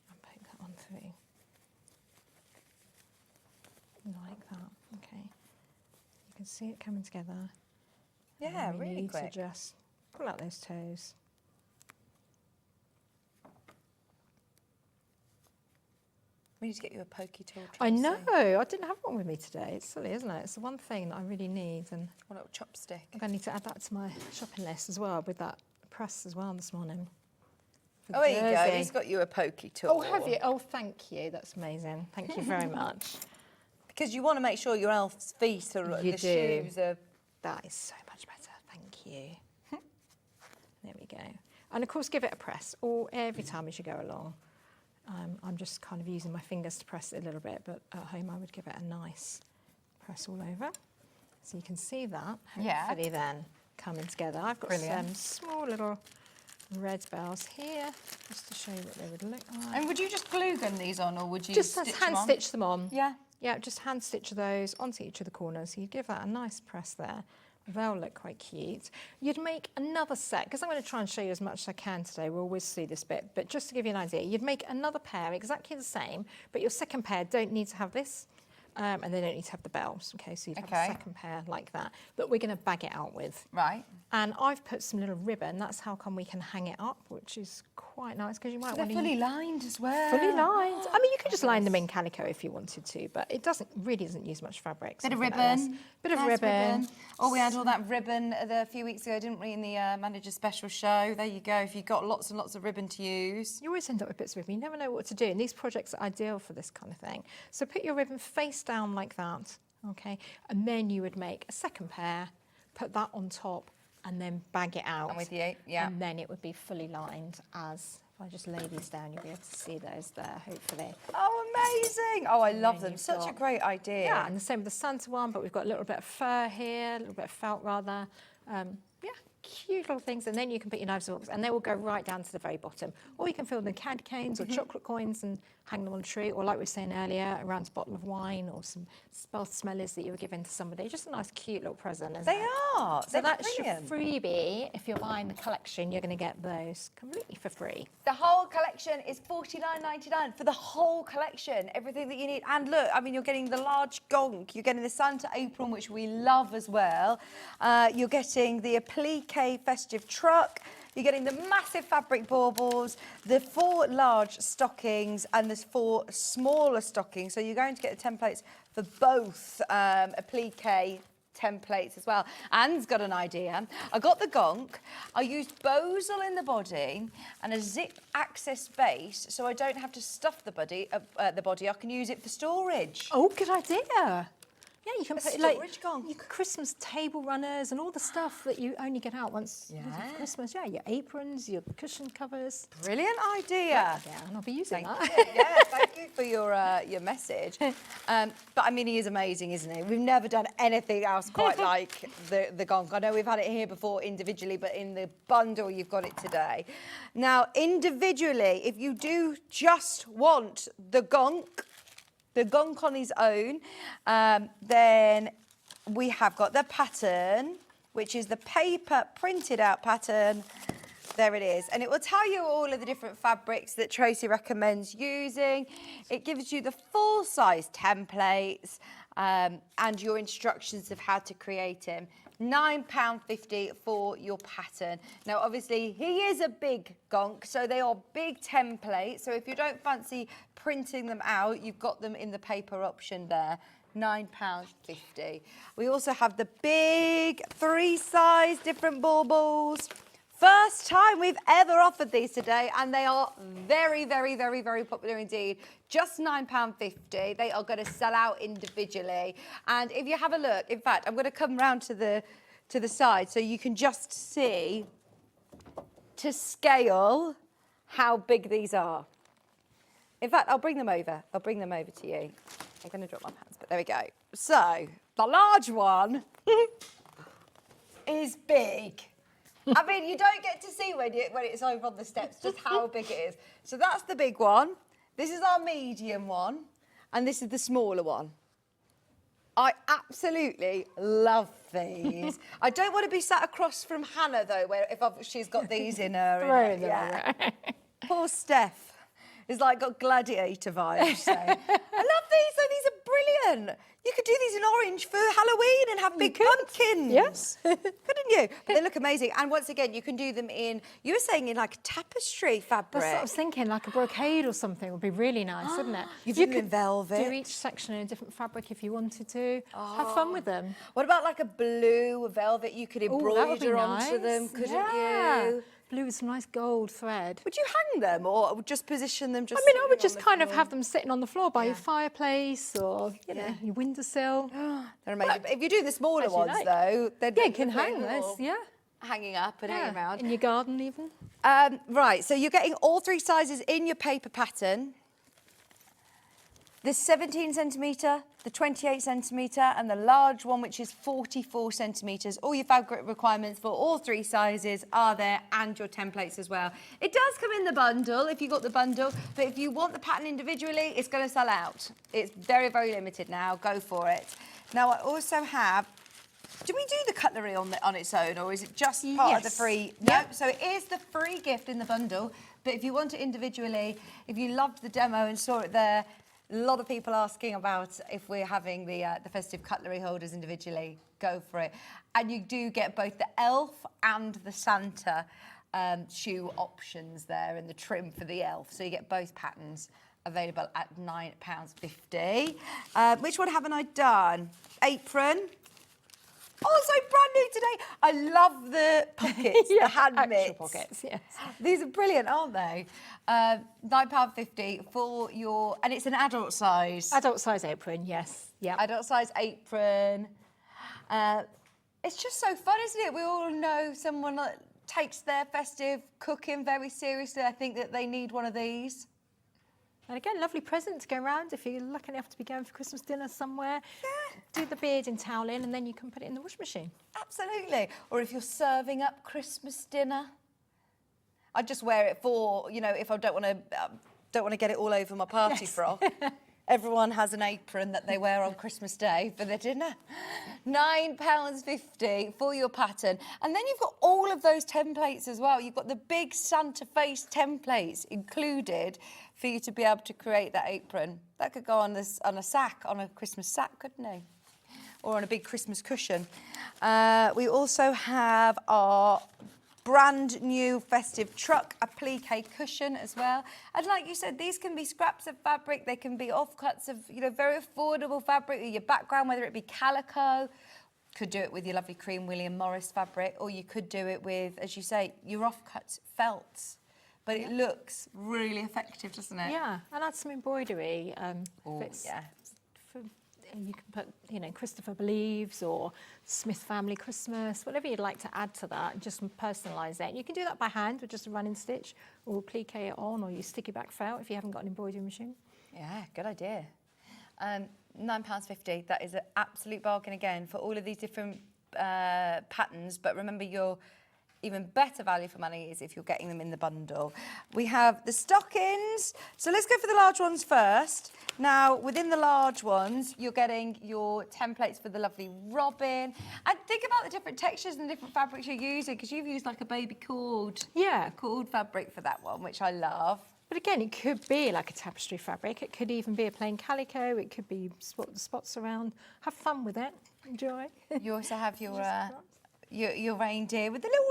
and poke that one through. Like that, okay. You can see it coming together. Yeah, And then we really need quick. to just pull out those toes. We need to get you a pokey tool, Tracey. I know, I didn't have one with me today. It's silly, isn't it? It's the one thing that I really need, and A little chopstick. I'm going to need to add that to my shopping list as well, with that press as well this morning. for the Oh, there you go. jersey. He's got you a pokey tool. Oh, have you? Oh, thank you. That's amazing. Thank you very much. Because you want to make sure your elf's feet are, You the do. shoes are... That is so much better. Thank you. There we go. And of course, give it a press or every time as you go along. I'm just kind of using my fingers to press it a little bit, but at home I would give it a nice press all over. So you can see that Yeah. hopefully then coming together. I've got Brilliant. some small little red bells here, just to show you what they would look like. And would you just glue gun these on, or would you Just stitch hand them on? stitch them on. Yeah. Yeah, just hand stitch those onto each of the corners. So you give that a nice press there. They'll look quite cute. You'd make another set, because I'm going to try and show you as much as I can today. We'll always see this bit, but just to give you an idea, you'd make another pair exactly the same, but your second pair don't need to have this, and they don't need to have the bells. Okay, so you'd have a second pair like that, but we're going to bag it out with. Right. And I've put some little ribbon. That's how come we can hang it up, which is quite nice, because you might They're want to... fully lined as well. Fully lined. I mean, you could just line them in calico if you wanted to, but it really doesn't use much fabric. Bit of something like this. ribbon. Bit of Nice ribbon. Oh, we had all that ribbon a few weeks ago, didn't we, in the manager special show? There you go. If you've got lots and lots of ribbon to use. You always end up with bits of ribbon. You never know what to do. And these projects are ideal for this kind of thing. So put your ribbon face down like that, okay? And then you would make a second pair, put that on top, and then bag it out. I'm with you, yeah. And then it would be fully lined as... If I just lay these down, you'll be able to see those there, hopefully. Oh, amazing. Oh, I love then them. you've Such a got- great idea. Yeah, and the same with the Santa one, but we've got a little bit of fur here, a little bit of felt rather. Yeah, cute little things. And then you can put your knives and forks, and they will go right down to the very bottom. Or you can fill them in candy canes or chocolate coins and hang them on a tree, or like we were saying earlier, around a bottle of wine or some bath smellers that you were giving to somebody. Just a nice, cute little present, isn't They it? are. So They're that's brilliant. your freebie. If you're buying the collection, you're going to get those completely for free. The whole collection is $49.99 for the whole collection, everything that you need. And look, I mean, you're getting the large gonk, you're getting the Santa apron, which we love as well. You're getting the applique festive truck. You're getting the massive fabric baubles, the 4 large stockings, and there's 4 smaller stockings. So you're going to get the templates for both applique templates as well. Anne's got an idea. I got the gonk. I used bosal in the body and a zip access base, so I don't have to stuff the body. I can use it for storage. Oh, good idea. Yeah, you can A put storage gonk. you Christmas table runners and all the stuff that you only get out once for Christmas. Yeah, your aprons, your cushion covers. Brilliant idea. Yeah, and I'll be using Thank that. you. Yeah, thank you for your message. But I mean, he is amazing, isn't he? We've never done anything else quite like the gonk. I know we've had it here before individually, but in the bundle you've got it today. Now, individually, if you do just want the gonk on his own, then we have got the pattern, which is the paper printed out pattern. There it is. And it will tell you all of the different fabrics that Tracey recommends using. It gives you the full size templates and your instructions of how to create them. £9.50 for your pattern. Now, obviously, he is a big gonk, so they are big templates. So if you don't fancy printing them out, you've got them in the paper option there. £9.50. We also have the big 3 size different baubles. First time we've ever offered these today, and they are very, very, very, very popular indeed. Just £9.50. They are going to sell out individually. And if you have a look, in fact, I'm going to come round to the side so you can just see to scale how big these are. In fact, I'll bring them over. I'll bring them over to you. I'm going to drop my pants, but there we go. So the large one is big. I mean, you don't get to see when it's over on the steps just how big it is. So that's the big one. This is our medium one, and this is the smaller one. I absolutely love these. I don't want to be sat across from Hannah though, where she's got these in her. Yeah. Poor Steph. It's like got gladiator vibes. So. I love these. So these are brilliant. You could do these in orange for Halloween and have big pumpkins. Yes. Couldn't you? But they look amazing. And once again, you can do them in, you were saying in like tapestry fabric. That's what I was thinking, like a brocade or something would be really nice, wouldn't it? You You could do in velvet. do each section in a different fabric if you wanted to. Have fun with them. What about like a blue velvet you could Ooh, that would be embroider onto them, nice. couldn't Yeah. you? Blue with some nice gold thread. Would you hang them or just position them just I mean, I would sitting just on the kind of floor? have them sitting on the floor by your fireplace or, you know, your windowsill. They're amazing. But if you do the smaller As you ones like. though, then Yeah, you can hang this, yeah. hanging up and hanging around. In your garden even. Right, so you're getting all 3 sizes in your paper pattern. The 17 centimetre, the 28 centimetre, and the large one, which is 44 centimetres. All your fabric requirements for all 3 sizes are there, and your templates as well. It does come in the bundle, if you got the bundle, but if you want the pattern individually, it's going to sell out. It's very, very limited now. Go for it. Now, I also have... Do we do the cutlery on its own, or is it just part of the free? No, so it is the free gift in the bundle, but if you want it individually, if you loved the demo and saw it there, a lot of people asking about if we're having the festive cutlery holders individually. Go for it. And you do get both the elf and the Santa shoe options there and the trim for the elf. So you get both patterns available at £9.50. Which one haven't I done? Apron. Oh, so brand new today. I love the pockets, the hand mitts. Actual pockets, yes. These are brilliant, aren't they? £9.50 for your, and it's an adult size. Adult size apron, yes. Yeah. Adult size apron. It's just so fun, isn't it? We all know someone that takes their festive cooking very seriously. I think that they need one of these. And again, lovely present to go around if you're lucky enough to be going for Christmas dinner somewhere. Yeah. Do the beard and towel in, and then you can put it in the washing machine. Absolutely. Or if you're serving up Christmas dinner, I'd just wear it for, you know, if I don't want to get it all over my party frock. Everyone has an apron that they wear on Christmas Day for their dinner. £9.50 for your pattern. And then you've got all of those templates as well. You've got the big Santa face templates included for you to be able to create that apron. That could go on a sack, on a Christmas sack, couldn't it? Or on a big Christmas cushion. We also have our brand new festive truck applique cushion as well. And like you said, these can be scraps of fabric, they can be offcuts of, you know, very affordable fabric with your background, whether it be calico. Could do it with your lovely cream William Morris fabric, or you could do it with, as you say, your offcut felts. But it looks really effective, doesn't it? Yeah, and add some embroidery. Oh, yeah. You can put, you know, Christopher Believes or Smith Family Christmas, whatever you'd like to add to that, and just personalise it. You can do that by hand with just a running stitch, or applique it on, or you sticky back felt if you haven't got an embroidery machine. Yeah, good idea. £9.50, that is an absolute bargain again for all of these different patterns, but remember your even better value for money is if you're getting them in the bundle. We have the stockings. So let's go for the large ones first. Now, within the large ones, you're getting your templates for the lovely robin. And think about the different textures and the different fabrics you're using, because you've used like a baby cord. Yeah. Cord fabric for that one, which I love. But again, it could be like a tapestry fabric. It could even be a plain calico. It could be spots around. Have fun with it. Enjoy. You also have your reindeer with the little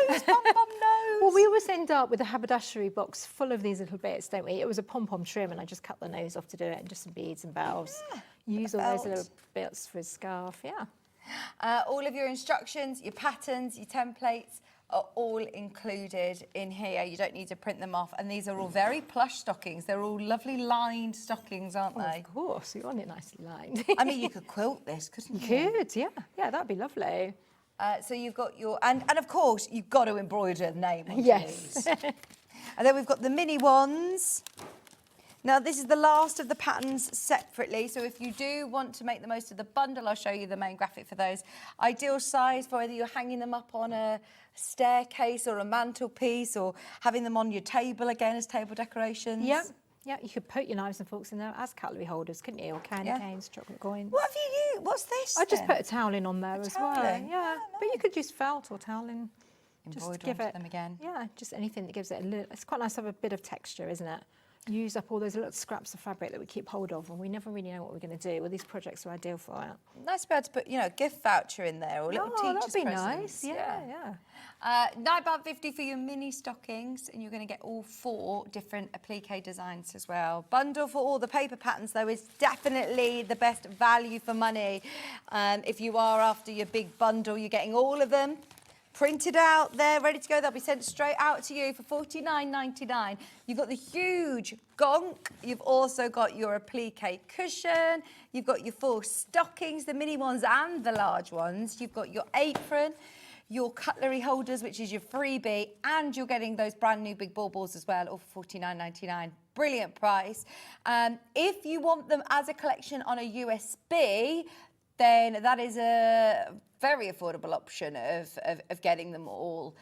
nose, pom-pom nose. Well, we always end up with a haberdashery box full of these little bits, don't we? It was a pom-pom trim, and I just cut the nose off to do it, and just some beads and bells. Yeah, Use all those little bits for his scarf, yeah. All of your instructions, your patterns, your templates are all included in here. You don't need to print them off, and these are all very plush stockings. They're all lovely lined stockings, aren't they? Of course, you want it nicely lined. I mean, you could quilt this, couldn't you? You could, yeah. Yeah, that'd be lovely. So you've got your, and of course, you've got to embroider the name on Yes. these. And then we've got the mini ones. Now this is the last of the patterns separately, so if you do want to make the most of the bundle, I'll show you the main graphic for those. Ideal size for whether you're hanging them up on a staircase or a mantelpiece or having them on your table again as table decorations. Yeah. Yeah, you could put your knives and forks in there as cutlery holders, couldn't you? Or candy canes, chocolate coins. What have you used? What's this? I just put a toweling on there as well. toweling? Yeah, Oh, but you could use felt or toweling. Just Embroider give onto it them again. Yeah, just anything that gives it a little. It's quite nice to have a bit of texture, isn't it? Use up all those little scraps of fabric that we keep hold of, and we never really know what we're going to do. Well, these projects are ideal for it. Nice to be able to put, a gift voucher in there or a little teacher's that'd be presents. nice. Yeah. £9.50 for your mini stockings, and you're going to get all 4 different applique designs as well. Bundle for all the paper patterns, though, is definitely the best value for money. If you are after your big bundle, you're getting all of them printed out there, ready to go. They'll be sent straight out to you for $49.99. You've got the huge gonk. You've also got your applique cushion. You've got your 4 stockings, the mini ones and the large ones. You've got your apron, your cutlery holders, which is your freebie, and you're getting those brand new big baubles as well, all for $49.99. Brilliant price. If you want them as a collection on a USB, then that is a very affordable option of getting them all.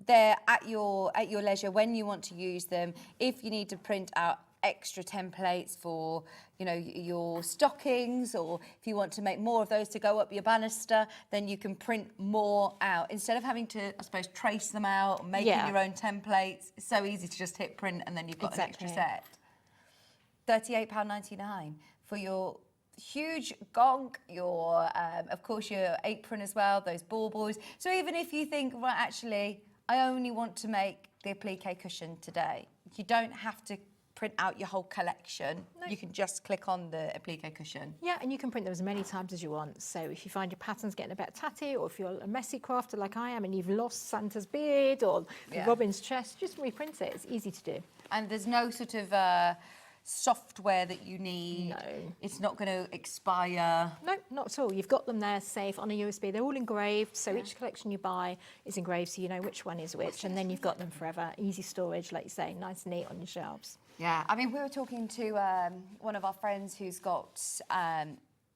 They're at your leisure when you want to use them. If you need to print out extra templates for your stockings, or if you want to make more of those to go up your banister, then you can print more out instead of having to, I suppose, trace them out, making your own templates. It's so easy to just hit print and then you've got an extra set. £38.99 for your huge gonk, your of course your apron as well, those baubles. So even if you think, well, actually I only want to make the applique cushion today, you don't have to print out your whole collection. No. You can just click on the applique cushion. Yeah, and you can print them as many times as you want. So if you find your pattern's getting a bit tatty, or if you're a messy crafter like I am and you've lost Santa's beard or Robin's chest, just reprint it. It's easy to do. And there's no sort of software that you need. No. It's not going to expire. No, not at all. You've got them there safe on a USB. They're all engraved, so each collection you buy is engraved, so you know which one is which, and then you've got them forever. Easy storage, like you say, nice and neat on your shelves. Yeah, I mean, we were talking to one of our friends who's got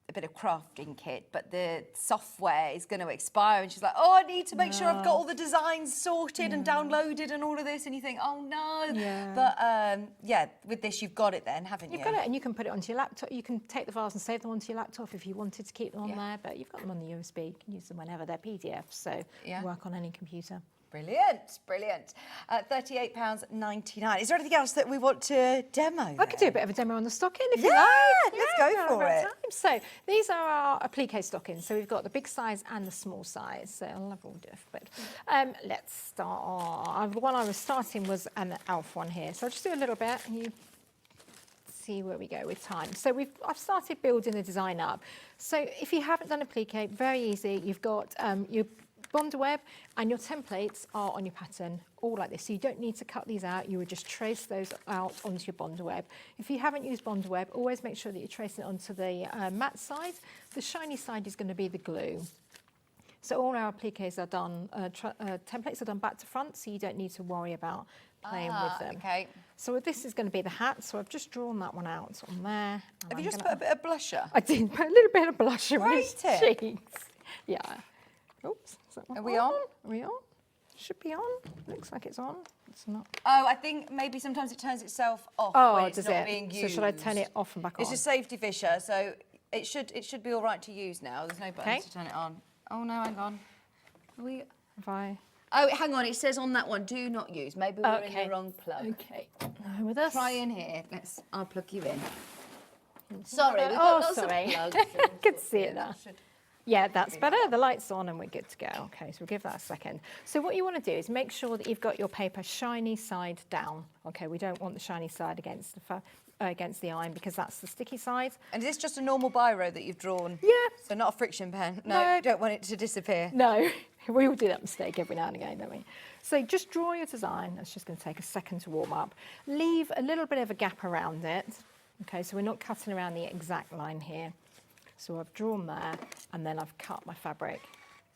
a bit of crafting kit, but the software is going to expire, and she's like, oh, I need to make sure I've got all the designs sorted and downloaded and all of this, and you think, oh no. Yeah. But with this you've got it then, haven't you? You've got it, and you can put it onto your laptop. You can take the files and save them onto your laptop if you wanted to keep them on there, but you've got them on the USB. You can use them whenever. They're PDFs, so work on any computer. Brilliant, brilliant. £38.99. Is there anything else that we want to demo? I could do a bit of a demo on the stocking if you like. Let's go for it. So these are our applique stockings. So we've got the big size and the small size. So I'll have all different. But let's start. The one I was starting was an elf one here. So I'll just do a little bit and you see where we go with time. So I've started building the design up. So if you haven't done applique, very easy. You've got your bonder web and your templates are on your pattern, all like this. So you don't need to cut these out. You would just trace those out onto your bonder web. If you haven't used bonder web, always make sure that you're tracing it onto the matte side. The shiny side is going to be the glue. So all our appliques are done, templates are done back to front, so you don't need to worry about playing with them. Okay. So this is going to be the hat. So I've just drawn that one out on there. Have you just put a bit of blusher? I did put a little bit of blusher on his Great cheeks. Yeah. Oops. Are we on? Are we on? Should be on. Looks like it's on. It's not. Oh, I think maybe sometimes it turns itself off when it's not being used. So should I turn it off and back on? It's a safety fisher, so it should be all right to use now. There's no button to turn it on. Oh no, hang on. Have I? Oh, hang on. It says on that one, do not use. Maybe we're in the wrong plug. Okay. No, with us. Try in here. I'll plug you in. Sorry, we've got lots of plugs. I could see it now. Yeah, that's better. The light's on and we're good to go. Okay, so we'll give that a second. So what you want to do is make sure that you've got your paper shiny side down. Okay, we don't want the shiny side against the iron because that's the sticky side. And is this just a normal biro that you've drawn? Yeah. So not a friction pen? No, you don't want it to disappear? No, we all do that mistake every now and again, don't we? So just draw your design. That's just going to take a second to warm up. Leave a little bit of a gap around it. Okay, so we're not cutting around the exact line here. So I've drawn there, and then I've cut my fabric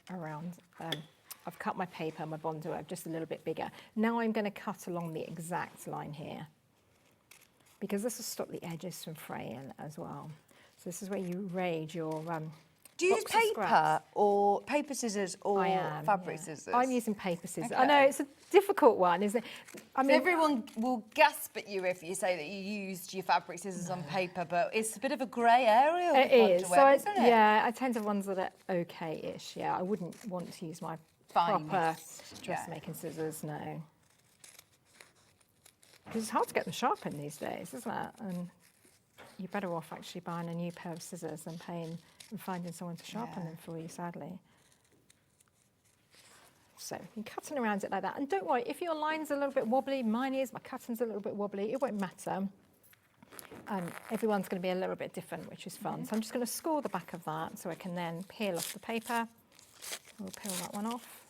around. I've cut my paper, my bonder web, just a little bit bigger. Now I'm going to cut along the exact line here. because this will stop the edges from fraying as well. So this is where you raid your Do you use box of paper scraps. or paper scissors or I am, fabric yeah. scissors? I'm using paper scissors. I Okay. know it's a difficult one, isn't it? I mean, Everyone will gasp at you if you say that you used your fabric scissors on paper, but it's a bit of a grey area. it is. So isn't it? yeah, I tend to ones that are okay-ish. Yeah, I wouldn't want to use my proper Finest, dressmaking scissors. No, because it's hard to get them sharpened these days, isn't it? And you're better off actually buying a new pair of scissors than paying and finding someone to sharpen them for you, sadly. So you're cutting around it like that. And don't worry, if your line's a little bit wobbly, mine is, my cutting's a little bit wobbly, it won't matter. Everyone's going to be a little bit different, which is fun. So I'm just going to score the back of that so I can then peel off the paper. We'll peel that one off.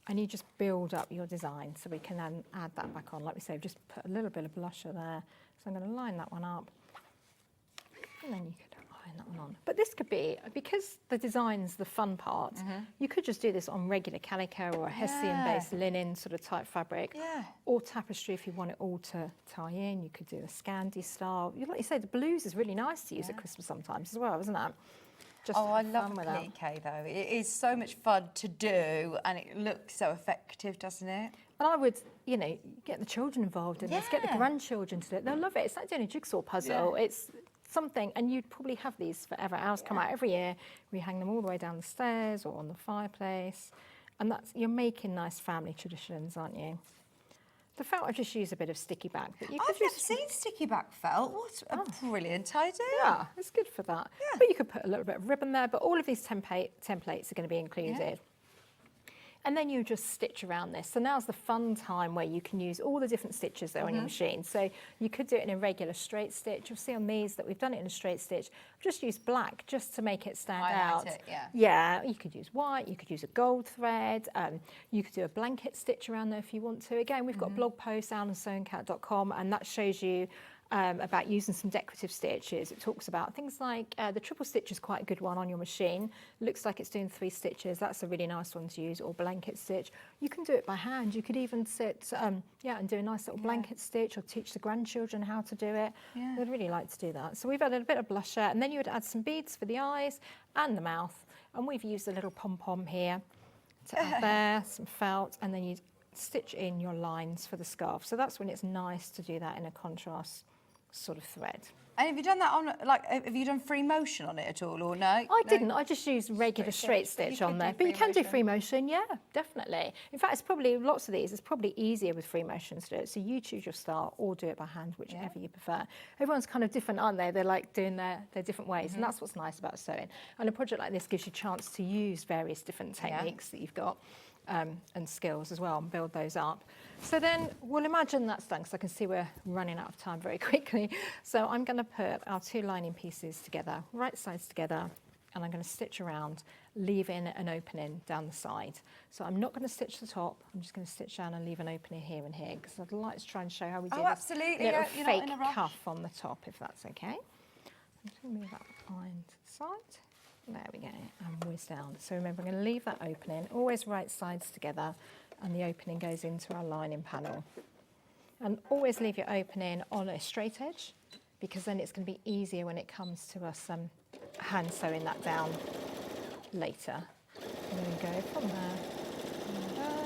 And you just build up your design so we can then add that back on. Like we say, just put a little bit of blusher there. So I'm going to line that one up. And then you could line that one on. But this could be, because the design's the fun part, you could just do this on regular calico or a Hessian-based linen sort of type fabric. Or tapestry if you want it all to tie in. You could do a Scandi style. Like you say, the blues is really nice to use at Christmas sometimes as well, isn't it? Just I have love fun with applique though. It is so much fun to do and it looks so effective, doesn't it? And I would, you know, get the children involved in this, get the grandchildren to do it. They'll love it. It's like doing a jigsaw puzzle. It's something, and you'd probably have these forever. Ours come out every year. We hang them all the way down the stairs or on the fireplace. And that's, you're making nice family traditions, aren't you? The felt, I just use a bit of sticky back. But you could I've never seen sticky back felt. What a brilliant idea. Yeah, it's good for that. But you could put a little bit of ribbon there, but all of these templates are going to be included. And then you just stitch around this. So now's the fun time where you can use all the different stitches that are on your machine. So you could do it in a regular straight stitch. You'll see on these that we've done it in a straight stitch. I've just used black just to make it stand out. It, yeah, you could use white, you could use a gold thread, you could do a blanket stitch around there if you want to. Again, we've got a blog post, alandsewingcat.com, and that shows you about using some decorative stitches. It talks about things like the triple stitch is quite a good one on your machine. Looks like it's doing 3 stitches. That's a really nice one to use, or blanket stitch. You can do it by hand. You could even sit, and do a nice little blanket stitch, or teach the grandchildren how to do it. They'd really like to do that. So we've added a bit of blusher, and then you would add some beads for the eyes and the mouth. And we've used a little pom-pom here to add there, some felt, and then you stitch in your lines for the scarf. So that's when it's nice to do that in a contrast sort of thread. And have you done that on, like, have you done free motion on it at all, or no? I didn't. I just used regular straight stitch on there. But you can do free motion, yeah, definitely. In fact, it's probably, lots of these, it's probably easier with free motion to do it. So you choose your style or do it by hand, whichever you prefer. Everyone's kind of different, aren't they? They're like doing their different ways. And that's what's nice about sewing. And a project like this gives you a chance to use various different techniques that you've got. And skills as well, and build those up. So then we'll imagine that's done, because I can see we're running out of time very quickly. So I'm going to put our 2 lining pieces together, right sides together, and I'm going to stitch around, leaving an opening down the side. So I'm not going to stitch the top, I'm just going to stitch down and leave an opening here and here, because I'd like to try and show how we do this absolutely. little You're not fake in a rush. cuff on the top, if that's okay. I'm just going to move that line to the side. There we go, and whiz down. So remember, I'm going to leave that opening, always right sides together, and the opening goes into our lining panel. And always leave your opening on a straight edge, because then it's going to be easier when it comes to us hand sewing that down later. And then we go from there, and down.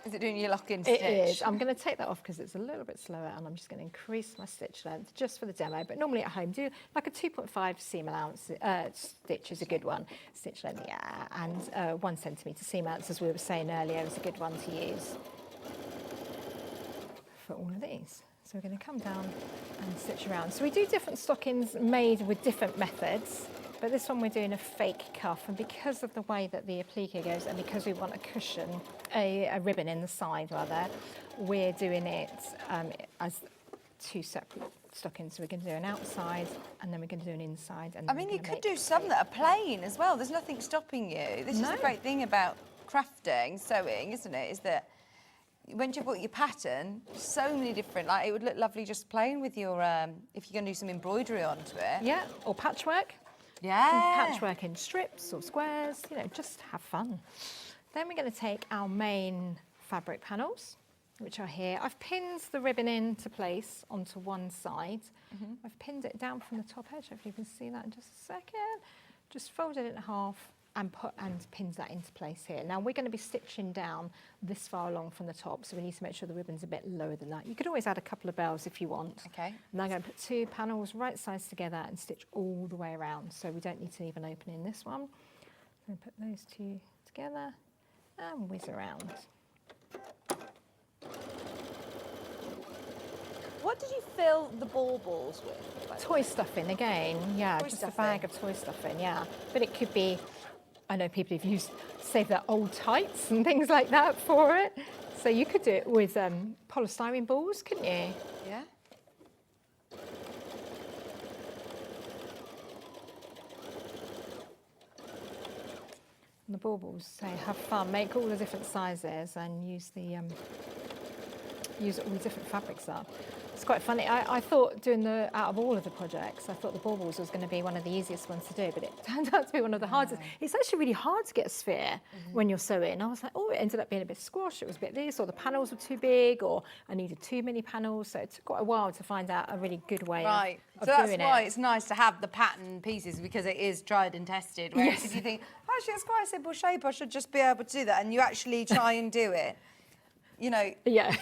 Is it doing your lock-in stitch? It is. I'm going to take that off because it's a little bit slower, and I'm just going to increase my stitch length just for the demo. But normally at home, do like a 2.5 seam allowance stitch is a good one. Stitch length, yeah, and 1 centimetre seam allowance, as we were saying earlier, is a good one to use for all of these. So we're going to come down and stitch around. So we do different stockings made with different methods. But this one we're doing a fake cuff, and because of the way that the applique goes, and because we want a cushion, a ribbon in the side rather, we're doing it as 2 separate stockings. So we're going to do an outside, and then we're going to do an inside. And I mean, you could do some that are plain as well. There's nothing stopping you. This is the great thing about crafting, sewing, isn't it? Is that once you've got your pattern, so many different, like it would look lovely just plain with your, if you're going to do some embroidery onto it. Yeah, or patchwork. Yeah. Patchwork in strips or squares, you know, just have fun. Then we're going to take our main fabric panels, which are here. I've pinned the ribbon into place onto one side. I've pinned it down from the top edge. Hopefully you can see that in just a second. Just folded it in half and pinned that into place here. Now we're going to be stitching down this far along from the top, so we need to make sure the ribbon's a bit lower than that. You could always add a couple of bells if you want. Okay. And I'm going to put 2 panels right sides together and stitch all the way around, so we don't need to leave an opening in this one. I'm going to put those 2 together and whiz around. What did you fill the baubles with? by the Toy stuffing again, yeah, Toy just stuffing. a bag of toy stuffing, yeah. But it could be, I know people have saved their old tights and things like that for it. So you could do it with polystyrene balls, couldn't you? Yeah. And the baubles say have fun, make all the different sizes and use all the different fabrics up. It's quite funny. I thought out of all of the projects, I thought the baubles was going to be one of the easiest ones to do, but it turned out to be one of the hardest. It's actually really hard to get a sphere when you're sewing. I was like, oh, it ended up being a bit squashed. It was a bit this, or the panels were too big, or I needed too many panels. So it took quite a while to find out a really good way Right. of So that's doing why it. it's nice to have the pattern pieces, because it is tried and tested. Whereas Yes. if you think, actually, it's quite a simple shape, I should just be able to do that, and you actually try and do it, you know. Yeah.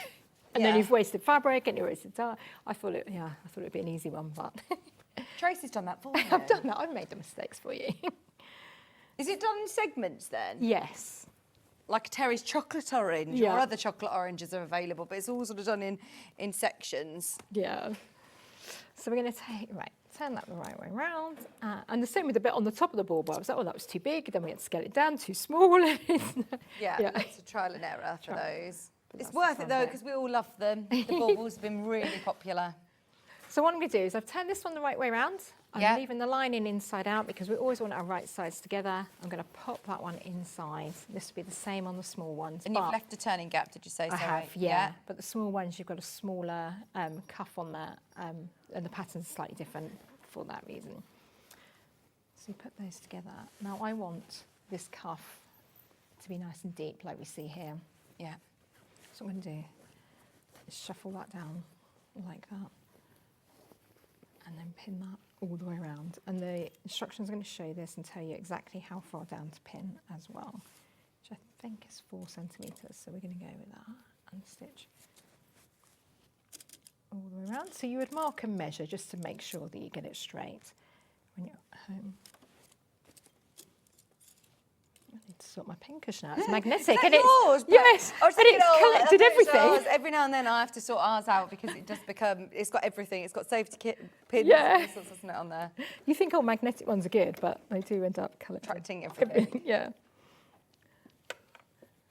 And then Yeah. you've wasted fabric and you wasted time. I thought it'd be an easy one, but Tracey's done that for you. I've done that. I've made the mistakes for you. Is it done in segments then? Yes. Like Terry's chocolate orange, Yeah. or other chocolate oranges are available, but it's all sort of done in sections. Yeah. So we're going to turn that the right way round. And the same with the bit on the top of the bauble. I was like, oh, that was too big. Then we had to scale it down, too small. Yeah, Yeah. lots of trial and error for those. It's that's worth the it fun though, bit. because we all love them. The baubles have been really popular. So what I'm going to do is I've turned this one the right way round. I'm Yeah. leaving the lining inside out because we always want our right sides together. I'm going to pop that one inside. This will be the same on the small ones. And but you've left a turning gap, did you say? I so, have, right? yeah. But the small ones, you've got a smaller cuff on there, and the pattern's slightly different for that reason. So you put those together. Now I want this cuff to be nice and deep, like we see here. Yeah. So what I'm going to do is shuffle that down like that, and then pin that all the way around. And the instructions are going to show you this and tell you exactly how far down to pin as well, which I think is 4 centimetres. So we're going to go with that and stitch all the way around. So you would mark and measure just to make sure that you get it straight when you're at home. I need to sort my pin cushion out. It's magnetic. Is that and it's, yours? yes, I was and thinking, it's oh, collected I thought it was everything. ours. Every now and then I have to sort ours out because it does become, it's got everything. It's got safety pins Yeah. and all sorts, isn't it, on there? You think all magnetic ones are good, but they do end up collecting Attracting everything. Yeah.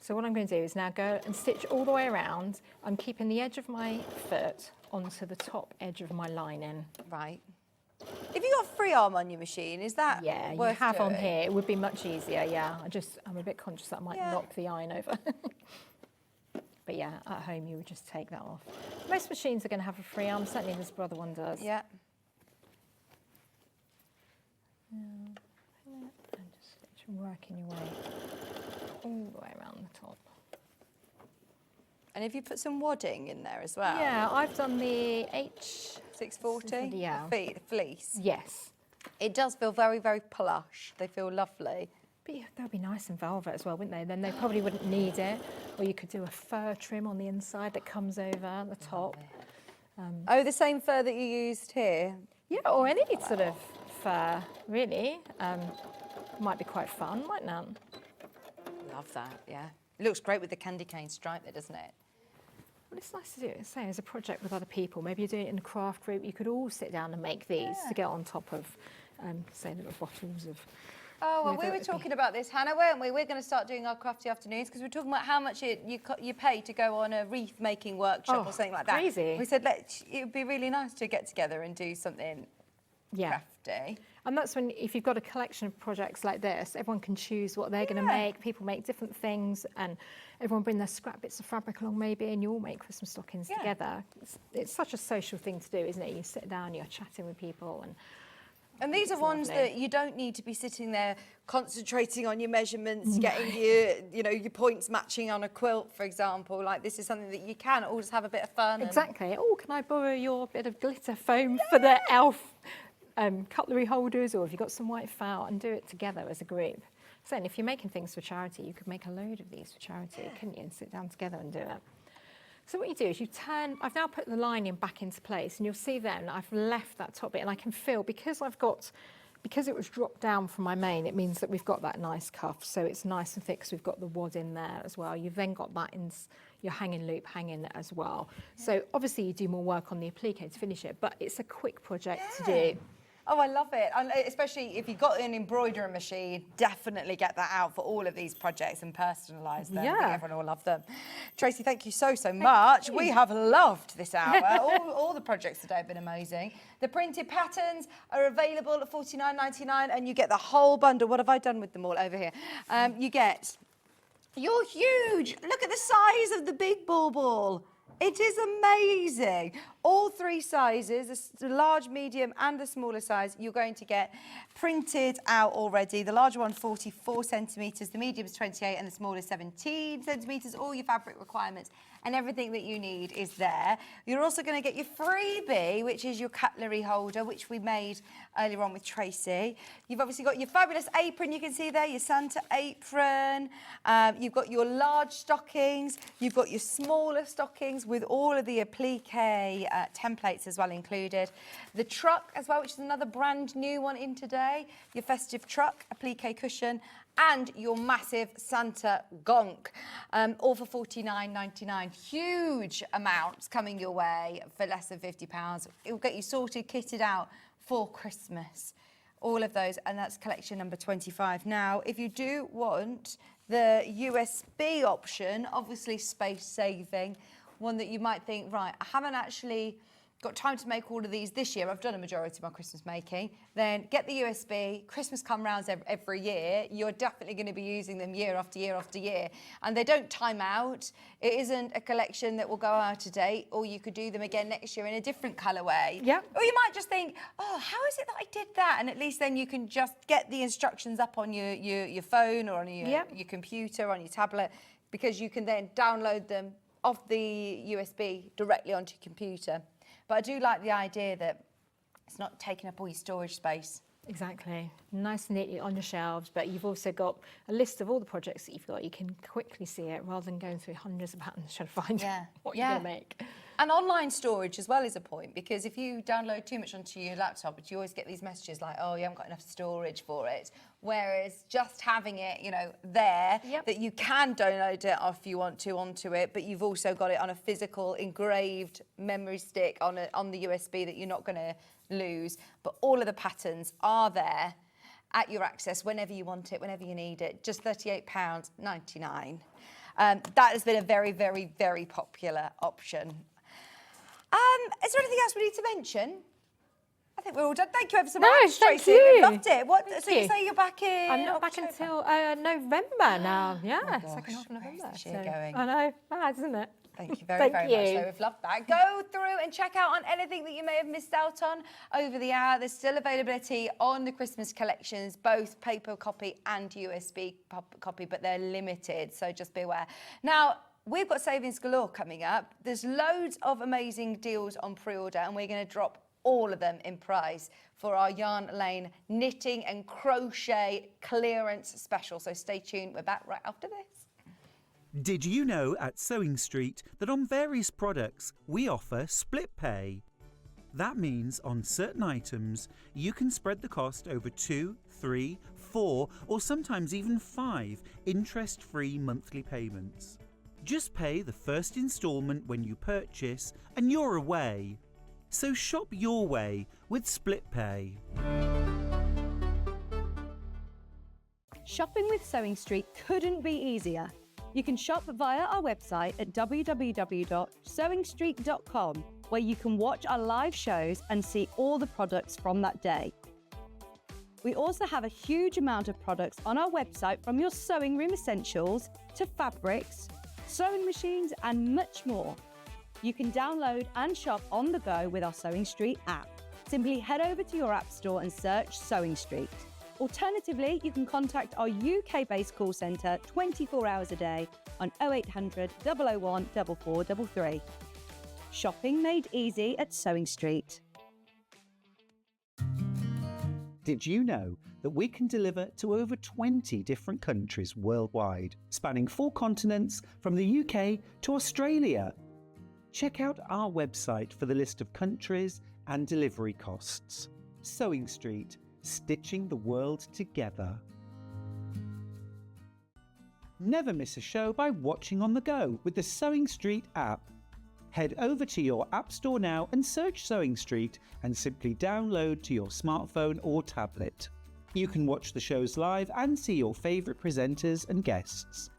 So what I'm going to do is now go and stitch all the way around. I'm keeping the edge of my foot onto the top edge of my lining. Right. If you got free arm on your machine, is that Yeah, you worth have on doing? here. It would be much easier, yeah. I'm a bit conscious that I might Yeah. knock the iron over. But yeah, at home you would just take that off. Most machines are going to have a free arm. Certainly this brother one does. Yeah. And just stitch, working your way all the way around the top. And have you put some wadding in there as well? Yeah, I've done the H. 640? Yeah. The fleece. Yes. It does feel very, very plush. They feel lovely. But yeah, that would be nice and velvet as well, wouldn't they? Then they probably wouldn't need it. Or you could do a fur trim on the inside that comes over the top. Oh, the same fur that you used here? Yeah, or any sort of fur, really. Might be quite fun, mightn't it? Love that, yeah. It looks great with the candy cane stripe there, doesn't it? Well, it's nice to do it, say, as a project with other people. Maybe you're doing it in a craft group. You could all sit down and make these to get on top of, say, little bottles of... Oh, well, whether we were it be- talking about this, Hannah, weren't we? We're going to start doing our crafty afternoons because we're talking about how much you pay to go on a wreath making workshop Oh, or something like that. crazy. We said it would be really nice to get together and do something Yeah. crafty. And that's when, if you've got a collection of projects like this, everyone can choose what they're going to make. People make different things, and everyone bring their scrap bits of fabric along maybe, and you all make Christmas stockings together. It's such a social thing to do, isn't it? You sit down, you're chatting with people, and And these are ones lovely. that you don't need to be sitting there concentrating on your measurements, getting your points matching on a quilt, for example. Like, this is something that you can all just have a bit of fun. Exactly. Oh, can I borrow your bit of glitter foam for the elf cutlery holders, or if you've got some white felt, and do it together as a group. So, and if you're making things for charity, you could make a load of these for charity, couldn't you? And sit down together and do it. So what you do is you turn, I've now put the lining back into place, and you'll see then I've left that top bit, and I can feel, because it was dropped down from my main, it means that we've got that nice cuff, so it's nice and thick, because we've got the wad in there as well. You've then got that in your hanging loop hanging as well. So obviously you do more work on the applique to finish it, but it's a quick project to do. Oh, I love it. And especially if you've got an embroidery machine, definitely get that out for all of these projects and personalise them. I think everyone will love them. Tracey, thank you so much. We have loved this hour. all the projects today have been amazing. The printed patterns are available at $49.99, and you get the whole bundle. What have I done with them all over here? You get... You're huge. Look at the size of the big ball. It is amazing. All three sizes, the large, medium and the smaller size, you're going to get printed out already. The larger one, 44 centimetres, the medium is 28 and the small is 17 centimetres. All your fabric requirements and everything that you need is there. You're also going to get your freebie, which is your cutlery holder, which we made earlier on with Tracey. You've obviously got your fabulous apron, you can see there, your Santa apron. You've got your large stockings. You've got your smaller stockings with all of the applique templates as well included. The truck as well, which is another brand new one in today. Your festive truck, applique cushion, and your massive Santa gonk, all for $49.99. Huge amounts coming your way for less than £50. It will get you sorted, kitted out for Christmas. All of those, and that's collection number 25. Now, if you do want the USB option, obviously space saving, one that you might think, right, I haven't actually got time to make all of these this year. I've done a majority of my Christmas making. Then get the USB. Christmas come round every year. You're definitely going to be using them year after year after year. And they don't time out. It isn't a collection that will go out of date, or you could do them again next year in a different colourway. Yeah. Or you might just think, oh, how is it that I did that? And at least then you can just get the instructions up on your phone or on your computer, on your tablet, because you can then download them off the USB directly onto your computer. But I do like the idea that it's not taking up all your storage space. Exactly. Nice and neatly on your shelves, but you've also got a list of all the projects that you've got. You can quickly see it rather than going through hundreds of patterns trying to find what you're going to make. And online storage as well is a point, because if you download too much onto your laptop, you always get these messages like, oh, you haven't got enough storage for it. Whereas just having it, there, that you can download it if you want to onto it, but you've also got it on a physical engraved memory stick on the USB that you're not going to lose. But all of the patterns are there at your access whenever you want it, whenever you need it. Just £38.99. That has been a very, very, very popular option. Is there anything else we need to mention? I think we're all done. Thank you ever so much, thank Tracey. you. We've loved it. Thank So you. you say you're back in I'm not back October? until November now. Yeah, gosh, second half of November. where's this year going? I know, mad, isn't it? Thank you very, Thank very you. much. So we've loved that. Go through and check out on anything that you may have missed out on over the hour. There's still availability on the Christmas collections, both paper copy and USB copy, but they're limited, so just be aware. Now, we've got savings galore coming up. There's loads of amazing deals on pre-order, and we're going to drop all of them in price for our Yarn Lane Knitting and Crochet Clearance special. So stay tuned. We're back right after this. Did you know at Sewing Street that on various products we offer split pay? That means on certain items you can spread the cost over 2, 3, 4 or sometimes even 5 interest-free monthly payments. Just pay the first instalment when you purchase and you're away. So shop your way with split pay. Shopping with Sewing Street couldn't be easier. You can shop via our website at www.sewingstreet.com, where you can watch our live shows and see all the products from that day. We also have a huge amount of products on our website, from your sewing room essentials to fabrics, sewing machines and much more. You can download and shop on the go with our Sewing Street app. Simply head over to your app store and search Sewing Street. Alternatively, you can contact our UK-based call centre 24 hours a day on 0800 001 4433. Shopping made easy at Sewing Street. Did you know that we can deliver to over 20 different countries worldwide, spanning 4 continents from the UK to Australia? Check out our website for the list of countries and delivery costs. Sewing Street, stitching the world together. Never miss a show by watching on the go with the Sewing Street app. Head over to your app store now and search Sewing Street and simply download to your smartphone or tablet. You can watch the shows live and see your favourite presenters and guests.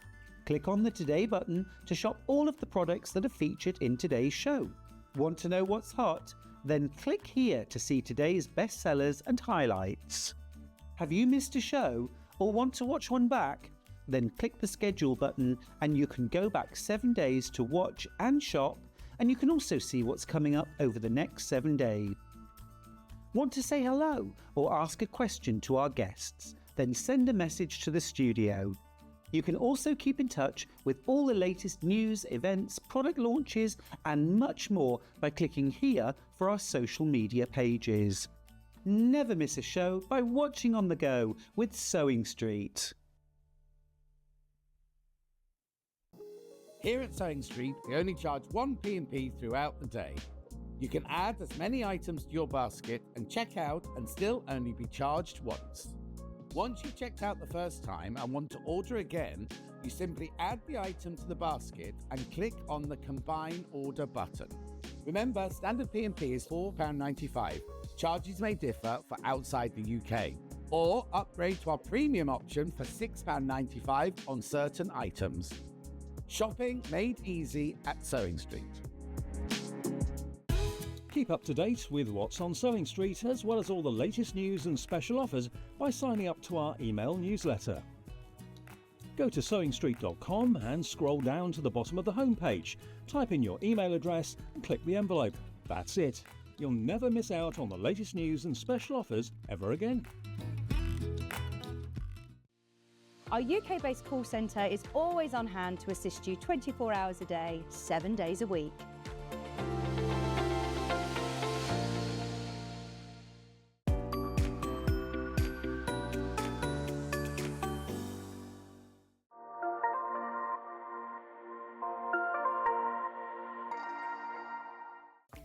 Click on the Today button to shop all of the products that are featured in today's show. Want to know what's hot? Then click here to see today's bestsellers and highlights. Have you missed a show or want to watch one back? Then click the schedule button and you can go back 7 days to watch and shop, and you can also see what's coming up over the next 7 days. Want to say hello or ask a question to our guests? Then send a message to the studio. You can also keep in touch with all the latest news, events, product launches and much more by clicking here for our social media pages. Never miss a show by watching on the go with Sewing Street. Here at Sewing Street, we only charge 1 P&P throughout the day. You can add as many items to your basket and check out and still only be charged once. Once you've checked out the first time and want to order again, you simply add the item to the basket and click on the Combine Order button. Remember, standard P&P is £4.95. Charges may differ for outside the UK. Or upgrade to our premium option for £6.95 on certain items. Shopping made easy at Sewing Street. Keep up to date with what's on Sewing Street, as well as all the latest news and special offers by signing up to our email newsletter. Go to sewingstreet.com and scroll down to the bottom of the homepage. Type in your email address and click the envelope. That's it. You'll never miss out on the latest news and special offers ever again. Our UK-based call centre is always on hand to assist you 24 hours a day, 7 days a week.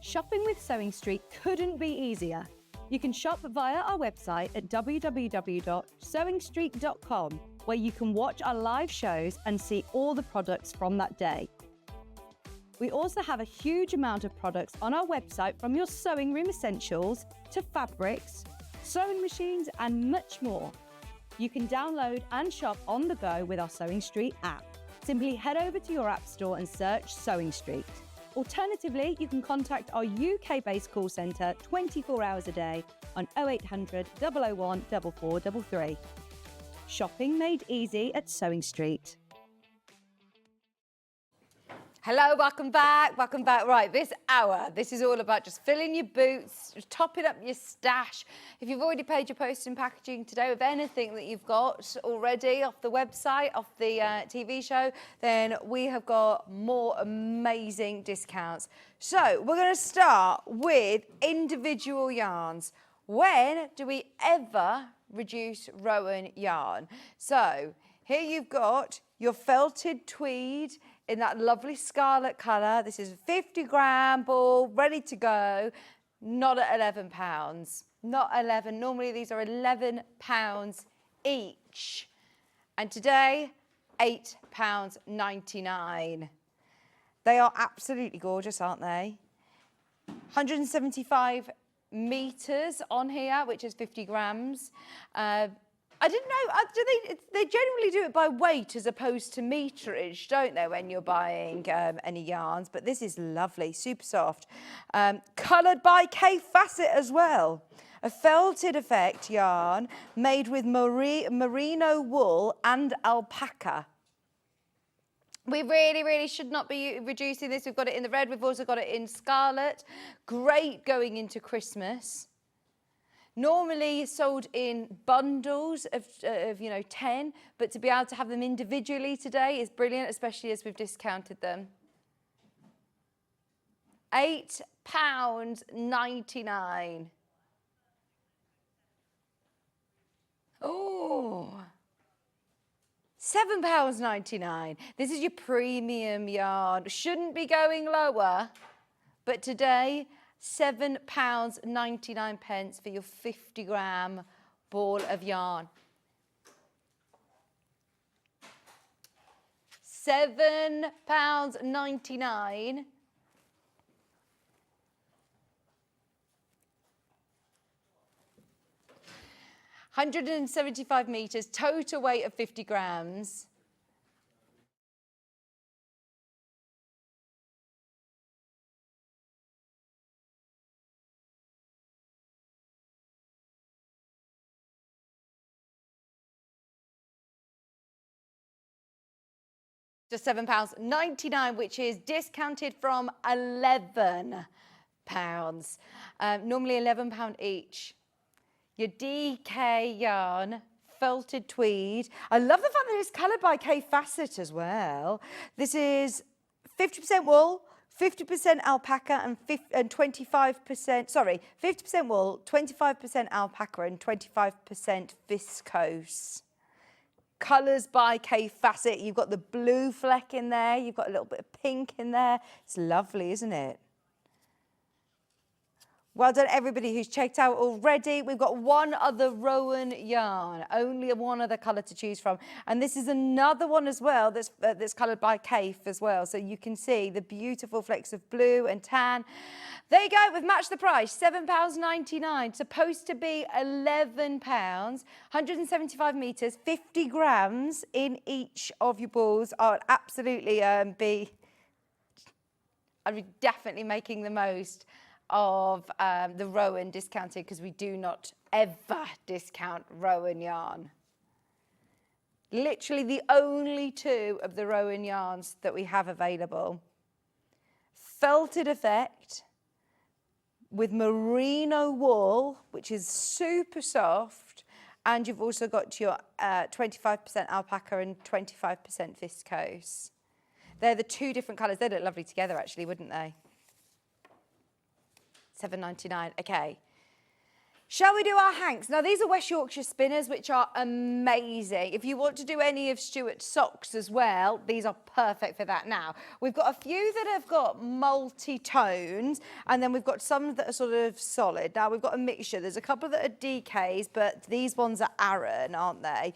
Shopping with Sewing Street couldn't be easier. You can shop via our website at www.sewingstreet.com, where you can watch our live shows and see all the products from that day. We also have a huge amount of products on our website, from your sewing room essentials to fabrics, sewing machines and much more. You can download and shop on the go with our Sewing Street app. Simply head over to your app store and search Sewing Street. Alternatively, you can contact our UK-based call centre 24 hours a day on 0800 001 4433. Shopping made easy at Sewing Street. Hello, welcome back, welcome back. Right, this hour, this is all about just filling your boots, topping up your stash. If you've already paid your post and packaging today with anything that you've got already off the website, off the TV show, then we have got more amazing discounts. So we're going to start with individual yarns. When do we ever reduce Rowan yarn? So here you've got your felted tweed in that lovely scarlet colour. This is a 50-gram ball, ready to go, not at £11. Not 11, normally these are £11 each. And today, £8.99. They are absolutely gorgeous, aren't they? 175 metres on here, which is 50 grams. I didn't know, they generally do it by weight as opposed to meterage, don't they, when you're buying any yarns, but this is lovely, super soft. Coloured by K Facet as well. A felted effect yarn made with merino wool and alpaca. We really, really should not be reducing this. We've got it in the red, we've also got it in scarlet. Great going into Christmas. Normally sold in bundles of 10, but to be able to have them individually today is brilliant, especially as we've discounted them. £8.99. Oh, £7.99. This is your premium yarn. Shouldn't be going lower, but today, £7.99 for your 50-gram ball of yarn. £7.99. 175 meters, total weight of 50 grams. Just £7.99, which is discounted from £11. Normally £11 each. Your DK yarn, felted tweed. I love the fact that it's coloured by K Facet as well. This is 50% wool, 50% alpaca and 25%, sorry, 50% wool, 25% alpaca and 25% viscose. Colours by K Facet. You've got the blue fleck in there. You've got a little bit of pink in there. It's lovely, isn't it? Well done, everybody who's checked out already. We've got one other Rowan yarn, only one other colour to choose from. And this is another one as well that's coloured by Kaif as well. So you can see the beautiful flecks of blue and tan. There you go, we've matched the price, £7.99. Supposed to be £11, 175 metres, 50 grams in each of your balls. I'd absolutely I'd be definitely making the most of the Rowan discounted, because we do not ever discount Rowan yarn. Literally the only two of the Rowan yarns that we have available. Felted effect with merino wool, which is super soft, and you've also got your 25% alpaca and 25% viscose. They're the two different colours. They'd look lovely together actually, wouldn't they? £7.99, okay. Shall we do our hanks? Now, these are West Yorkshire spinners, which are amazing. If you want to do any of Stuart's socks as well, these are perfect for that now. We've got a few that have got multi-tones, and then we've got some that are sort of solid. Now, we've got a mixture. There's a couple that are DKs, but these ones are Aran, aren't they?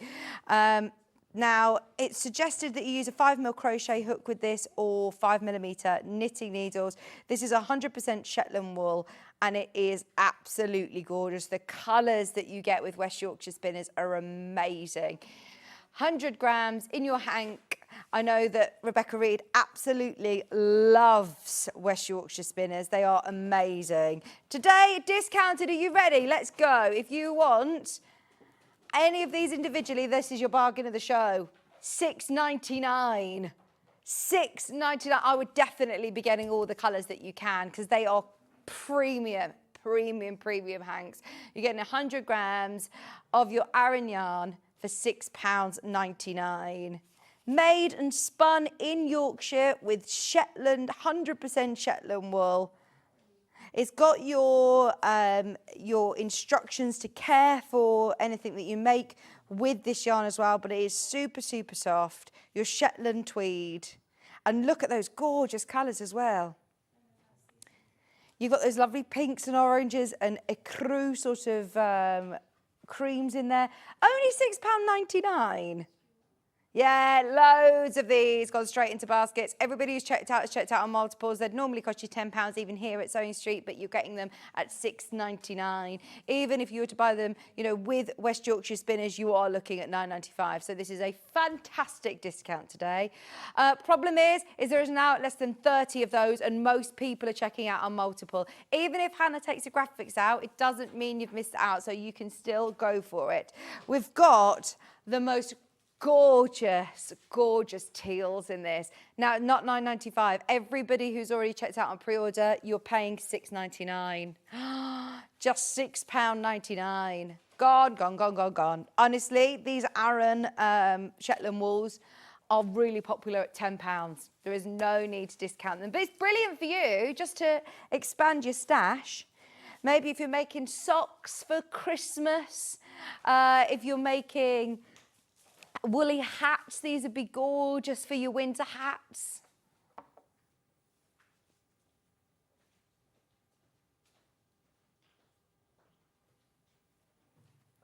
Now, it's suggested that you use a 5mm crochet hook with this or 5mm knitting needles. This is 100% Shetland wool, and it is absolutely gorgeous. The colours that you get with West Yorkshire spinners are amazing. 100 grams in your hank. I know that Rebecca Reed absolutely loves West Yorkshire spinners. They are amazing. Today, discounted. Are you ready? Let's go. If you want any of these individually, this is your bargain of the show. £6.99. £6.99. I would definitely be getting all the colours that you can, because they are premium hanks. You're getting 100 grams of your Aran yarn for £6.99. Made and spun in Yorkshire with Shetland, 100% Shetland wool. It's got your instructions to care for anything that you make with this yarn as well, but it is super, super soft. Your Shetland tweed. And look at those gorgeous colours as well. You've got those lovely pinks and oranges and ecru sort of creams in there. Only £6.99. Yeah, loads of these gone straight into baskets. Everybody who's checked out has checked out on multiples. They'd normally cost you £10 even here at Sewing Street, but you're getting them at £6.99. Even if you were to buy them, you know, with West Yorkshire spinners, you are looking at £9.95. So this is a fantastic discount today. Problem is there is now less than 30 of those, and most people are checking out on multiple. Even if Hannah takes the graphics out, it doesn't mean you've missed out, so you can still go for it. We've got the most gorgeous, gorgeous teals in this. Now, not $9.95. Everybody who's already checked out on pre-order, you're paying $6.99. Just £6.99. Gone, gone, gone, gone, gone. Honestly, these Aran Shetland wools are really popular at £10. There is no need to discount them. But it's brilliant for you just to expand your stash. Maybe if you're making socks for Christmas, if you're making woolly hats, these would be gorgeous for your winter hats.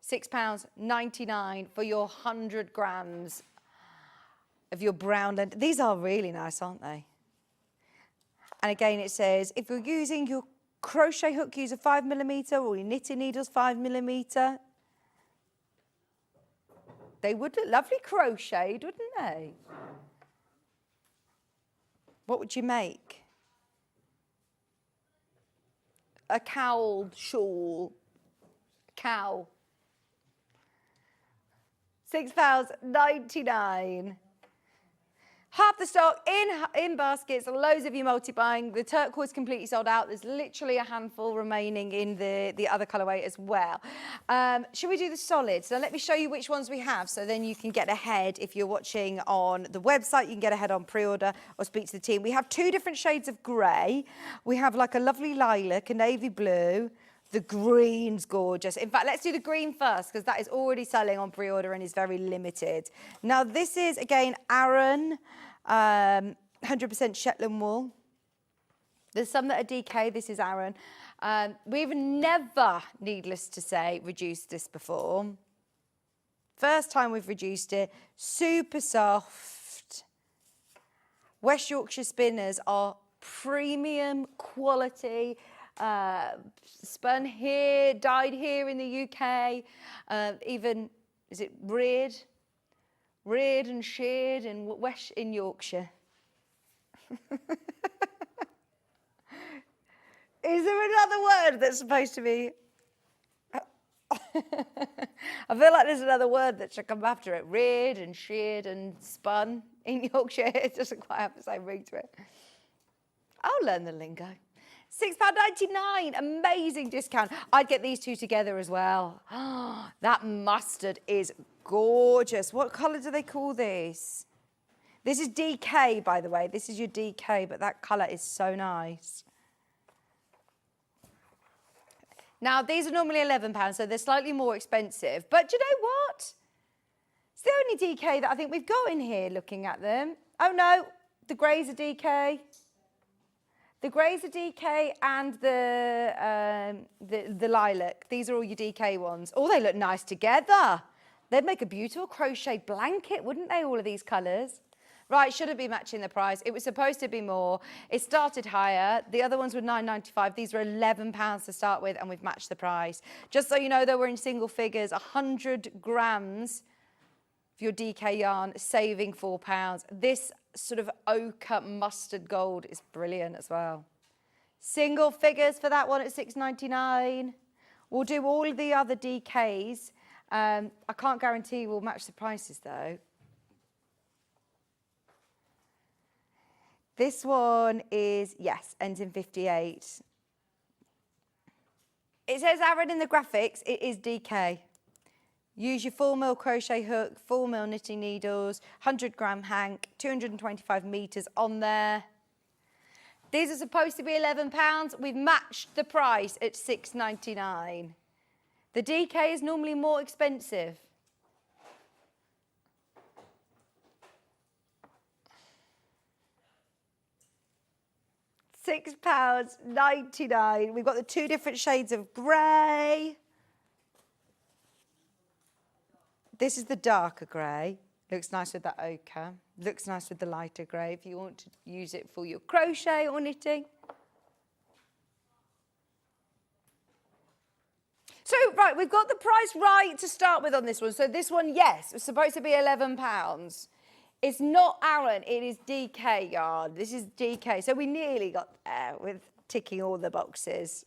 £6.99 for your 100 grams of your brown linen. These are really nice, aren't they? And again, it says, if you're using your crochet hook, use a 5mm, or your knitting needles 5mm. They would look lovely crocheted, wouldn't they? What would you make? A cowled shawl. Cow. £6.99. Half the stock in baskets, loads of you multi-buying. The turquoise completely sold out. There's literally a handful remaining in the other colourway as well. Should we do the solids? So let me show you which ones we have, so then you can get ahead. If you're watching on the website, you can get ahead on pre-order or speak to the team. We have 2 different shades of grey. We have like a lovely lilac, a navy blue. The green's gorgeous. In fact, let's do the green first, because that is already selling on pre-order and is very limited. Now, this is, again, Aran, 100% Shetland wool. There's some that are DK. This is Aran. We've never, needless to say, reduced this before. First time we've reduced it. Super soft. West Yorkshire spinners are premium quality. Spun here, dyed here in the UK, even, is it reared and sheared in Yorkshire. Is there another word that's supposed to be? I feel like there's another word that should come after it. Reared and sheared and spun in Yorkshire. It doesn't quite have the same ring to it. I'll learn the lingo. £6.99, amazing discount. I'd get these 2 together as well. That mustard is gorgeous. What colour do they call this? This is DK, by the way. This is your DK, but that colour is so nice. Now, these are normally £11, so they're slightly more expensive. But do you know what? It's the only DK that I think we've got in here looking at them. Oh, no, the greys are DK. The greys are DK and the lilac. These are all your DK ones. Oh, they look nice together. They'd make a beautiful crochet blanket, wouldn't they, all of these colours? Right, shouldn't be matching the price. It was supposed to be more. It started higher. The other ones were £9.95. These were £11 to start with, and we've matched the price. Just so you know, though, we're in single figures. 100 grams of your DK yarn, saving £4. This sort of ochre mustard gold is brilliant as well. Single figures for that one at £6.99. We'll do all the other DKs. I can't guarantee we'll match the prices though. This one is, yes, ends in 58. It says Aran in the graphics, it is DK. Use your 4mm crochet hook, 4mm knitting needles, 100 gram hank, 225 meters on there. These are supposed to be £11. We've matched the price at £6.99. The DK is normally more expensive. £6.99. We've got the 2 different shades of grey. This is the darker grey. Looks nice with that ochre. Looks nice with the lighter grey if you want to use it for your crochet or knitting. So, right, we've got the price right to start with on this one. So this one, yes, it's supposed to be £11. It's not Aran, it is DK yarn. This is DK. So we nearly got there with ticking all the boxes.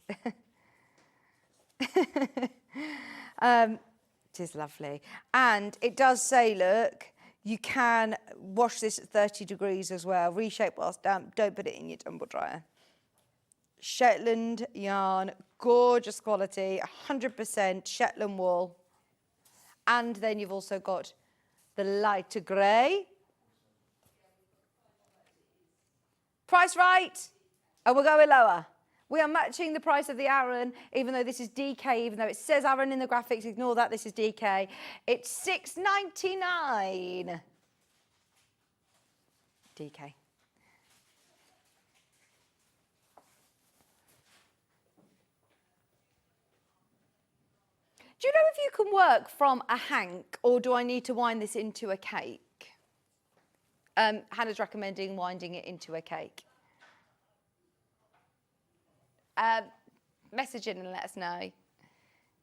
It is lovely. And it does say, look, You can wash this at 30 degrees as well. Reshape whilst damp. Don't put it in your tumble dryer. Shetland yarn, gorgeous quality, 100% Shetland wool. And then you've also got the lighter grey. Price right? And we're going lower. We are matching the price of the Aran, even though this is DK, even though it says Aran in the graphics. Ignore that, this is DK. It's $6.99. DK. Do you know if you can work from a hank, or do I need to wind this into a cake? Hannah's recommending winding it into a cake. Message in and let us know.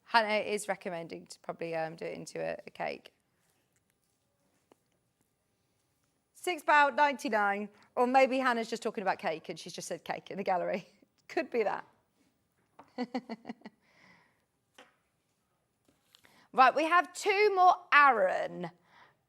Hannah is recommending to probably do it into a cake. £6.99, or maybe Hannah's just talking about cake and she's just said cake in the gallery. Could be that. Right, we have two more Aran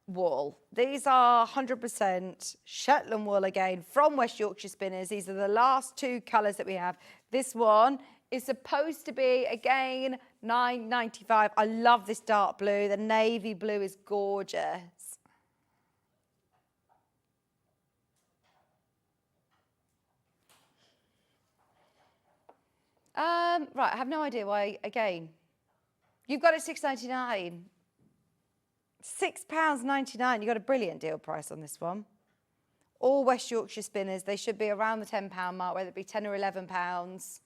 wool. These are 100% Shetland wool again from West Yorkshire Spinners. These are the last two colours that we have. This one is supposed to be, again, $9.95. I love this dark blue. The navy blue is gorgeous. Right, I have no idea why, again. You've got it $6.99. £6.99. You got a brilliant deal price on this one. All West Yorkshire Spinners, they should be around the £10 mark, whether it be £10 or £11.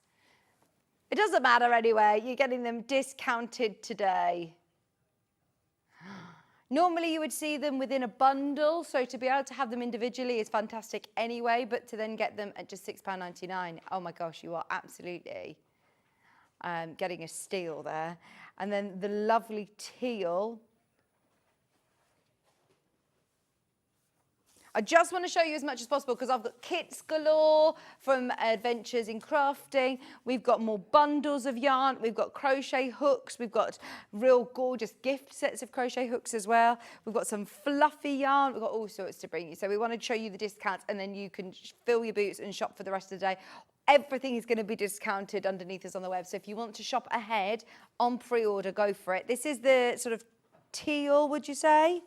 It doesn't matter anyway. You're getting them discounted today. Normally you would see them within a bundle, so to be able to have them individually is fantastic anyway, but to then get them at just £6.99, oh my gosh, you are absolutely getting a steal there. And then the lovely teal. I just want to show you as much as possible because I've got kits galore from Adventures in Crafting. We've got more bundles of yarn. We've got crochet hooks. We've got real gorgeous gift sets of crochet hooks as well. We've got some fluffy yarn. We've got all sorts to bring you. So we want to show you the discounts and then you can fill your boots and shop for the rest of the day. Everything is going to be discounted underneath us on the web. So if you want to shop ahead on pre-order, go for it. This is the sort of teal, would you say?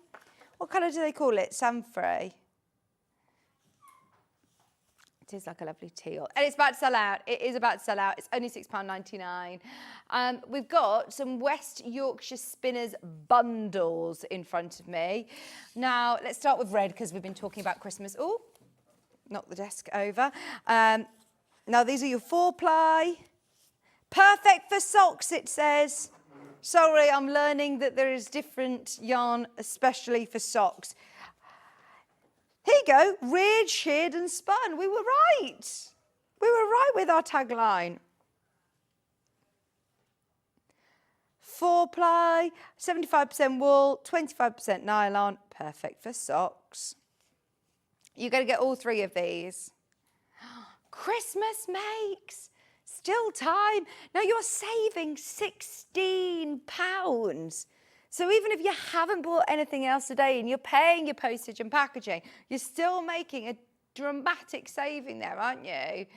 What colour do they call it? Samfrey. It is like a lovely teal. And it's about to sell out. It is about to sell out. It's only £6.99. We've got some West Yorkshire Spinners bundles in front of me. Now, let's start with red because we've been talking about Christmas. Oh, knock the desk over. Now, these are your 4-ply. Perfect for socks, it says. Sorry, I'm learning that there is different yarn, especially for socks. Here you go, reared, sheared and spun. We were right. We were right with our tagline. 4-ply, 75% wool, 25% nylon, perfect for socks. You're going to get all three of these. Christmas makes, still time. Now you're saving £16. So even if you haven't bought anything else today and you're paying your postage and packaging, you're still making a dramatic saving there, aren't you?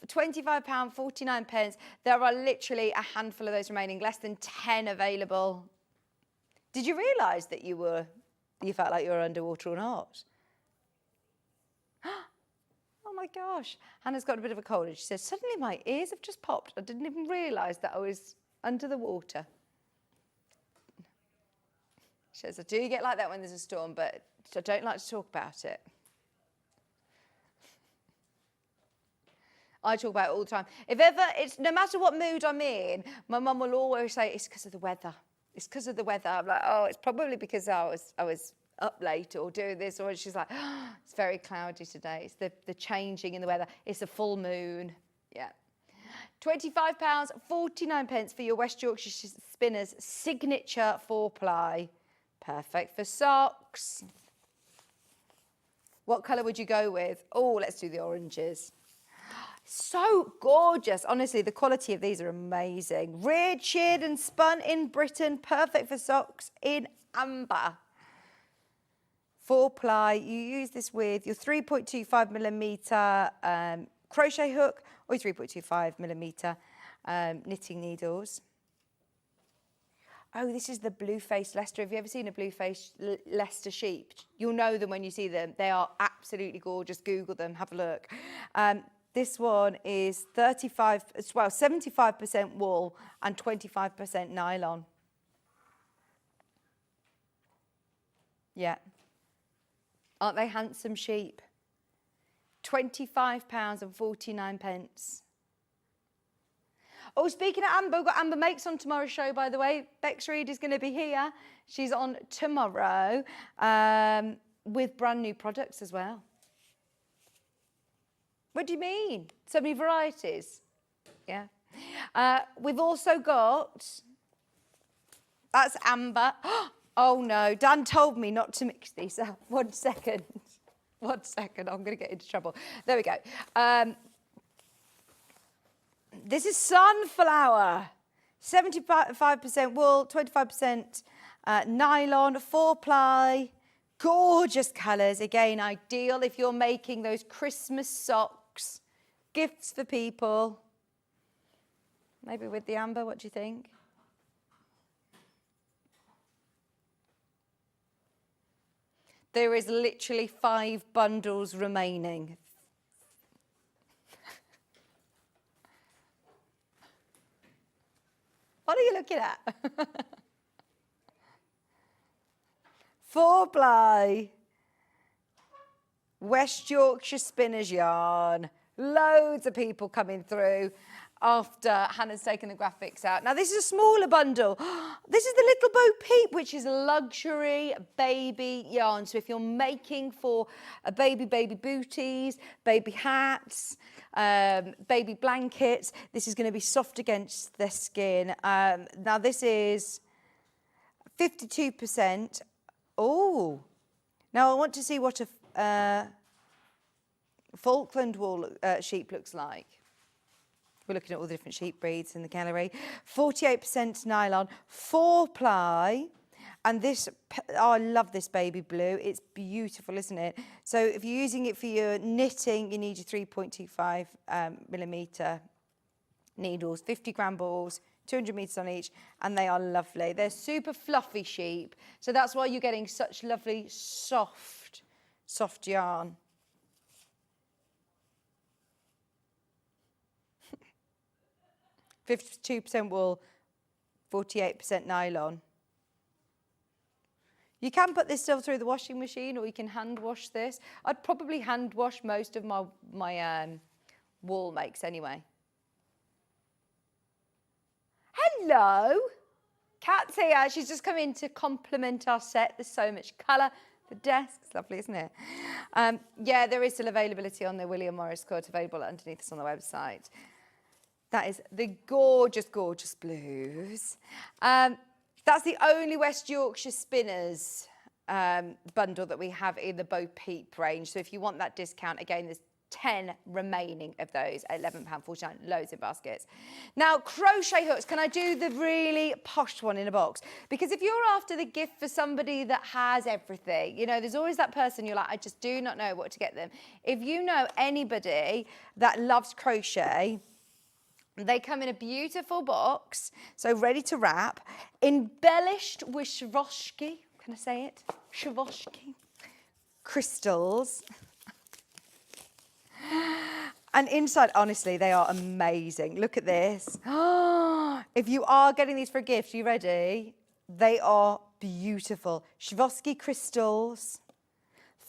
£25, 49 pence. There are literally a handful of those remaining, less than 10 available. Did you realise that you felt like you were underwater or not? Oh my gosh. Hannah's got a bit of a cold and she says, suddenly my ears have just popped. I didn't even realise that I was under the water. She says, I do get like that when there's a storm, but I don't like to talk about it. I talk about it all the time. If ever, no matter what mood I'm in, my mum will always say, it's because of the weather. It's because of the weather. I'm like, oh, it's probably because I was up late or doing this. Or she's like, oh, it's very cloudy today. It's the changing in the weather. It's a full moon. Yeah. £25, 49 pence for your West Yorkshire Spinners signature 4-ply. Perfect for socks. What colour would you go with? Oh, let's do the oranges. So gorgeous. Honestly, the quality of these are amazing. Reared, sheared and spun in Britain. Perfect for socks in amber. 4 ply. You use this with your 3.25 millimeter crochet hook or your 3.25 millimeter knitting needles. Oh, this is the blue-faced Leicester. Have you ever seen a blue-faced Leicester sheep? You'll know them when you see them. They are absolutely gorgeous. Google them, have a look. This one is 75% wool and 25% nylon. Yeah. Aren't they handsome sheep? £25.49. Oh, speaking of Amber, we've got Amber Makes on tomorrow's show, by the way. Bex Reed is going to be here. She's on tomorrow with brand new products as well. What do you mean? So many varieties. Yeah. We've also got, that's Amber. Oh no, Dan told me not to mix these up. 1 second. 1 second, I'm going to get into trouble. There we go. This is Sunflower. 75% wool, 25% nylon, 4 ply. Gorgeous colours. Again, ideal if you're making those Christmas socks. Gifts for people. Maybe with the Amber, what do you think? There is literally 5 bundles remaining. What are you looking at? 4 ply. West Yorkshire Spinners yarn. Loads of people coming through after Hannah's taken the graphics out. Now, this is a smaller bundle. This is the Little Bo Peep, which is a luxury baby yarn. So if you're making for a baby booties, baby hats, baby blankets, this is going to be soft against their skin. Now, this is 52%. Oh, now I want to see what a Falkland wool sheep looks like. We're looking at all the different sheep breeds in the gallery. 48% nylon, 4 ply. And this, oh, I love this baby blue. It's beautiful, isn't it? So if you're using it for your knitting, you need your 3.25 millimetre needles, 50 gram balls, 200 metres on each, and they are lovely. They're super fluffy sheep. So that's why you're getting such lovely, soft yarn. 52% wool, 48% nylon. You can put this still through the washing machine, or you can hand wash this. I'd probably hand wash most of my wool makes anyway. Hello, Kat's here. She's just come in to compliment our set. There's so much colour. The desk, it's lovely, isn't it? Yeah, there is still availability on the William Morris quilt available underneath us on the website. That is the gorgeous, gorgeous blues. That's the only West Yorkshire Spinners bundle that we have in the Bo Peep range. So if you want that discount, again, there's 10 remaining of those at £11.49, loads in baskets. Now, crochet hooks, can I do the really posh one in a box? Because if you're after the gift for somebody that has everything, you know, there's always that person you're like, I just do not know what to get them. If you know anybody that loves crochet, they come in a beautiful box, so ready to wrap, embellished with Swarovski, can I say it? Swarovski crystals. And inside, honestly, they are amazing. Look at this. If you are getting these for a gift, you ready? They are beautiful. Swarovski crystals.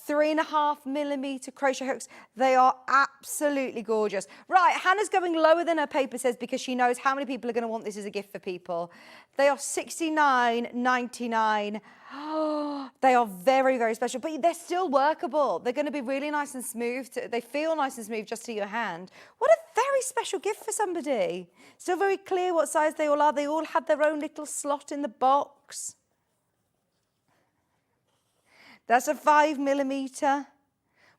3.5 millimetre crochet hooks. They are absolutely gorgeous. Right, Hannah's going lower than her paper says because she knows how many people are going to want this as a gift for people. They are $69.99. Oh, they are very, very special, but they're still workable. They're going to be really nice and smooth. They feel nice and smooth just to your hand. What a very special gift for somebody. Still very clear what size they all are. They all had their own little slot in the box. That's a 5 millimetre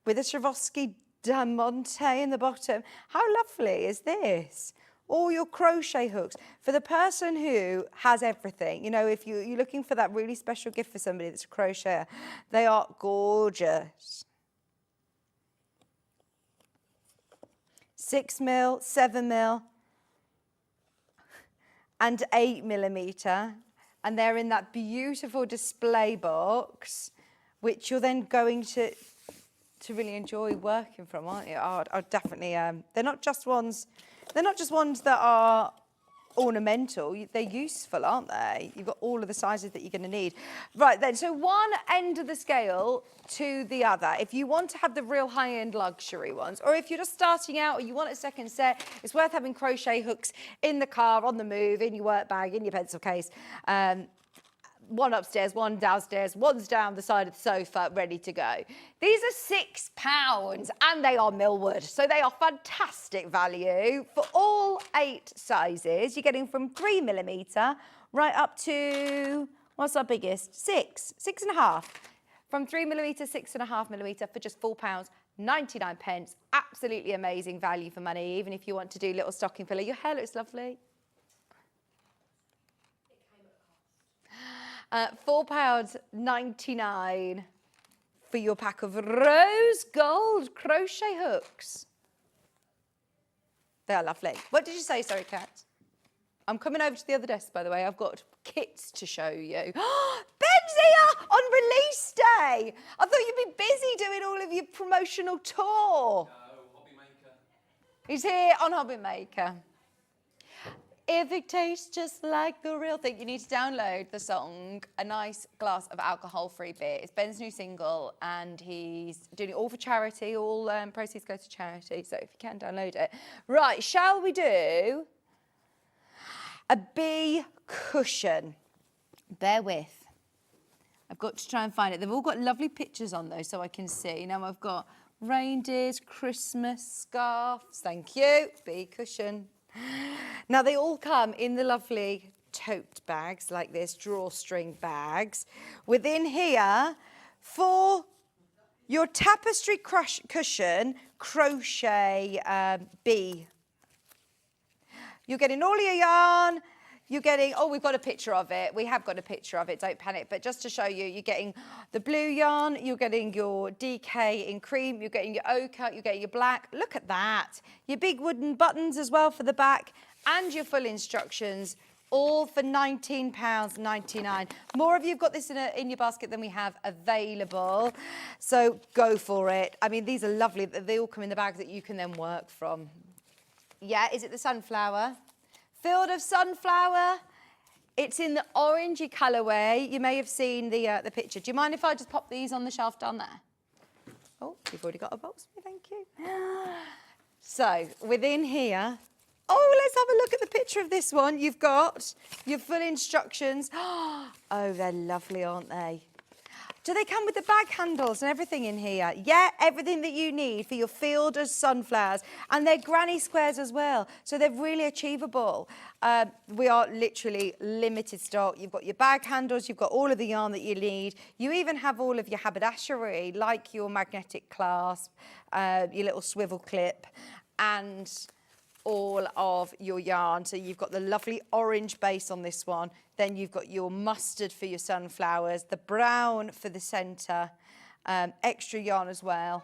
with a Swarovski diamante in the bottom. How lovely is this? all your crochet hooks. For the person who has everything, you know, if you're looking for that really special gift for somebody that's a crocheter, they are gorgeous. 6mm, 7mm, and 8mm. And they're in that beautiful display box, which you're then going to really enjoy working from, aren't you? I'd definitely, they're not just ones that are ornamental, they're useful, aren't they? You've got all of the sizes that you're going to need. Right then, so one end of the scale to the other. If you want to have the real high-end luxury ones, or if you're just starting out or you want a second set, it's worth having crochet hooks in the car, on the move, in your work bag, in your pencil case. One upstairs, one downstairs, one's down the side of the sofa, ready to go. These are £6 and they are millwood, so they are fantastic value for all 8 sizes. You're getting from 3mm right up to, what's our biggest? 6.5. From 3mm, 6.5mm for just £4.99. Absolutely amazing value for money, even if you want to do little stocking filler. Your hair looks lovely. £4.99 for your pack of rose gold crochet hooks. They are lovely. What did you say, sorry, Kat? I'm coming over to the other desk, by the way. I've got kits to show you. Ben's here on release day. I thought you'd be busy doing all of your promotional tour. No, Hobby Maker. He's here on Hobby Maker. If it tastes just like the real thing, you need to download the song A Nice Glass of Alcohol-Free Beer. It's Ben's new single, and he's doing it all for charity. All proceeds go to charity, so if you can, download it. Right, shall we do a bee cushion? Bear with. I've got to try and find it. They've all got lovely pictures on, though, so I can see. Now I've got reindeers, Christmas, scarves. Thank you. Bee cushion. Now, they all come in the lovely tote bags like this, drawstring bags. Within here, for your tapestry cushion, crochet bee. You're getting all your yarn. You're getting, oh, we've got a picture of it. We have got a picture of it, don't panic. But just to show you, you're getting the blue yarn, you're getting your DK in cream, you're getting your ochre, you're getting your black. Look at that. Your big wooden buttons as well for the back, and your full instructions, all for £19.99. More of you have got this in your basket than we have available. So go for it. I mean, these are lovely. They all come in the bags that you can then work from. Yeah, is it the sunflower? Field of sunflower. It's in the orangey colourway. You may have seen the picture. Do you mind if I just pop these on the shelf down there? Oh, you've already got a box for me, thank you. So, within here, oh, let's have a look at the picture of this one. You've got your full instructions. Oh, they're lovely, aren't they? Do they come with the bag handles and everything in here? Yeah, everything that you need for your field of sunflowers. And they're granny squares as well, so they're really achievable. We are literally limited stock. You've got your bag handles, you've got all of the yarn that you need. You even have all of your haberdashery, like your magnetic clasp, your little swivel clip, and all of your yarn. So you've got the lovely orange base on this one. Then you've got your mustard for your sunflowers, the brown for the centre, extra yarn as well.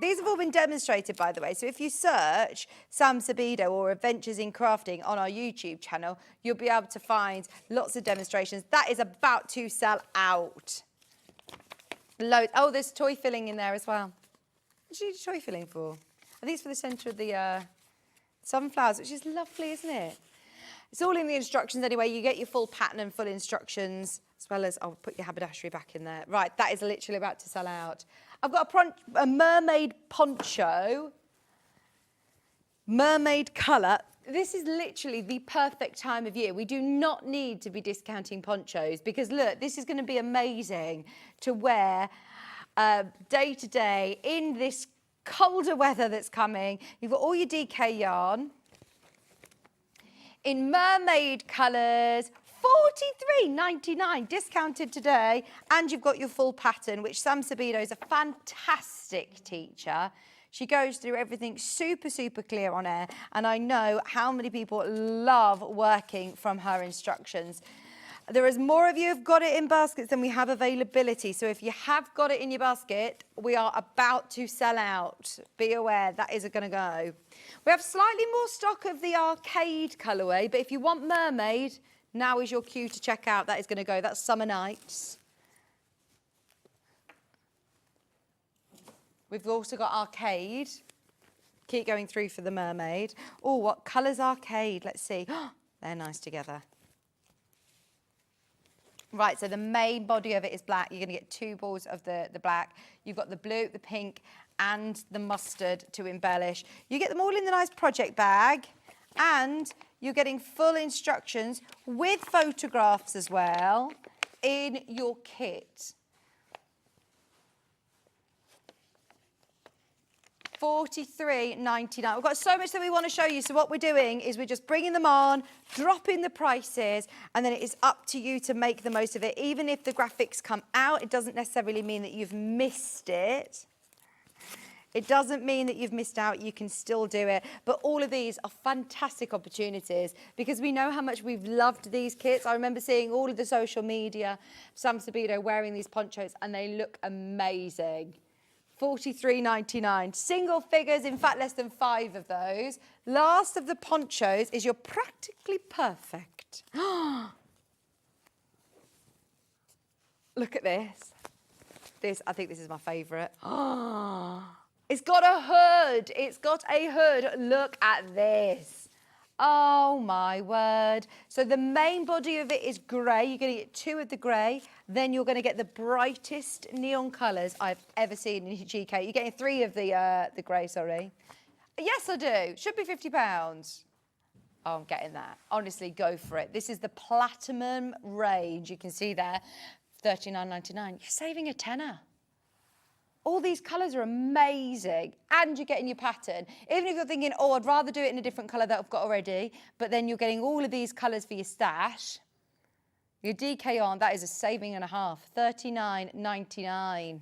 These have all been demonstrated, by the way. So if you search Sam Sabido or Adventures in Crafting on our YouTube channel, you'll be able to find lots of demonstrations. That is about to sell out. Oh, there's toy filling in there as well. What do you need toy filling for? I think it's for the centre of the sunflowers, which is lovely, isn't it? It's all in the instructions anyway. You get your full pattern and full instructions, as well as, I'll put your haberdashery back in there. Right, that is literally about to sell out. I've got a mermaid poncho, mermaid colour. This is literally the perfect time of year. We do not need to be discounting ponchos because, look, this is going to be amazing to wear day to day in this colder weather that's coming. You've got all your DK yarn in mermaid colours, $43.99 discounted today, and you've got your full pattern, which Sam Sabido is a fantastic teacher. She goes through everything super, super clear on air. And I know how many people love working from her instructions. There is more of you who've got it in baskets than we have availability. So if you have got it in your basket, we are about to sell out. Be aware, that is going to go. We have slightly more stock of the arcade colourway, but if you want mermaid, now is your cue to check out. That is going to go. That's Summer Nights. We've also got arcade. Keep going through for the mermaid. Oh, what colour's arcade? Let's see. They're nice together. Right, so the main body of it is black. You're going to get 2 balls of the black. You've got the blue, the pink, and the mustard to embellish. You get them all in the nice project bag, and you're getting full instructions with photographs as well in your kit. $43.99. We've got so much that we want to show you. So what we're doing is we're just bringing them on, dropping the prices, and then it is up to you to make the most of it. Even if the graphics come out, it doesn't necessarily mean that you've missed it. It doesn't mean that you've missed out. You can still do it. But all of these are fantastic opportunities because we know how much we've loved these kits. I remember seeing all of the social media, Sam Sabido wearing these ponchos, and they look amazing. $43.99. Single figures, in fact, less than 5 of those. Last of the ponchos is your practically perfect. Look at this. I think this is my favourite. It's got a hood. It's got a hood. Look at this. Oh my word. So the main body of it is grey. You're going to get 2 of the grey. Then you're going to get the brightest neon colours I've ever seen in GK. You're getting 3 of the grey, sorry. Yes, I do. Should be £50. Oh, I'm getting that. Honestly, go for it. This is the Platinum range. You can see there, $39.99. You're saving a tenner. All these colours are amazing, and you're getting your pattern. Even if you're thinking, oh, I'd rather do it in a different colour that I've got already, but then you're getting all of these colours for your stash. Your DK on, that is a saving and a half, $39.99.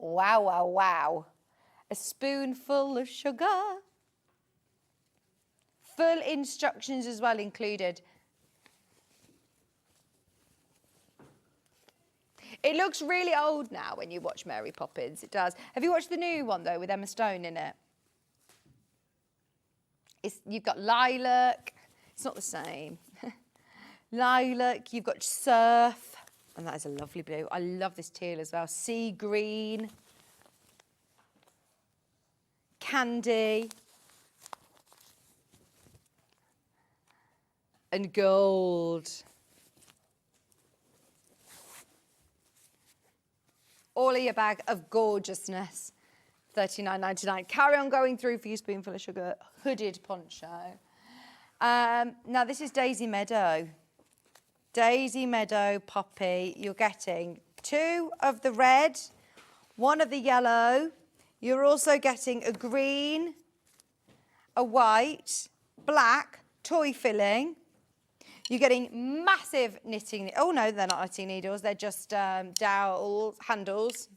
Wow, wow, wow. A spoonful of sugar. Full instructions as well included. It looks really old now when you watch Mary Poppins. It does. Have you watched the new one, though, with Emma Stone in it? You've got lilac. It's not the same. Lilac. You've got surf. And that is a lovely blue. I love this teal as well. Sea green. Candy. And gold. All in your bag of gorgeousness. $39.99. Carry on going through for your spoonful of sugar. Hooded poncho. Now, this is Daisy Meadow. Daisy Meadow Poppy. You're getting 2 of the red, 1 of the yellow. You're also getting a green, a white, black, toy filling. You're getting massive knitting. Oh, no, they're not knitting needles. They're just dowels, handles.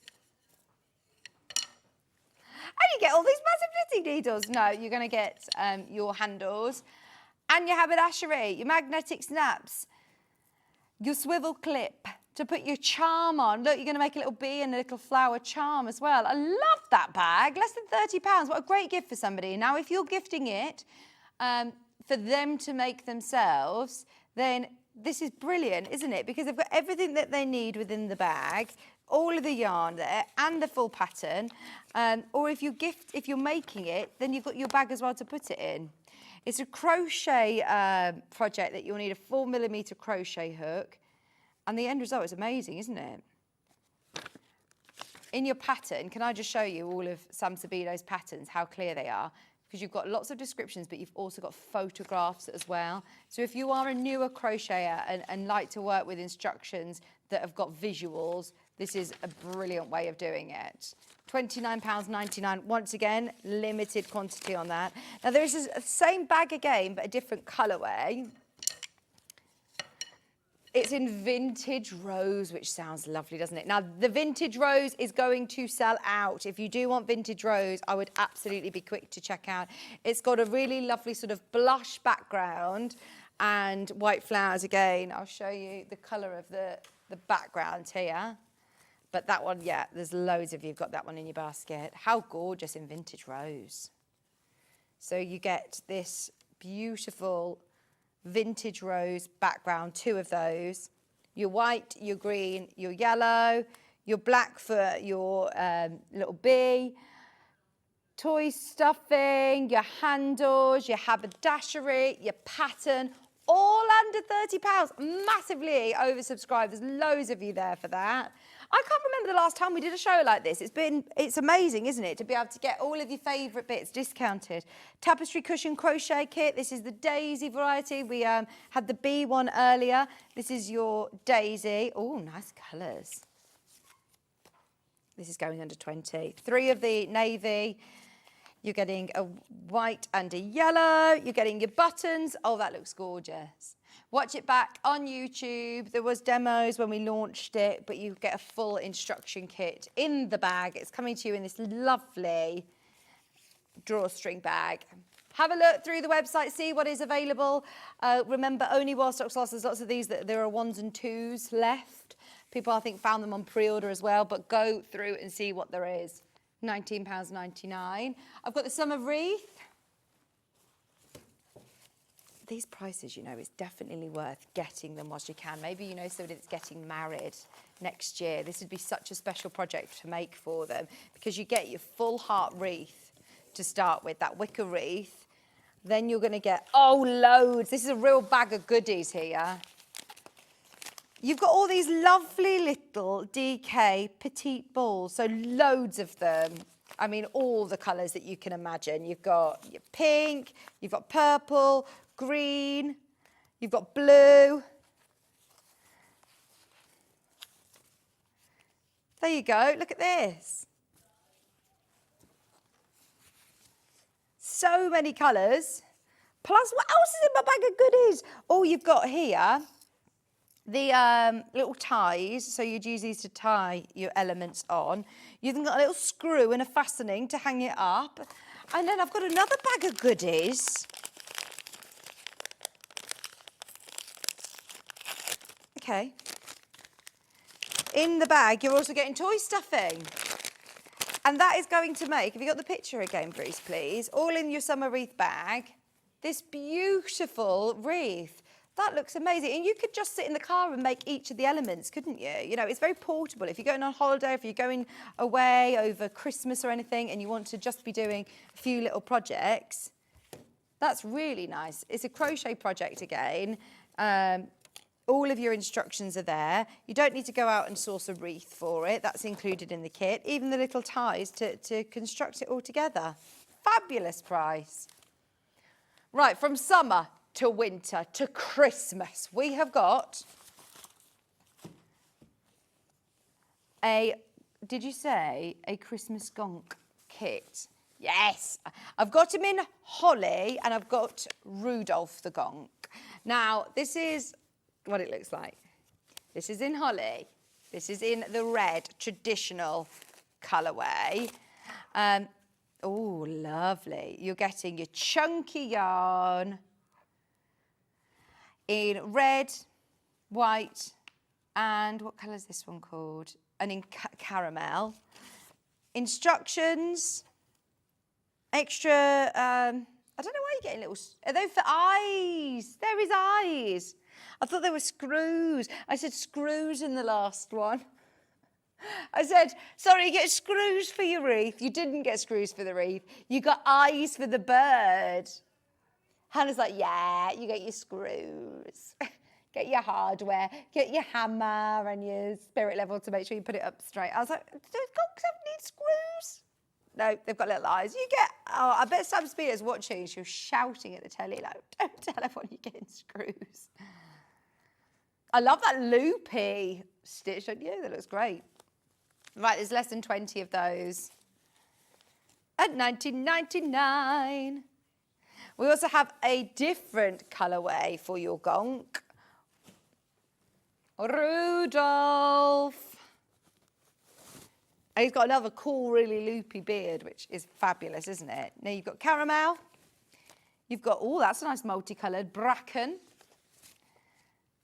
And you get all these massive knitting needles. No, you're going to get your handles. And your haberdashery, your magnetic snaps, your swivel clip to put your charm on. Look, you're going to make a little bee and a little flower charm as well. I love that bag. Less than £30. What a great gift for somebody. Now, if you're gifting it for them to make themselves, then this is brilliant, isn't it? Because they've got everything that they need within the bag, all of the yarn there, and the full pattern. Or if you're making it, then you've got your bag as well to put it in. It's a crochet project that you'll need a 4mm crochet hook. And the end result is amazing, isn't it? In your pattern, can I just show you all of Sam Sabido's patterns, how clear they are? Because you've got lots of descriptions, but you've also got photographs as well. So if you are a newer crocheter and like to work with instructions that have got visuals, this is a brilliant way of doing it. £29.99. Once again, limited quantity on that. Now, there's the same bag again, but a different colourway. It's in vintage rose, which sounds lovely, doesn't it? Now, the vintage rose is going to sell out. If you do want vintage rose, I would absolutely be quick to check out. It's got a really lovely sort of blush background and white flowers again. I'll show you the colour of the background here. But that one, yeah, there's loads of you have got that one in your basket. How gorgeous in vintage rose. So you get this beautiful vintage rose background, 2 of those. Your white, your green, your yellow, your black for your little bee, toy stuffing, your handles, your haberdashery, your pattern, all under £30, massively oversubscribed. There's loads of you there for that. I can't remember the last time we did a show like this. It's amazing, isn't it, to be able to get all of your favourite bits discounted. Tapestry cushion crochet kit. This is the daisy variety. We had the bee one earlier. This is your daisy. Oh, nice colours. This is going under 20. 3 of the navy. You're getting a white and a yellow. You're getting your buttons. Oh, that looks gorgeous. Watch it back on YouTube. There was demos when we launched it, but you get a full instruction kit in the bag. It's coming to you in this lovely drawstring bag. Have a look through the website, see what is available. Remember, only while stocks last, there's lots of these that there are 1s and 2s left. People, I think, found them on pre-order as well, but go through and see what there is. £19.99. I've got the summer wreath. These prices, you know, it's definitely worth getting them whilst you can. Maybe you know somebody that's getting married next year. This would be such a special project to make for them because you get your full heart wreath to start with, that wicker wreath. Then you're going to get, oh, loads. This is a real bag of goodies here. You've got all these lovely little DK petite balls, so loads of them. I mean, all the colours that you can imagine. You've got your pink, you've got purple, green, you've got blue. There you go, look at this. So many colours. Plus, what else is in my bag of goodies? Oh, you've got here the little ties, so you'd use these to tie your elements on. You've then got a little screw and a fastening to hang it up. And then I've got another bag of goodies. Okay. In the bag, you're also getting toy stuffing. And that is going to make, have you got the picture again, Bruce, please? All in your summer wreath bag. This beautiful wreath. That looks amazing. And you could just sit in the car and make each of the elements, couldn't you? You know, it's very portable. If you're going on holiday, if you're going away over Christmas or anything and you want to just be doing a few little projects, that's really nice. It's a crochet project again. All of your instructions are there. You don't need to go out and source a wreath for it. That's included in the kit. Even the little ties to construct it all together. Fabulous price. Right, from summer to winter to Christmas, we have got did you say a Christmas gonk kit? Yes, I've got him in holly and I've got Rudolph the gonk. Now, this is what it looks like. This is in holly. This is in the red traditional colourway. Oh, lovely. You're getting your chunky yarn in red, white, and what colour is this one called? And in caramel. Instructions, extra, I don't know why you're getting little, are they for eyes? There is eyes. I thought there were screws. I said screws in the last one. I said, sorry, you get screws for your wreath. You didn't get screws for the wreath. You got eyes for the bird. Hannah's like, yeah, you get your screws. Get your hardware, get your hammer and your spirit level to make sure you put it up straight. I was like, do gonks need screws? No, they've got little eyes. You get, oh, I bet Sam Speeder's watching. She was shouting at the telly, like, don't tell everyone you're getting screws. I love that loopy stitch, don't you? That looks great. Right, there's less than 20 of those. At $19.99. We also have a different colourway for your gonk. Rudolph. And he's got another cool, really loopy beard, which is fabulous, isn't it? Now you've got caramel. You've got, oh, that's a nice multicoloured bracken.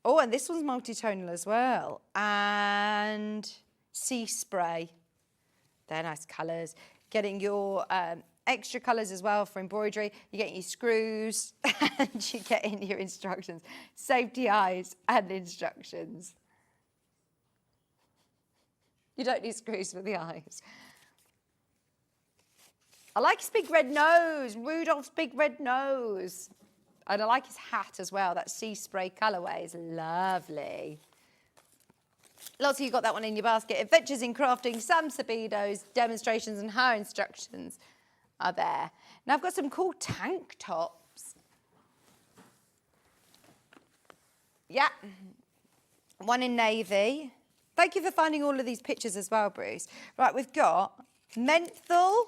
Oh, and this one's multi-tonal as well. And sea spray. They're nice colours. Getting your extra colours as well for embroidery. You're getting your screws and you're getting your instructions. Safety eyes and instructions. You don't need screws for the eyes. I like his big red nose, Rudolph's big red nose. And I like his hat as well. That sea spray colourway is lovely. Lots of you got that one in your basket. Adventures in Crafting, Sam Sabido's demonstrations and her instructions are there. Now I've got some cool tank tops. Yeah, one in navy. Thank you for finding all of these pictures as well, Bruce. Right, we've got menthol,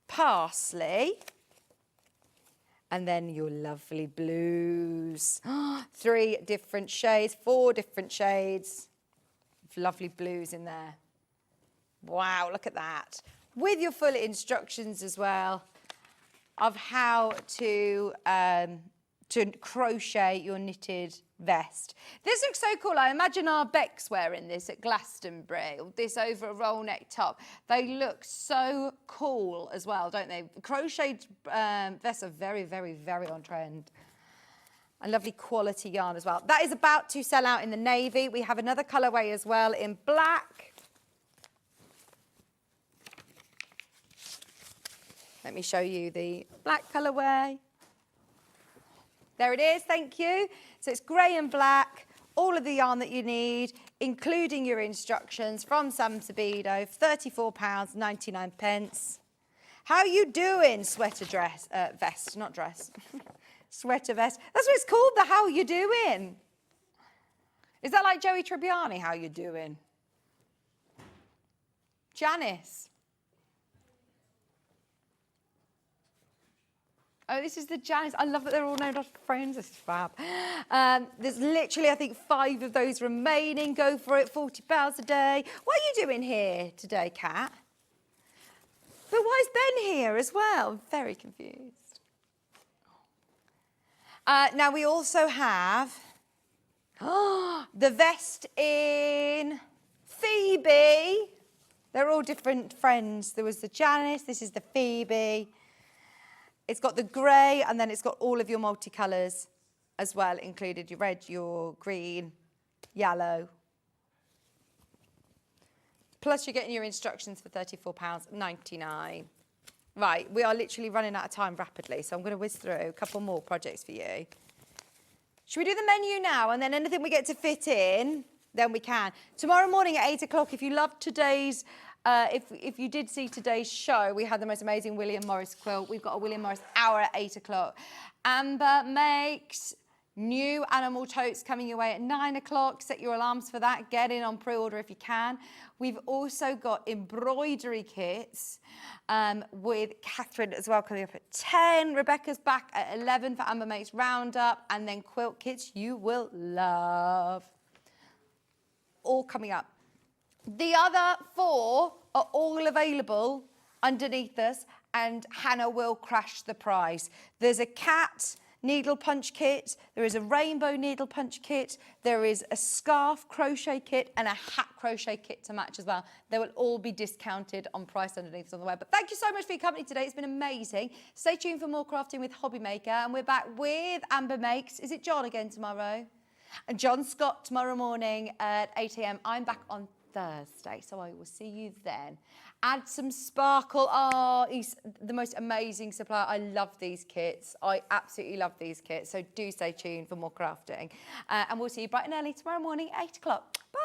parsley, and then your lovely blues. 3 different shades, 4 different shades of lovely blues in there. Wow, look at that. With your full instructions as well of how to crochet your knitted vest. This looks so cool. I imagine our Becks wearing this at Glastonbury, this over a roll neck top. They look so cool as well, don't they? Crocheted vests are very, very, very on trend. A lovely quality yarn as well. That is about to sell out in the navy. We have another colourway as well in black. Let me show you the black colourway. There it is, thank you. So it's grey and black, all of the yarn that you need, including your instructions from Sam Sabido, £34.99. How you doing, sweater dress, vest, not dress, sweater vest. That's what it's called, the how you doing. Is that like Joey Tribbiani, how you doing? Janice. Oh, this is the Janice. I love that they're all named after friends. This is fab. There's literally, I think, 5 of those remaining. Go for it, £40 a day. What are you doing here today, Kat? But why is Ben here as well? I'm very confused. Now, we also have the vest in Phoebe. They're all different friends. There was the Janice. This is the Phoebe. It's got the grey and then it's got all of your multicolours as well included. Your red, your green, yellow. Plus you're getting your instructions for £34.99. Right, we are literally running out of time rapidly, so I'm going to whiz through a couple more projects for you. Should we do the menu now and then anything we get to fit in, then we can. Tomorrow morning at 8 o'clock, if you loved today's if you did see today's show, we had the most amazing William Morris quilt. We've got a William Morris hour at 8 o'clock. Amber makes new animal totes coming your way at 9 o'clock. Set your alarms for that. Get in on pre-order if you can. We've also got embroidery kits with Katherine as well coming up at 10. Rebecca's back at 11 for Amber Makes Roundup. And then quilt kits you will love. All coming up. The other 4 are all available underneath us and Hannah will crash the price. There's a cat needle punch kit, there is a rainbow needle punch kit, there is a scarf crochet kit and a hat crochet kit to match as well. They will all be discounted on price underneath us on the web. But thank you so much for your company today. It's been amazing. Stay tuned for more crafting with Hobby Maker and we're back with Amber Makes. Is it John again tomorrow? And John Scott tomorrow morning at 8 a.m. I'm back on Thursday, so I will see you then. Add some sparkle. Oh, he's the most amazing supplier. I love these kits. I absolutely love these kits. So do stay tuned for more crafting. And we'll see you bright and early tomorrow morning, 8 o'clock. Bye.